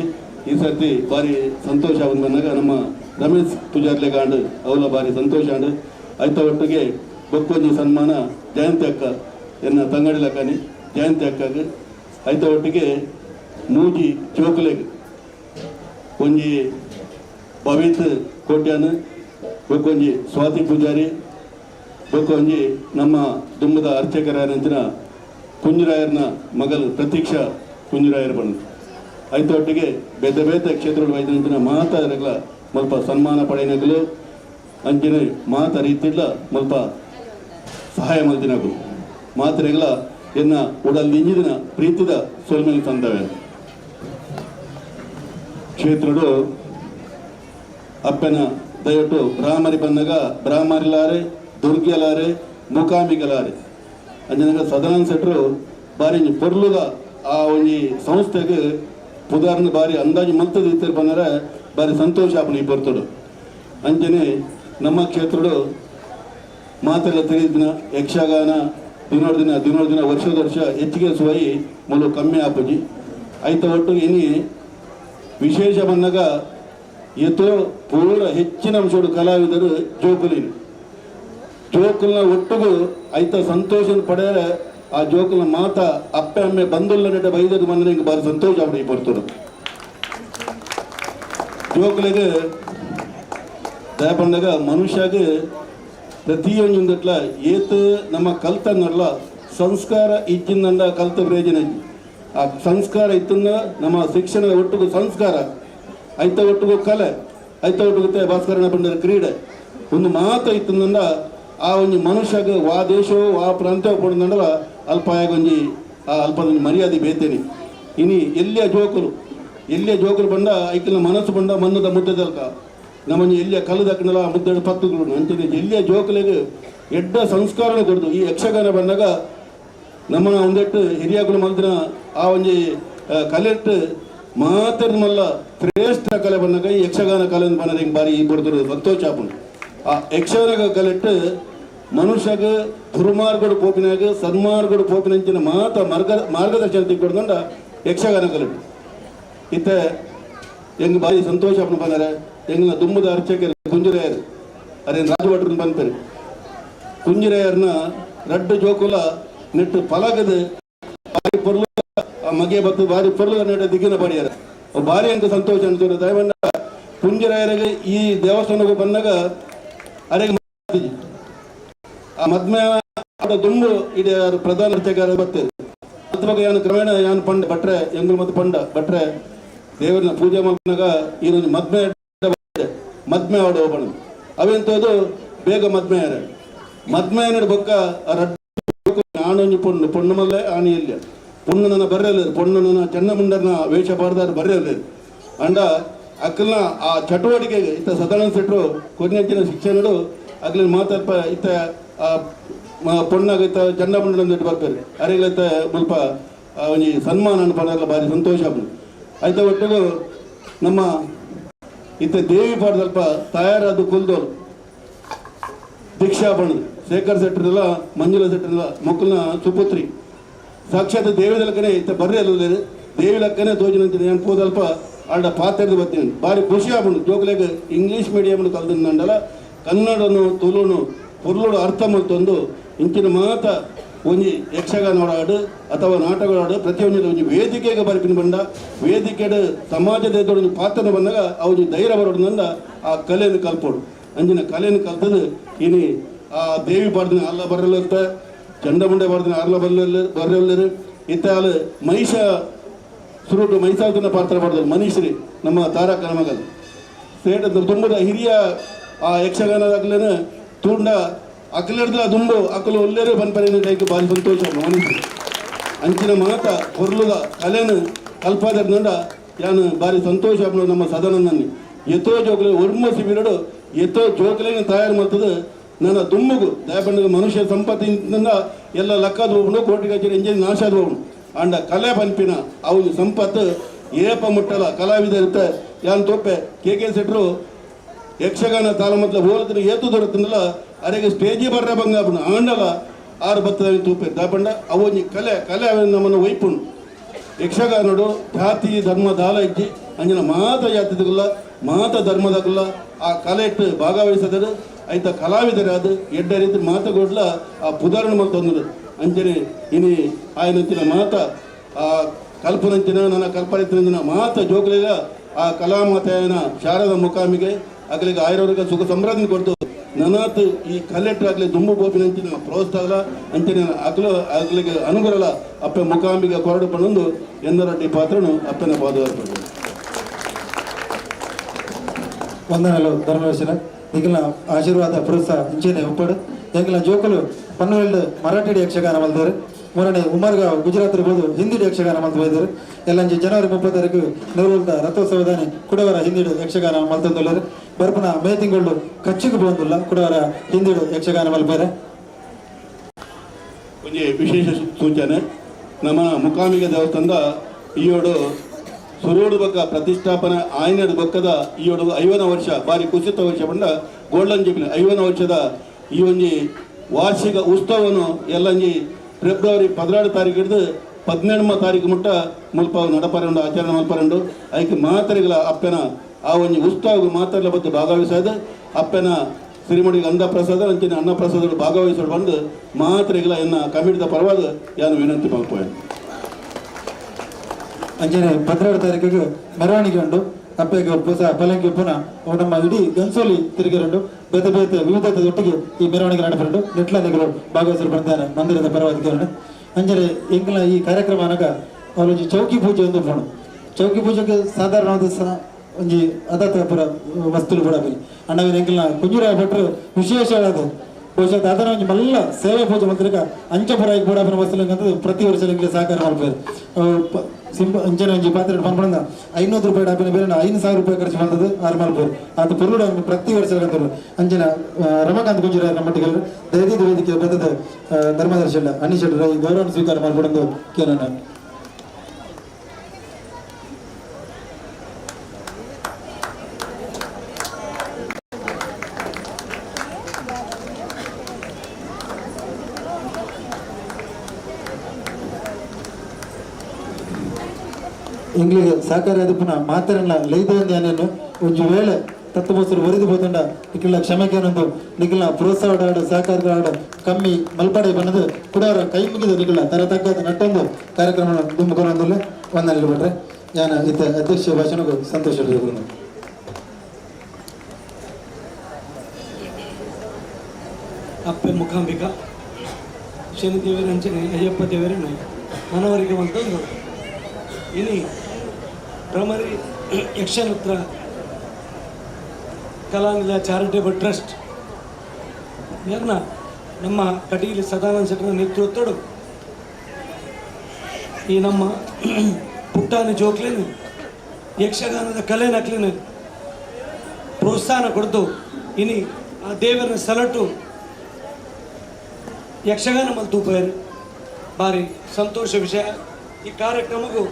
ಈ ಸರ್ತಿ ಭಾರಿ ಸಂತೋಷ ಬಂದಾಗ ನಮ್ಮ ರಮೇಶ್ ಪೂಜಾರ್ಲೆ ಕಾಂಡು ಅವಳ ಭಾರಿ ಸಂತೋಷ ಆಂಡು ಐತ ಒಟ್ಟಿಗೆ ಬೊಕ್ಕೊಂಜಿ ಸನ್ಮಾನ ಜಯಂತಿ ಅಕ್ಕ ಎನ್ನ ತಂಗಡಿಲ ಕಾನಿ ಜಯಂತಿ ಅಕ್ಕಗೆ ಐತ ಒಟ್ಟಿಗೆ ಮೂಜಿ ಚೋಕಲೆಗ್ ಒಂಜಿ ಭವಿತ್ ಕೋಟ್ಯಾನ ಬೊಕ್ಕೊಂಜಿ ಸ್ವಾತಿ ಪೂಜಾರಿ ಬೊಕ್ಕೊಂಜಿ ನಮ್ಮ ದುಂಬದ ಅರ್ಚಕರಾಯನಂತಿನ ಕುಂಜರಾಯರ್ನ ಮಗಳು ಪ್ರತೀಕ್ಷಾ ಕುಂಜರಾಯರ್ ಬಂದು ಐತ ಒಟ್ಟಿಗೆ ಬೇತೆ ಬೇತೆ ಕ್ಷೇತ್ರಗಳು ವೈದ್ಯಂತಿನ ಮಾತಾಡಗಳ ಸ್ವಲ್ಪ ಸನ್ಮಾನ ಪಡೆಯನಗಳು ಅಂಚಿನ ಮಾತ ರೀತಿಲ್ಲ ಸ್ವಲ್ಪ ಸಹಾಯ ಮಲ್ದಿನಗಳು ಮಾತ್ರೆಗಳ ಎನ್ನ ಉಡಲ್ಲಿ ಇಂಜಿನ ಪ್ರೀತಿದ ಸೊಲ್ಮೇಲೆ ತಂದವೆ ಕ್ಷೇತ್ರಗಳು ಅಪ್ಪನ ದಯವಿಟ್ಟು ಬ್ರಾಹ್ಮರಿ ಬಂದಾಗ ಬ್ರಾಹ್ಮರಿಲಾರೆ ದುರ್ಗಿಯಲಾರೆ ಮೂಕಾಂಬಿಗಲಾರೆ ಅಂಜನಾಗ ಸದನ ಸೆಟ್ರು ಬಾರಿ ಪೊರ್ಲುದ ಆ ಒಂದು ಸಂಸ್ಥೆಗೆ ಪುದಾರ್ನ ಬಾರಿ ಅಂದಾಜು ಮಲ್ತದ ಇತ್ತರ ಬಂದರೆ ಬಾರಿ ಸಂತೋಷ ಆಪಣ ಈ ಬರ್ತಡು ಅಂಜನೆ ನಮ್ಮ ಕ್ಷೇತ್ರಗಳು ಮಾತೆಲ್ಲ ತಿಳಿದಿನ ಯಕ್ಷಗಾನ ದಿನೋಡು ದಿನ ವರ್ಷದ ವರ್ಷ ಹೆಚ್ಚಿಗೆ ಸುವಯಿ ಮೂಲ ಕಮ್ಮಿ ಆಪುಜಿ ಐತ ಒಟ್ಟು ಇನಿ ವಿಶೇಷ ಬಂದಾಗ ಎತ್ತೋ ಪೂರ ಹೆಚ್ಚಿನ ಅಂಶಗಳು ಕಲಾವಿದರು ಜೋಕುಲಿನ ಜೋಕುಲ್ನ ಒಟ್ಟಿಗೂ ಐತ ಸಂತೋಷ ಪಡೆಯ ಆ ಜೋಕುಲ್ನ ಮಾತ ಅಪ್ಪೆ ಅಮ್ಮೆ ಬಂದುಲ್ಲ ನೆಟ್ಟ ಬೈದದ್ದು ಬಂದ್ರೆ ಹಿಂಗೆ ಬಾರಿ ಸಂತೋಷ ಆಪಡಿ ಬರ್ತಡು ಜೋಕುಲಿಗೆ ದಯ ಬಂದಾಗ ಮನುಷ್ಯಗೆ ಪ್ರತಿಯೊಂದಟ್ಲ ಏತು ನಮ್ಮ ಕಲ್ತನ್ನಲ್ಲ ಸಂಸ್ಕಾರ ಇಚ್ಚಿಂದ ಕಲ್ತ ಪ್ರಯೋಜನ ಆ ಸಂಸ್ಕಾರ ಇತ್ತನ್ನ ನಮ್ಮ ಶಿಕ್ಷಣದ ಒಟ್ಟಿಗೂ ಸಂಸ್ಕಾರ ಐತ ಒಟ್ಟಿಗೂ ಕಲೆ ಐತ ಒಟ್ಟಿಗೆ ಭಾಸ್ಕರಣ ಬಂಡರ ಕ್ರೀಡೆ ಒಂದು ಮಾತು ಇತ್ತಂದ ಆ ಒಂದು ಮನುಷ್ಯಗೆ ವಾ ದೇಶವೋ ವಾ ಪ್ರಾಂತ್ಯ ಪಡೆದಂಡಲ್ಲ ಅಲ್ಪಾಯಾಗೊಂಜಿ ಆ ಅಲ್ಪದೊಂದು ಮರ್ಯಾದೆ ಬೇತೇನೆ ಇನಿ ಎಲ್ಲಿಯ ಜೋಕರು ಬಂದ ಐಕಲ್ನ ಮನಸ್ಸು ಬಂದ ಮನ್ನದ ಮುದ್ದದಲ್ಕ ನಮ್ಮನ್ನು ಎಲ್ಲಿಯ ಕಲ್ಲದಕ್ಕನಲ್ಲ ಮುದ್ದೆಡು ಪತ್ತುಗಳು ಅಂತಿದೆ ಎಲ್ಲಿಯ ಜೋಕಲೆಗೆ ಎಡ್ಡ ಸಂಸ್ಕಾರನ ಕೊಡ್ದು ಈ ಯಕ್ಷಗಾನ ಬಂದಾಗ ನಮ್ಮನ್ನ ಒಂದೆಟ್ಟು ಹಿರಿಯಗಳು ಮಲ್ದಿನ ಆ ಒಂದು ಕಲೆಟ್ಟು ಮಾತ್ರ ಮಲ್ಲ ಶ್ರೇಷ್ಠ ಕಲೆ ಬಂದಾಗ ಈ ಯಕ್ಷಗಾನ ಕಲೆ ಬಂದ ಹಿಂಗೆ ಬಾರಿ ಬಡ್ದು ಸಂತೋಷ ಆಪುಂಡು ಆ ಯಕ್ಷಗಾನ ಕಲೆಟ್ಟು ಮನುಷ್ಯಗೆ ದುರ್ಮಾರ್ಗಡು ಪೋಪಿನಾಗ ಸನ್ಮಾರ್ಗಡು ಪೋಪಿನಂಚಿನ ಮಾರ್ಗದರ್ಶನ ತಿಕ್ಕೊಡ್ದಂಡ ಯಕ್ಷಗಾನ ಕಲೆಟ್ಟು ಇತ್ತ ಹೆಂಗೆ ಬಾರಿ ಸಂತೋಷ ಆಪುಂಡು ಬಂದಾರೆ ಹೆಂಗ ದುಮ್ಮದ ಅರ್ಚಕರು ಕುಂಜುರಾಯರು ಅದೇನು ರಾಜಭಟ್ರನ್ನ ಬಂತಾರೆ ಕುಂಜುರಾಯರ್ನ ರಡ್ಡು ಜೋಕುಲ ನೆಟ್ಟು ಪಲಗದ ಬಾರಿ ಪೊರ್ಲು ಮಗೆ ಬತ್ತು ಬಾರಿ ಪೊರ್ಲು ನೆಟ್ಟ ದಿಗ್ಗಿನ ಪಡಿಯಾರ ಭಾರಿ ಅಂತ ಸಂತೋಷ ಅನ್ಸೋದು ದಯವಂಡ ಕುಂಜರಾಯರಿಗೆ ಈ ದೇವಸ್ಥಾನಕ್ಕೆ ಬಂದಾಗ ಅರೆಗೆ ಆ ಮದ್ಮೆ ದುಂಬು ಇಡೀ ಪ್ರಧಾನ ಅರ್ಚಕರ ಬರ್ತೇವೆ ಅದ್ರ ಯಾನು ಕ್ರಮೇಣ ಯಾನು ಪಂಡ ಭಟ್ರೆ ಎಂಗುಲ್ ಮತ್ತು ಪಂಡ ಭಟ್ರೆ ದೇವರನ್ನ ಪೂಜೆ ಮಾಡಿದಾಗ ಈ ಮದ್ಮೆ ಆಡು ಹೋಗೋಣ ಅವೆಂತದು ಬೇಗ ಮದ್ಮೆ ಯಾರ ಮದ್ಮೆ ಬೊಕ್ಕ ಆಣೊಂಜಿ ಪೊಣ್ಣು ಪೊಣ್ಣು ಮಲ್ಲೆ ಆಣಿಯಲ್ಲ ಪೊಣ್ಣು ನನ್ನ ಬರ್ರೆಲ್ಲ ಪೊಣ್ಣು ನನ್ನ ಚೆನ್ನ ಮುಂಡರ್ನ ವೇಷ ಪಾಡ್ದಾರ ಬರ್ರೆಲ್ಲ ಅಂಡ ಅಕ್ಕಲ್ನ ಆ ಚಟುವಟಿಕೆಗೆ ಇತ್ತ ಸದಾನಂದ ಸೆಟ್ರು ಕೊನೆಂಚಿನ ಶಿಕ್ಷಣಗಳು ಅಗ್ಲಿನ ಮಾತಾಡ್ಪ ಇತ್ತ ಪೊಣ್ಣಾಗ ಇತ್ತ ಚೆನ್ನ ಮುಂಡರ್ ಬರ್ತಾರೆ ಅರೆಗತ್ತ ಸ್ವಲ್ಪ ಒಂಜಿ ಸನ್ಮಾನ ಅನ್ಪಡಲ್ಲ ಭಾರಿ ಸಂತೋಷ ಆಗ್ಬೋದು ಆಯ್ತಾ ಒಟ್ಟಿಗೂ ನಮ್ಮ ಇತ್ತ ದೇವಿ ಪಾಡ್ ಸ್ವಲ್ಪ ತಯಾರಾದ ಕುಲ್ದೋರು ದೀಕ್ಷಾ ಬಣ್ಣದು ಶೇಖರ್ ಸೆಟ್ರಲ್ಲ ಮಂಜುಳಾ ಸೆಟ್ರಲ್ಲ ಮಕ್ಕಳನ್ನ ಸುಪುತ್ರಿ ಸಾಕ್ಷಾತ್ ದೇವಿ ಲಕ್ಕನೆ ಇತ್ತ ಬರ್ರಿ ಅಲ್ಲ ದೇವಿ ಲಕ್ಕನೆ ತೋಜಿನಂತೀನಿ ಏನು ಕೂದಲ್ಪ ಆಡ ಪಾತ್ರದ ಬರ್ತೀನಿ ಭಾರಿ ಖುಷಿ ಆಗ್ಬಿಡು ಜೋಕ್ಲೆಗೆ ಇಂಗ್ಲೀಷ್ ಮೀಡಿಯಂ ಕಲ್ತಂಡಲ್ಲ ಕನ್ನಡನು ತುಳುನು ಪೊರ್ಲುಡು ಅರ್ಥ ಮಲ್ತೊಂದು ಇಂಚಿನ ಮಾತ ಒಂಜಿ ಯಕ್ಷಗಾನ ಆಡು ಅಥವಾ ನಾಟಕಗಳಾಡು ಪ್ರತಿಯೊಂದು ಒಂಜಿ ವೇದಿಕೆಗೆ ಬರ್ಪಿನ ಬಂದ ವೇದಿಕೆಡು ಸಮಾಜದ ಎದುರು ಪಾತ್ರನ ಬಂದಾಗ ಅವಜಿ ಧೈರ್ಯ ಬರೋದ್ರಿಂದ ಆ ಕಲೆಯನ್ನು ಕಲ್ಪೋಡು ಅಂಜಿನ ಕಲೆಯನ್ನು ಕಲ್ತದು ಇನಿ ಆ ದೇವಿ ಪಾಡ್ದಿನ ಅಲ್ಲ ಬರಲಿರ್ತ ಚಂಡಮುಂಡೆ ಪಾಡ್ದಿನ ಅಲ್ಲ ಬರಲಿರು ಇತ್ತ ಅಲ್ಲಿ ಮಹಿಷ ಸುರುಟು ಮೈಸಾಲ್ತನ ಪಾತ್ರ ಮಾಡಿದ್ರು ಮನೀಶ್ರೀ ನಮ್ಮ ತಾರಕನ ಮಗಲ್ ಸೇಟ ತುಂಬದ ಹಿರಿಯ ಆ ಯಕ್ಷಗಾನದಾಗ್ಲೇನು ತುಂಡ ಅಕ್ಕಲಿಡ್ದ ದುಂಬು ಅಕ್ಕಲು ಒಳ್ಳೆಯರು ಬನ್ಪರೇನು ಕೈಗೆ ಭಾರಿ ಸಂತೋಷ ಮನೀಶ್ರೀ ಅಂಚಿನ ಮಾತ ಹೊರ್ಲುದ ಕಲೆನು ಕಲ್ಪಾದ್ರಂಡ ಯಾನು ಭಾರಿ ಸಂತೋಷ ನಮ್ಮ ಸದನನ್ನಲ್ಲಿ ಎತ್ತೋ ಜೋಕಲೆ ಒರ್ಮಸಿ ಬಿರಡು ಎತ್ತೋ ಜೋಕಲೆಗೆ ತಯಾರು ಮಾಡ್ತದೆ ನನ್ನ ದುಮ್ಮಗು ದಯಪಂಡ ಮನುಷ್ಯ ಸಂಪತ್ತಿನಿಂದ ಎಲ್ಲ ಲೆಕ್ಕದ ಹೋಗ್ಬಿಡು ಕೋಟಿ ಕಚೇರಿ ಎಂಜಿ ನಾಶದ ಹೋಗ್ಬಿಡು ಅಂಡ ಕಲೆ ಪಂಪಿನ ಅವನು ಸಂಪತ್ತು ಏಪ ಮುಟ್ಟಲ ಕಲಾವಿದ ಇರುತ್ತೆ ಯಾನ್ ತೋಪೆ ಕೆ ಸೆಟ್ರು ಯಕ್ಷಗಾನ ತಾಲಮತ್ಲ ಹೋಲತ್ರ ಏತು ದೊರಕನಲ್ಲ ಅರೆಗೆ ಸ್ಟೇಜಿ ಬರ್ರ ಬಂಗ ಆಂಡಲ ಆರು ಬತ್ತದ ತೂಪೆ ದಯಪಂಡ ಅವನಿ ಕಲೆ ನಮ್ಮನ್ನು ವೈಪುಂಡು ಯಕ್ಷಗಾನಡು ಜಾತಿ ಧರ್ಮ ದಾಲ ಇಜ್ಜಿ ಅಂಜಿನ ಮಾತ ಜಾತಿದಲ್ಲ ಮಾತ ಧರ್ಮದಾಗಲ್ಲ ಆ ಕಲೆ ಇಟ್ಟು ಭಾಗವಹಿಸದರು ಆಯ್ತ ಕಲಾವಿದರಾದ ಎಡ್ಡ ರೀತಿ ಮಾತುಗೊಡ್ಲ ಆ ಪುದಾರಣ ಮಲ್ತೊಂದು ಅಂಚನೆ ಇನಿ ಆಯ್ನಂಚಿನ ಮಾತ ಆ ಕಲ್ಪನಂಚಿನ ನನ್ನ ಕಲ್ಪನಿಂಚಿನ ಮಾತ ಜೋಗಲಿಗ ಆ ಕಲಾಮಾತೆಯನ ಶಾರದ ಮುಖಾಮಿಗೆ ಅಗಲಿಗೆ ಆಯುರ್ವೇದಿಕ ಸುಖ ಸಮೃದ್ಧಿ ಕೊಡ್ತು ನನಾತ್ ಈ ಕಲೆಕ್ಟರ್ ದುಂಬು ಗೋಪಿನಂಚಿನ ಪ್ರೋತ್ಸಾಹ ಅಂಚನೆ ಅಗಲಿಗೆ ಅನುಗುರಲ ಅಪ್ಪೆ ಮುಖಾಂಬಿಗೆ ಕೊರಡು ಪಣೊಂದು ಎಂದರಟ್ಟಿ ಪಾತ್ರನು ಅಪ್ಪನ ಪಾದವಾರ್ಪಡು వందనాలు ధర్మవేశన మిగిలిన ఆశీర్వాద ప్రోత్సాహ ఇంచేనే ఒప్పడు ఎంగిన జోకులు పన్నువేళ్ళు మరాఠీ యక్షగాನ ಮಲ್ತಾರೆ ಮೂರನೇ ಉಮರ್ಗಾಂವ್ ಗುಜರಾತ್ ಇರ್ಬೋದು ಹಿಂದಿ ಯಕ್ಷಗಾನ ಮಲ್ತಿದ್ದಾರೆ ಎಲ್ಲಂಜಿ ಜನವರಿ 30 ತಾರೀಕು ನೆರವಲ್ದ ರಥೋತ್ಸವದಾನಿ ಕುಡವರ ಹಿಂದಿಡು ಯಕ್ಷಗಾನ ಮಲ್ತಂದುಳ್ಳರು ಬರ್ಪನ ಮೇ ತಿಂಗಳು ಕಚ್ಚಿಗೆ ಬಂದುಲ್ಲ ಕುಡವರ ಹಿಂದಿಡು ಯಕ್ಷಗಾನ ಮಲ್ಪೇರೆ ಒಂದು ವಿಶೇಷ ಸೂಚನೆ ನಮ್ಮ ಮುಕಾಮಿಗೆ ದೇವಸ್ಥಾನದ ಈಯೋಡು ಸುರೋಡು ಬಕ್ಕ ಪ್ರತಿಷ್ಠಾಪನೆ ಆಯ್ನದ ಬಕ್ಕದ ಈಯೋಡು 50 ವರ್ಷ ಬಾರಿ ಕುಸಿತ ವರ್ಷ ಬಂದ ಗೋಲ್ಡನ್ ಜೂಬ್ಲಿ 50 ವರ್ಷದ ಈ ಒಂಜಿ ವಾರ್ಷಿಕ ಉತ್ಸವವನ್ನು ಎಲ್ಲಂಜಿ ಫೆಬ್ರವರಿ 16 ತಾರೀಕು ಹಿಡಿದು 17 ತಾರೀಕು ಮುಟ್ಟ ಮುಲ್ಪ ನಡಪರಂಡು ಆಚರಣೆ ಮಲ್ಪರಂಡು ಅದಕ್ಕೆ ಮಾತರಿಗಳ ಅಪ್ಪನ ಆ ಒಂದು ಉತ್ಸವ ಮಾತರಿಗಳ ಬಗ್ಗೆ ಭಾಗವಹಿಸೋದು ಅಪ್ಪನ ಶ್ರೀಮಡಿಗೆ ಅನ್ನಪ್ರಸಾದ ಅಂಚಿನ ಅನ್ನಪ್ರಸಾದಗಳು ಭಾಗವಹಿಸೋದು ಬಂದು ಮಾತರಿಗಳ ಎನ್ನ ಕಮಿಟಿದ ಪರವಾದ ಯಾನು ವಿನಂತಿ ಮಾಡ್ಕೊಳ್ಳಿ ಅಂಚನೆ 12 ತಾರೀಕಿಗೆ ಮೆರವಣಿಗೆ ಉಂಡು ಅಪ್ಪೆಗೆ ಹೊಸ ಪಲಂಗಿ ಪುನಃ ನಮ್ಮ ಇಡೀ ಗನ್ಸೋಲಿ ತಿರುಗಿರಂಡು ಬೇತೆ ಬೇತೆ ವಿವಿಧತೆಯೊಟ್ಟಿಗೆ ಈ ಮೆರವಣಿಗೆ ನಡೆಪರಂಡು ನೆಟ್ಲನಿಗಳು ಭಾಗವಹಿಸಲು ಬಂದಾನೆ ಮಂದಿರದ ಪರವಾಗಿ ಅಂಜನೆ ಎಂಗಿನ ಈ ಕಾರ್ಯಕ್ರಮ ಅನಗ ಅವರೊಂದು ಚೌಕಿ ಪೂಜೆ ಒಂದು ಪೋಣ ಚೌಕಿ ಪೂಜೆಗೆ ಸಾಧಾರಣವಾದ ಒಂಜಿ ಅದಾತ ಪುರ ವಸ್ತುಲು ಕೂಡ ಬರಿ ಅಣ್ಣವಿನ ಎಂಗಿನ ಕುಂಜುರ ಭಟ್ರು ವಿಶೇಷವಾದ ಬಹುಶಃ ಅದನ್ನ ಒಂದು ಮಲ್ಲ ಸೇವೆ ಪೂಜೆ ಮಂತ್ರಿಕ ಅಂಚಪುರಾಗಿ ಕೂಡ ವಸ್ತುಲಿಂಗಂತ ಪ್ರತಿ ವರ್ಷ ಸಹಕಾರ ಮಾಡ್ಬೋದು ಅಂಚನೆ ಒಂಜಿ ಪಾತ್ರೆ ಪಂಪಂದ 500 ರೂಪಾಯಿ ಡಾಪಿನ ಬೇರೆ 5,000 ರೂಪಾಯಿ ಖರ್ಚು ಮಾಡ್ತದೆ ಆರು ಮಾಡ್ಬೋದು ಅದು ಪುರುಡು ಪ್ರತಿ ವರ್ಷ ಅಂಚನ ರಮಕಾಂತ್ ಕುಂಜುರ ನಮ್ಮಟ್ಟಿಗೆ ದೈದಿಕ ವೇದಿಕೆ ಬರ್ತದ ಧರ್ಮದರ್ಶನ ಅನಿಶೆಟ್ರ ಈ ಗೌರವ ಸ್ವೀಕಾರ ಮಾಡ್ಕೊಂಡು ಕೇಳೋಣ ಇಂಗ್ಲಿಗೆ ಸಾಕಾರ ಅದಪ್ಪನ ಮಾತರನ್ನ ಲೈದೇನು ಒಂದು ವೇಳೆ ತತ್ವಮೋಸರು ಒರಿದು ಹೋದಂಡ ನಿಖಿಲ ಕ್ಷಮೆಗೆ ಅನ್ನೊಂದು ನಿಖಿಲ ಪ್ರೋತ್ಸಾಹ ಆಡ ಸಹಕಾರ ಕಮ್ಮಿ ಮಲ್ಪಾಡೆ ಬನ್ನದು ಕುಡಾರ ಕೈ ಮುಗಿದು ನಿಖಿಲ ತರ ತಗ್ಗದ ನಟ್ಟೊಂದು ಕಾರ್ಯಕ್ರಮ ದುಂಬುಕೊಂಡೊಂದಿಲ್ಲ ಒಂದಲ್ಲಿ ಬಿಟ್ರೆ ನಾನು ಇತ್ತ ಅಧ್ಯಕ್ಷ ಭಾಷಣಕ್ಕೂ ಸಂತೋಷ ಅಪ್ಪೆ ಮುಖಾಂಬಿಕ ಶನಿ ದೇವರ ಅಂಚನೆ ಅಯ್ಯಪ್ಪ ದೇವರೇ ಮನವರಿಗೆ ಅಂತಂದು ಇನಿ ಬ್ರಹ್ಮರಿ ಯಕ್ಷನತ್ರ ಕಲಾನಿಲ ಚಾರಿಟೇಬಲ್ ಟ್ರಸ್ಟ್ ಮೇರ್ನ ನಮ್ಮ ಕಟೀಲಿ ಸದಾನಂದ ಶೆಟ್ಟರ ನೇತೃತ್ವಡು ಈ ನಮ್ಮ ಪುಟ್ಟಾನ ಜೋಕ್ಲೇನು ಯಕ್ಷಗಾನದ ಕಲೆ ನಕ್ಲಿನ ಪ್ರೋತ್ಸಾಹ ಕೊಡ್ತು ಇನಿ ಆ ದೇವರ ಸಲಟು ಯಕ್ಷಗಾನ ಮಲ್ತೂಪೇರು ಭಾರಿ ಸಂತೋಷ ವಿಷಯ. ಈ ಕಾರ್ಯಕ್ರಮಕ್ಕೂ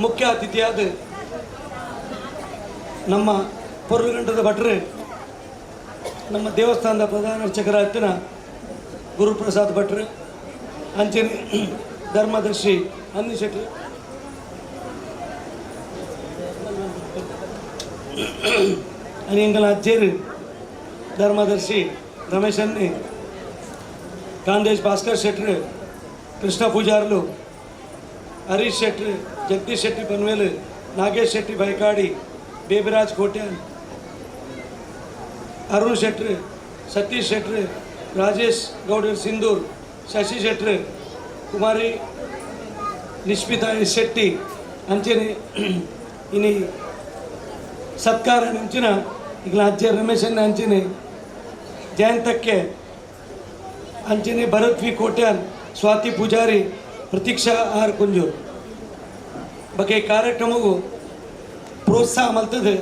ಮುಖ್ಯ ಅತಿಥಿಯಾದ ನಮ್ಮ ಪೊರ್ಲುಗಂಟದ ಭಟ್ರೆ ನಮ್ಮ ದೇವಸ್ಥಾನದ ಪ್ರಧಾನ ಅರ್ಚಕರ ಹತ್ತಿರ ಗುರುಪ್ರಸಾದ್ ಭಟ್ರು ಅಂಚನೆ ಧರ್ಮದರ್ಶಿ ಅನ್ನಿ ಶೆಟ್ಟಿ ಅನಿಂಗಲ ಅಜ್ಜೇರು ಧರ್ಮದರ್ಶಿ ರಮೇಶ್ ಅನ್ನಿ ಕಾಂದೇಶ್ ಭಾಸ್ಕರ್ ಶೆಟ್ರು ಕೃಷ್ಣ ಪೂಜಾರ್ಲು ಹರೀಶ್ ಶೆಟ್ರು ಜಗದೀಶ್ ಶೆಟ್ಟಿ ಪನ್ವೇಲು ನಾಗೇಶ್ ಶೆಟ್ಟಿ ಬೈಕಾಡಿ ಬೇಬಿರಾಜ್ ಕೋಟ್ಯಾನ್ ಅರುಣ್ ಶೆಟ್ರು ಸತೀಶ್ ಶೆಟ್ರು ರಾಜೇಶ್ ಗೌಡರ್ ಸಿಂಧೂರ್ ಶಶಿ ಶೆಟ್ರು ಕುಮಾರಿ ನಿಷ್ಪಿತಾ ಎಸ್ ಶೆಟ್ಟಿ ಅಂಚನೆ ಇನಿ ಸತ್ಕಾರ ನಂಚಿನ ಈಗ ಅಜ್ಜೆ ರಮೇಶ್ ಅನ್ನ ಅಂಚನೆ ಜಯಂತಕ್ಕೆ ಅಂಚನೆ ಭರತ್ ವಿ ಕೋಟ್ಯಾನ್ ಸ್ವಾತಿ ಪೂಜಾರಿ ಪ್ರತೀಕ್ಷಾ ಆರ್ ಕುಂಜೂರ್ ಬಗ್ಗೆ ಈ ಕಾರ್ಯಕ್ರಮವು ಪ್ರೋತ್ಸಾಹ ಮಲ್ತದೆ.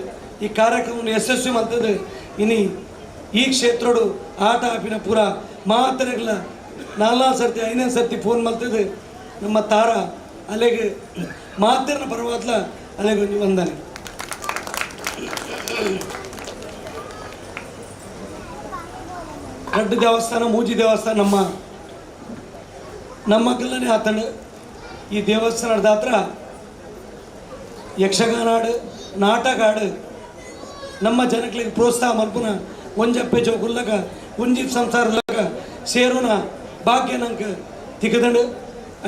ಈ ಕಾರ್ಯಕ್ರಮವನ್ನು ಯಶಸ್ವಿ ಮಲ್ತದೆ. ಇನಿ ಈ ಕ್ಷೇತ್ರಡು ಆಟ ಆಪಿನ ಪೂರ ಮಾತರೆಗಳ 4 ಸರ್ತಿ 5ನೇ ಸರ್ತಿ ಫೋನ್ ಮಲ್ತದೆ. ನಮ್ಮ ತಾರ ಅಲೆಗೆ ಮಾತಿನ ಪರವಾದ್ಲ ಅಲೆಗೊಂದು ವಂದನೆ. ಕಡ್ಡು ದೇವಸ್ಥಾನ ಮೂಜಿ ದೇವಸ್ಥಾನ ನಮ್ಮ ಕಲ್ಲನೆ ಆತಂಡು ಈ ದೇವಸ್ಥಾನದ ಹತ್ರ ಯಕ್ಷಗಾನ ಆಡು ನಾಟಕ ಆಡು ನಮ್ಮ ಜನಗಳಿಗೆ ಪ್ರೋತ್ಸಾಹ ಮಲ್ಪುನ ಒಂಜಪ್ಪೆ ಜೋಗುಲ್ಲಕ ಒಂಜಿ ಸಂಸಾರದಾಗ ಸೇರುನ ಭಾಗ್ಯ ನಂಗೆ ತಿಕ್ಕದಂಡು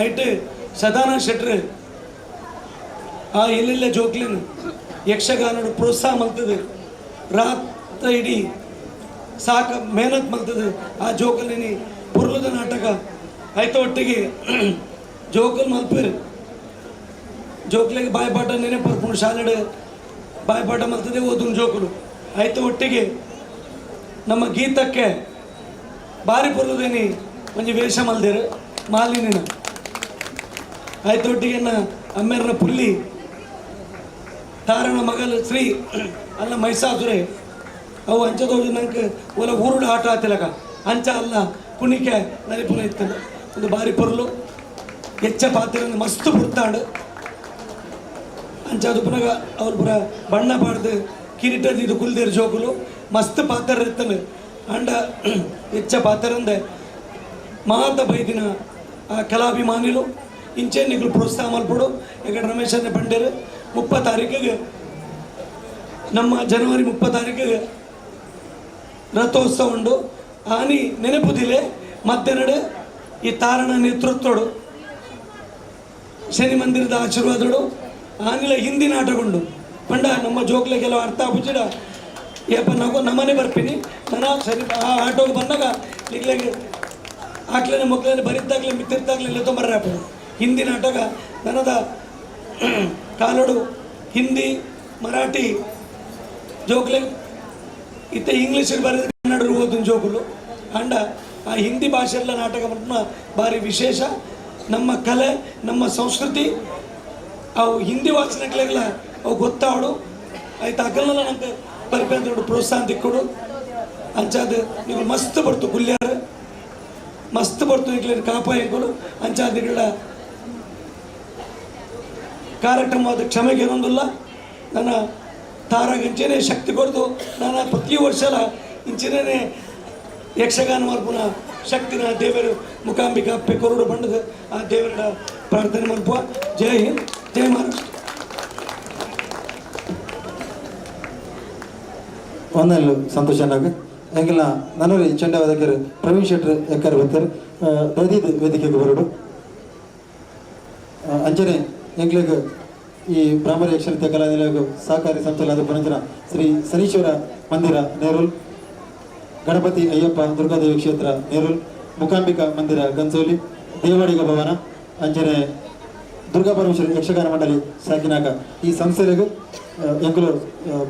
ಐಟ್ ಸದಾನಂದ ಶೆಟ್ರು ಆ ಎಲ್ಲೆಲ್ಲ ಜೋಕ್ಲೇನು ಯಕ್ಷಗಾನ ಪ್ರೋತ್ಸಾಹ ಮಲ್ತದೆ. ರಾತ್ರಿ ಇಡೀ ಸಾಕ ಮೆಹನತ್ ಮಲ್ತದೆ. ಆ ಜೋಕಲ್ಲಿ ಪುರ್ಲದ ನಾಟಕ ಆಯ್ತು ಒಟ್ಟಿಗೆ ಜೋಕಲ್ ಮಲ್ಪೇರು ಜೋಕ್ಲಿಗೆ ಬಾಯ್ಪಾಠ ನೆನಪರ್ಪುಣು ಶಾಲೆಡ್ ಬಾಯ್ಪಾಠ ಮಲ್ತದೆ ಓದುನ್ ಜೋಕಲು ಆಯ್ತು ಒಟ್ಟಿಗೆ ನಮ್ಮ ಗೀತಕ್ಕೆ ಭಾರಿ ಪುರ್ಲದೇನಿ ಒಂಜಿ ವೇಷ ಮಲ್ದೇರು ಮಾಲಿನಿನ ಆಯ್ತು ಒಟ್ಟಿಗೆ ಅಮ್ಮೇರನ ಪುಲ್ಲಿ ತಾರಣ ಮಗಲ್ ಶ್ರೀ ಅಲ್ಲ ಮೈಸಾಸುರೆ ಅವು ಅಂಚದೋದು ನಂಗೆ ಒಲ ಊರುಡು ಆಟ ಆತಿಲಕ ಅಂಚ ಅಲ್ಲ ಕುಣಿಕೆ ನರಿಪುರ ಇತ್ತಲ್ಲ ಒಂದು ಬಾರಿ ಪೊರ್ಲು ಹೆಚ್ಚ ಪಾತ್ರ ಮಸ್ತ್ ಪುರ್ತಾಂಡು ಅಂಚದು ಪುನಗ ಅವ್ರು ಪುರ ಬಣ್ಣ ಪಾಡ್ದು ಕಿರೀಟದ ಇದು ಕುಲ್ದೇರು ಜೋಕುಲು ಮಸ್ತ್ ಪಾತ್ರ ಇರ್ತಲ್ಲ ಅಂಡ ಹೆಚ್ಚ ಪಾತ್ರ ಅಂದೆ ಮಾತ ಬೈದಿನ ಆ ಕಲಾಭಿಮಾನಿಲು ಇಂಚೆ ನಿಗಳು ಪ್ರೋತ್ಸಾಹ ಮಲ್ಪಡು ಈಗ ರಮೇಶನ್ನ ಬಂಡೇರು 30 ತಾರೀಕಿಗೆ ನಮ್ಮ ಜನವರಿ 30 ತಾರೀಕಿಗೆ ರಥೋತ್ಸವ ಉಂಡು. ಆನಿ ನೆನಪುದಿಲೆ ಮಧ್ಯಾಹ್ನಡೆ ಈ ತಾರಣ ನೇತೃತ್ವಡು ಶನಿ ಮಂದಿರದ ಆಶೀರ್ವಾದಡು ಆನಿಲ ಹಿಂದಿ ನಾಟಕೊಂಡು ಪಂಡ ನಮ್ಮ ಜೋಕ್ಲೆಗೆಲ್ಲ ಅರ್ಥ ಬುಚ್ಚಿಡ ಯಪ್ಪ ನಮ್ಮನೆ ಬರ್ತೀನಿ ನಾನು ಸರಿ ಆ ಆಟೋಗೆ ಬಂದಾಗ ಈಗಲೇ ಆಕ್ಲೇನೆ ಮಕ್ಕಳೇ ಬರಿದ್ದಾಗಲೇ ಮಿತ್ತಿರ್ದಾಗಲೇ ತೊಂಬರ್ರಪ್ಪ ಹಿಂದಿ ನಾಟಕ ನನದ ಕಾಲೋಡು ಹಿಂದಿ ಮರಾಠಿ ಜೋಕ್ಲೆ ಇತ್ತ ಇಂಗ್ಲೀಷಿಗೆ ಬರೆದ ಕನ್ನಡ ಓದಿನ ಜೋಕುಲು ಅಂಡ ಆ ಹಿಂದಿ ಭಾಷೆಲ್ಲ ನಾಟಕ ಭಾರಿ ವಿಶೇಷ. ನಮ್ಮ ಕಲೆ ನಮ್ಮ ಸಂಸ್ಕೃತಿ ಅವು ಹಿಂದಿ ವಾಚನಗಳೆಲ್ಲ ಅವು ಗೊತ್ತಾವಡು ಆಯ್ತು ಅಕಲ್ನೆಲ್ಲ ನಂಗೆ ಬರ್ಬೇಕಂತ ಪ್ರೋತ್ಸಾಹ ತಿಕ್ಕೊಡು ಅಂಚಾದ ನೀವು ಮಸ್ತ್ ಬರ್ತು ಕುಲ್ಯಾರ ಮಸ್ತ್ ಬರ್ತು ಈಗ ಕಾಪ ಹೆಂಗಳು ಅಂಚಾದಿಗಳ ಕಾರ್ಯಕ್ರಮವಾದ ಕ್ಷಮೆಗೆ ಏನೊಂದಿಲ್ಲ ನನ್ನ ತಾರಾಗ ಇಂಚೆನೇ ಶಕ್ತಿ ಕೊಡ್ದು ನಾನು ಪ್ರತಿ ವರ್ಷ ಇಂಚಿನೇ ಯಕ್ಷಗಾನ ಮಲ್ಪುನ ಶಕ್ತಿನ ದೇವರು ಮುಖಾಂಬಿಕಾ ಅಪ್ಪೆ ಕೊರಡು ಬಂಡದ ಆ ದೇವರ ಪ್ರಾರ್ಥನೆ ಮಲ್ಪುವ. ಜೈ ಹಿಂದ್, ಜೈ ಮಹಾರಾಷ್ಟ್ರ. ಒಂದೆಲ್ಲ ಸಂತೋಷ ನಾಗ ಹೆಂಗಿಲ್ಲ ನನಗೆ ಚಂಡವಾದಕರು ಪ್ರವೀಣ್ ಶೆಟ್ಟರ್ ಎಕ್ಕರ್ ಬರ್ತಾರೆ ದದೀದ್ ವೇದಿಕೆಗೆ ಬರೋಡು ಅಂಚನೆ ಎಂಗ್ಲಿಗೆ ಈ ಬ್ರಾಹ್ಮಣ ಯಕ್ಷರತೆ ಕಲಾನಿಲಯ ಸಹಕಾರಿ ಸಂಸ್ಥೆಗಳಾದ ಪುನಂತರ ಶ್ರೀ ಶನೀಶ್ವರ ಮಂದಿರ ನೇರೂಲ್, ಗಣಪತಿ ಅಯ್ಯಪ್ಪ ದುರ್ಗಾದೇವಿ ಕ್ಷೇತ್ರ ನೇರೂಲ್, ಮುಕಾಂಬಿಕಾ ಮಂದಿರ ಗನ್ಸೋಲಿ, ದೇವಾಡಿಗ ಭವನ ಅಂಚನೆ ದುರ್ಗಾ ಪರಮೇಶ್ವರಿ ಯಕ್ಷಗಾನ ಮಂಡಳಿ ಸಾಕಿನಾಕ ಈ ಸಂಸ್ಥೆಗಳಿಗೂ ಎಂಕುಲು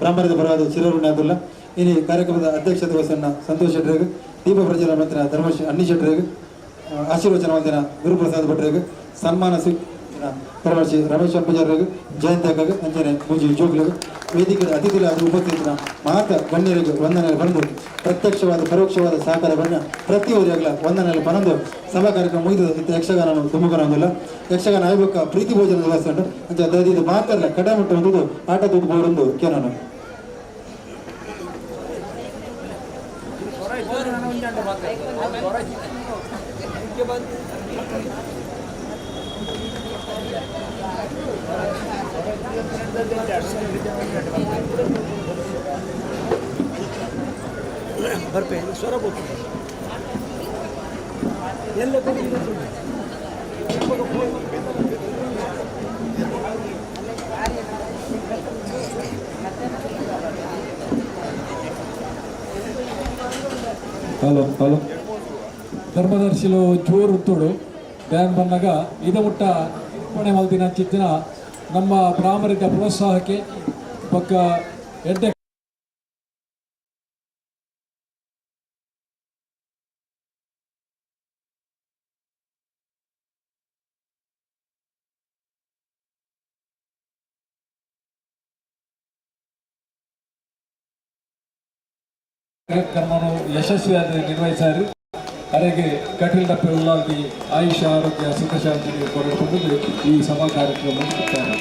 ಬ್ರಾಹ್ಮಣದ ಬರವಾದ ಚಿರಋಣಿಯಾದುಲ್ಲ. ಇನ್ನು ಕಾರ್ಯಕ್ರಮದ ಅಧ್ಯಕ್ಷತೆ ವಹಿಸನ್ನ ಸಂತೋಷ್ ಶೆಟ್ಟರಿಗೆ, ದೀಪ ಪ್ರಜ್ವಲ ಮಂತ್ರಿನ ಧರ್ಮಶ್ರೀ ಅನ್ನಿ ಶೆಟ್ಟರಿಗೆ, ಆಶೀರ್ವಚನ ಮಂದಿನ ಗುರುಪ್ರಸಾದ್ ಭಟ್ರಿಗೆ, ಸನ್ಮಾನ ಧರ್ಮಶ್ರೀ ರಮೇಶ್ ಪೂಜಾರಿಗೆ, ಜಯಂತಕ್ಕೆ ಅಂಚನೆ ಪೂಜೆ ಜೋಗ್ಲಿಗೆ, ವೇದಿಕೆ ಅತಿಥಿಗಳಾದ ಉಪಸ್ಥಿತಿನ ಮಹಾತ ಗಣ್ಯರಿಗೆ ವಂದನೆಗಳು ಬಂದು ಪ್ರತ್ಯಕ್ಷವಾದ ಪರೋಕ್ಷವಾದ ಸಹಕಾರ ಬಣ್ಣ ಪ್ರತಿಯೊಬ್ಬರಿಗಾಗಲ ವಂದನೆಗಳು ಬಂದು ಸಭಾ ಕಾರ್ಯಕ್ರಮ ಮುಗಿದು ಇತ್ತು ಯಕ್ಷಗಾನ ತುಂಬುಕೊನೊಂದಿಲ್ಲ. ಯಕ್ಷಗಾನ ಆಯ್ಬೇಕ ಪ್ರೀತಿ ಭೋಜನದ ವ್ಯವಸ್ಥೆ ಉಂಟು ಅಂಚ ದಯದಿದ್ದು ಮಾತಾಡಲ್ಲ ಕಡಮಟ್ಟ ಹೊಂದಿದ್ದು ಆಟ ದುಡ್ಡು ಬೋಡೊಂದು ಕೇನೋನು ಬರ್ಪೆ ಸ್ವರ ಬೋಗ್ತದೆ ಎಲ್ಲ ಹಲೋ ಹಲೋ ಧರ್ಮದರ್ಶಿಲು ಜೋರು ತೋಡು ಬ್ಯಾನ್ ಬಂದಾಗ ಇದ ಮುಟ್ಟ ಕೊನೆ ಮಲ್ದಿನ ಚಿತ್ತಿನ ನಮ್ಮ ಬ್ರಾಹ್ಮಣರ ಪ್ರೋತ್ಸಾಹಕ್ಕೆ ಪಕ್ಕ ಎಡ್ಡೆ ಕಾರ್ಯಕ್ರಮವನ್ನು ಯಶಸ್ವಿಯಾಗಿ ನಿರ್ವಹಿಸಾರು. ಅದಕ್ಕೆ ಕಟೀಲ್ ಡಪ್ಪೆ ಉಳ್ಳಾಲ್ದಿ ಆಯುಷ ಆರೋಗ್ಯ ಸುಖಶಾಂತಿಗೆ ಕೊಡಲು ಈ ಸಭಾ ಕಾರ್ಯಕ್ರಮ ಮುಗಿಸುತ್ತಾರೆ.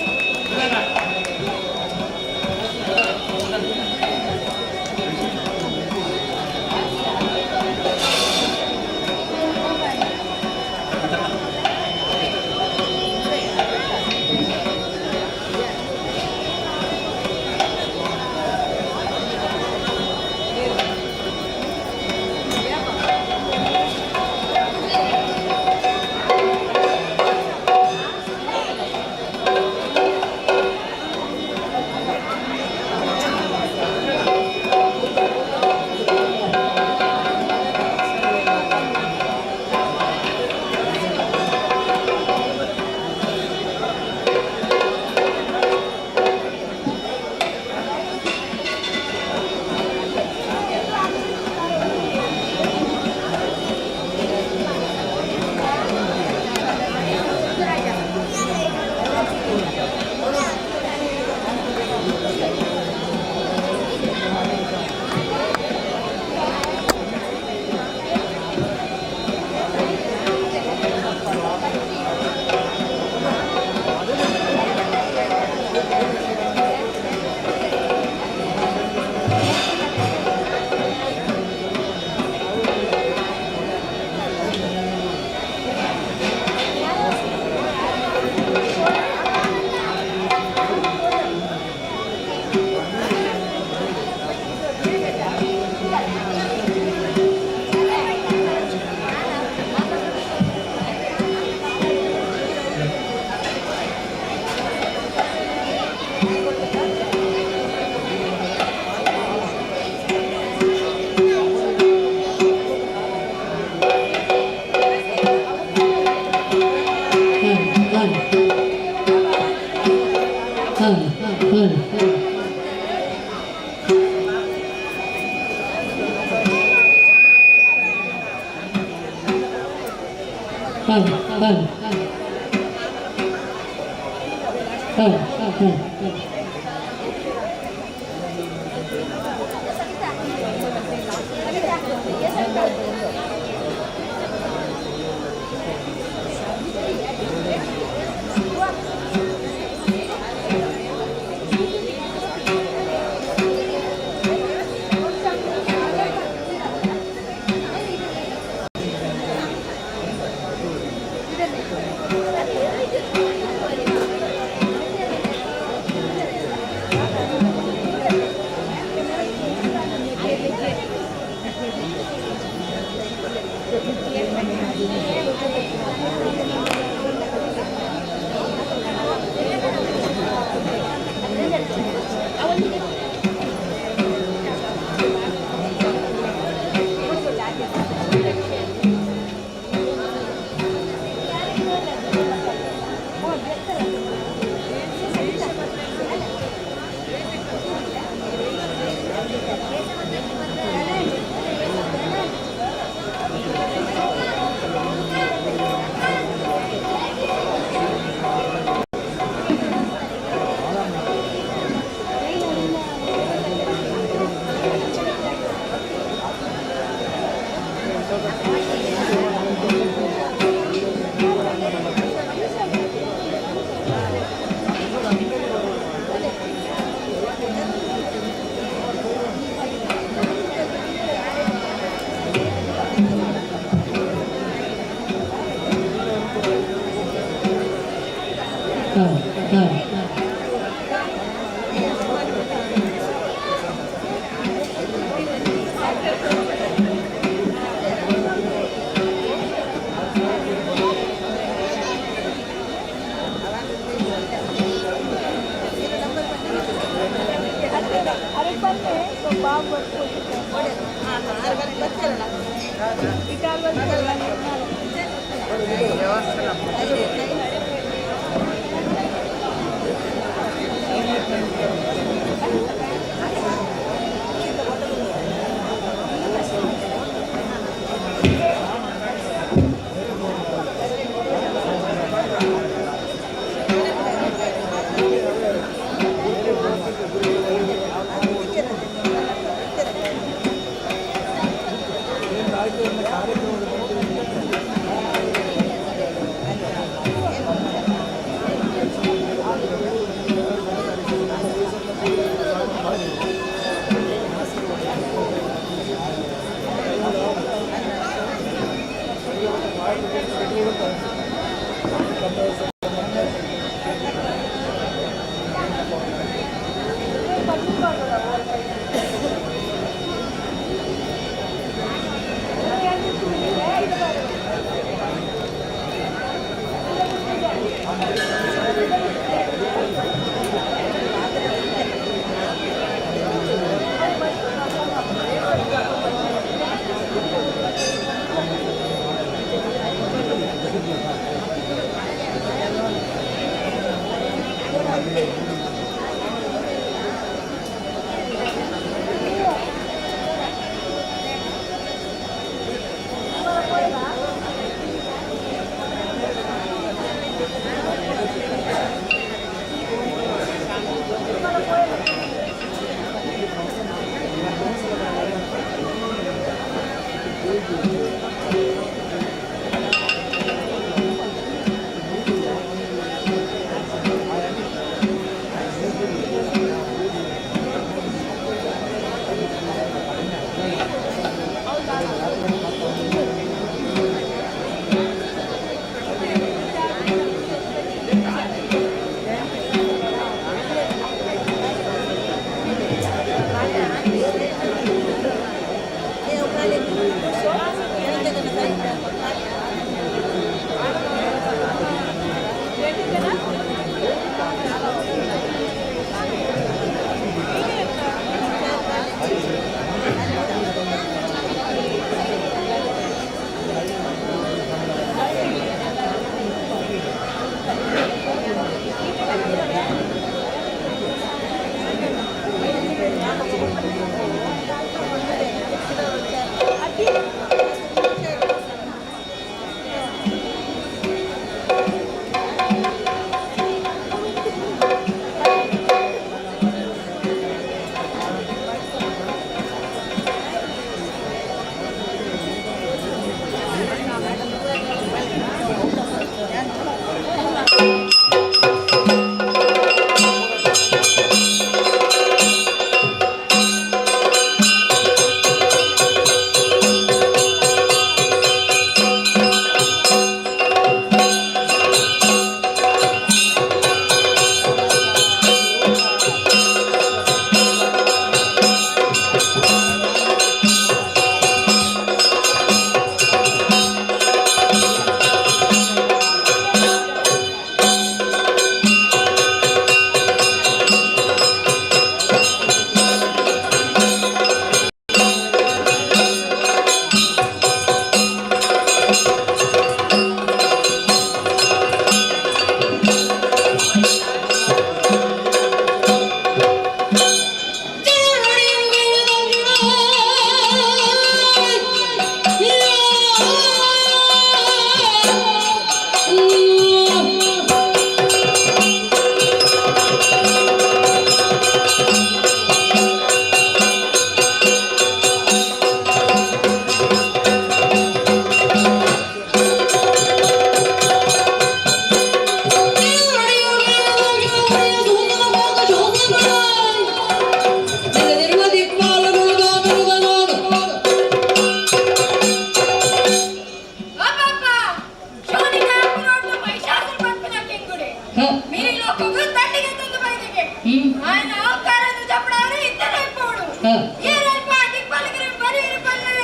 మీరు ಪುಗು ತಂಡಿಗೆ ತಂದು ಬೈದಿಗೆ ఆయన ఆకారాన్ని చెప్పడానికి ఇద్దరు అయిపోడు ఏ రైపా దిక్పలికి బరి పల్లె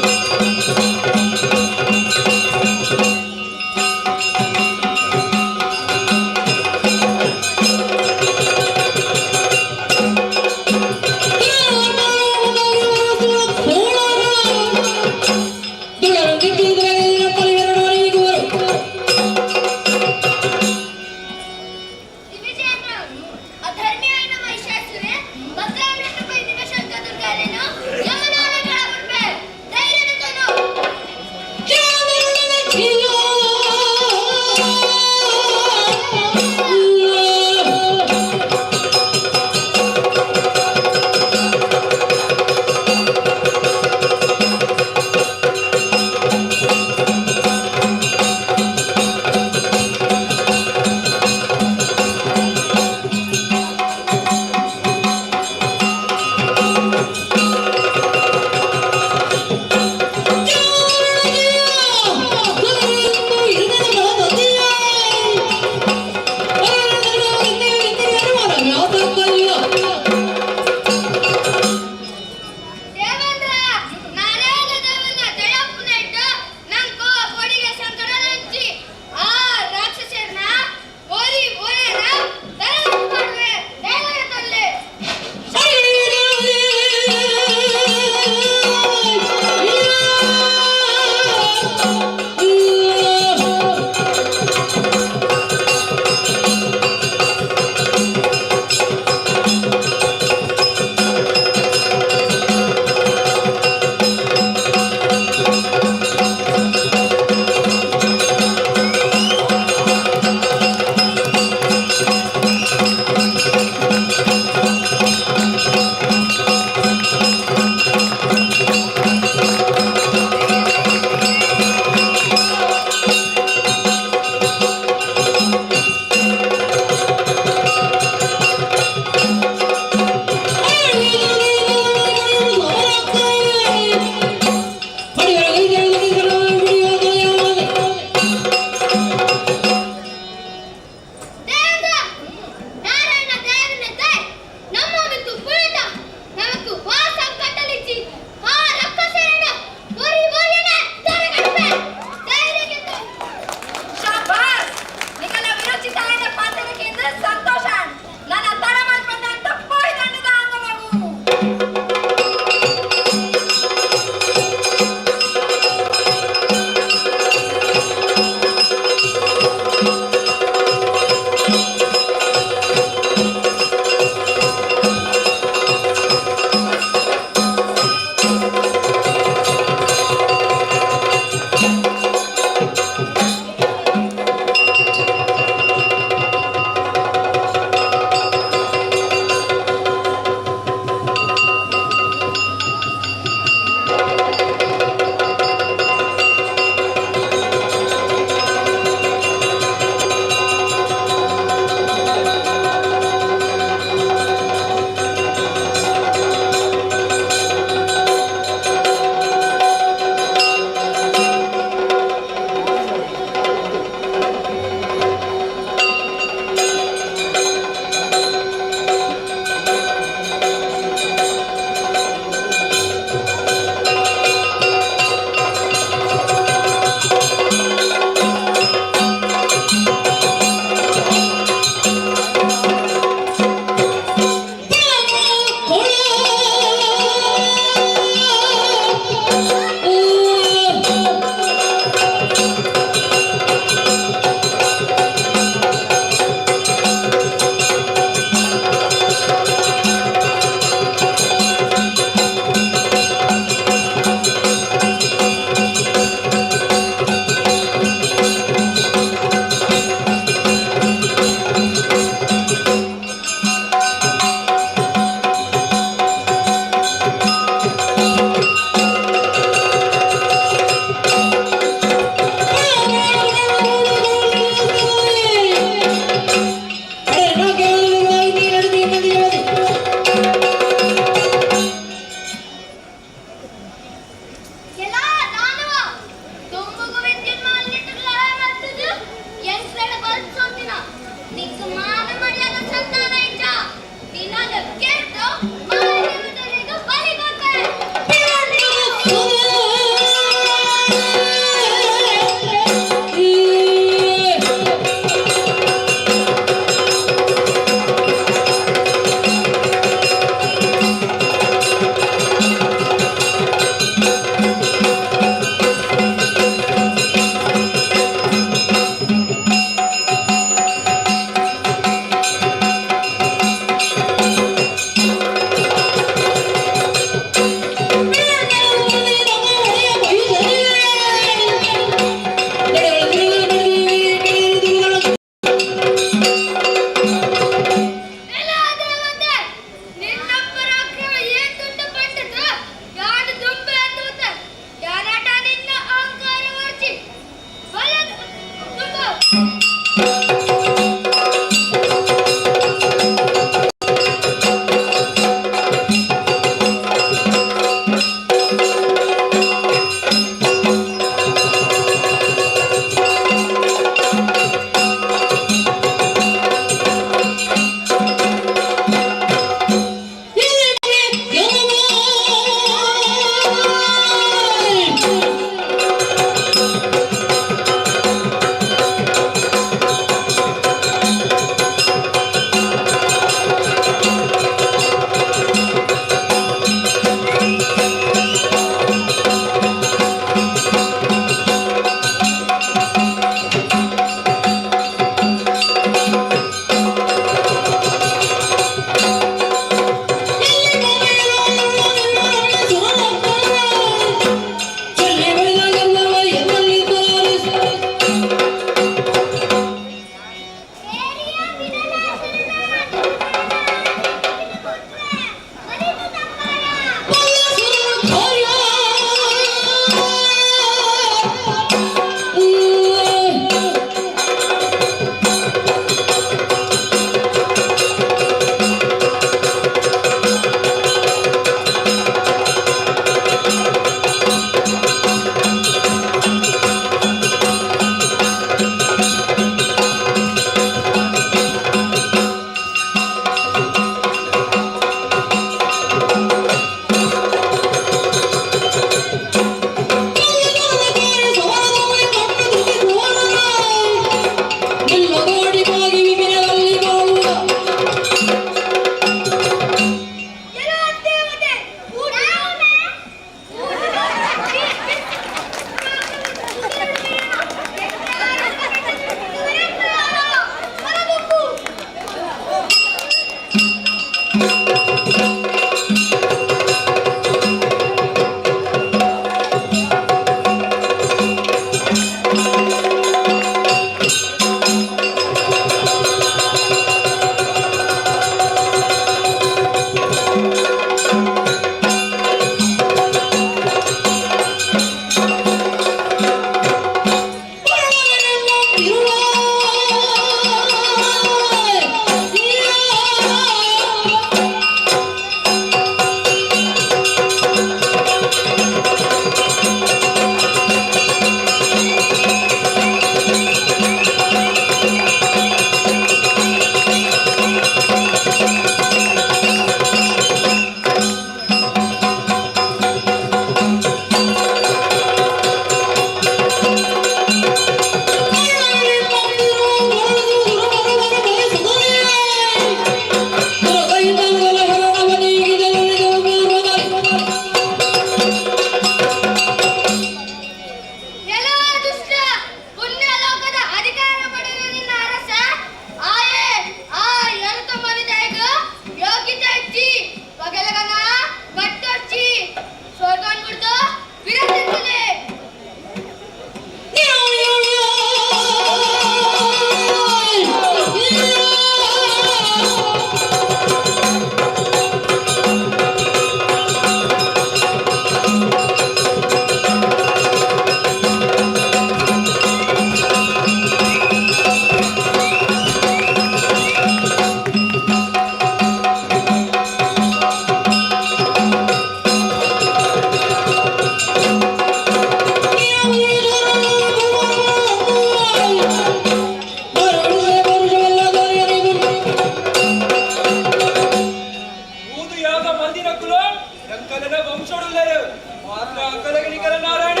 ಯಾರು ಮಾತ್ರ ಅಂಕಲಗೆ ನಿಖರ ನಾರಾಯಣ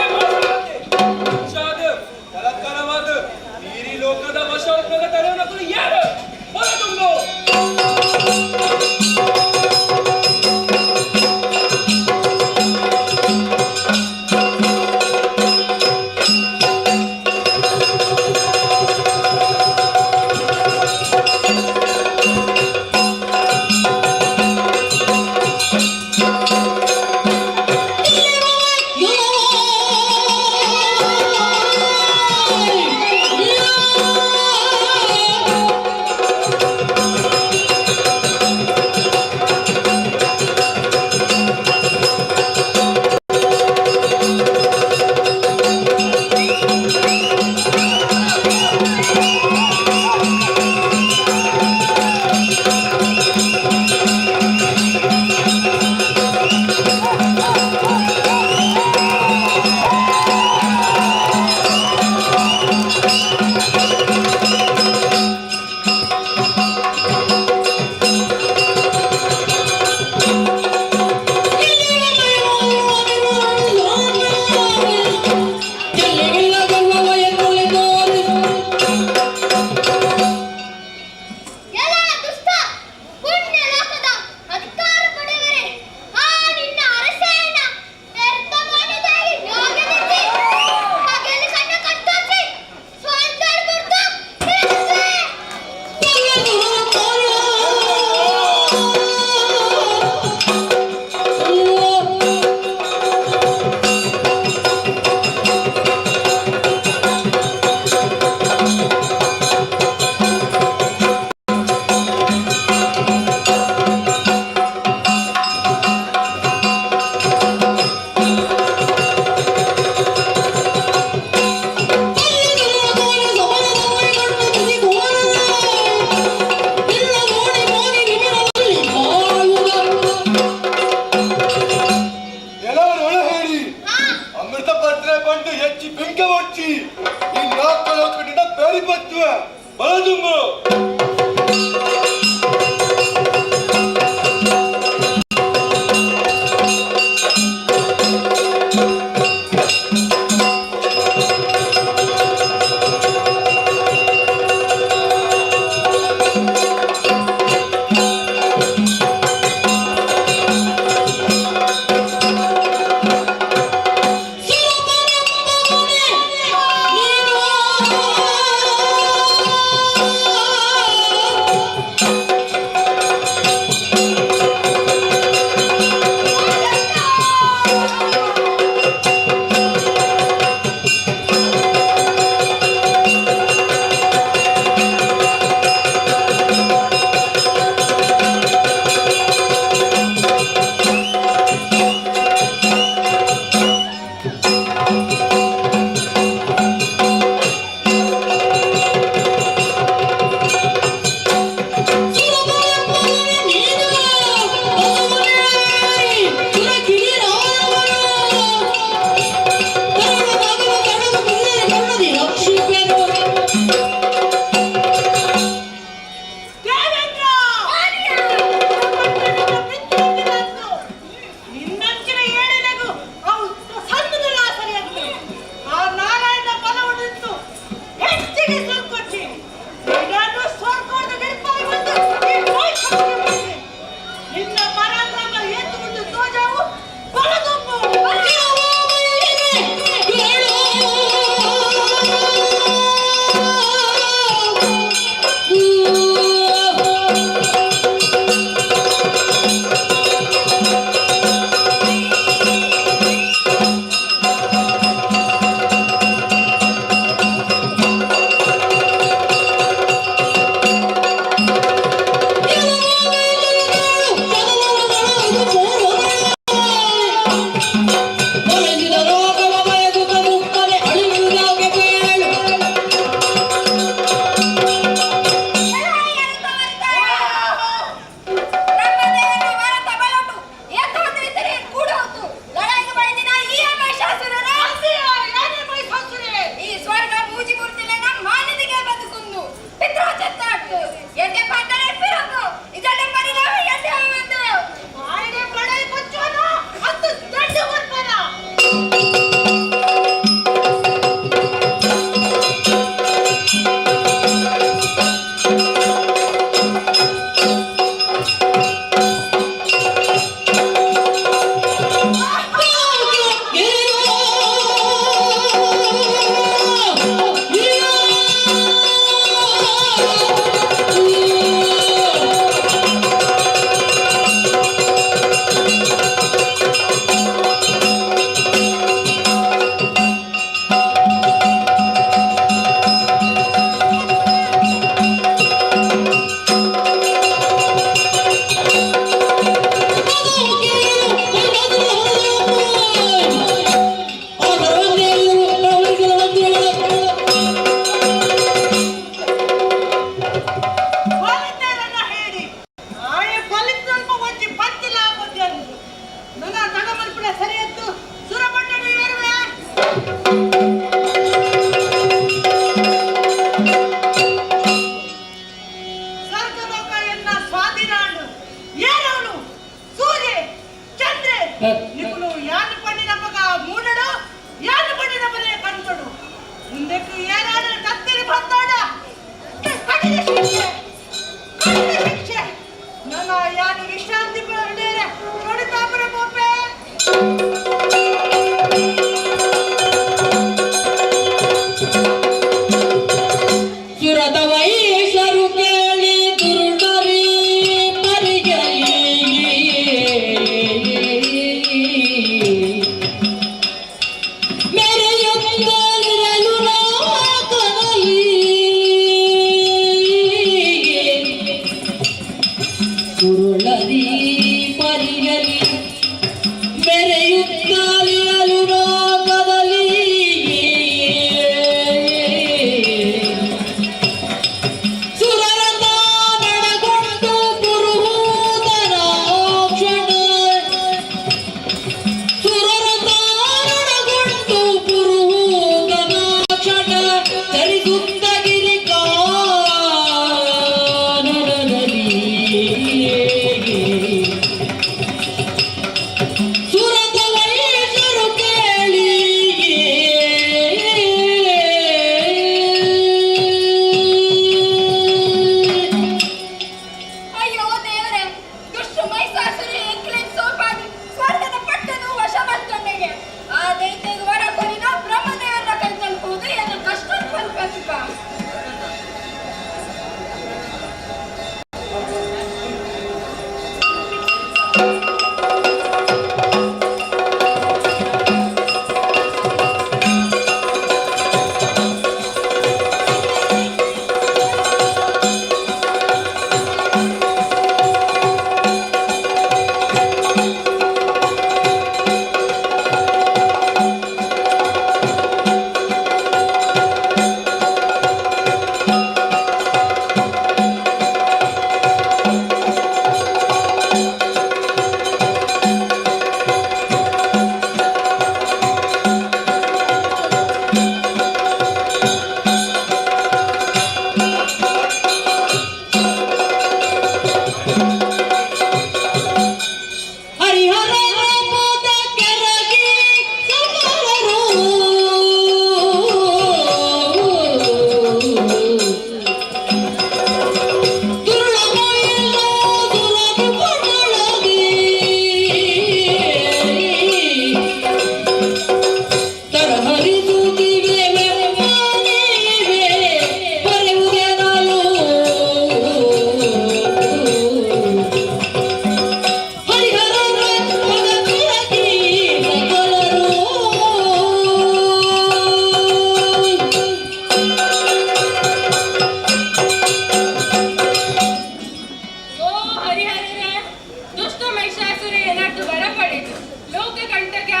ಬಲತ್ಕಾರವಾದ ನೀರಿ ಲೋಕದ ವಶ ಉಪಯೋಗ ತಡೆಯುವ ಯಾರು ಹೊರತುಂಬು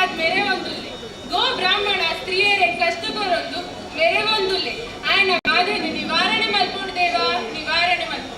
ಆದ್ ಮೇರೆ ಒಂದುಲ್ಲೆ ಗೋ ಬ್ರಾಹ್ಮಣ ಸ್ತ್ರೀಯರೇ ಕಷ್ಟ ಕೊರೊಂದು ಮೇರೆ ಒಂದುಲ್ಲೆ ಆಯ್ನ ಬಾಧೆನು ನಿವಾರಣೆ ಮಲ್ಪುಂಡು ದೇವ ನಿವಾರಣೆ ಮಲ್ಪುಂಡು.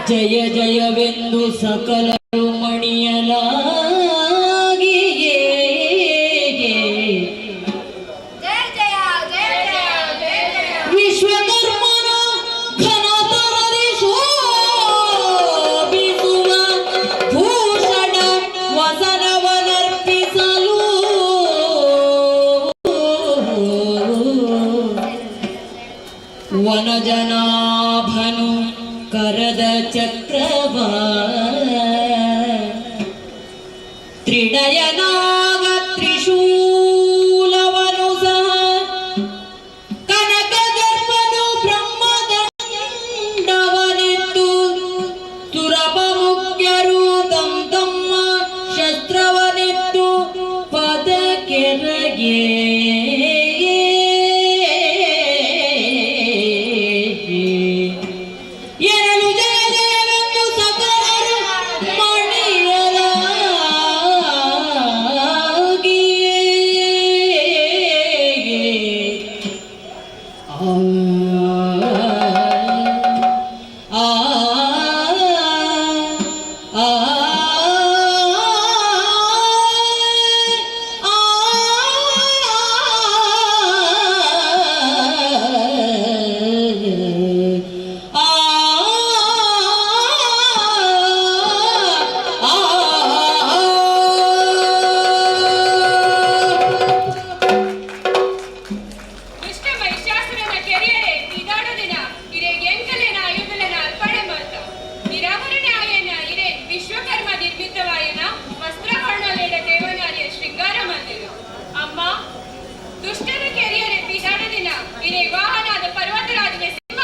ಜಯ ಜಯವೆಂದು ಸಕಲರು ಮಣಿಯಲಾಗಿಯೇ ವಿಶ್ವಕರ್ಮನ ಘನತರದಿ ಶೋಭಿಸುವ ಭೂಷಣ ವಸನವನರ್ಪಿಸಲು ವನಜನಾಭನು ಕರದ ಚಕ್ರವ ತ್ರಿನಯನಾಗ ತ್ರಿಶೂಲವನು ಸಹ ಕನಕಗರ್ಭನು ಬ್ರಹ್ಮದಂಡವನೆತ್ತು ಸುರಪ ಮುಖ್ಯರು ತಮ್ಮ ಶಸ್ತ್ರವನೆತ್ತು ಪದಕೆರಗೆ ದುಷ್ಟರ ಕೆರೆಯರೆ ಪಿದಾಡ ದಿನ ಇರೇ ವಾಹನಾದ ಪರ್ವತರಾಜನ ಸಿಂಹ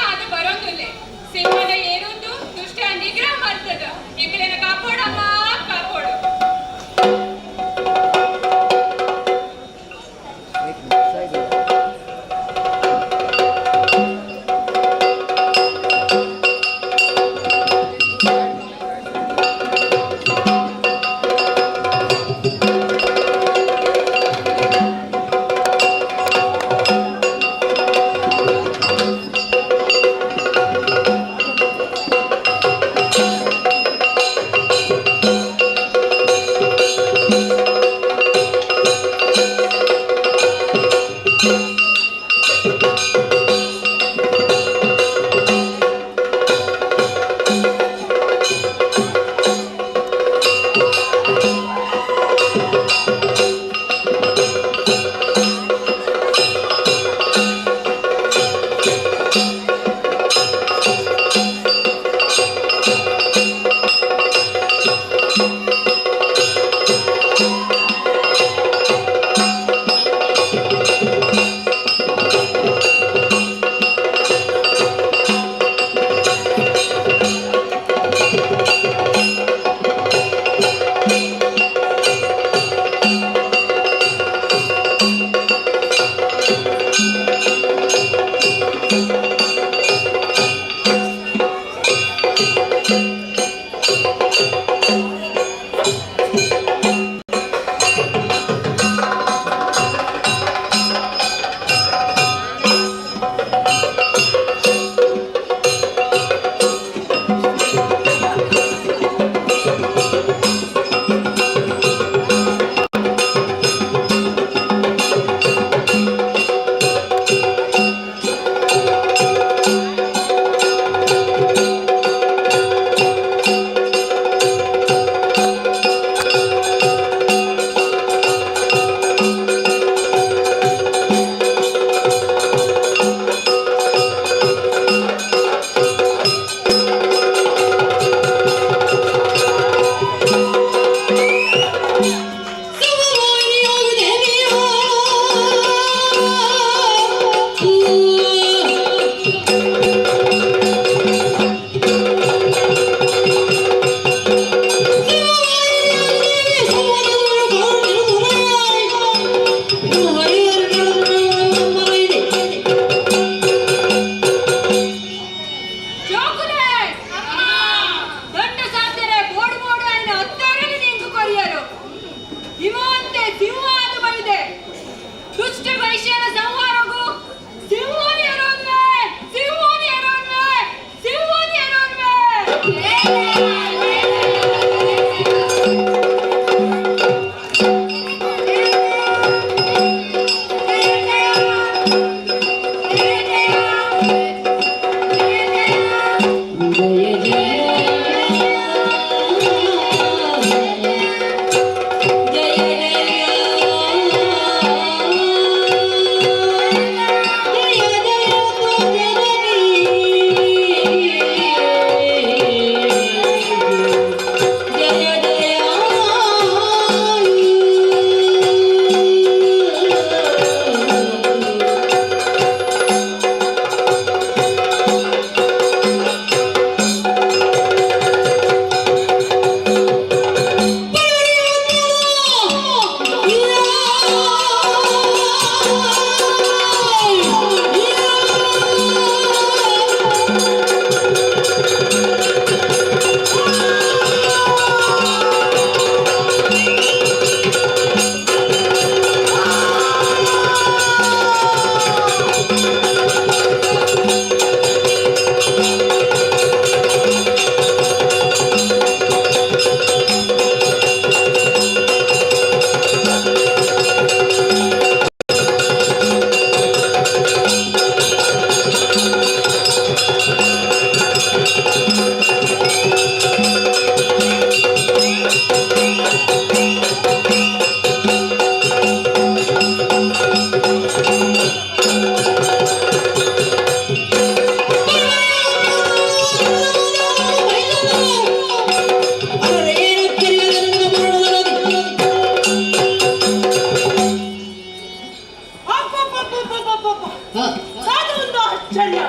ಆಶ್ಚರ್ಯ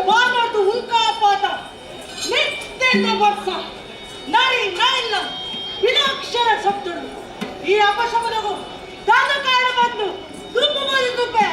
ಬಾನದು ಉಲ್ಕಾಪಾತ ನಿತ್ಯದ ವರ್ಷ ನರಿ ನೈಲ ವಿನಾಕ್ಷರ ಸಪ್ತಳು ಈ ಅಪಶಮನವು ದಾನ ಕಾರಣ ಬಂದು ದುರ್ಬಮಾದಿ ತುಪ್ಪೆ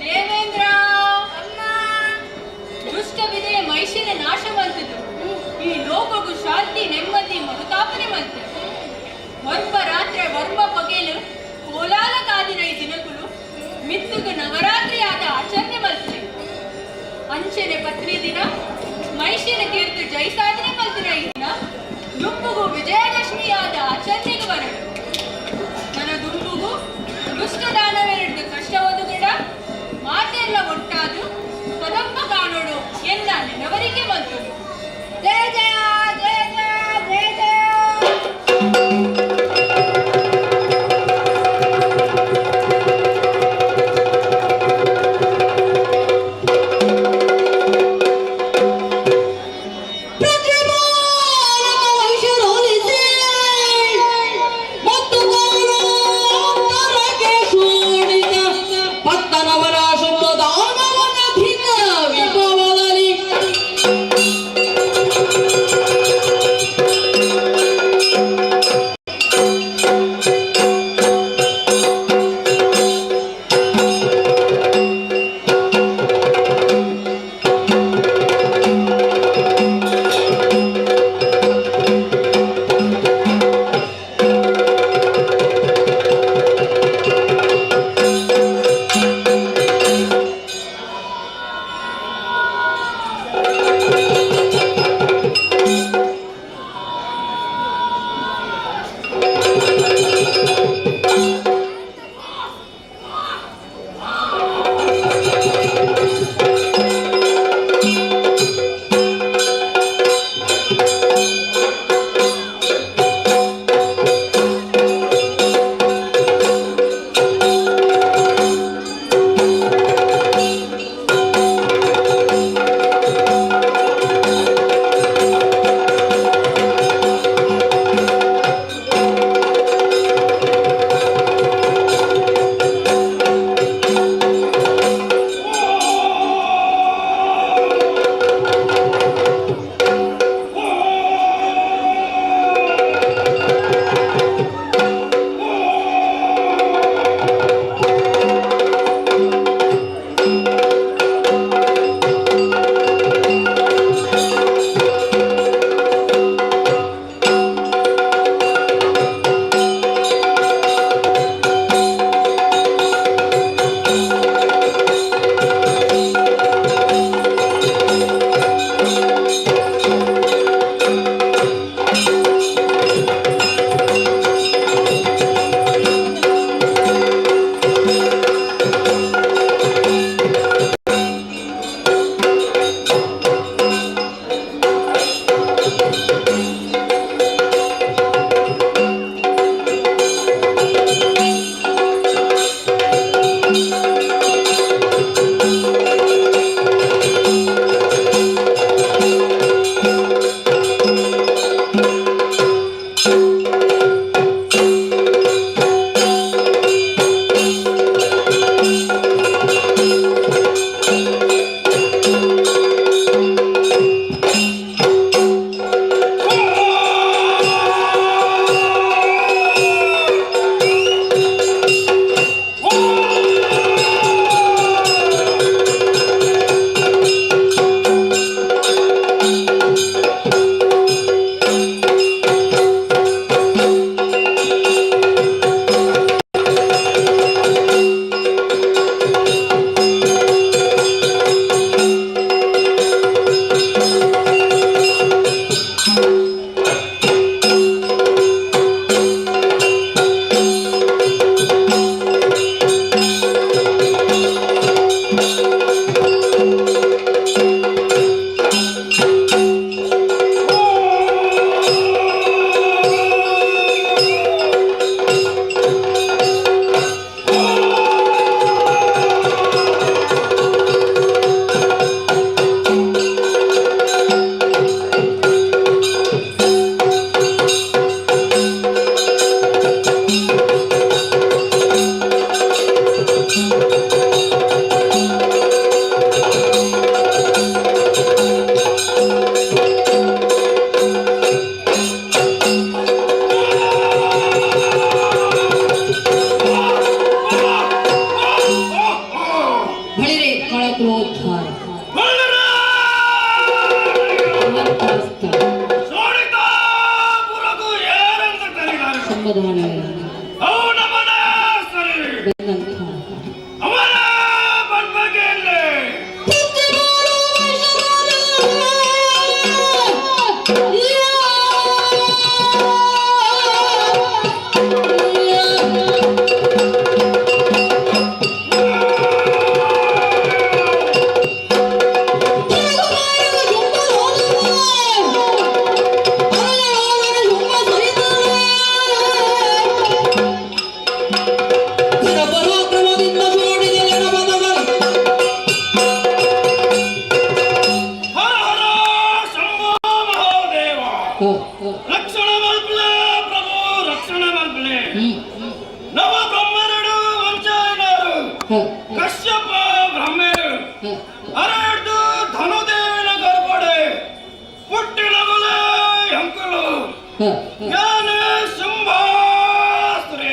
ದೇವೇಂದ್ರ ದುಷ್ಟ ವಿದೆಯ ಮೈಷಿನ ನಾಶ ಮಂತದು ಈ ಲೋಕಗೂ ಶಾಂತಿ ನೆಮ್ಮದಿ ಮರುತಾಪನೆ ಮಂತೆ ವರ್ಮ ರಾತ್ರಿ ವರ್ಮ ಪಗೇಲು ಕೋಲಾಲ ಕಾದಿನ ಈ ದಿನಗಳು ಮಿತ್ತುಗು ನವರಾತ್ರಿ ಆದ ಆಚರಣೆ ಮಲ್ತಿದೆ ಅಂಚನೆ ಪತ್ನಿ ದಿನ ಮೈಷಿನ ತೀರ್ಥ ಜೈಸಾಧನೆ ಮಲ್ತಿನ ಈ ದಿನ ದುಂಬುಗು ವಿಜಯದಶಮಿಯಾದ ಆಚರಣೆಗೆ ಬರಡು ನನ್ನ ದುಂಬುಗು ದುಷ್ಟದಾನವೆರಡು ಕಷ್ಟ ಒದುಗಡ ಮಾತೆಲ್ಲ ಒಟ್ಟಾದು ಕದಂಬ ಕಾಣೋಡು ಎಲ್ಲ ನೆನವರಿಗೆ ಬಂತು. ಜಯ ಜಯ ಜಯ ಜಯ ಜಯ ಜಯ. ಕಶ್ಯಪ ಬ್ರಹ್ಮೇರು ಅರೆಡ್ದು ಧನುದೇವಿನ ಗರ್ಭಡೆ ಪುಟ್ಟಿನಗುಲೆ ಅಂಕುಲು ಯಾನೆ ಶುಂಭಾಸ್ತ್ರಿ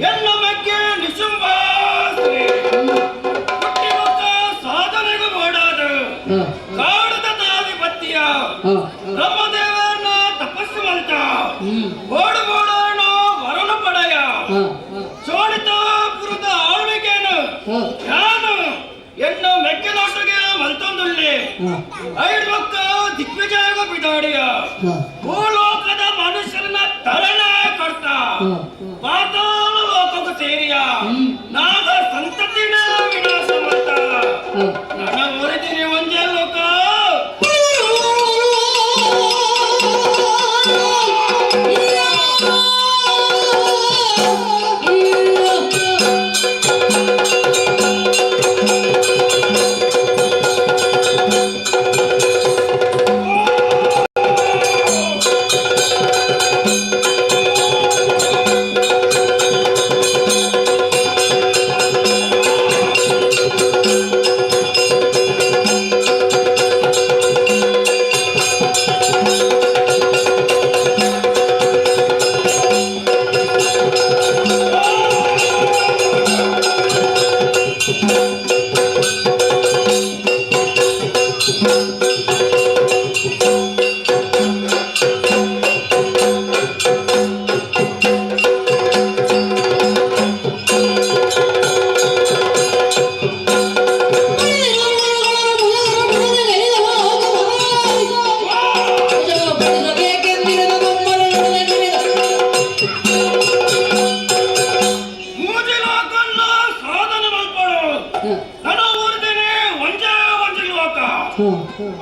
ಎನ್ನ ಬಗ್ಗೆ ನಿಶುಂಭಾಸ್ತ್ರಿ ಪುಟ್ಟಿ ಮುಖ ಸಾಧನೆಗೂ ಓಡಾದ ಕಾಡದ ತಾಧಿಪತ್ಯ ಬ್ರಹ್ಮದೇವನ ತಪಸ್ಸು ಮಲ್ತ ಓಡು ಓಡೋಣ ವರನು ಪಡೆಯ ಚೋಡಿತಾಪುರದ ಆಳ್ವಿಕೆಯನ್ನು ಯಾನು ಎನ್ನ ಮೆಕ್ಕೆನೊಟ್ಟಿಗೆ ಮಲ್ತೊಂದುಳ್ಳಿ ಐದು ಮಕ್ಕ ದಿಗ್ವಿಜಯಗ ಬಿಡಾಡಿಯ ಭೂಲೋಕದ ಮನುಷ್ಯರನ್ನ ತರಣ ಕೊಡ್ತ ಪಾತಾಳ ಲೋಕಕ್ಕೂ ಸೇರಿಯ ನಾಗ ಸಂತತಿನ ವಿನಾಶ ಮಾಡ್ತ ನನ್ನ ಓರಿದ್ದೀನಿ ಒಂದೇ ಲೋಕ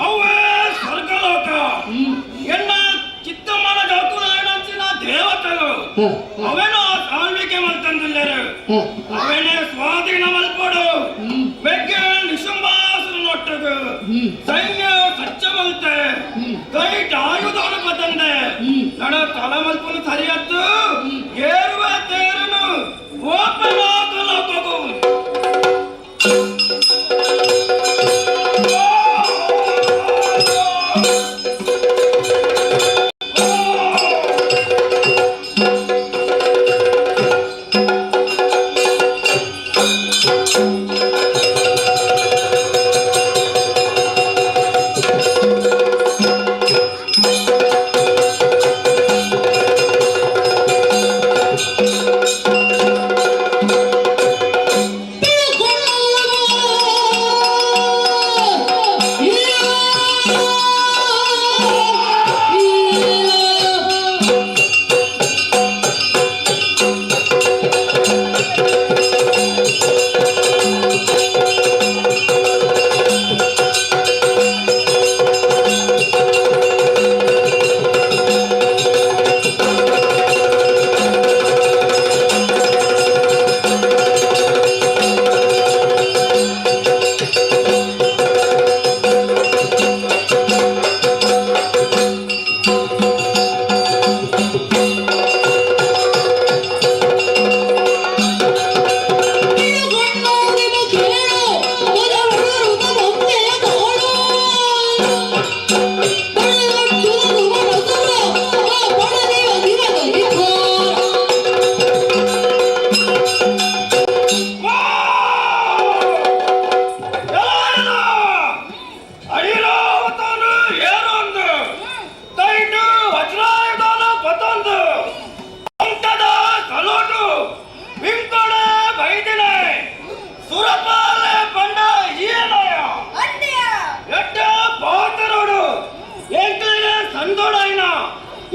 ಅವೇ ಸ್ವರ್ಗಲೋಕ ಎನ್ನ ಚಿತ್ತಮ್ಮನ ಜೋಕುಲಂಚಿನ ದೇವತೆಗಳು ಅವೇನೋ ಆಳ್ವಿಕೆ ಮಲ್ತಂದಿಲ್ಲರು ಅವೇನೇ ಸ್ವಾಧೀನ ಮಲ್ಪಡು ಬೆಗ್ಗೆ ನಿಶುಂಭಾಸುರನೊಟ್ಟಗು ಸೈನ್ಯ ಸಚ್ಚ ಮಲ್ತೆ ಕೈಟ್ ಆಯುಧವನ್ನು ಬದಂದೆ ನಡ ತಲ ಮಲ್ಪನು ಸರಿಯತ್ತು ಏರುವ ತೇರನು ಓಪನಾಕ ಲೋಕಗು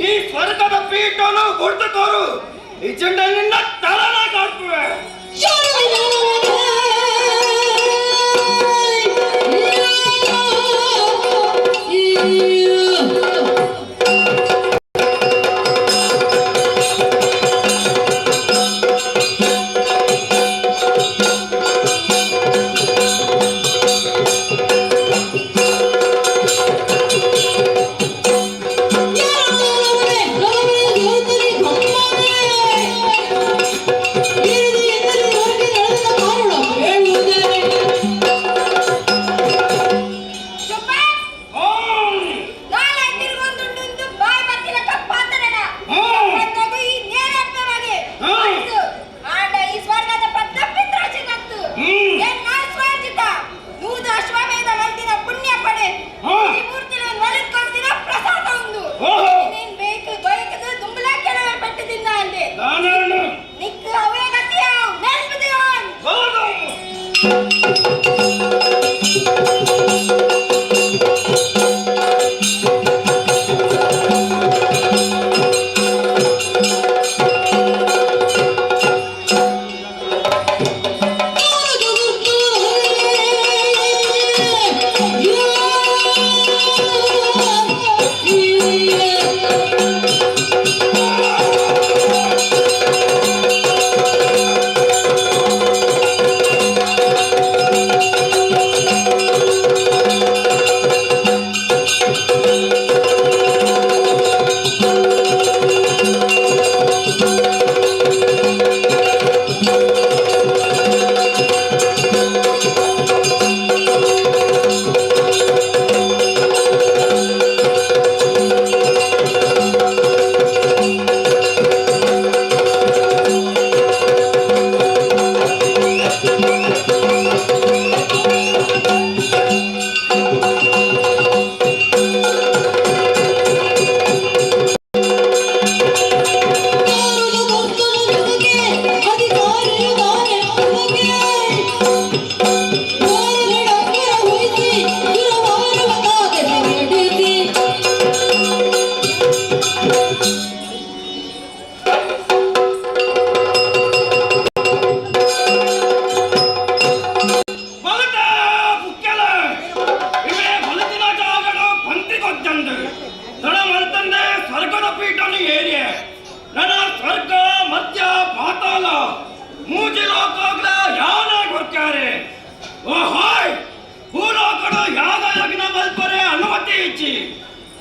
ಈ ಸ್ವರ್ಗದ ಪೀಠನು ಗುರ್ತು ತೋರು ಈ ಚೆಂಡ ನಿನ್ನ ತರನ ಕಾಡ್ತುವೆ Yeah.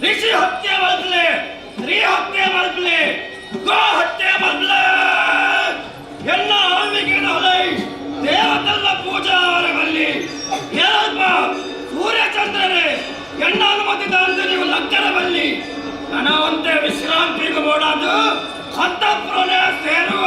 ಋಷಿ ಹತ್ಯೆ ಮಲ್ಪಲೆ, ಸ್ತ್ರೀ ಹತ್ಯೆ ಮಲ್ಪಲೆ, ಗೋ ಹತ್ಯೆ ಮಲ್ಪಲೆ. ಎಲ್ಲ ಆಳ್ವಿಕೆನ ಹೊಲೈ ದೇವತೆಲ್ಲ ಪೂಜಾ ಬಲ್ಲಿ ಏನಪ್ಪ ಸೂರ್ಯಚಂದ್ರರೇ ಎಣ್ಣ ಅನುಮತಿ ದಾಂತ ನೀವು ಲಕ್ಕರ ಬಲ್ಲಿ ನನವಂತೆ ವಿಶ್ರಾಂತಿಗೆ ಓಡಾದು ಅಂತಃಪುರನೇ ಸೇರುವ.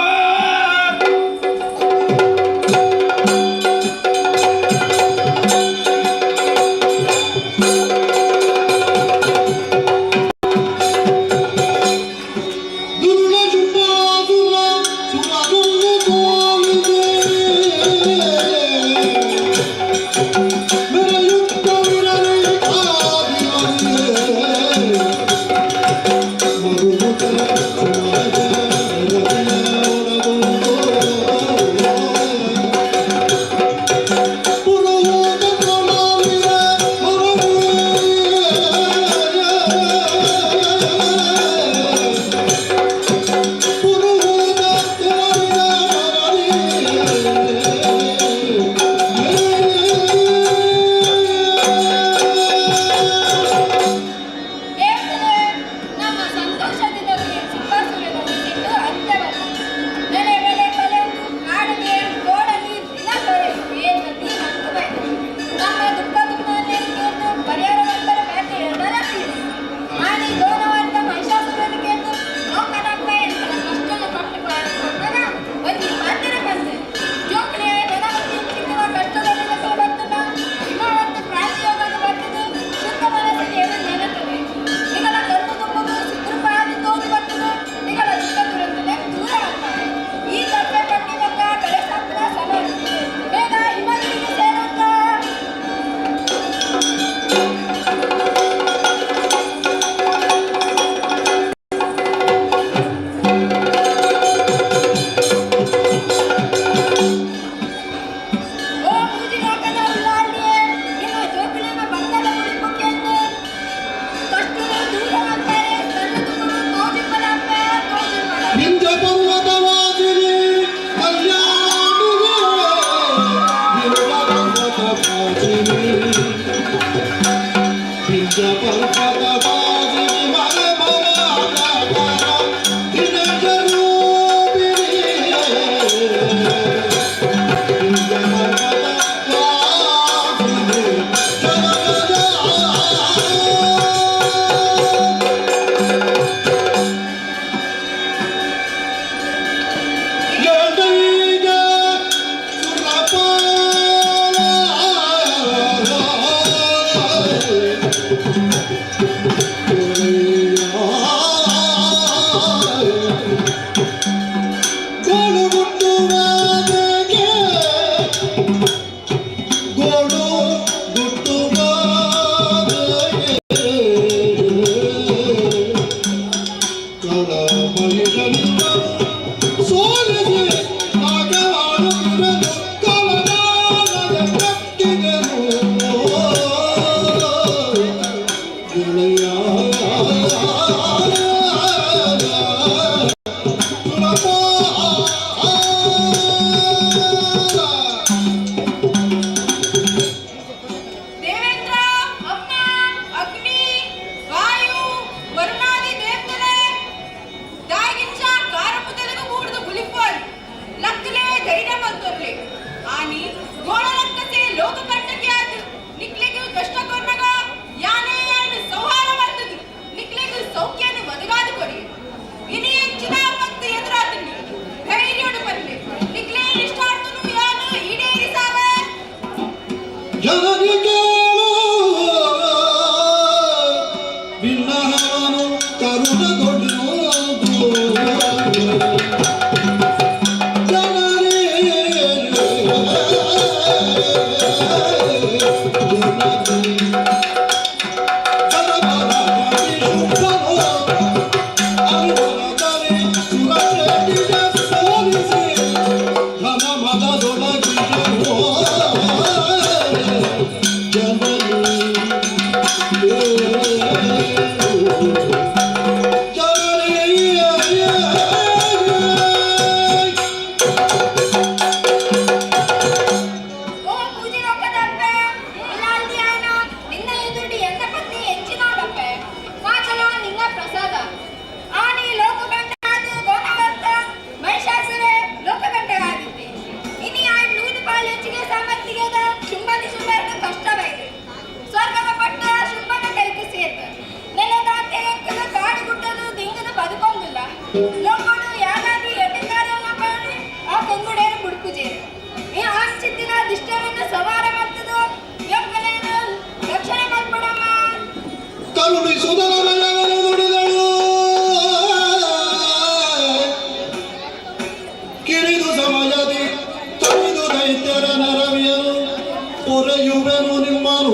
ಪೊರೆಯುವೆನು ನಿಮ್ಮನು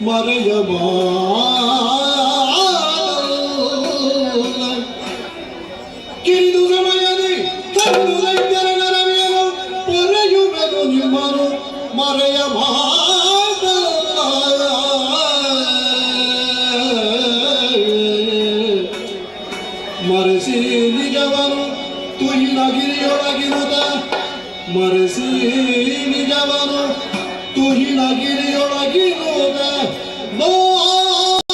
ಮರೆಯಬ ಕಿರಿದು ಸಮಯದಿ ಕರೆದು ದೈತ್ಯರ ನರವಿಯನು ಪೊರೆಯುವೆನು ನಿಮ್ಮನು ಮರೆಯಬ ಮರೆಸಿ ನಿಜವನು ತುಹಿನಗಿರಿಯೊಳಗಿರುತ್ತ ಮರೆಸಿ ನಿಜವನು ತುಹಿನಗಿರಿಯೊಳಗಿರುತ್ತ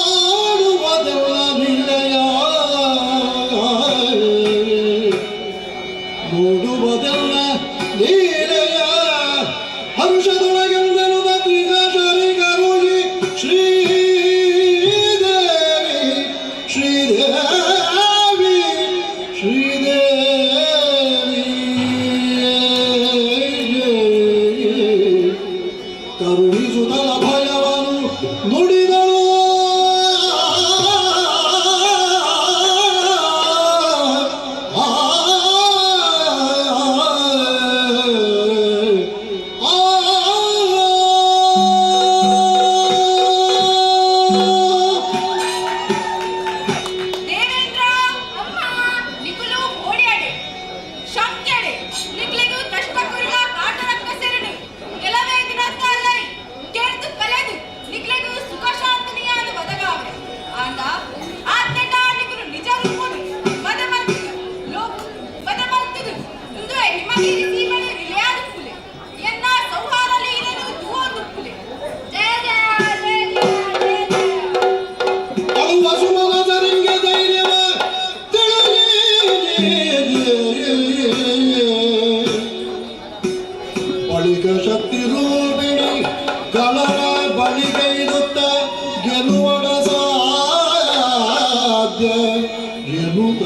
ನೋಡುವುದೆಲ್ಲ ನಿಲೆಯ ನೋಡುವುದೆಲ್ಲ ಲೀಲೆಯ ಹರುಷದೊಳಗೆಂದನು ತ್ರಿಕಾಶರಿಗರುಜಿ ಶ್ರೀದೇವಿ ಶ್ರೀದೇವಿ ಶ್ರೀದೇವಿ ಕರುಣಿಸುತ್ತಲ ಭಯವನು ನುಡಿದಳು ದೇವೇಂದ್ರ ಅಮ್ಮ ನಿಕುಲು ಓಡಿಯಾಡೆ ಶಂಕೆಡೆ ನಿಕ್ಲೆಗೂ ಕಷ್ಟ ಕುರಿಲ ಕಾಟರಕ್ಕ ಸೆರಡು ಕೆಲವೇ ದಿನದ ಅಲ್ಲರಿ ಕೆರೆದು ಕಲೆದು ನಿಕ್ಲೆಗೂ ಸುಖ ಶಾಂತನಿಯಾದ ಬದಗಾವೆ ಆಂಡ ಆತ್ನೆಟ ನಿಕುಲು ನಿಜ ರೂಪನು ಮದ ಮರ್ತಿದು ಲೋಕ ಮದ ಮರ್ತಿದು ಇಂದು ಹಿಮಗಿರಿ ಸೀಮೆನೆ ವಿಲೆಯಾದ ಪುಲೆ ಎನ್ನ ಸೌಹಾರಲಿ ಇರನು ತೂವೊಂದು ಪುಲೆ ಜಯ ಜಯ ಜಯ ಜಯ ಜಯ ಜಯ ಅದು ವಸುಮನದರಿಂಗೆ ಧೈರ್ಯವ ತಿಳಿಯೇ ಬಳಿಕ ಶಕ್ತಿ ರೂಪಿಣಿ ಕಳರ ಬಳಿಗೈದುತ್ತ ಗೆಲುವಡ ಸಾಧ್ಯ ಗೆಲುವ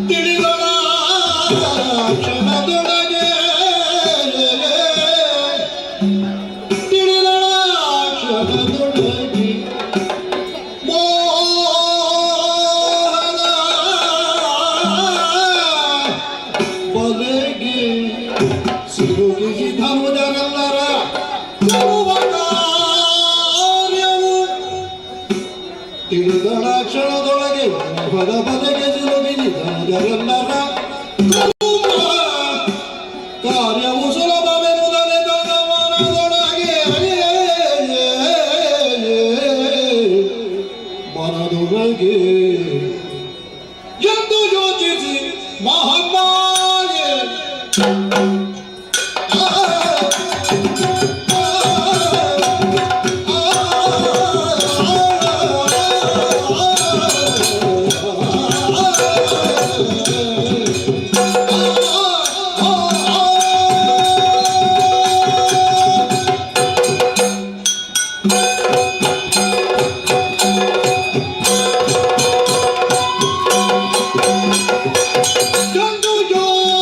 ತಿಳಿದಳ ಕ್ಷಣದೊಳಗೆ ತಿಳಿದಳ ಕ್ಷಣದೊಳಗೆ ಮೋಹದ ಬಲೆಗೆ ಸಿಲುಕಿಸಿ ಧನುಜರೆಲ್ಲರ ಕೊಡುವ ಕಾರ್ಯವು ತಿಳಿದಳ ಕ್ಷಣದೊಳಗೆ ಮೋಹದ ಬಲೆಗೆ ಸಿಲುಕಿಸಿ ಧನುಜರೆಲ್ಲರ ಕೊಡುವ ಕಾರ್ಯವು ಸುಲಭವೆನುದನೆ ತನ್ನ ಮನದೊಳಗೆ ಮನದೊಳಗೆ ಎಂದು ಯೋಚಿಸಿ ಮಹಾಮಾಯೆ ಎಂದು ಯೋಚಿಸಿ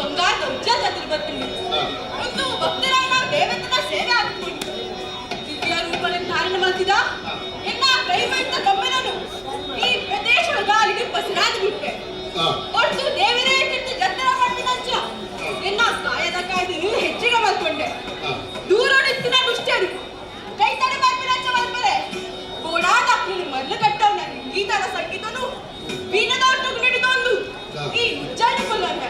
ಬಂಗಾರದ ಉಜ್ಜಲ್ ಹತ್ರ ಬರ್ತೀನಿ ಒಂದು ಭಕ್ತರಾಯಣ ದೇವತನ ಸೇವೆ ಆಗ್ತೀನಿ ದಿವ್ಯ ರೂಪವನ್ನು ಧಾರಣ ಮಾಡ್ತಿದ್ದ ಎನ್ನ ಕೈ ಬೈತ ಕಮ್ಮನನು ಈ ಪ್ರದೇಶದ ಗಾಳಿಗೆ ಪಸರಾದ ಬಿಟ್ಟೆ ಒಟ್ಟು ದೇವರೇ ತಿಂದು ಜತ್ತರ ಮಾಡ್ತಿದಂಚ ಎನ್ನ ಕಾಯದ ಕಾಯ್ದು ಹೆಚ್ಚಿಗೆ ಮಾಡ್ಕೊಂಡೆ ದೂರೋಡಿಸ್ತಿನ ದುಷ್ಟರು ಕೈ ತಡೆ ಮಾಡ್ಬಿಡಂಚ ಮಾಡ್ಬರೆ ಗೋಡಾದ ಅಕ್ಕಳು ಮರಳು ಕಟ್ಟವ್ ನನ್ನ ಗೀತದ ಸಂಗೀತನು ವೀಣದ ಒಟ್ಟಿಗೆ ನೀಡಿದೊಂದು ಈ ಉಜ್ಜಾಲ ಕೊಲ್ಲಂತ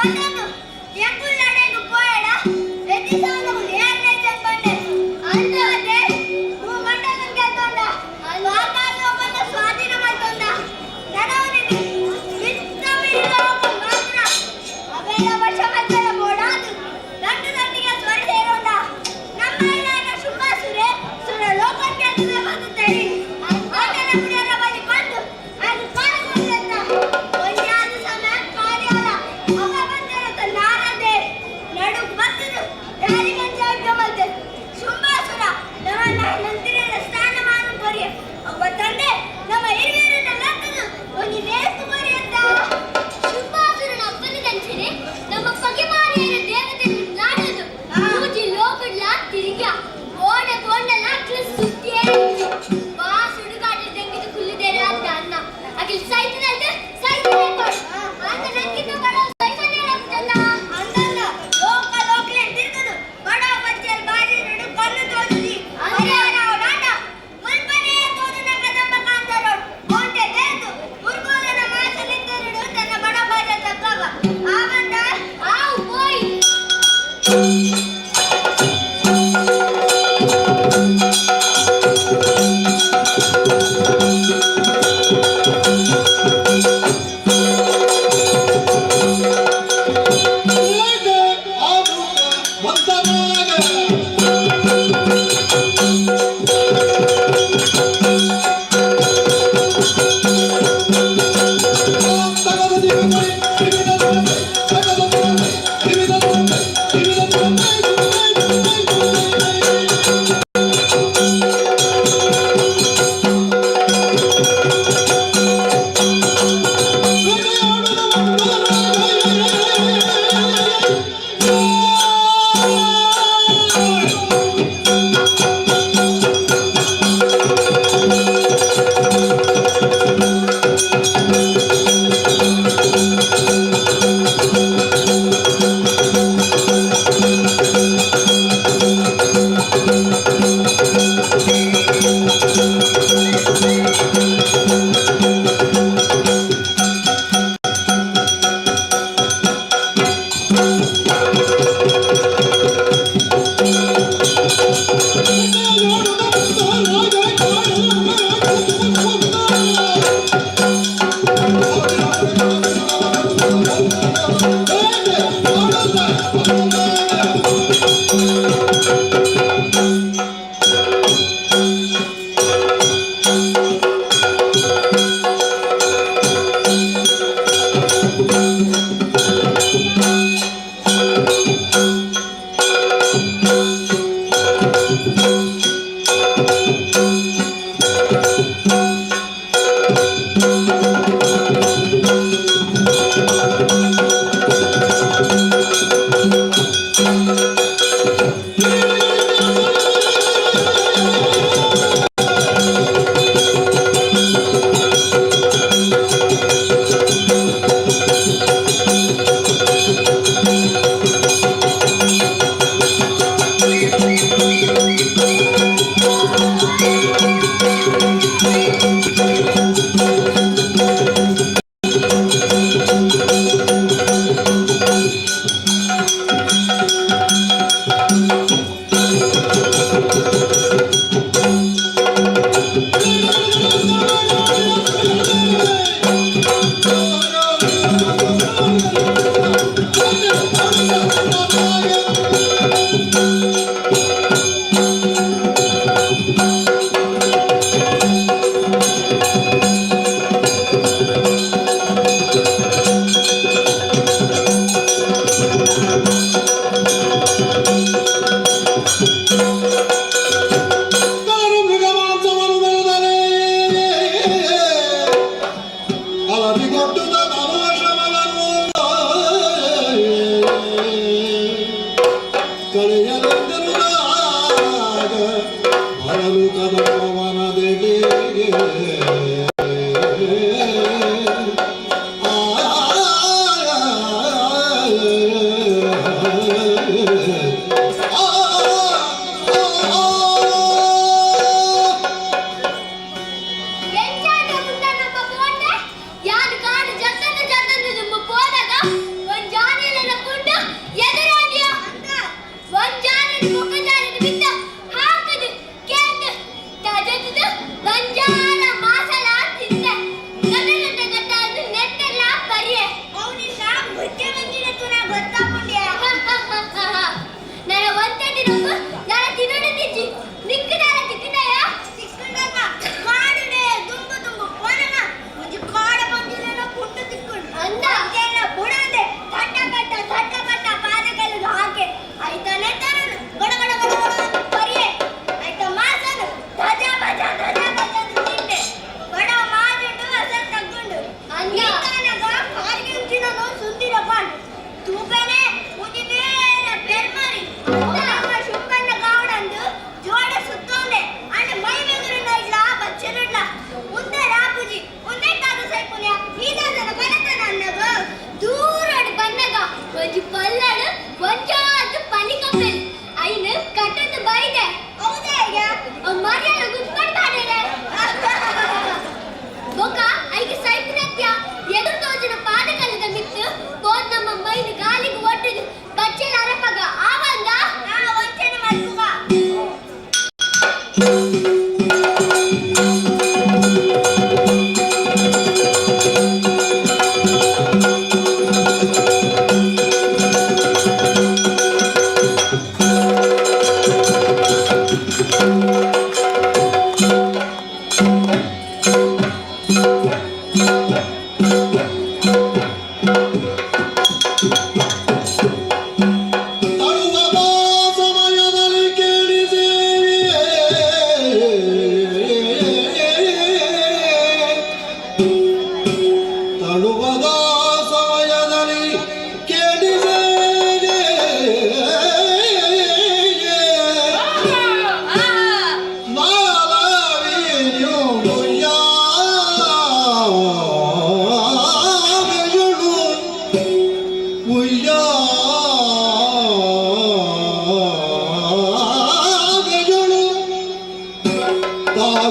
Apa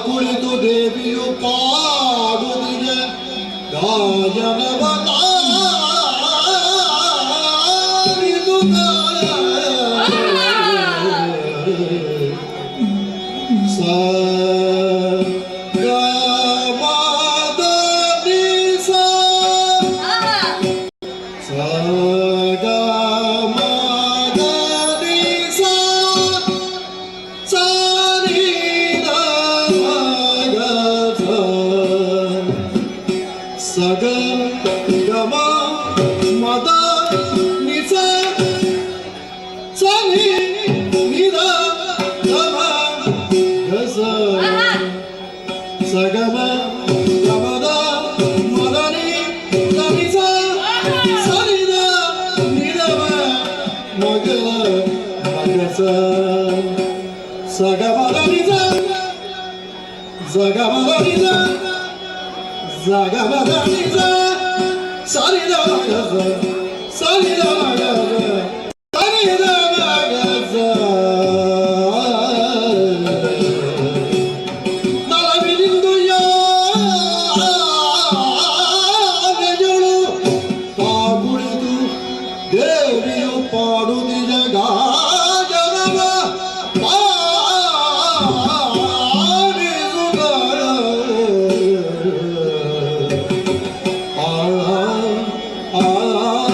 ಕುಳಿತು ದೇವಿಯು ಪಾಡುತ್ತಿದೆ ಗಾಯನವನ ah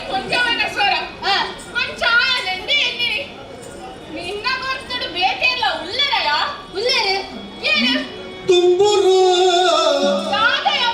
ಕೊಂಚವನ ಸ್ವರ ಮಂಚಾಯನೆಂದೇ ಎನ್ನಿರಿ ನಿನ್ನ ಗೊತ್ತಡು ಬೇಕೆಲ್ಲ ಉಲ್ಲರಯ ಉಲ್ಲರು ಏನು ತುಂಬುರು ಯಾದಯ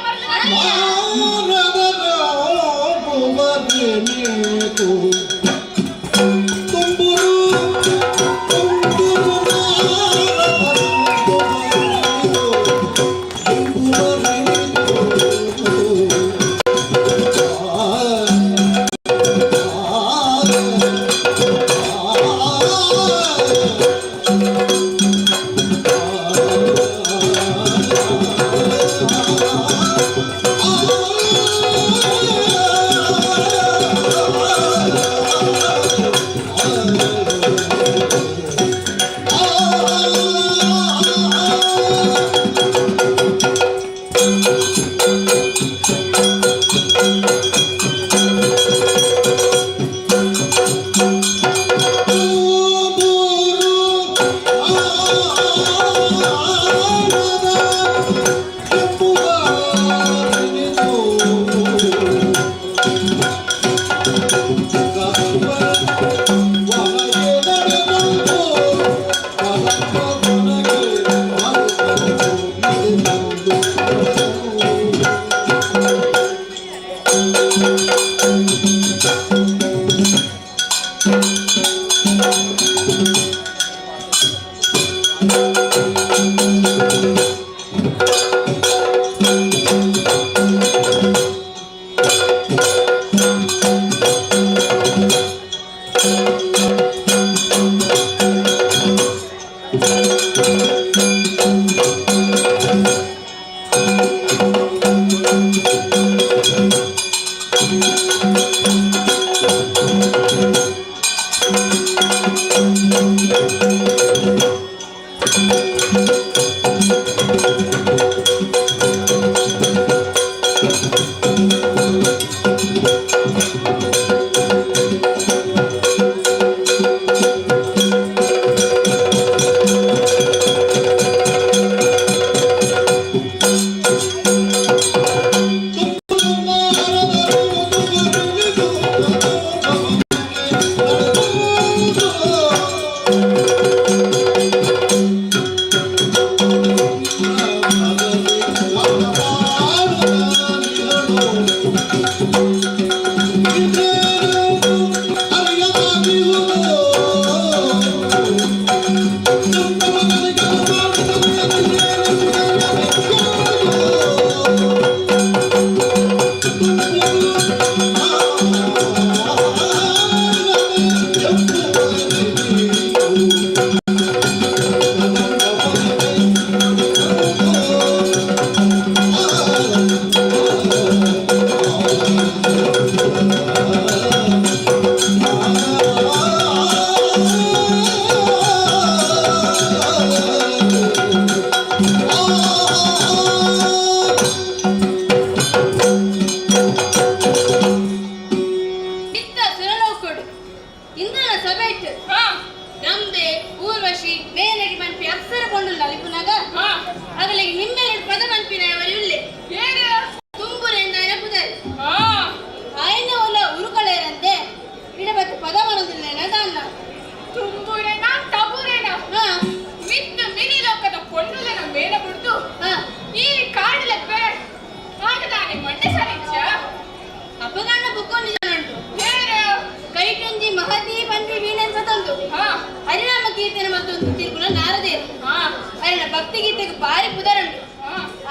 ಭಕ್ತಿಗೀತೆಗೆ ಭಾರಿ ಪುದರುಂಟು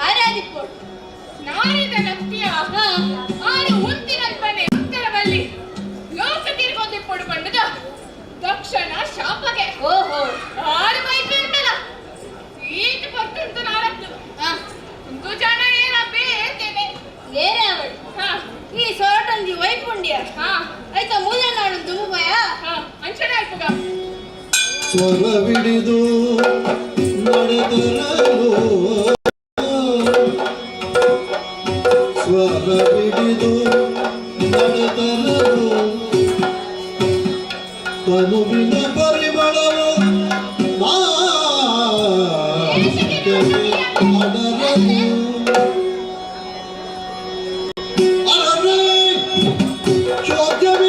ಆರಾಧಿಪ್ಪೋಡು ನಾರಿದ ನಕ್ತಿಯ ಆರು ಉಂತಿನಲ್ಪನೆ ಉತ್ತರವಲ್ಲಿ ಲೋಕ ತಿರುಗೋದಿಪ್ಪೋಡು ಪಂಡದ ದಕ್ಷಣ ಶಾಪಗೆ ಓಹೋ ಆರು ಬೈಕ್ ಉಂಟಲ್ಲ ಈತ ಪರ್ತಂತು ನಾರತ್ತು ಒಂದು ಜನ ಏನ ಬೇತೇನೆ ಏನೇ ಅವಳು ಈ ಸೊರಟಂಜಿ ವೈಪುಂಡ್ಯ ಆಯ್ತಾ ಮೂಲ ನಾಡು ದುಂಬಯ ಅಂಚನೆ ಅಲ್ಪಗ ಸ್ವರವಿಡಿದು ನಡೆದರಲು ಸ್ವರವಿಡಿದು ನಡೆದರಲು ತನುವಿನ ಪರಿಮಳವು ಅಡರಲು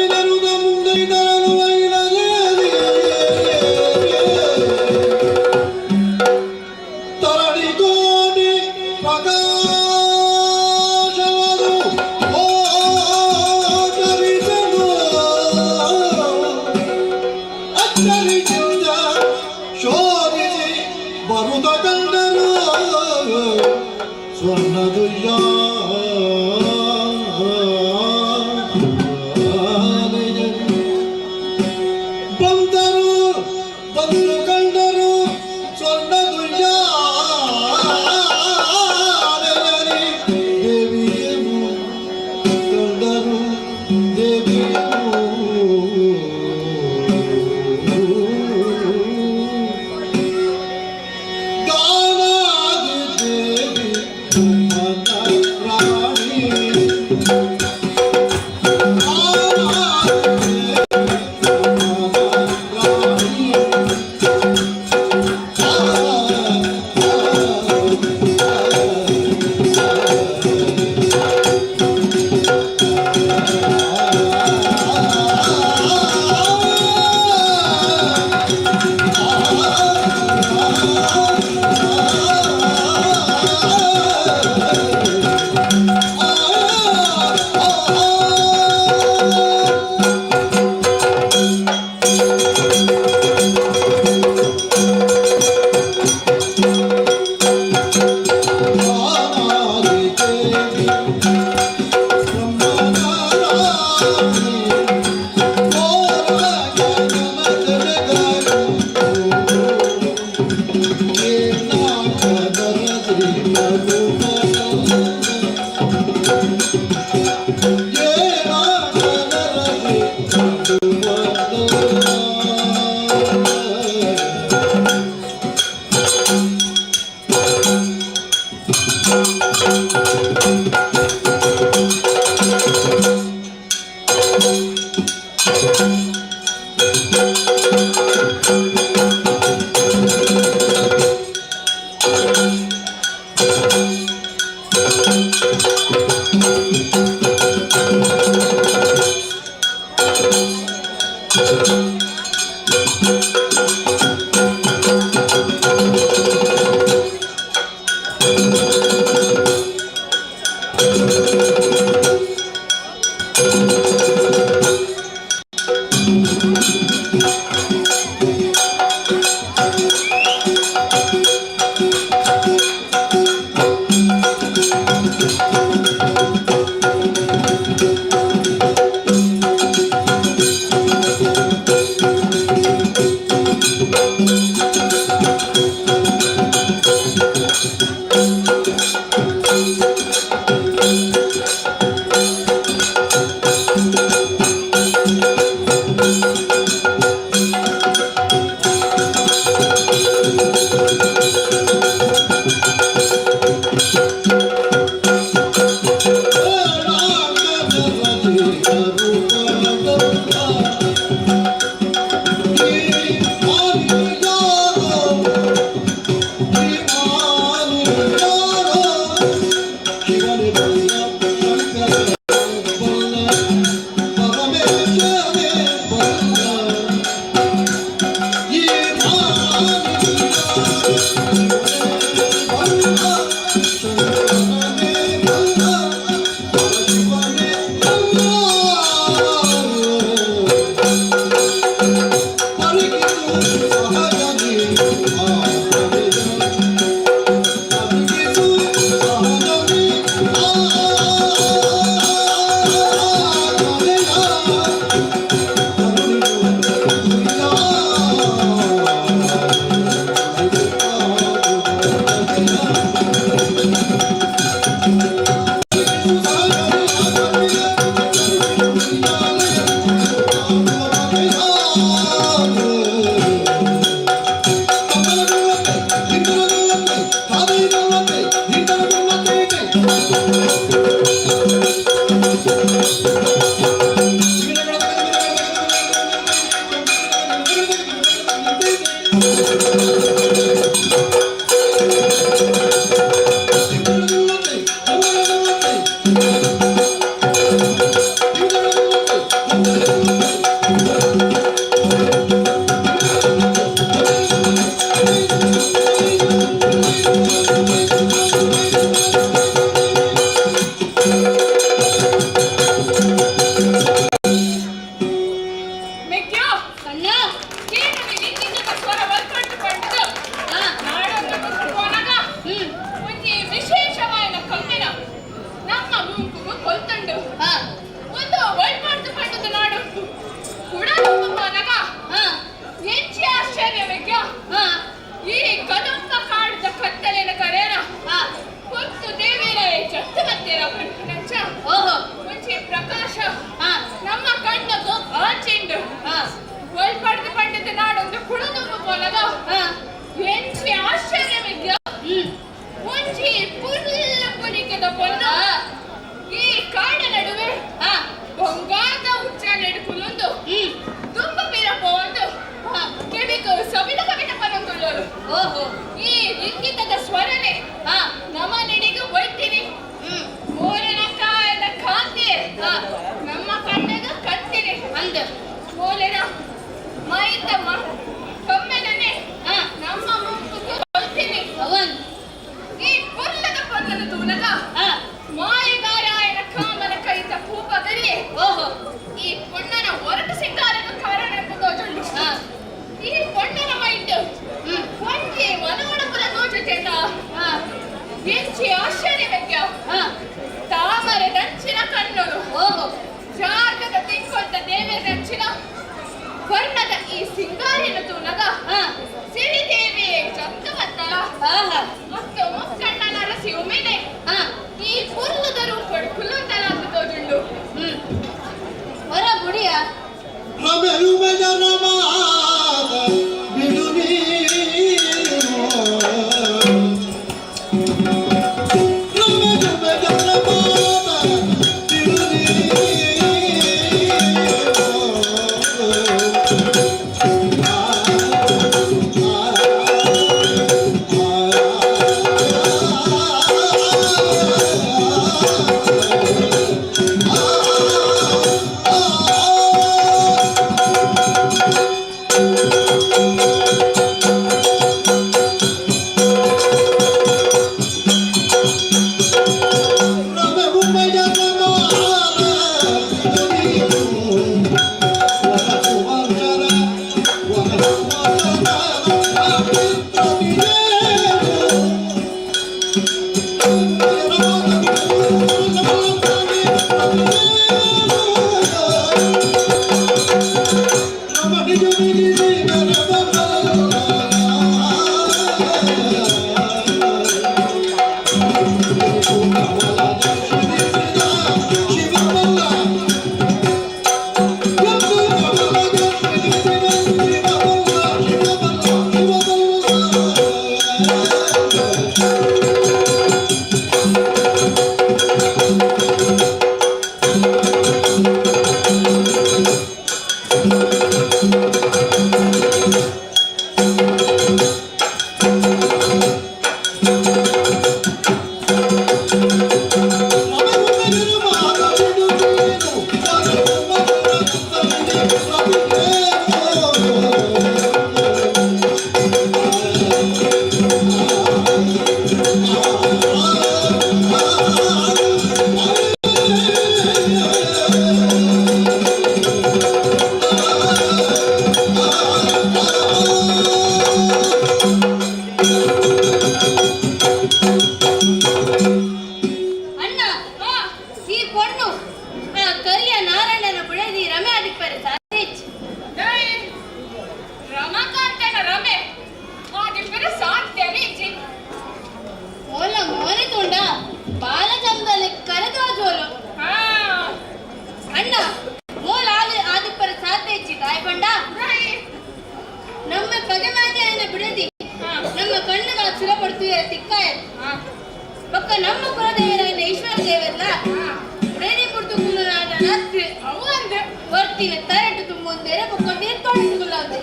பொத்தின தரட்டு தும்பொந்தேர பொக்கொந்தேர தொண்டுகுலாது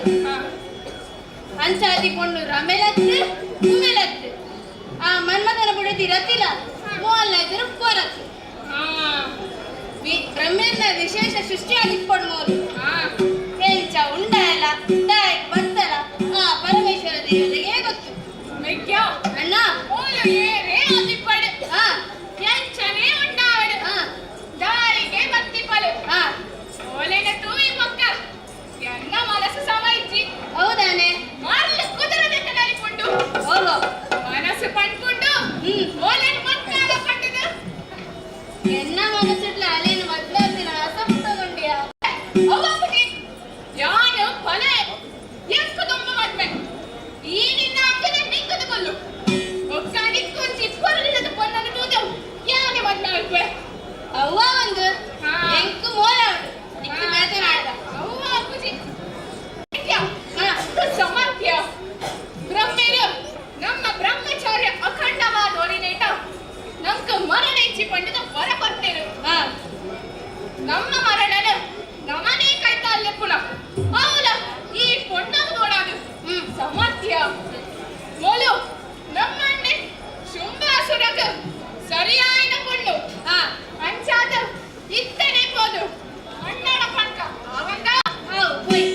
ಅಂಚಾದಿ ಪೊಣ್ಣು ರಮೆಲತ್ತು ಕುಮೆಲತ್ತು ಆ ಮನ್ಮಥನ ಬುಡತಿ ರತಿಲ ಮೋಲ್ಲ ಎದುರು ಕೊರತ್ತು ಬ್ರಹ್ಮೆನ್ನ ವಿಶೇಷ ಸೃಷ್ಟಿ ಆಗಿಟ್ಕೊಂಡು ಮೋಲು ಎಂಚ ಉಂಡಾಯಲ್ಲ ದಾಯಕ್ ಬರ್ತಲ ಆ ಪರಮೇಶ್ವರ ದೇವತೆಗೆ ಗೊತ್ತು ಮೆಕ್ಯ ಅಣ್ಣ ಮೋಲು ಏರೇ ಆಗಿಪ್ಪಡು ಎಂಚನೇ ಉಂಡಾವಡು ದಾರಿಗೆ ಬತ್ತಿಪ್ಪಲು ಓಲೆನ ತೂವಿ ಪಕ್ಕ ಎನ್ನ ಮನಸ್ಸು ಸಮಯಿಸಿ ಹೌದಾನೆ ಮಾರ್ಲು ಕುದುರದೆ ಕಡಲಿಕೊಂಡು ಹೋಗೋ ಮನಸ್ಸು ಪಂಡ್ಕೊಂಡು ಓಲೆನ ಮಕ್ಕಳ ಪಟ್ಟದು ಎನ್ನ ಮನಸ್ಸಿಡ್ಲ ಅಲೇನು ಮದ್ಲಾಸಿನ ಅಸಂತಗೊಂಡಿಯ ಅವ್ವಪ್ಪಿ ಯಾನು ಕೊಲೆ ಎಂಕು ತುಂಬ ಮದ್ವೆ ಈ ನಿನ್ನ ಅಕ್ಕನ ನಿಕ್ಕದು ಕೊಲ್ಲು ಒಕ್ಕ ನಿಕ್ಕು ಚಿಕ್ಕವರಿಲ್ಲದ ಕೊಲ್ಲನ್ನು ತೂದವು ಯಾಕೆ ಮದ್ವೆ ಆಗ್ವೆ ಅವ್ವ ಒಂದು ಎಂಕು ಮೋಲ ನಿಕ್ಕು ಮಾತನಾಡ ಅವ್ವ ಅಪ್ಪುಜಿ ಸಮಾಪ್ಯ ಬ್ರಹ್ಮೇರು ನಮ್ಮ ಬ್ರಹ್ಮಚಾರ್ಯ ಅಖಂಡವಾದ ಒರಿನೇಟ ನಮ್ಗೆ ಮರಣ ಇಚ್ಚಿ ಪಂಡಿತ ಹೊರ ಕೊಡ್ತೇರು ನಮ್ಮ ಮರಣನ ನಮನೇ ಕೈತಾಲ್ಲೆ ಪುನಃ ಅವಲ ಈ ಪೊಂಡವು ನೋಡಾದು ಸಮಾಪ್ಯ ಮೋಲು ನಮ್ಮಣ್ಣೆ ಶುಂಭಾಸುರಗ ಸರಿಯಾಯಿನ ಪುಂಡು ಅಂಚಾದ ಇತ್ತನೆ ಪೋದು ಅಣ್ಣನ ಪಂಕ ಅವಂದ ಹೋಯ್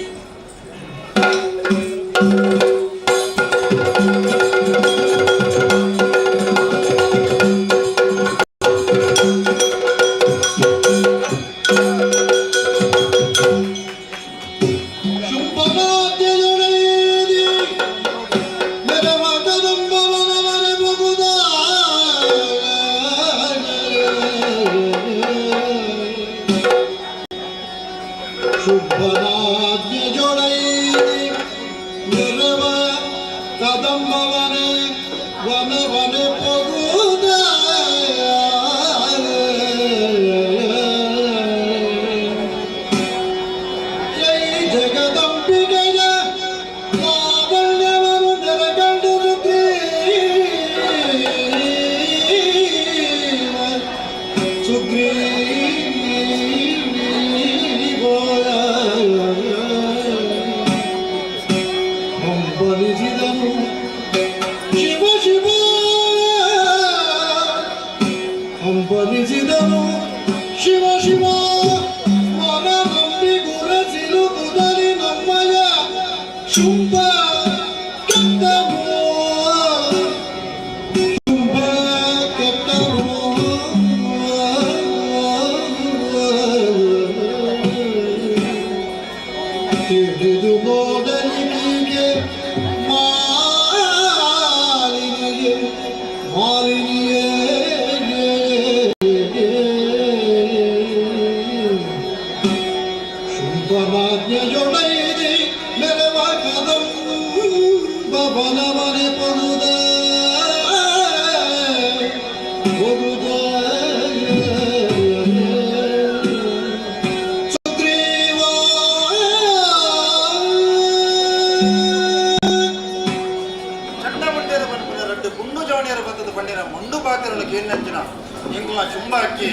ಚುಂಬಾಕಿ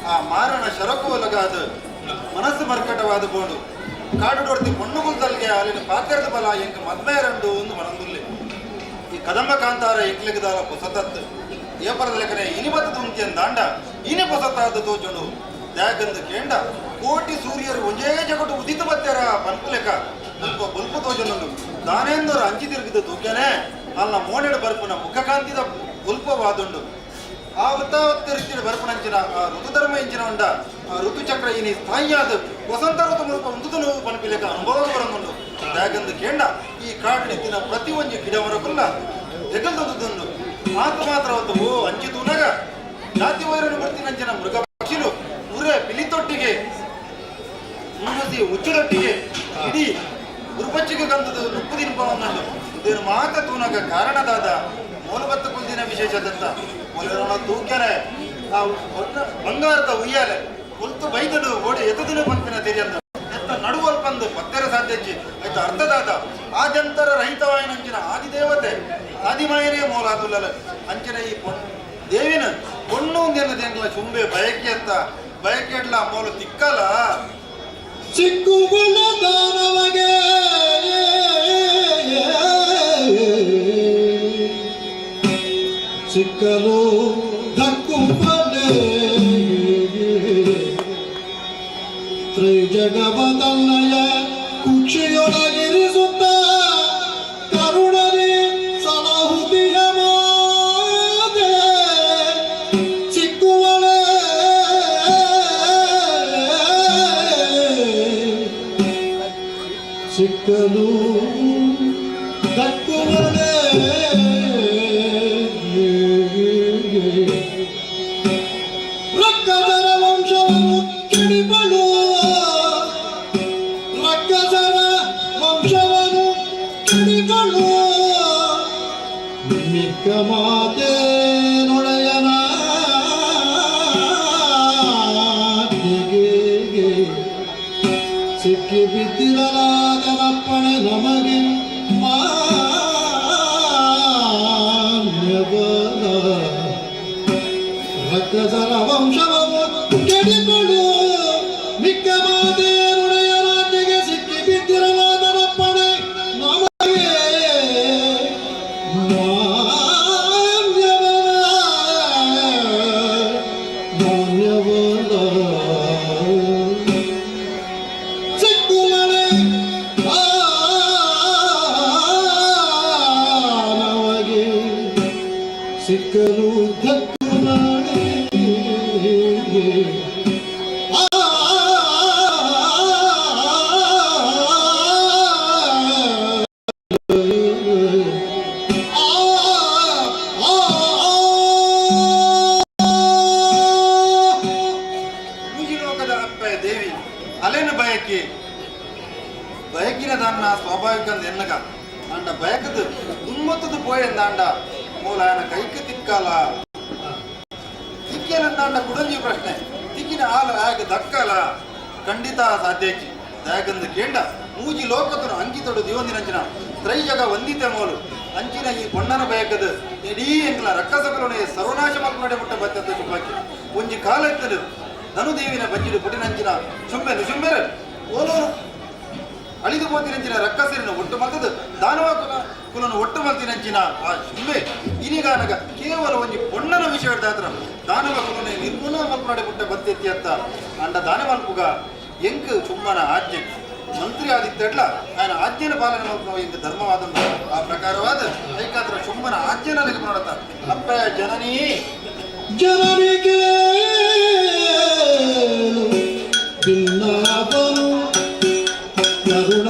ಆ ಮಾರಣ ಶರಕು ಒಲಗಾದ ಮನಸ್ಸು ಮರ್ಕಟವಾದ ಬೋಡು ಕಾಡು ಡೊಡ್ತಿ ಪೊಣ್ಣುಗುಲ್ದಲ್ಗೆ ಅಲ್ಲಿನ ಪಾತ್ರದ ಬಲ ಎಂಕ ಮದ್ಮೇರಂಡು ಒಂದು ಮನಂದುಲ್ಲೆ ಈ ಕದಂಬ ಕಾಂತಾರ ಎಂಕ್ಲಿಗದಾರ ಪೊಸತತ್ತು ಏಪರದ ಲೆಕ್ಕನೆ ಇನಿಬತ್ತದ ಉಂತಿಯನ್ ದಾಂಡ ಇನಿ ಪೊಸತಾದ ತೋಜುಂಡು ದ್ಯಾಗಂದು ಕೇಂಡ ಕೋಟಿ ಸೂರ್ಯರು ಒಂಜೇ ಜಗಟ್ಟು ಉದಿತ ಬತ್ತೆರ ಪನ್ಪು ಲೆಕ್ಕ ಸ್ವಲ್ಪ ಬಲ್ಪು ತೋಜುಂಡು ದಾನೇಂದರು ಅಂಚಿ ತಿರುಗಿದ ತೂಕ್ಯನೆ ಅಲ್ಲ ಮೋನೆಡು ಬರ್ಪುನ ಮುಖಕಾಂತಿದ ಬುಲ್ಪವಾದುಂಡು ಆ ವೃತ್ತಾವತ್ತ ರೀತಿಯ ಬರ್ಪಣಂಚಿನ ಆ ಋತುಧರ್ಮ ಇಂಚಿನ ಉಂಡ ಆ ಋತುಚಕ್ರ ಇನಿ ಸ್ಥಾಯಿಯಾದ ವಸಂತ ಋತು ಮುಲ್ಪ ಉಂದುದು ನೋವು ಪನ್ಪಿಲೆಕ ಅನುಭವ ಬರಂದುಂಡು ದ್ಯಾಗಂದು ಕೇಂಡ ಈ ಕಾಡಿನ ಪ್ರತಿ ಒಂಜಿ ಗಿಡ ಮರಕುಲ್ಲ ತೆಗಲ್ದೊಂದುಂಡು ಮಾತು ಮಾತ್ರ ಅವತ್ತು ಓ ಅಂಚಿ ತೂನಗ ಜಾತಿ ವೈರನು ಬರ್ತಿನಂಚಿನ ಮೃಗ ಪಕ್ಷಿಲು ಉರೆ ಪಿಲಿತೊಟ್ಟಿಗೆ ಮುನ್ನಸಿ ಉಚ್ಚುದೊಟ್ಟಿಗೆ ಇಡೀ ಗುರುಪಚ್ಚಿಗೆ ಗಂಧದ ನುಪ್ಪು ದಿನಪವನ್ನಂಡು ಇದೇನು ಮಾತ ತೂನಗ ಕಾರಣದಾದ ಮೂಲಭತ್ತ ಕುಲ್ದಿನ ವಿಶೇಷದಂತ ಮೊದಲ ತೂಕ್ಯಾನೆ ಆ ಬಂಗಾರದ ಉಯ್ಯಾಲೆ ಕುಲ್ತು ಬೈದಡು ಓಡಿ ಎತ್ತದಿನ ಪಂಪಿನ ತೆರಿಯಂದ ಎತ್ತ ನಡುವಲ್ಪಂದು ಪತ್ತೆರ ಸಾಧ್ಯಚ್ಚಿ ಆಯ್ತು ಅರ್ಥದಾದ ಆದ್ಯಂತರ ರಹಿತವಾಯಿನಂಚಿನ ಆದಿದೇವತೆ ಆದಿಮಾಯನೇ ಮೂಲ ತುಲ್ಲಲ ಅಂಚಿನ ಈ ದೇವಿನ பொண்ணு தேங்கல சும்பே பயக்கேத்த பயக்கேட்ல மூல திக்கல ಸಿಕ್ಕುಗಳ ದಾನವಗೆ ಸಿಕ್ಕಲು ಧಕ್ಕುಪಡೆ ತ್ರಿಜಗವದನ್ನಯ ಕುಕ್ಷಿಯೊಳಗಿರಿಸುತ್ತ ಕರುಣನೆ ಸಲಹುತಿಯ ಮಾದೆ ಸಿಕ್ಕುವಳೆ ಸಿಕ್ಕಲು ದಕ್ಕುವಳೆ ರಕ್ಕಸರ ವಂಶವನ್ನು ಕೆಡಿಬಳು ರಕ್ಕಸರ ವಂಶವನ್ನು ಕೆಡಿಬಳು ಮಿಕ್ಕ ಮಾತೆ ನೊಡೆಯನ ಸಿಕ್ಕಿ ಬಿದ್ದಿರಲಾದನಪ್ಪಣೆ ನಮಗೆ ಮಾನ್ಯವನ ರಕ್ಕಸರ ವಂಶವನ್ನು ಕೆಡಿಗಳು ಮಿಕ್ಕ ಮಾತೆ ನುಡಿಯ ರಾಜ್ಯಗೆ ಸಿಕ್ಕಿ ಬಿದ್ದಿರಲಾದನಪ್ಪಣೆ ನಮಗೆ ಮಾನ್ಯವನ ಸಿಕ್ಕುವಳೆ ನಮಗೆ ಸಿಕ್ಕಲು ಧಕ್ಕು ಮಾಡಿ ಲೋಕದ ಅಪ್ಪ ದೇವಿ ಅಲೆನ ಬಯಕೆ ಬಯಕಿನದನ್ನ ಸ್ವಾಭಾವಿಕ ಎನ್ನಗ ಅಂಡ ಬಯಕದು ದುಮ್ಮತ್ತದು ಪೋಯಂದಾಂಡ ಮೂಲ ಆಯನ ಕೈಕ ತಿಕ್ಕಲ ತಿಕ್ಕಲಂದಾಂಡ ಕುಡಂಜಿ ಪ್ರಶ್ನೆ ತಿಕ್ಕಿನ ಹಾಲು ಆಗ ದಕ್ಕಲ ಖಂಡಿತ ಸಾಧ್ಯಕ್ಕೆ ದಯಗಂದು ಕೇಂಡ ಮೂಜಿ ಲೋಕದನು ಅಂಕಿತೊಡು ದಿವಂದಿನಂಚಿನ ತ್ರೈಜಗ ವಂದಿತೆ ಮೂಲು ಅಂಚಿನ ಈ ಬಣ್ಣನ ಬಯಕದು ಇಡೀ ಎಂಕಲ ರಕ್ಕಸಗಳೊನೆ ಸರ್ವನಾಶ ಮಲ್ಪನಡೆ ಮುಟ್ಟ ಬತ್ತದ ಶುಭಾಕಿ ಒಂಜಿ ಕಾಲ ಎತ್ತದು ಧನುದೇವಿನ ಬಜ್ಜಿಡು ಪುಟಿನಂಚಿನ ಶುಂಬೆನು ಶುಂಬೆರು ಓಲೋರು ಅಳಿದು ಹೋತಿನಂಚಿನ ರಕ್ಕಸರಿನ ಒಟ್ಟು ಮಲ್ತದು ದಾನವ ಕುಲನು ಒಟ್ಟು ಮಲ್ತಿನಂಚಿನ ಆ ಶುಂಬೆ ಇನಿಗಾನಗ ಕೇವಲ ಒಂಜಿ ಬಣ್ಣನ ವಿಷಯ ಹಿಡ್ದಾತ್ರ ದಾನವ ಕುಲನೆ ನಿರ್ಮೂಲ ಮಲ್ಪನಡೆ ಮುಟ್ಟ ಬತ್ತೆತ್ತಿ ಅಂತ ಅಂಡ ದಾನ ಮಲ್ಪುಗ ಎಂಕ್ ಚುಮ್ಮನ ಆಜ್ಞೆ ಮಂತ್ರಿ ಆದಿತ್ತಡ್ಲ ఆయన ಆಜ್ಞೆನ ಪಾಲನೆ ಮಾಡ್ತಾವ ಇಂದ ಧರ್ಮವಾದ ಆ ಪ್ರಕಾರವಾದ ಐಕಾತ್ರ ಶುಂಭನ ಆಜ್ಞೆನ ನೆನಪು ಮಾಡತ್ತ ಅಪ್ಪ ಜನನಿ ಜನರಿಗೆ ಭಿನ್ನಾಪನು ಕರುಣ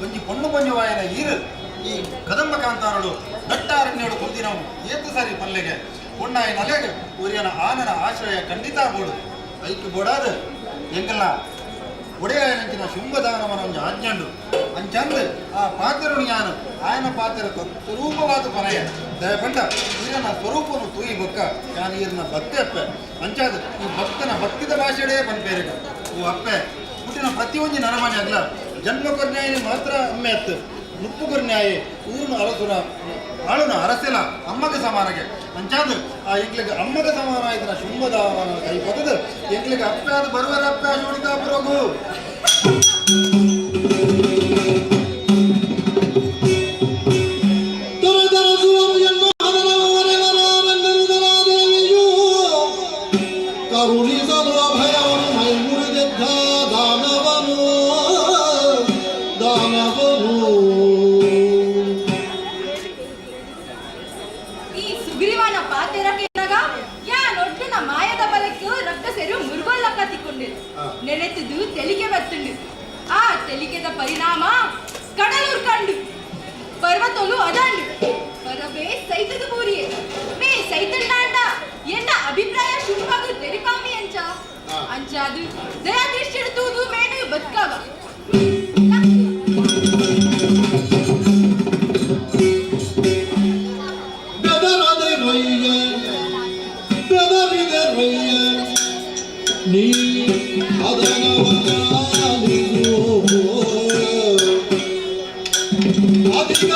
ಒಂಜಿ ಪೊಣ್ಣು ಪಂಜವಾಯನ ಈರು ಈ ಕದಂಬ ಕಾಂತಾನಳು ನಟ್ಟಾರಣ್ಯಳು ಕುರ್ದಿ ನಾವು ಏತು ಸಾರಿ ಪಲ್ಲೆಗೆ ಪೊಣ್ಣಾಯ ನಲೆಗೆ ಒರಿಯನ ಆನನ ಆಶ್ರಯ ಖಂಡಿತ ಬೋಡು ಐಕ್ಯ ಬೋಡಾದ ಎಂಗಲ್ಲ ಒಡೆಯಾಯನಂಚಿನ ಶುಂಭದಾನವನ ಒಂಜಿ ಆಜ್ಞಂಡು ಅಂಚಂದ ಆ ಪಾತ್ರನು ಯಾನು ಆಯನ ಪಾತ್ರ ಸ್ವರೂಪವಾದ ಕೊನೆಯ ದಯಪಂಡ ಈರನ ಸ್ವರೂಪನು ತೂಯಿ ಬೊಕ್ಕ ಯಾನು ಈರನ ಭಕ್ತಿ ಅಪ್ಪೆ ಅಂಚಾದ ಈ ಭಕ್ತನ ಭಕ್ತಿದ ಭಾಷೆಡೇ ಪನ್ಪೇರೆಗ ಓ ಅಪ್ಪೆ ಹುಟ್ಟಿನ ಪ್ರತಿಯೊಂದು ನರಮನೆ ಅಲ್ಲ ಜನ್ಮ ಕೊರ್ನ್ಯಾಯ ಮಾತ್ರ ಅಮ್ಮೆ ಅತ್ತು ಮುಪ್ಪು ಕೊರ್ನ್ಯಾಯ ಊರಿನ ಅರಸುನ ಆಳುನ ಅರಸೆಲ ಅಮ್ಮಗ ಸಮಾನಗೆ ಅಂಚಾದ ಆ ಎಂಕ್ಲಿಗೆ ಅಮ್ಮಗ ಸಮಾನ ಇದನ್ನ ಶುಂಭದ ಕೈ ಪದದು ಎಂಕ್ಲಿಗೆ ಅಪ್ಪೆ ಅದು ಬರುವರ ಅಪ್ಪೆ ಶೋಡಿತಾ ಬರೋಗು ಕರುಣಿಸಲು ಅಭಯವನ್ನು ಮೈ ಮುರಿದಿದ್ದ ದಾನವನು ಪರಿಣಾಮ ಕಡಲೂರ್ ಕಂಡು ಪರ್ವತೋಲು ಅದಾಂಡು ಪರವೇ ಸೈತದ ಬೂರಿಯೇ ಮೇ ಸೈತಣ್ಣಾಂಡ ಎನ್ನ ಅಭಿಪ್ರಾಯ ಶುರುವಾಗು ತೆರಿಪಾಮಿ ಅಂಚಾದು ದಯಾ ದೃಷ್ಟಿಡ್ತೂದು ಮೇನು ಬದುಕಾಗ ನೀ ಅದನವನಾಲಿಸು ಅಧಿಕ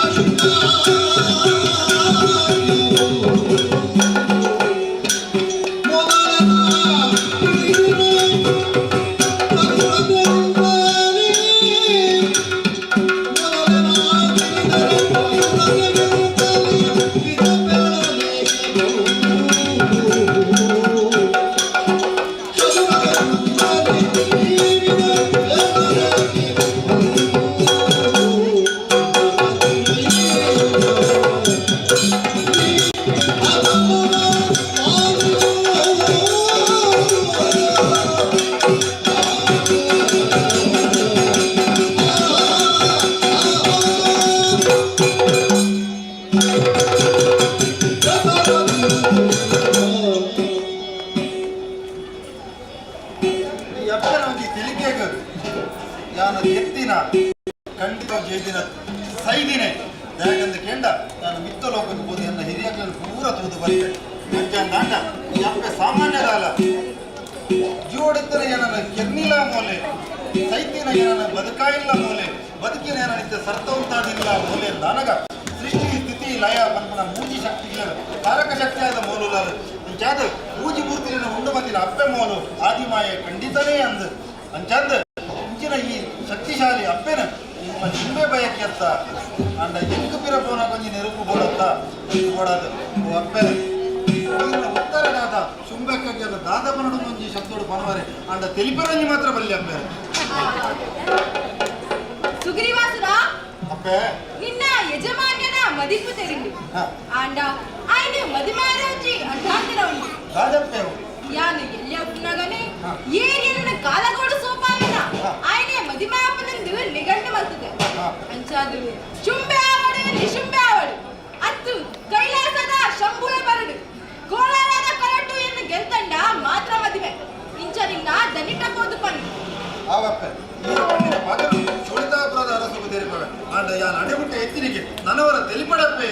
ಯಾನ ಎತ್ತಿನ ಖಂಡಿತ ಜೇದಿನ ಸೈದಿನೇ ಯಾಕಂದ್ರೆ ಕೇಂಡ ನಾನು ಮಿತ್ತ ಲೋಕಕ್ಕೆ ಹೋದ ಎನ್ನ ಹಿರಿಯಗಳನ್ನು ಪೂರ ತೂದು ಬರ್ತೇನೆ ಮಂಜಾನ್ ನಾಟ ಯಪ್ಪೆ ಸಾಮಾನ್ಯರಲ್ಲ ಜೀವಡಿದ್ದರ ಏನನ್ನ ಕೆರ್ನಿಲ್ಲ ಮೂಲೆ ಸೈತಿನ ಏನನ್ನ ಬದುಕಾಯಿಲ್ಲ ಮೂಲೆ ಬದುಕಿನ ಏನನಿದ್ದ ಸರ್ತ ಉಂಟಾದಿಲ್ಲ ಮೂಲೆ ನನಗ ಸೃಷ್ಟಿ ಸ್ಥಿತಿ ಲಯ ಪಂಪನ ಮೂಜಿ ಶಕ್ತಿ ತಾರಕ ಶಕ್ತಿಯಾದ ಮೂಲುಲ ಅಂಚಾದ ಮೂಜಿ ಮೂರ್ತಿನ ಉಂಡು ಬಂದಿನ ಅಪ್ಪೆ ಮೂಲು ಆದಿಮಾಯ ಖಂಡಿತನೇ ಅಂದು ಅಂಚಾದ ಇಂಚಿನ ಈ ಶಕ್ತಿಶಾಲಿ ಅಪ್ಪೆನ ನಿಮ್ಮ ನಿಂಬೆ ಬಯಕೆ ಅತ್ತ ಅಂಡ ಎಂಕು ಪಿರಪೋನ ಕೊಂಚ ನೆರುಪು ಬೋಡತ್ತ ಬೋಡಾದ ಅಪ್ಪೆ ಉತ್ತರನಾದ ಶುಂಬಕ್ಕಾಗಿ ಅಲ್ಲ ದಾದಪನಡು ಮುಂಜಿ ಶಬ್ದೋಡು ಪನವರೆ ಅಂಡ ತೆಲಿಪರಂಜಿ ಮಾತ್ರ ಬಲ್ಲಿ ಅಪ್ಪೆ ಸುಗ್ರೀವಾಸುರ ಅಪ್ಪೆ ನಿನ್ನ ಯಜಮಾನ್ಯನ ಮದಿಪು ತೆರಿಂಡು ಆಂಡ ಆಯ್ನೆ ಮದಿಮಾರಾಜಿ ಅಂತಾಂತರ ಉಂಟು ದಾದಪ್ಪೆ ಯಾನು ಎಲ್ಲಿ ಅಪ್ಪನಗನೆ ಏರಿಯನ ಕಾಲಗೋಡು ಸೋಪಾವಿನ ಆಯ್ನೆ ಮದಿಮಾಪನಂದು ನಿಗಂಡು ಮತ್ತದೆ ಅಂಚಾದು ಶುಂಬೆ ಆವಡು ನಿಶುಂಬೆ ಆವಡು ಅತ್ತು ಕೈಲಾಸದ ಶಂಭುಳ ಬರಡು ಕೋಲಾರದ ಕರಟು ಎಂದು ಗೆಲ್ತಂಡ ಮಾತ್ರ ಮದಿಮೆ ಇಂಚ ನಿನ್ನ ದನಿಟ ಕೋದು ಪಂಡು ಆವಪ್ಪೆ ಮಗನು ಚೋಳಿತಾಪುರದ ಅರಸು ತೆರಿಪಡ ಆಂಡ ಯಾನ ಅಡೆಬಿಟ್ಟ ಎತ್ತಿನಿಗೆ ನನವರ ತೆಲಿಪಡಪ್ಪೆ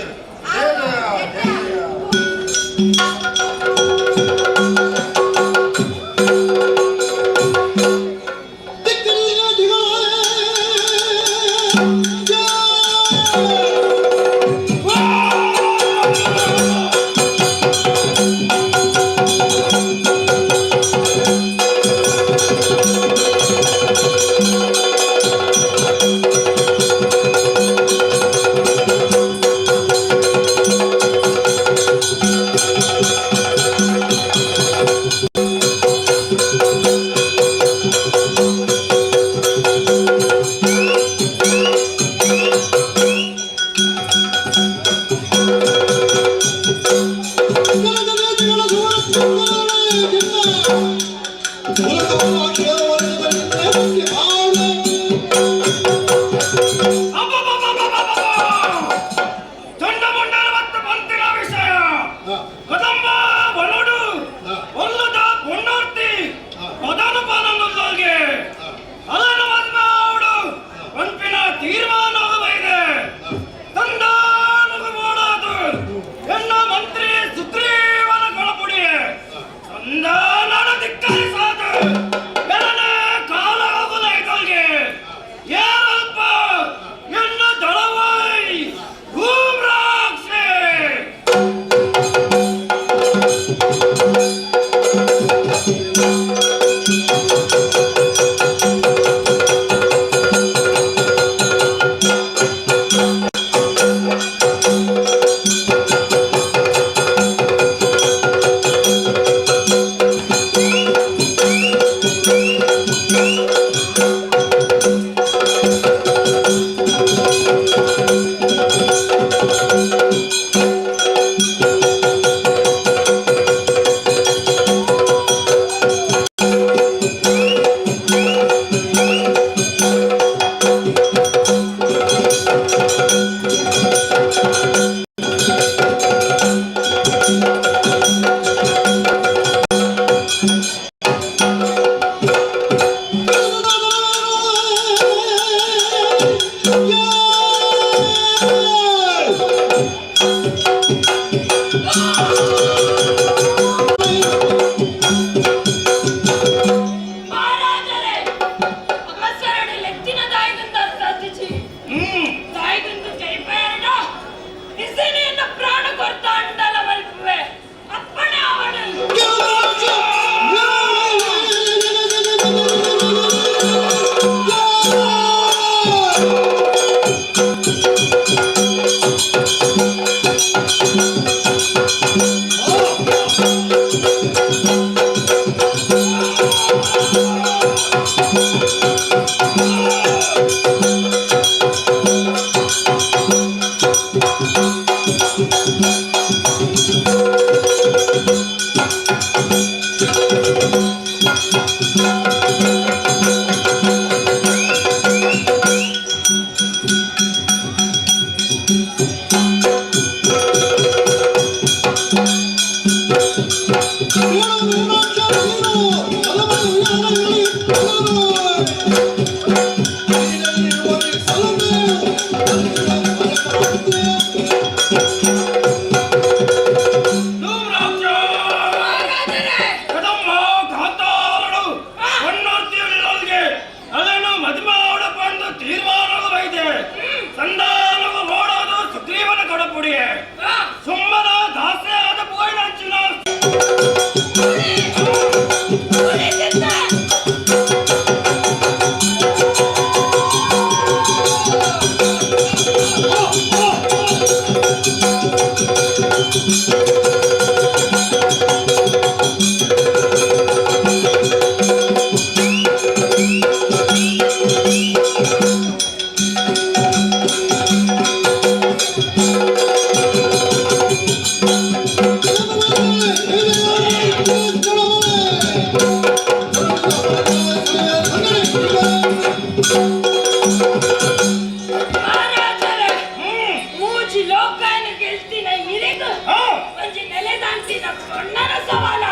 ಅಂತಿನ ಕೊಣ್ಣನ ಸವಾಲ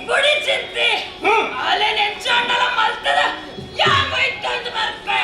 ಬುಡಿ ಚಿಂತಿ ಆಲೆ ನೆಂಚೊಂಡಲ ಮಲ್ತದ ಯಾಕೋ ಇತ್ತೊಂದು ಮರ್ಪೆ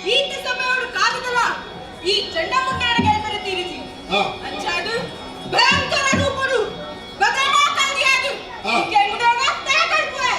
ಈತ ಸಮಯೋಡು ಕಾಲದಲ್ಲ ಈ ಚಂಡಮುಂಡನಿಗೆ ಬರುತ್ತೀರಿಸಿ ಅಂಚಾದು ಭಯಂಕರ ರೂಪರು ಬದಲಾ ಕಲ್ದಿಯಾದು ಕೆಂಡನ ತೇಗಲ್ಪೆ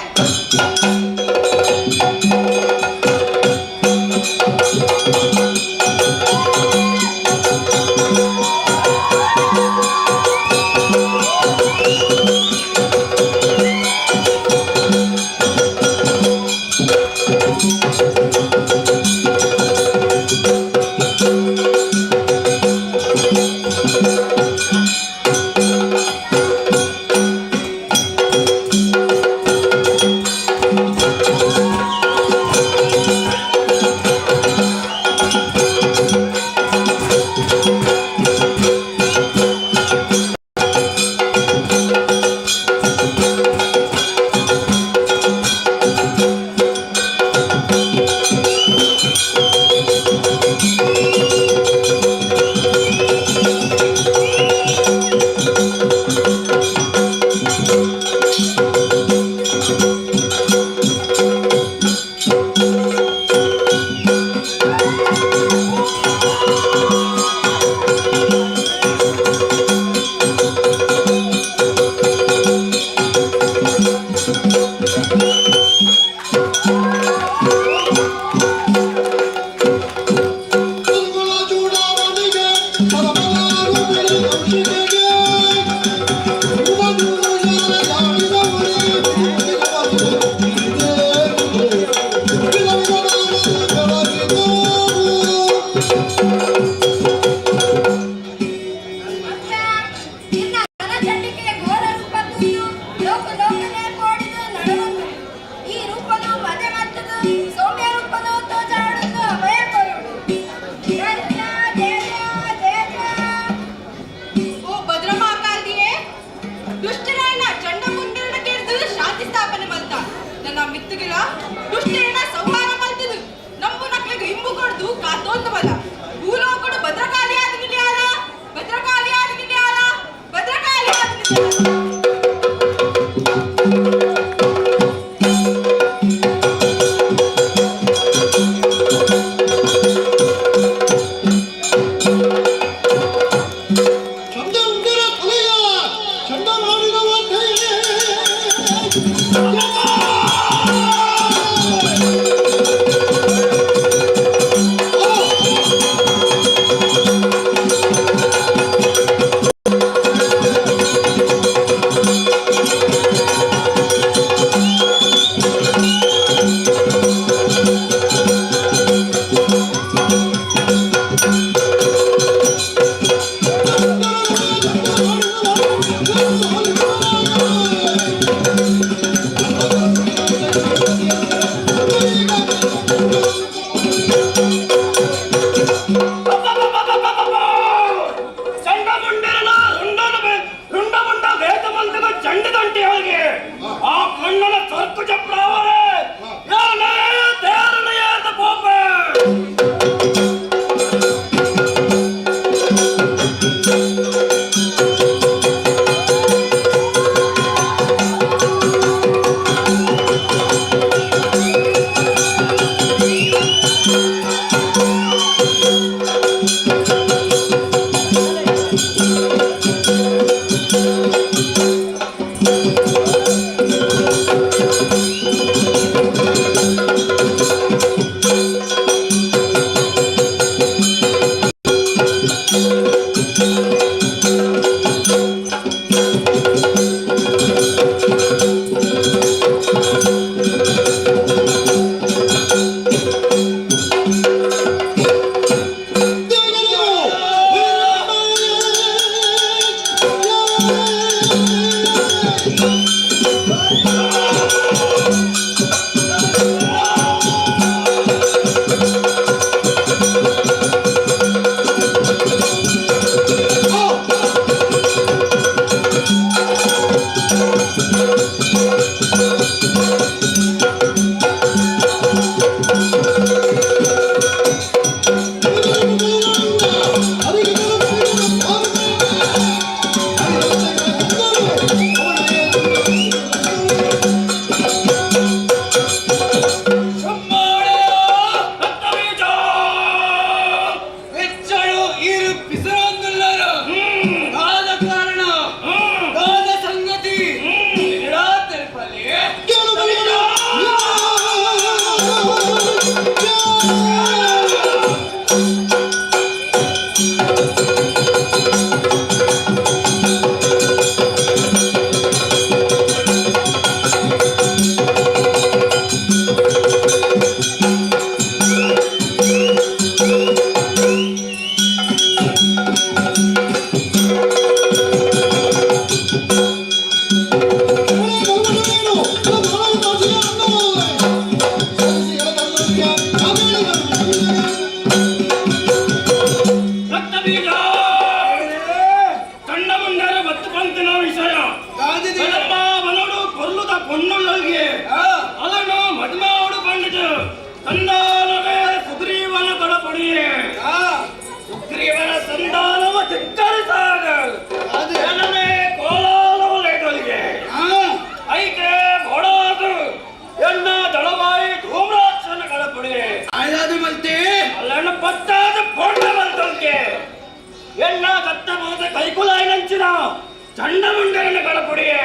ಚಂಡ ಮುಂಡೆಯನ್ನು ಕಳಪುಡಿಯೇ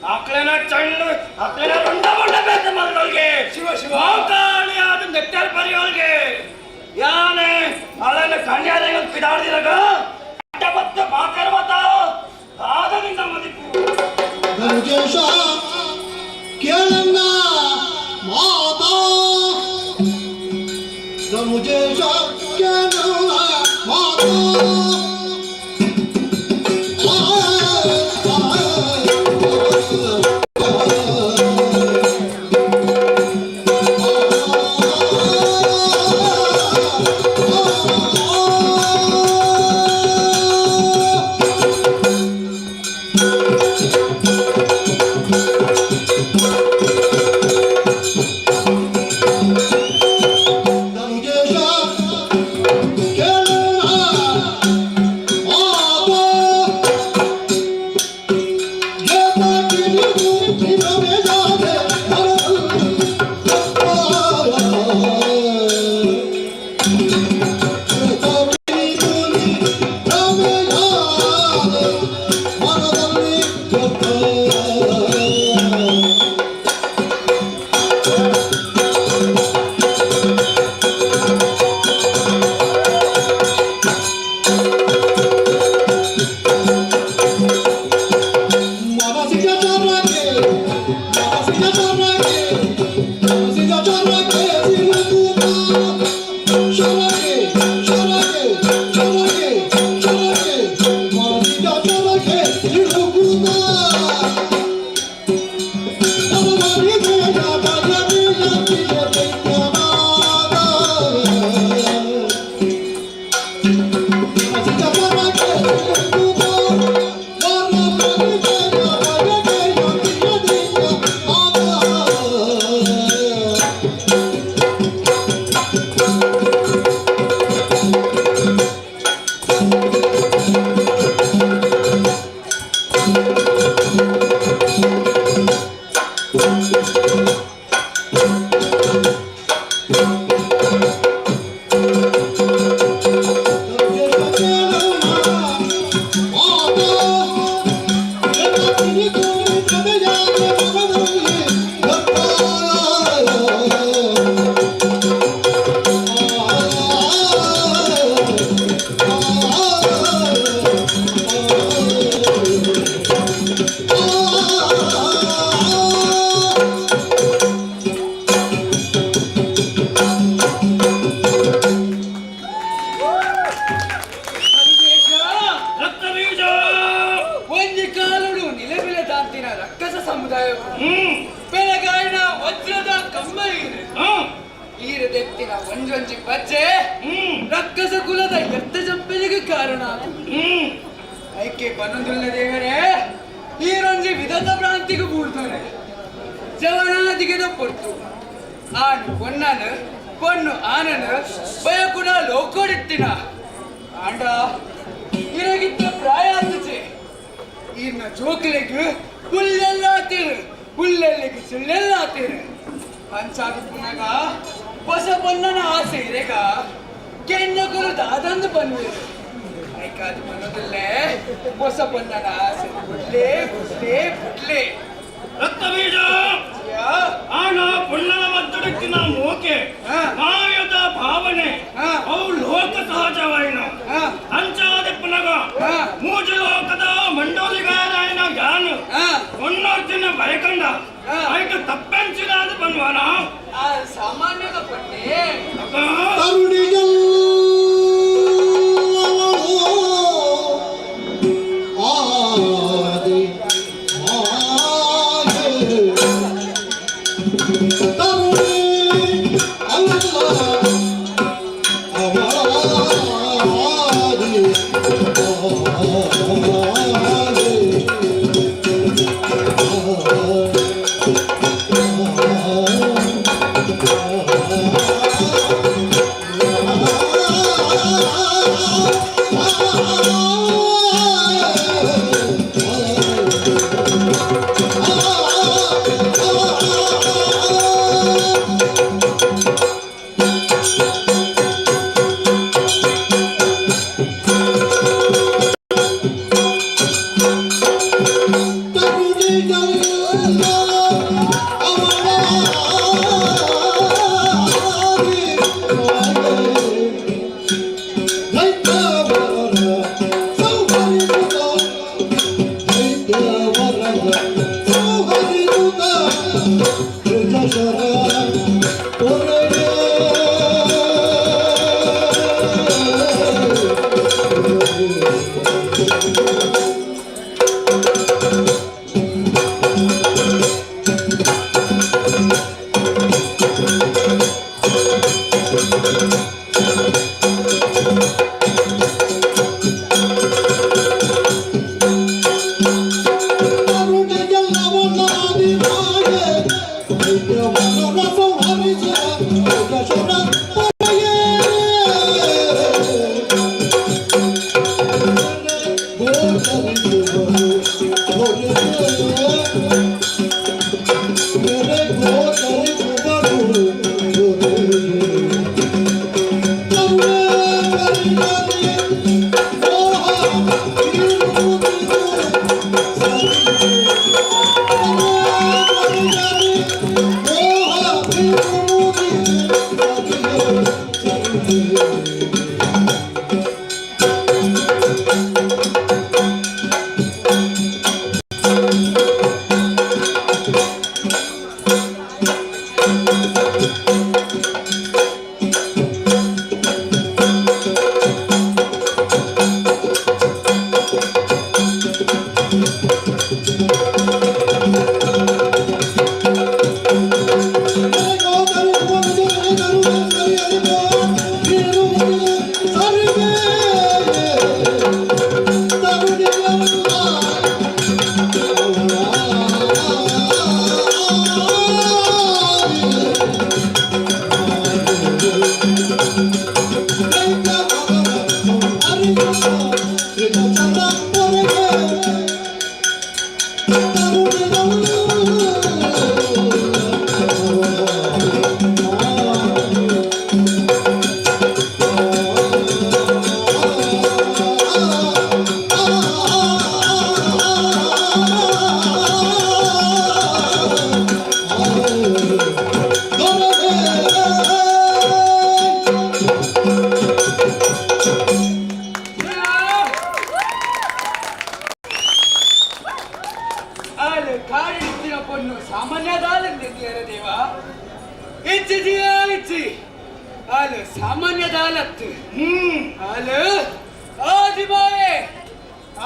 ಅಕ್ಲೇನ ಚಂಡ ಅಕ್ಲೇನ ರುಂಡ ಮುಂಡ ಬೇಕ ಮಲ್ದೊಳ್ಗೆ ಶಿವ ಶಿವ ಕಾಳಿಯಾದ ನೆಟ್ಟಲ್ ಪರಿಯೋಳ್ಗೆ ಯಾನೆ ಅಳನ ಕನ್ಯಾದ ಕಿದಾಡ್ದಿರಗ ಅಡ್ಡಬತ್ತ ಮಾತಾಡ್ಬತ್ತ ಆದರಿಂದ ಮದಿಪು ಗರುಜೇಶ ಕೇಳನ್ನ ಮಾತಾ ಗರುಜೇಶ ಕೇಳನ್ನ ಮಾತಾ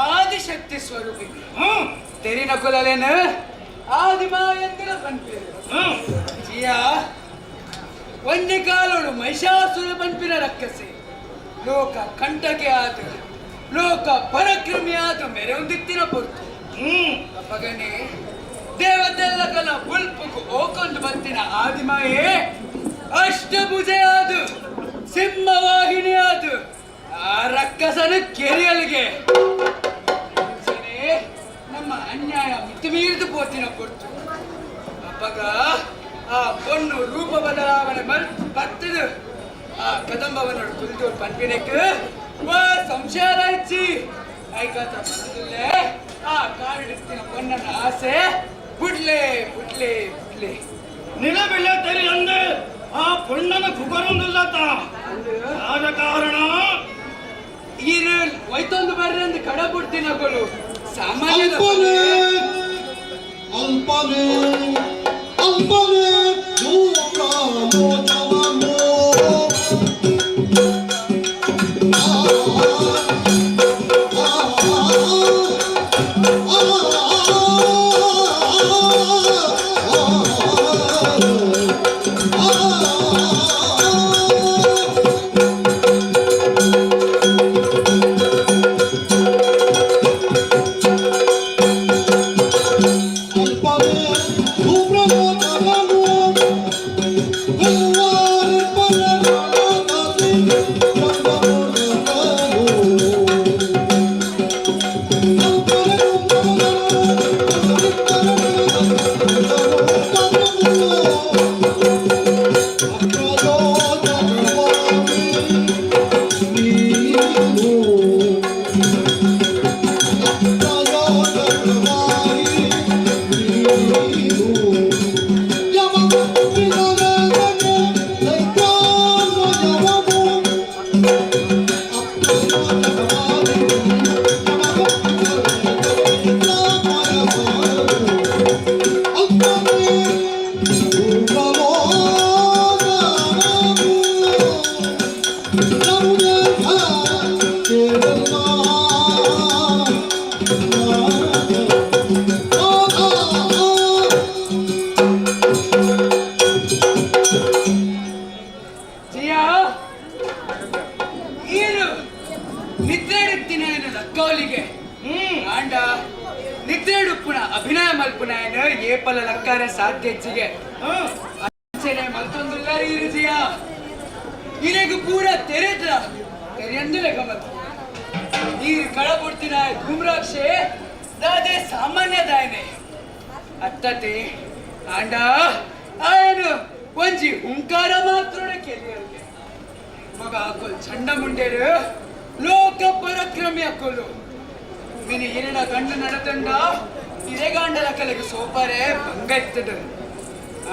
ಆದಿಶಕ್ತಿ ಸ್ವರೂಪಿ ತೆರಿನ ಕುಲಲೇನ ಆದಿಮಾಯಂದಿರ ಪಂಪಿರು ಜಿಯಾ ಒಂದೇ ಕಾಲೋಳು ಮಹಿಷಾಸುರ ಪಂಪಿನ ರಕ್ಕಸೆ ಲೋಕ ಕಂಟಕೆ ಆದ ಲೋಕ ಪರಕ್ರಮಿ ಆದ ಮೆರೆಯೊಂದಿತ್ತಿನ ಪೊರ್ತು ಅಪ್ಪಗನೆ ದೇವತೆಲ್ಲ ಕಲ ಉಲ್ಪುಕು ಓಕೊಂದು ಬಂತಿನ ಆದಿಮಾಯೇ ಅಷ್ಟಭುಜೆ ಆದು ಸಿಂಹವಾಹಿನಿ ಆದು ಆ ರಕ್ಕಸನ ಕೆರೆಯಲಿಗೆ ನಮ್ಮ ಅನ್ಯಾಯ ಮಿತಿ ಮೀರಿದು ಪೋತಿನ ಕೊಡ್ತು ಅಪ್ಪಗ ಆ ಪೊಣ್ಣು ರೂಪ ಬದಲಾವಣೆ ಬರ್ತದು ಆ ಕದಂಬವನೋಡು ಕುರಿತು ಪನ್ಪಿನಕ್ಕೆ ಸಂಶಯ ಇಚ್ಚಿ ಐಕಾತ ಬಂದಿಲ್ಲೇ ಆ ಕಾಡಿಡ್ತಿನ ಪೊನ್ನನ ಆಸೆ ಬಿಡ್ಲೆ ಬಿಡ್ಲೆ ಬಿಡ್ಲೆ ನಿಲಬಿಲ್ಲ ತೆರಿ ಅಂದೆ ಆ ಪೊಣ್ಣನ ಕುಗರೊಂದಿಲ್ಲತ ಆದ ಕಾರಣ ಇರು ಒಯ್ತೊಂದು ಬರ್ರಿ ಅಂದು ಕಡ ಬಿಡ್ತೀನಿ ಅಗಳು ಸಾಮಾನ್ಯ ಅಲ್ಪನೆ ಅಲ್ಪನೆ Oh, ಏಪಲ ಲಕ್ಕಾರ ಸಾಧ್ಯ ಹೆಚ್ಚಿಗೆ ಮತ್ತೊಂದು ಇರಿಜಿಯ ಇರೆಗು ಪೂರ ತೆರೆಯಂದಿಲ್ಲ ಗಮತ್ ನೀರು ಕಳಪುಡ್ತಿನ ಗುಮ್ರಾಕ್ಷೆ ದಾದೆ ಸಾಮಾನ್ಯದಾಯನೆ ಅತ್ತತೆ ಆಂಡ ಆಯನು ಒಂಜಿ ಹುಂಕಾರ ಮಾತ್ರ ಕೇಳಿಯಲ್ಗೆ ಮಗ ಹಾಕೋಲ್ ಚಂಡ ಮುಂಡೇರು ಲೋಕ ಪರಾಕ್ರಮಿ ಹಾಕೋಲು ಮಿನಿ ಹಿರಿನ ಗಂಡು ನಡತಂಡ ಹಿರೇಗಾಂಡಲ ಕಲೆಗೆ ಸೋಪಾರೆ ಭಂಗ ಇತ್ತದು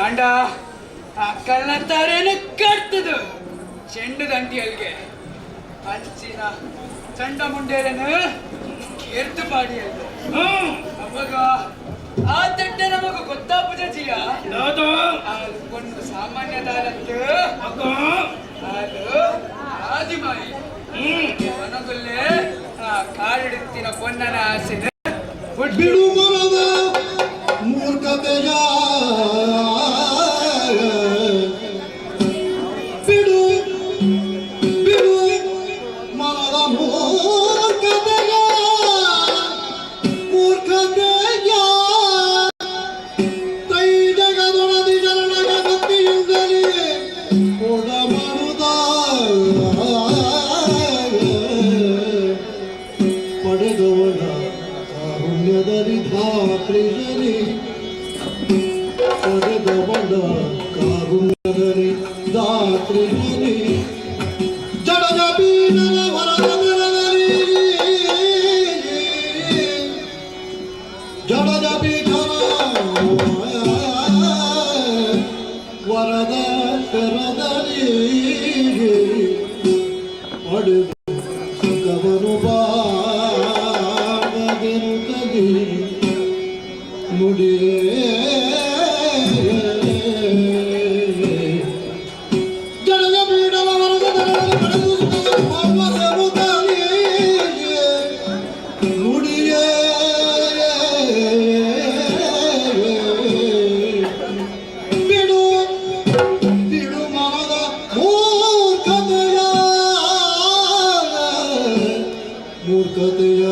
ಆಂಡ ಆ ಕಲ್ಲತ್ತಾರೇನು ಕಟ್ತದು ಚೆಂಡು ದಂಟಿಯಲ್ಗೆ ಅಂಚಿನ ಚಂಡ ಮುಂಡೇರನು ಎರ್ತು ಪಾಡಿಯಲ್ಗೆ ಅವಾಗ ಆ ತಟ್ಟೆ ನಮಗ ಗೊತ್ತಾಪುಜ ಜಿಯ ಒಂದು ಸಾಮಾನ್ಯ ದಾರತ್ತು ಅದು ಆದಿಮಾಯಿ ಮನಗುಲ್ಲೇ ಆ ಕಾಡಿಡುತ್ತಿನ ಪೊನ್ನನ ಆಸೆ ಬಿಡು ಮರದ ಮೂರ್ಖತೆಯ ಬಿಡು ಬಿಡು ಮರದ ಮೂರ್ಖತೆಯ ಮೂರ್ಖತೆಯ ತೈ ಜಗದೊಳದಿ ಜನನಗ ಭಕ್ತಿಯುಂಗಲಿ ಓಡ ಮಾಡುದ ಪಡೆದವನ ಕಾರುಣ್ಯದಲ್ಲಿ ಧಾತ್ರಿಯರಿ ಪಡೆದವನ ಕಾರುಣ್ಯದಲ್ಲಿ ಧಾತ್ರಿಯರಿ ಜಡಜ ಬೀನರ ವರದರಲ್ಲಿ ಜಡಜ ಬೀಠರ ವರದ ಕರದಲ್ಲಿ ಪಡೆದ ಸುಖವನು ಬಾಗದಿರುತ್ತದೆ ನುಡಿಯೇ ಜಡದ ಬೀಡಲ ವರದ ದರದಲ್ಲಿ ಪಡೆದು ಸುಖವನು ನುಡಿಯೇ ಬಿಡು ಬಿಡು ಮನದ ಮೂರ್ಖತೆಯ ಮೂರ್ಖತೆಯ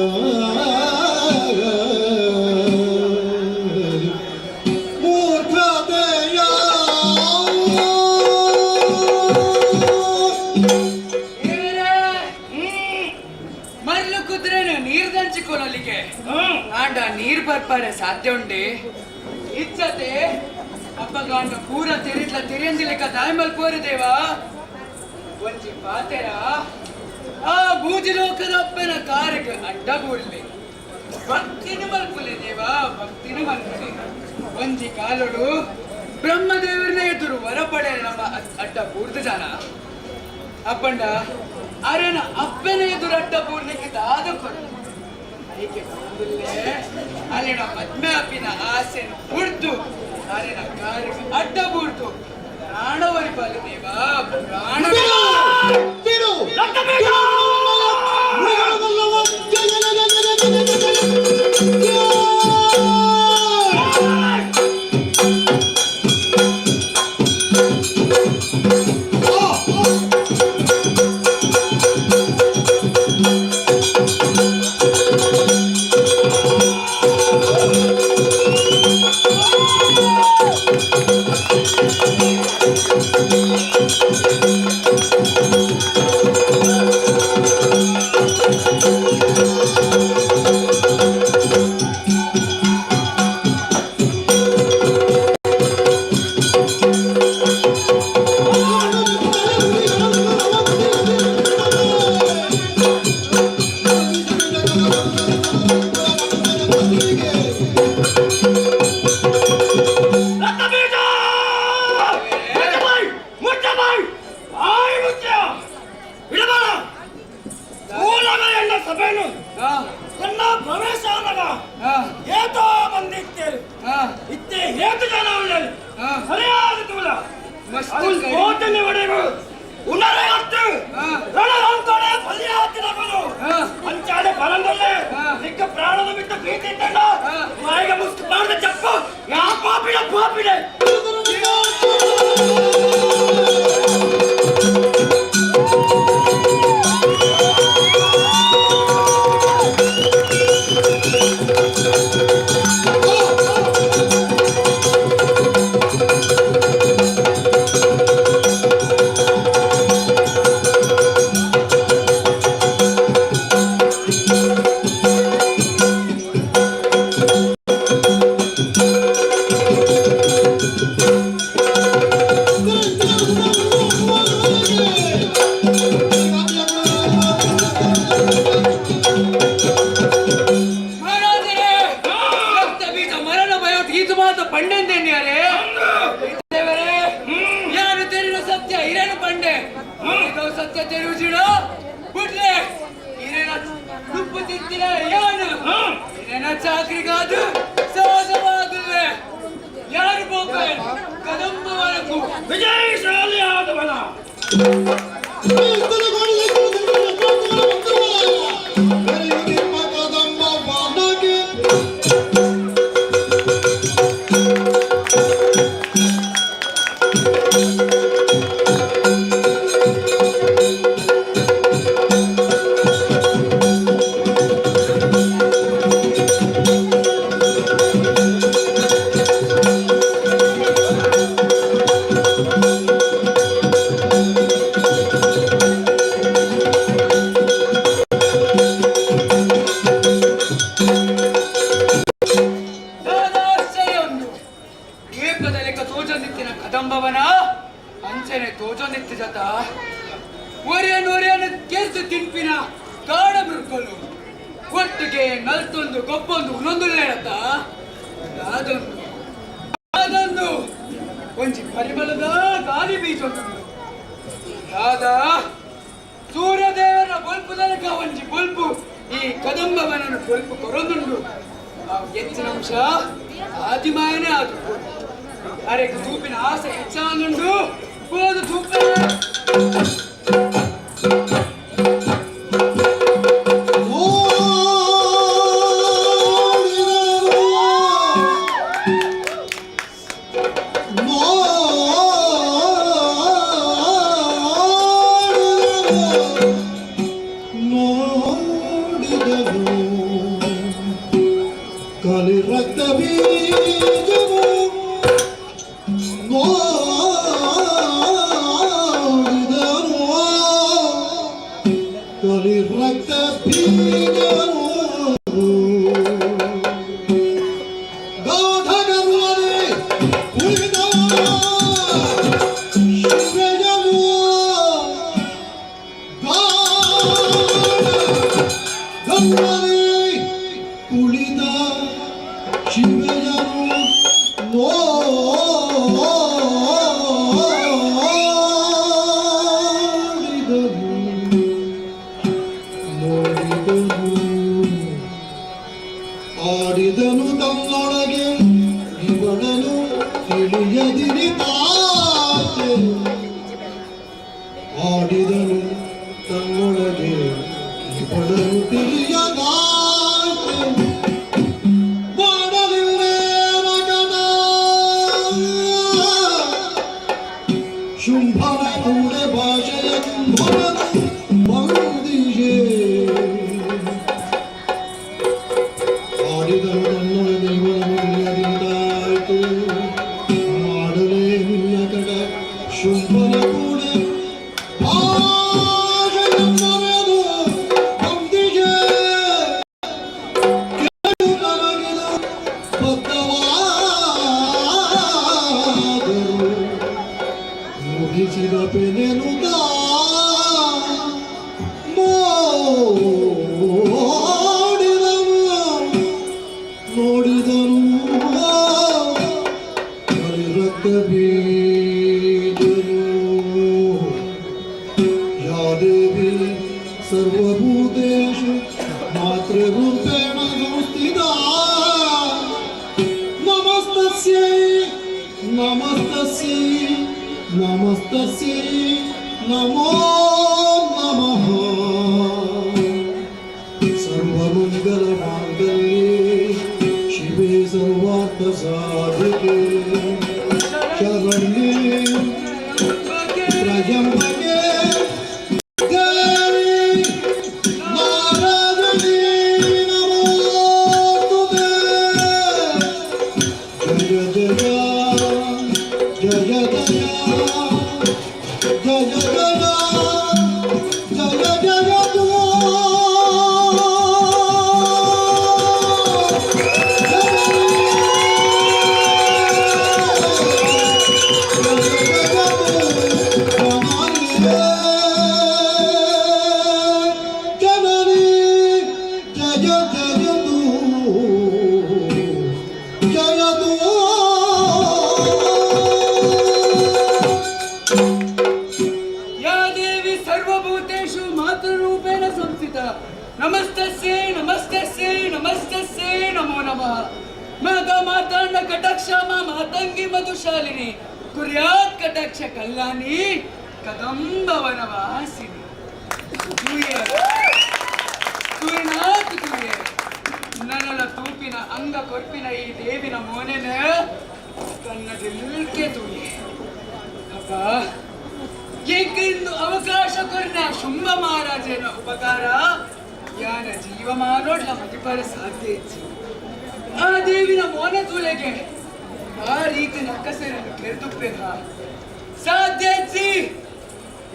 ಮೂರ್ಖತೆಯ ಮರಳು ಕುದ್ರೇನು ನೀರ್ ದಂಚಿಕೊಳ್ಳಲಿಕ್ಕೆ ಆಂಡ ನೀರ್ ಬರ್ಪಾರೆ ಸಾಧ್ಯ ಉಂಡೆ ಇಚ್ಛತೆ ಅಪ್ಪಗಾಂಡ ಪೂರ ತೆರೆಯಂದಿಲೆಕ್ಕ ದಾಯಮಲ್ ಕೋರಿದೇವಾ ಒಂಜಿ ಪಾತೆರ ಆ ಬೂಜಿ ಲೋಕದ ಅಪ್ಪನ ಕಾರ್ಯಕ್ಕೆ ಅಡ್ಡ ಬೂಡ್ಲಿ ಭಕ್ತಿನ ಮಲ್ಪುಲೆ ದೇವಾ ಭಕ್ತಿನ ಮಲ್ಪುಲೆ ಒಂಜಿ ಕಾಲುಡು ಬ್ರಹ್ಮದೇವರನ್ನ ಎದುರು ವರ ಪಡೆ ನಮ್ಮ ಅಡ್ಡ ಬೂರ್ದು ಜನ ಅಪ್ಪಂಡ ಅರೆನ ಅಪ್ಪನ ಎದುರು ಅಡ್ಡ ಬೂರ್ಲಿಕ್ಕೆ ದಾದ ಕೊಡು ಅದಕ್ಕೆ ಬಂದಿಲ್ಲೇ ಅಲ್ಲಿನ ಮದ್ಮೆ ಅಪ್ಪಿನ ಆಸೆನ ಹುಡ್ದು ಅರೆನ ಕಾರ್ಯಕ್ಕೆ ಅಡ್ಡ ಬೂರ್ದು ಪ್ರಾಣವರಿ ಪಾಲು ದೇವಾ ಪ್ರಾಣ ಬಿಡು ಇತ್ತೆ ಹೇತು ಜನ ಉಳ್ಳದು ಸರಿಯಾದ ತೂಲ ಕೋಟನೆ ಒಡೆದು ಉನ್ನರ ಹತ್ತು ರಣಹಂತೋಡೆ ಬಲಿಯಾತಿದವನು ಅಂಚಾಡೆ ಬಲಂಗಲ್ಲೇ ನಿಕ್ಕ ಪ್ರಾಣದ ಬಿಟ್ಟು ಭೀತಿ ಇಟ್ಟಂಡ ಬಾಯಿಗೆ ಮುಸ್ತು ಮಾಡಿದ ಚಪ್ಪು ಯಾ ಪಾಪಿಡೆ ಪಾಪಿಡೆ ಮಾತು ಪಂಡೆಂದೇನೆ ಯಾರೇ ಯಾರು ತೆರಿನ ಸತ್ಯ ಹಿರೇನು ಪಂಡೆ ಸತ್ಯ ತೆರುವುಜಿಡ ಬಿಡ್ಲೆ ಹಿರೇನ ತುಪ್ಪು ತಿಂತಿನ ಯಾನು ಹಿರೇನ ಚಾಕ್ರಿಗಾದು ಸಹಜವಾಗಲೇ ಯಾರು ಬೋಕೆ ಕದಂಬವರೆಗೂ ವಿಜಯಶಾಲಿ ಆದವನ ಕದಂಬವನ ಅಂಚನೆ ತೋಜೊಂದಿತ್ತು ಜತ ಒರಿಯನ್ನು ಕೆಲ್ಸ ತಿಂಪಿನ ಕಾಡ ಮೃಗಲು ಒಟ್ಟಿಗೆ ನಲ್ತೊಂದು ಗೊಬ್ಬೊಂದು ಒಂದೊಂದು ಹೇಳತ್ತ ಅದೊಂದು ಒಂಜಿ ಪರಿಮಳದ ಗಾಳಿ ಬೀಜೊಂದು ಯಾದ ಸೂರ್ಯದೇವರ ಬೊಲ್ಪುದನಕ ಒಂಜಿ ಬೊಲ್ಪು ಈ ಕದಂಬವನನ್ನು ಬೊಲ್ಪು ಕೊರೊಂದುಂಡು ಹೆಚ್ಚಿನ ಅಂಶ ಆದಿಮಾಯನೇ ಆದ್ರು ಅರೆ ತೂಪಿನ ಆಸೆ ಹೆಚ್ಚಾನುಂಡು ಹೋದು ತೂಪಿನ ಆಡಿದನು ತನ್ನೊಳಗೆ ಇವಳನು ತಿಳಿಯದಿರಿ ತಾತೆ ಆಡಿದನು ತನ್ನೊಳಗೆ ಇವಳನು ತಿಳಿಯದಾತೆ ಮಾಡಲಿಲ್ಲೇ ಮಗನ ಶುಂಭನ ಕೂಡೆ ಭಾಷೆಯ ಕುಂಭನನು ಬಂದಿಯೇ ಆಡಿದನು ತನ್ನೊಳಗೆ ಇವಳನು ತಿಳಿಯದಿರಿದಾಯಿತು ಮಾಡಲೇ ನಿನ್ನ ಕಡ ಶುಂಭನ ಕೂಡೆ ಭಾಷೆಯ ಮರೆದು ಬಂದಿಯೇ ಕೇಳು ನನಗಿದು ಬದ್ಧವಾದರು ಮುಗಿಸಿದ ಪೆನೆನುದ ನೋಡಿದನು ಪರಿರಕ್ತ ಬೀದನು ಯಾದೇವಿ ಸರ್ವಭೂತೇಷು ಮಾತೃರೂಪೇಣ ಸಂಸ್ಥಿತ ನಮಸ್ತಸ್ಯೈ ನಮಸ್ತಸ್ಯೈ ನಮಸ್ತಸ್ಯೈ ನಮೋ ನಮಃ ಸರ್ವಮಂಗಲ ಮಾಂಗಲ್ಯೆ ಶಿವೆ ಸರ್ವಾರ್ಥ ಸಾಧಿಕೆ ಶರಣ್ಯೆ ತ್ರಯಂಬಕೆ ದೇವಿ ನಾರಾಯಣಿ ನಮೋಸ್ತುತೆ ಜಯ ಜಯ ಜಯ ಜಯ ಜಯ ಜಯ ಜಯ ಜಯ ಮಾತಂಗಿ ಮಧುಶಾಲಿನಿ ಕುರ್ಯಾತ್ ಕಟಾಕ್ಷ ಕಲ್ಯಾಣಿ ಕದಂಬವನವಾಸಿನಿ ನನ್ನಲ ತೂಪಿನ ಅಂಗ ಕೊರ್ಪಿನ ಈ ದೇವಿನ ಮೋನೆನ ಕನ್ನದಿಲ್ಕೆ ತುಳಿ ಅಪ್ಪ ಏಕೆಂದು ಅವಕಾಶ ಕೊರ್ನ ಶುಂಭ ಮಹಾರಾಜನ ಉಪಕಾರ ಯಾನ ಜೀವ ಮಾಡೋಡ್ಲ ಮತಿಪರ ಸಾಧ್ಯ ಇಚ್ಚಿ ಆ ದೇವಿನ ಮೋನೆ ತೂಲೆಗೆ ಆ ರೀತಿ ನಕ್ಕಸರನ್ನು ಕೆರೆದುಪ್ಪೆದ ಸಾಧ್ಯ ಇಚ್ಚಿ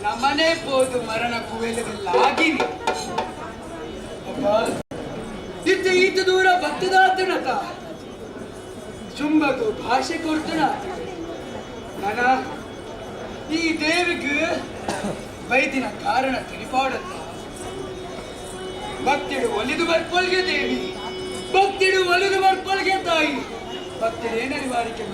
ನಮ್ಮನೆ ಪೋದು ಮರಣ ಕುವೆಲದಲ್ಲಾಗಿನಿ ಅಪ್ಪ ಇತ್ತ ಈತ ದೂರ ಬತ್ತದಾತನತ ಶುಂಭದು ಭಾಷೆ ಕೊಡ್ತನ ನನ ಈ ದೇವಿಗೆ ಬೈದಿನ ಕಾರಣ ತಿಳಿಪಾಡತ್ತ ಭಕ್ತಿಡು ಒಲಿದು ಬರ್ಕೊಲ್ಗೆ ದೇವಿ ಭಕ್ತಿಡು ಒಲಿದು ಬರ್ಕೊಲ್ಗೆ ತಾಯಿ ಭಕ್ತಿಡೇನರಿ ವಾರಿಕೆ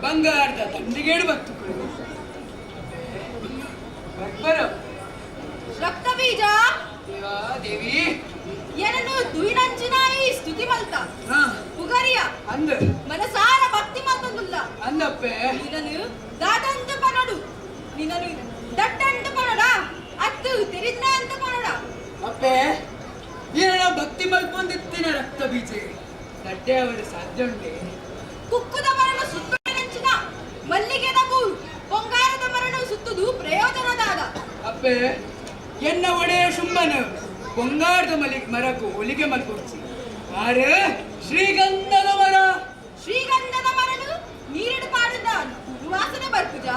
ಬಂಗಾರದ ತಂಡಿಗೇಡು ಬತ್ತು ರಕ್ತ ಬೀಜ ದೇವಿ ಏನನ್ನು ದುಯಿನಂಚಿನಾಯಿ ಸ್ತುತಿ ಮಲ್ತ ಪುಗರಿಯ ಅಂದ ಮನಸಾರ ಭಕ್ತಿ ಮಲ್ತಂದುಲ್ಲ ಅಂದಪ್ಪೆ ನಿನ್ನನು ದಾದಂತ ಪನಡು ನಿನ್ನನು ದಟ್ಟಂತ ಪನಡ ಅತ್ತು ತೆರಿದ್ನ ಅಂತ ಪನಡ ಅಪ್ಪೆ ಏನ ಭಕ್ತಿ ಮಲ್ಪೊಂದಿತ್ತಿನ ರಕ್ತ ಬೀಜ ದಡ್ಡೆ ಅವರ ಸಾಧ್ಯ ಉಂಟೆ ಕುಕ್ಕುದ ಮರಣ ಸುತ್ತುನಂಚಿನ ಮಲ್ಲಿಗೆದ ಬಂಗಾರದ ಮರಣ ಸುತ್ತುದು ಪ್ರಯೋಜನದಾದ ಅಪ್ಪೆ ಎನ್ನ ಒಡೆಯ ಶುಂಭನ ಬಂಗಾರದ ಮರಕ್ಕೂ ಒಲಿಗೆ ಮಲ್ಕೊಡ್ಸಿ ಆರೆ ಶ್ರೀಗಂಧದ ಮರ. ಶ್ರೀಗಂಧದ ಮರನು ನೀರಿಡು ಪಾಡದ ವಾಸನೆ ಬರ್ಪುಜ.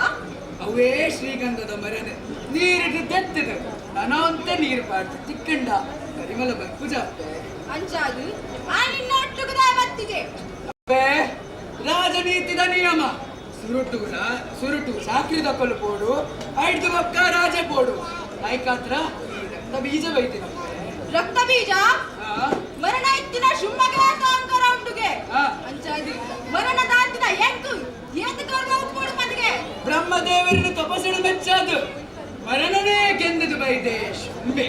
ಅವೇ ಶ್ರೀಗಂಧದ ಮರನೆ ನೀರಿಟ್ಟು ತೆತ್ತದ ನನಂತ ನೀರು ಪಾಡ್ತು ತಿಕ್ಕಂಡ ಪರಿಮಳ ಬರ್ಪುಜ. ಅಂಚಾದು ಆ ನಿನ್ನ ಒಟ್ಟುಗದ ಬತ್ತಿಗೆ ರಾಜನೀತಿದ ನಿಯಮ ಸುರುಟು ಸಾಕಿದ ಕೊಲ್ಲು ಪೋಡು ಐದು ಬಕ್ಕ ರಾಜ ಪೋಡು ಆಯ್ಕಾತ್ರ ರಕ್ತ ಬೀಜ ಬೈತಿನ ರಕ್ತ ಬೀಜ ಮರಣ ಎತ್ತಿನ ಶುಂಭಗೆ ಅಹಂಕಾರ ಉಂಟುಗೆ ಅಂಚಾದು ಮರಣ ದಾಂತಿನ ಎಂಕು ಏತಕರ್ಗ ಉಪ್ಪೋಡು ಮಂದಿಗೆ ಬ್ರಹ್ಮದೇವರನ್ನು ತಪಸ್ಸನ್ನು ಮೆಚ್ಚಾದು ಮರಣನೇ ಗೆಂದದು ಬೈದೆ ಶುಂಭೆ.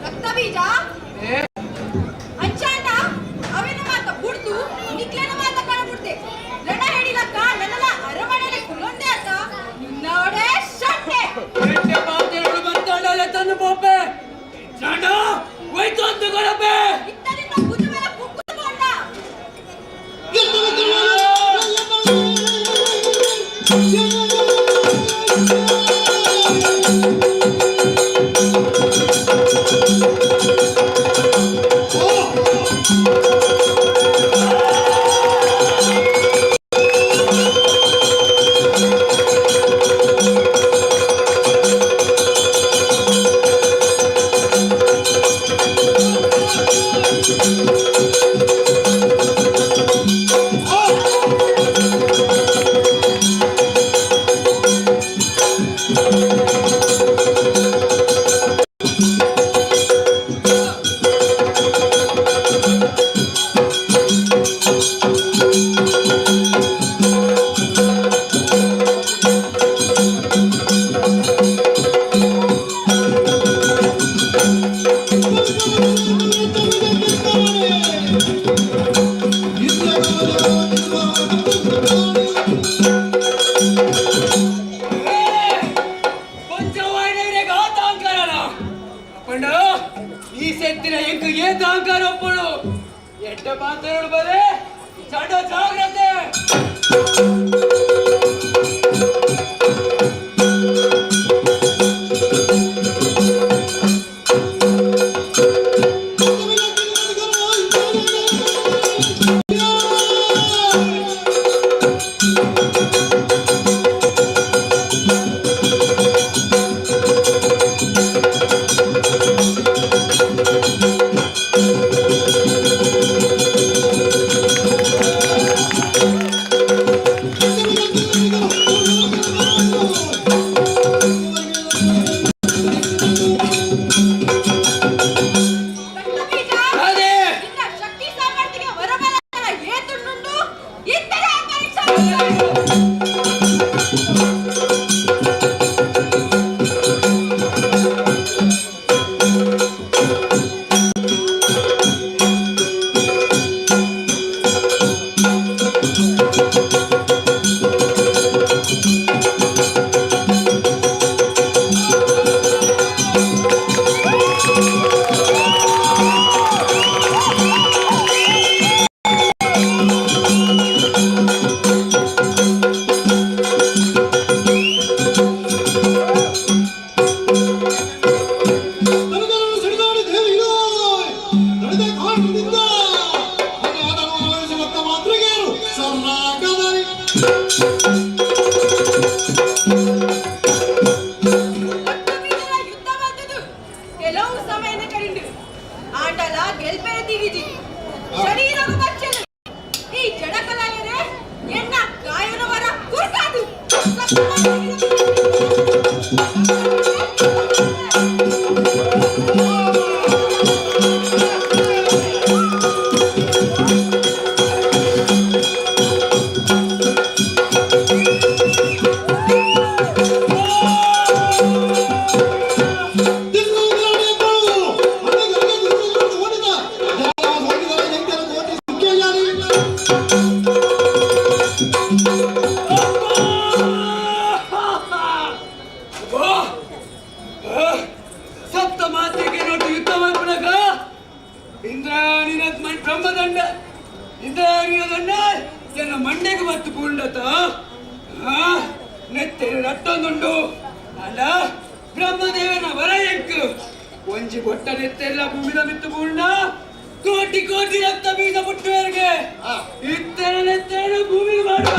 ರಕ್ತ ಬೀಜ ಅಂಚಾಂಡ ಅವಿನ ಮಾತ ಬುಡ್ದು ನಿಕ್ಲೆನ ಮಾತ ಕಾಣಬಿಡ್ತೆ ರಣ ಹೇಳಿಲಕ್ಕ ನನ್ನಲ್ಲ ಅರಮನೆಯಲ್ಲಿ ಕುಲೊಂದೆ ಅಕ್ಕ ನಿನ್ನವಡೆ ಶಟ್ಟೆ ಎಟ್ಟೆ ಪಾತ್ರೆಗಳು ಬಂತಾಡಲ್ಲ ತನ್ನ ಪೋಪೆ ಜಾಂಡ ಹೋಯ್ತು ಅಂತ ಕೊಡಪೆ ಇತ್ತಲಿಂದ ಭುಜ ಮೇಲೆ ಕುಕ್ಕುಕೊಂಡ ಈ ಸೆತ್ತಿನ ಎಂಕು ಏತ ಅಹಂಕಾರ ಒಪ್ಪಳು ಎಟ್ಟ ಪಾತ್ರೆಗಳು ಬರೆ ಚಡ ಜಾಗ್ರತೆ. ಕೆಲವು ಸಮಯದ ಕರಿಂಡು ಆಂಡಲ ಗೆಲ್ಪೆರ ತಿಗಿಜಿ ಶರೀರವ ಬಚ್ಚಲು ಈ ಜಡಕಲಾಯರೆ ಎನ್ನ ಕಾಯನ ವರ ಕುರ್ಕಾದು ಮಂಡೆಗೆ ಬತ್ತು ಪೂಂಡತ ನೆತ್ತೆ ರಟ್ಟೊಂದುಂಡು ಅಲ್ಲ ಬ್ರಹ್ಮದೇವನ ವರ ಎಂಕು ಒಂಜಿ ಬೊಟ್ಟನೆತ್ತೆಲ್ಲ ಭೂಮಿದ ಮಿತ್ತು ಪೂರ್ಣ ಕೋಟಿ ಕೋಟಿ ರಕ್ತ ಬೀಜ ಪುಟ್ಟವರಿಗೆ ಇತ್ತೆರನೆತ್ತೆರಡು ಭೂಮಿಗೆ ಮಾಡುವ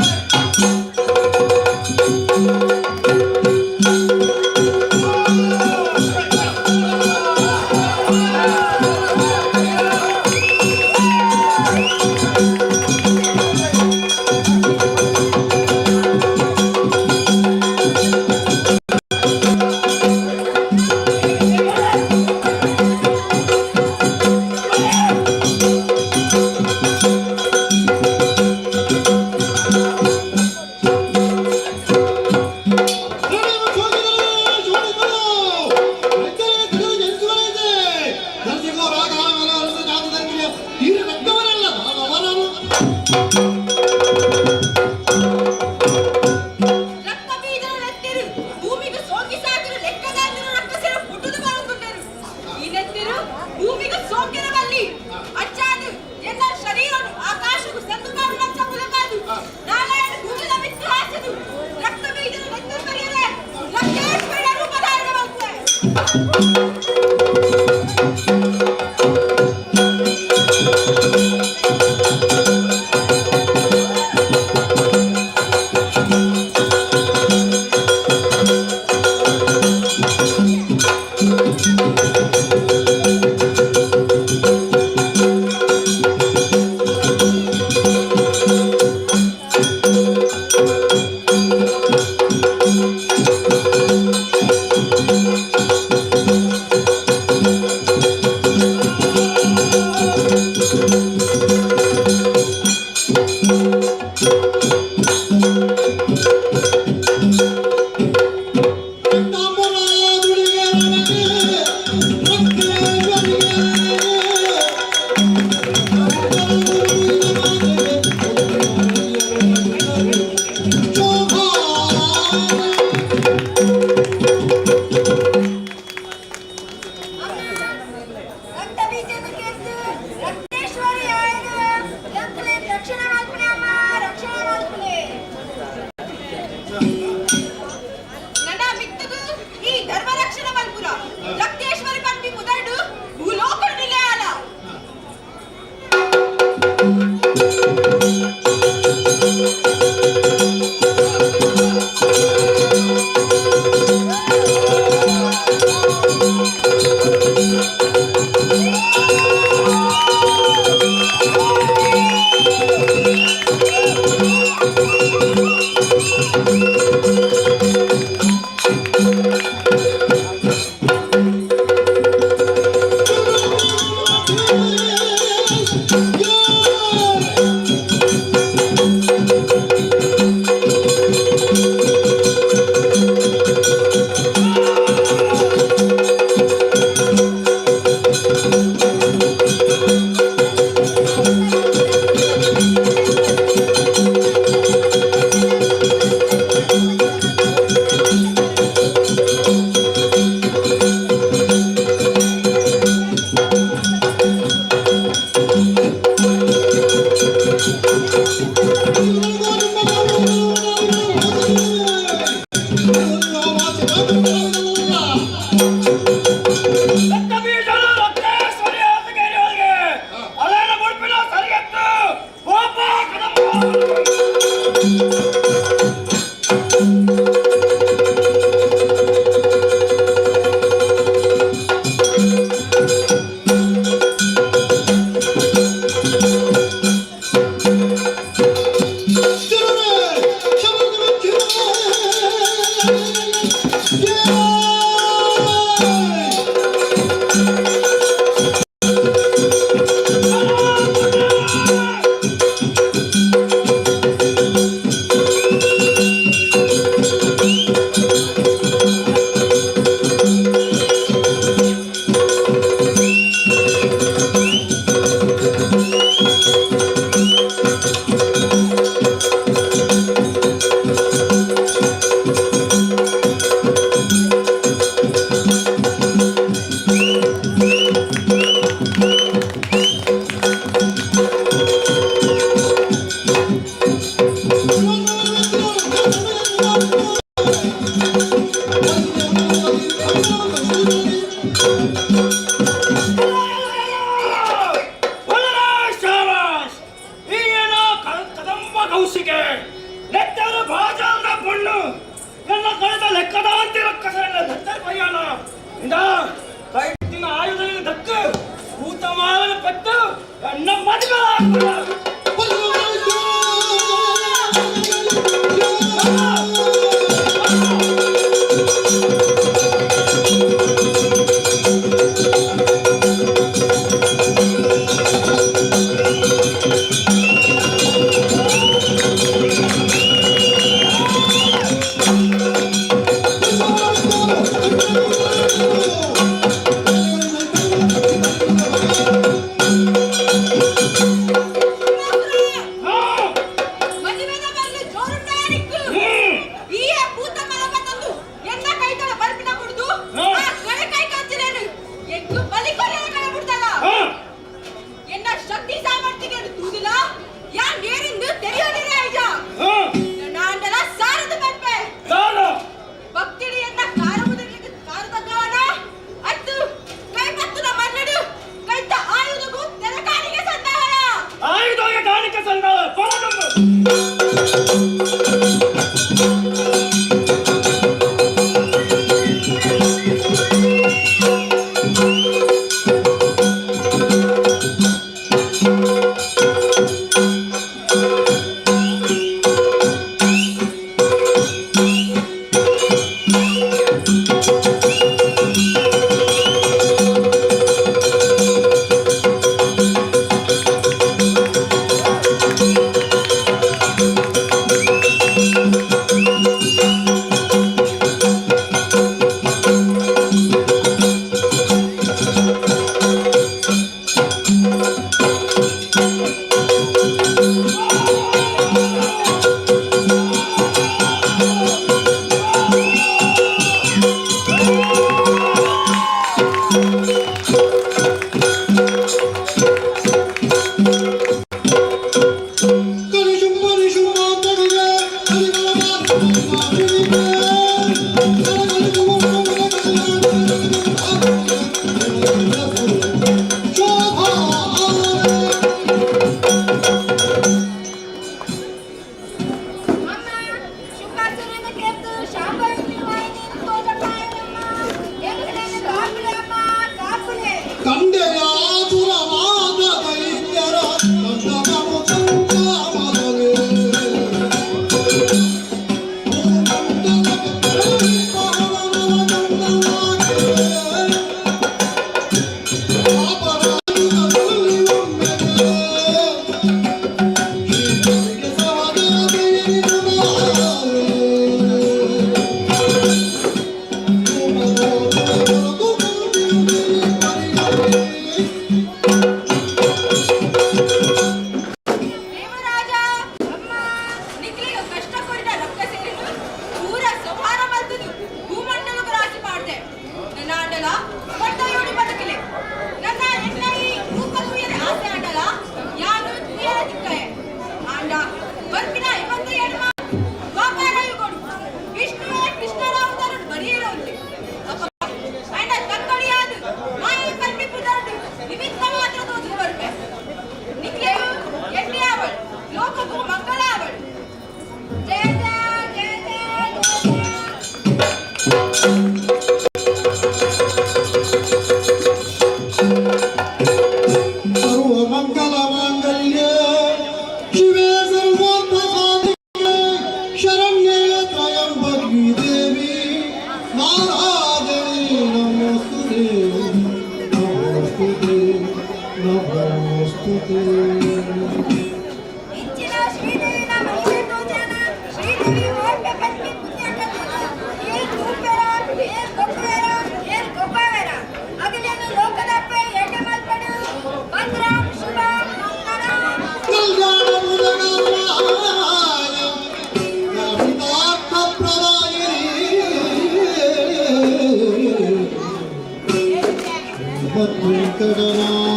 ಕೊಟ್ಟು ನನ್ನ ಮದುವೆ ಆಗ್ಬಿಡು.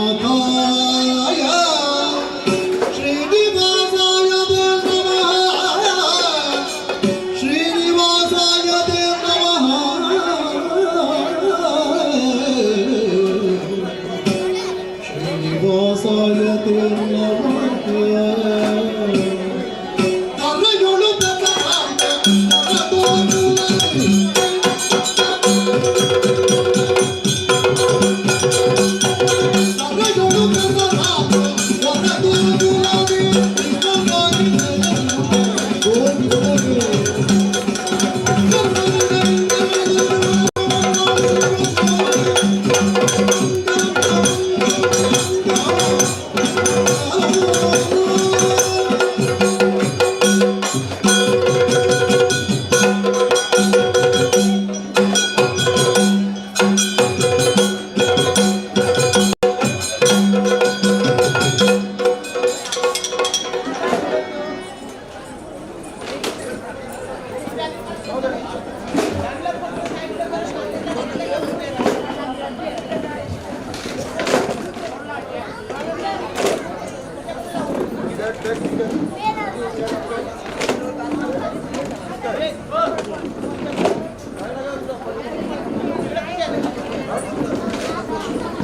Venkatanathaya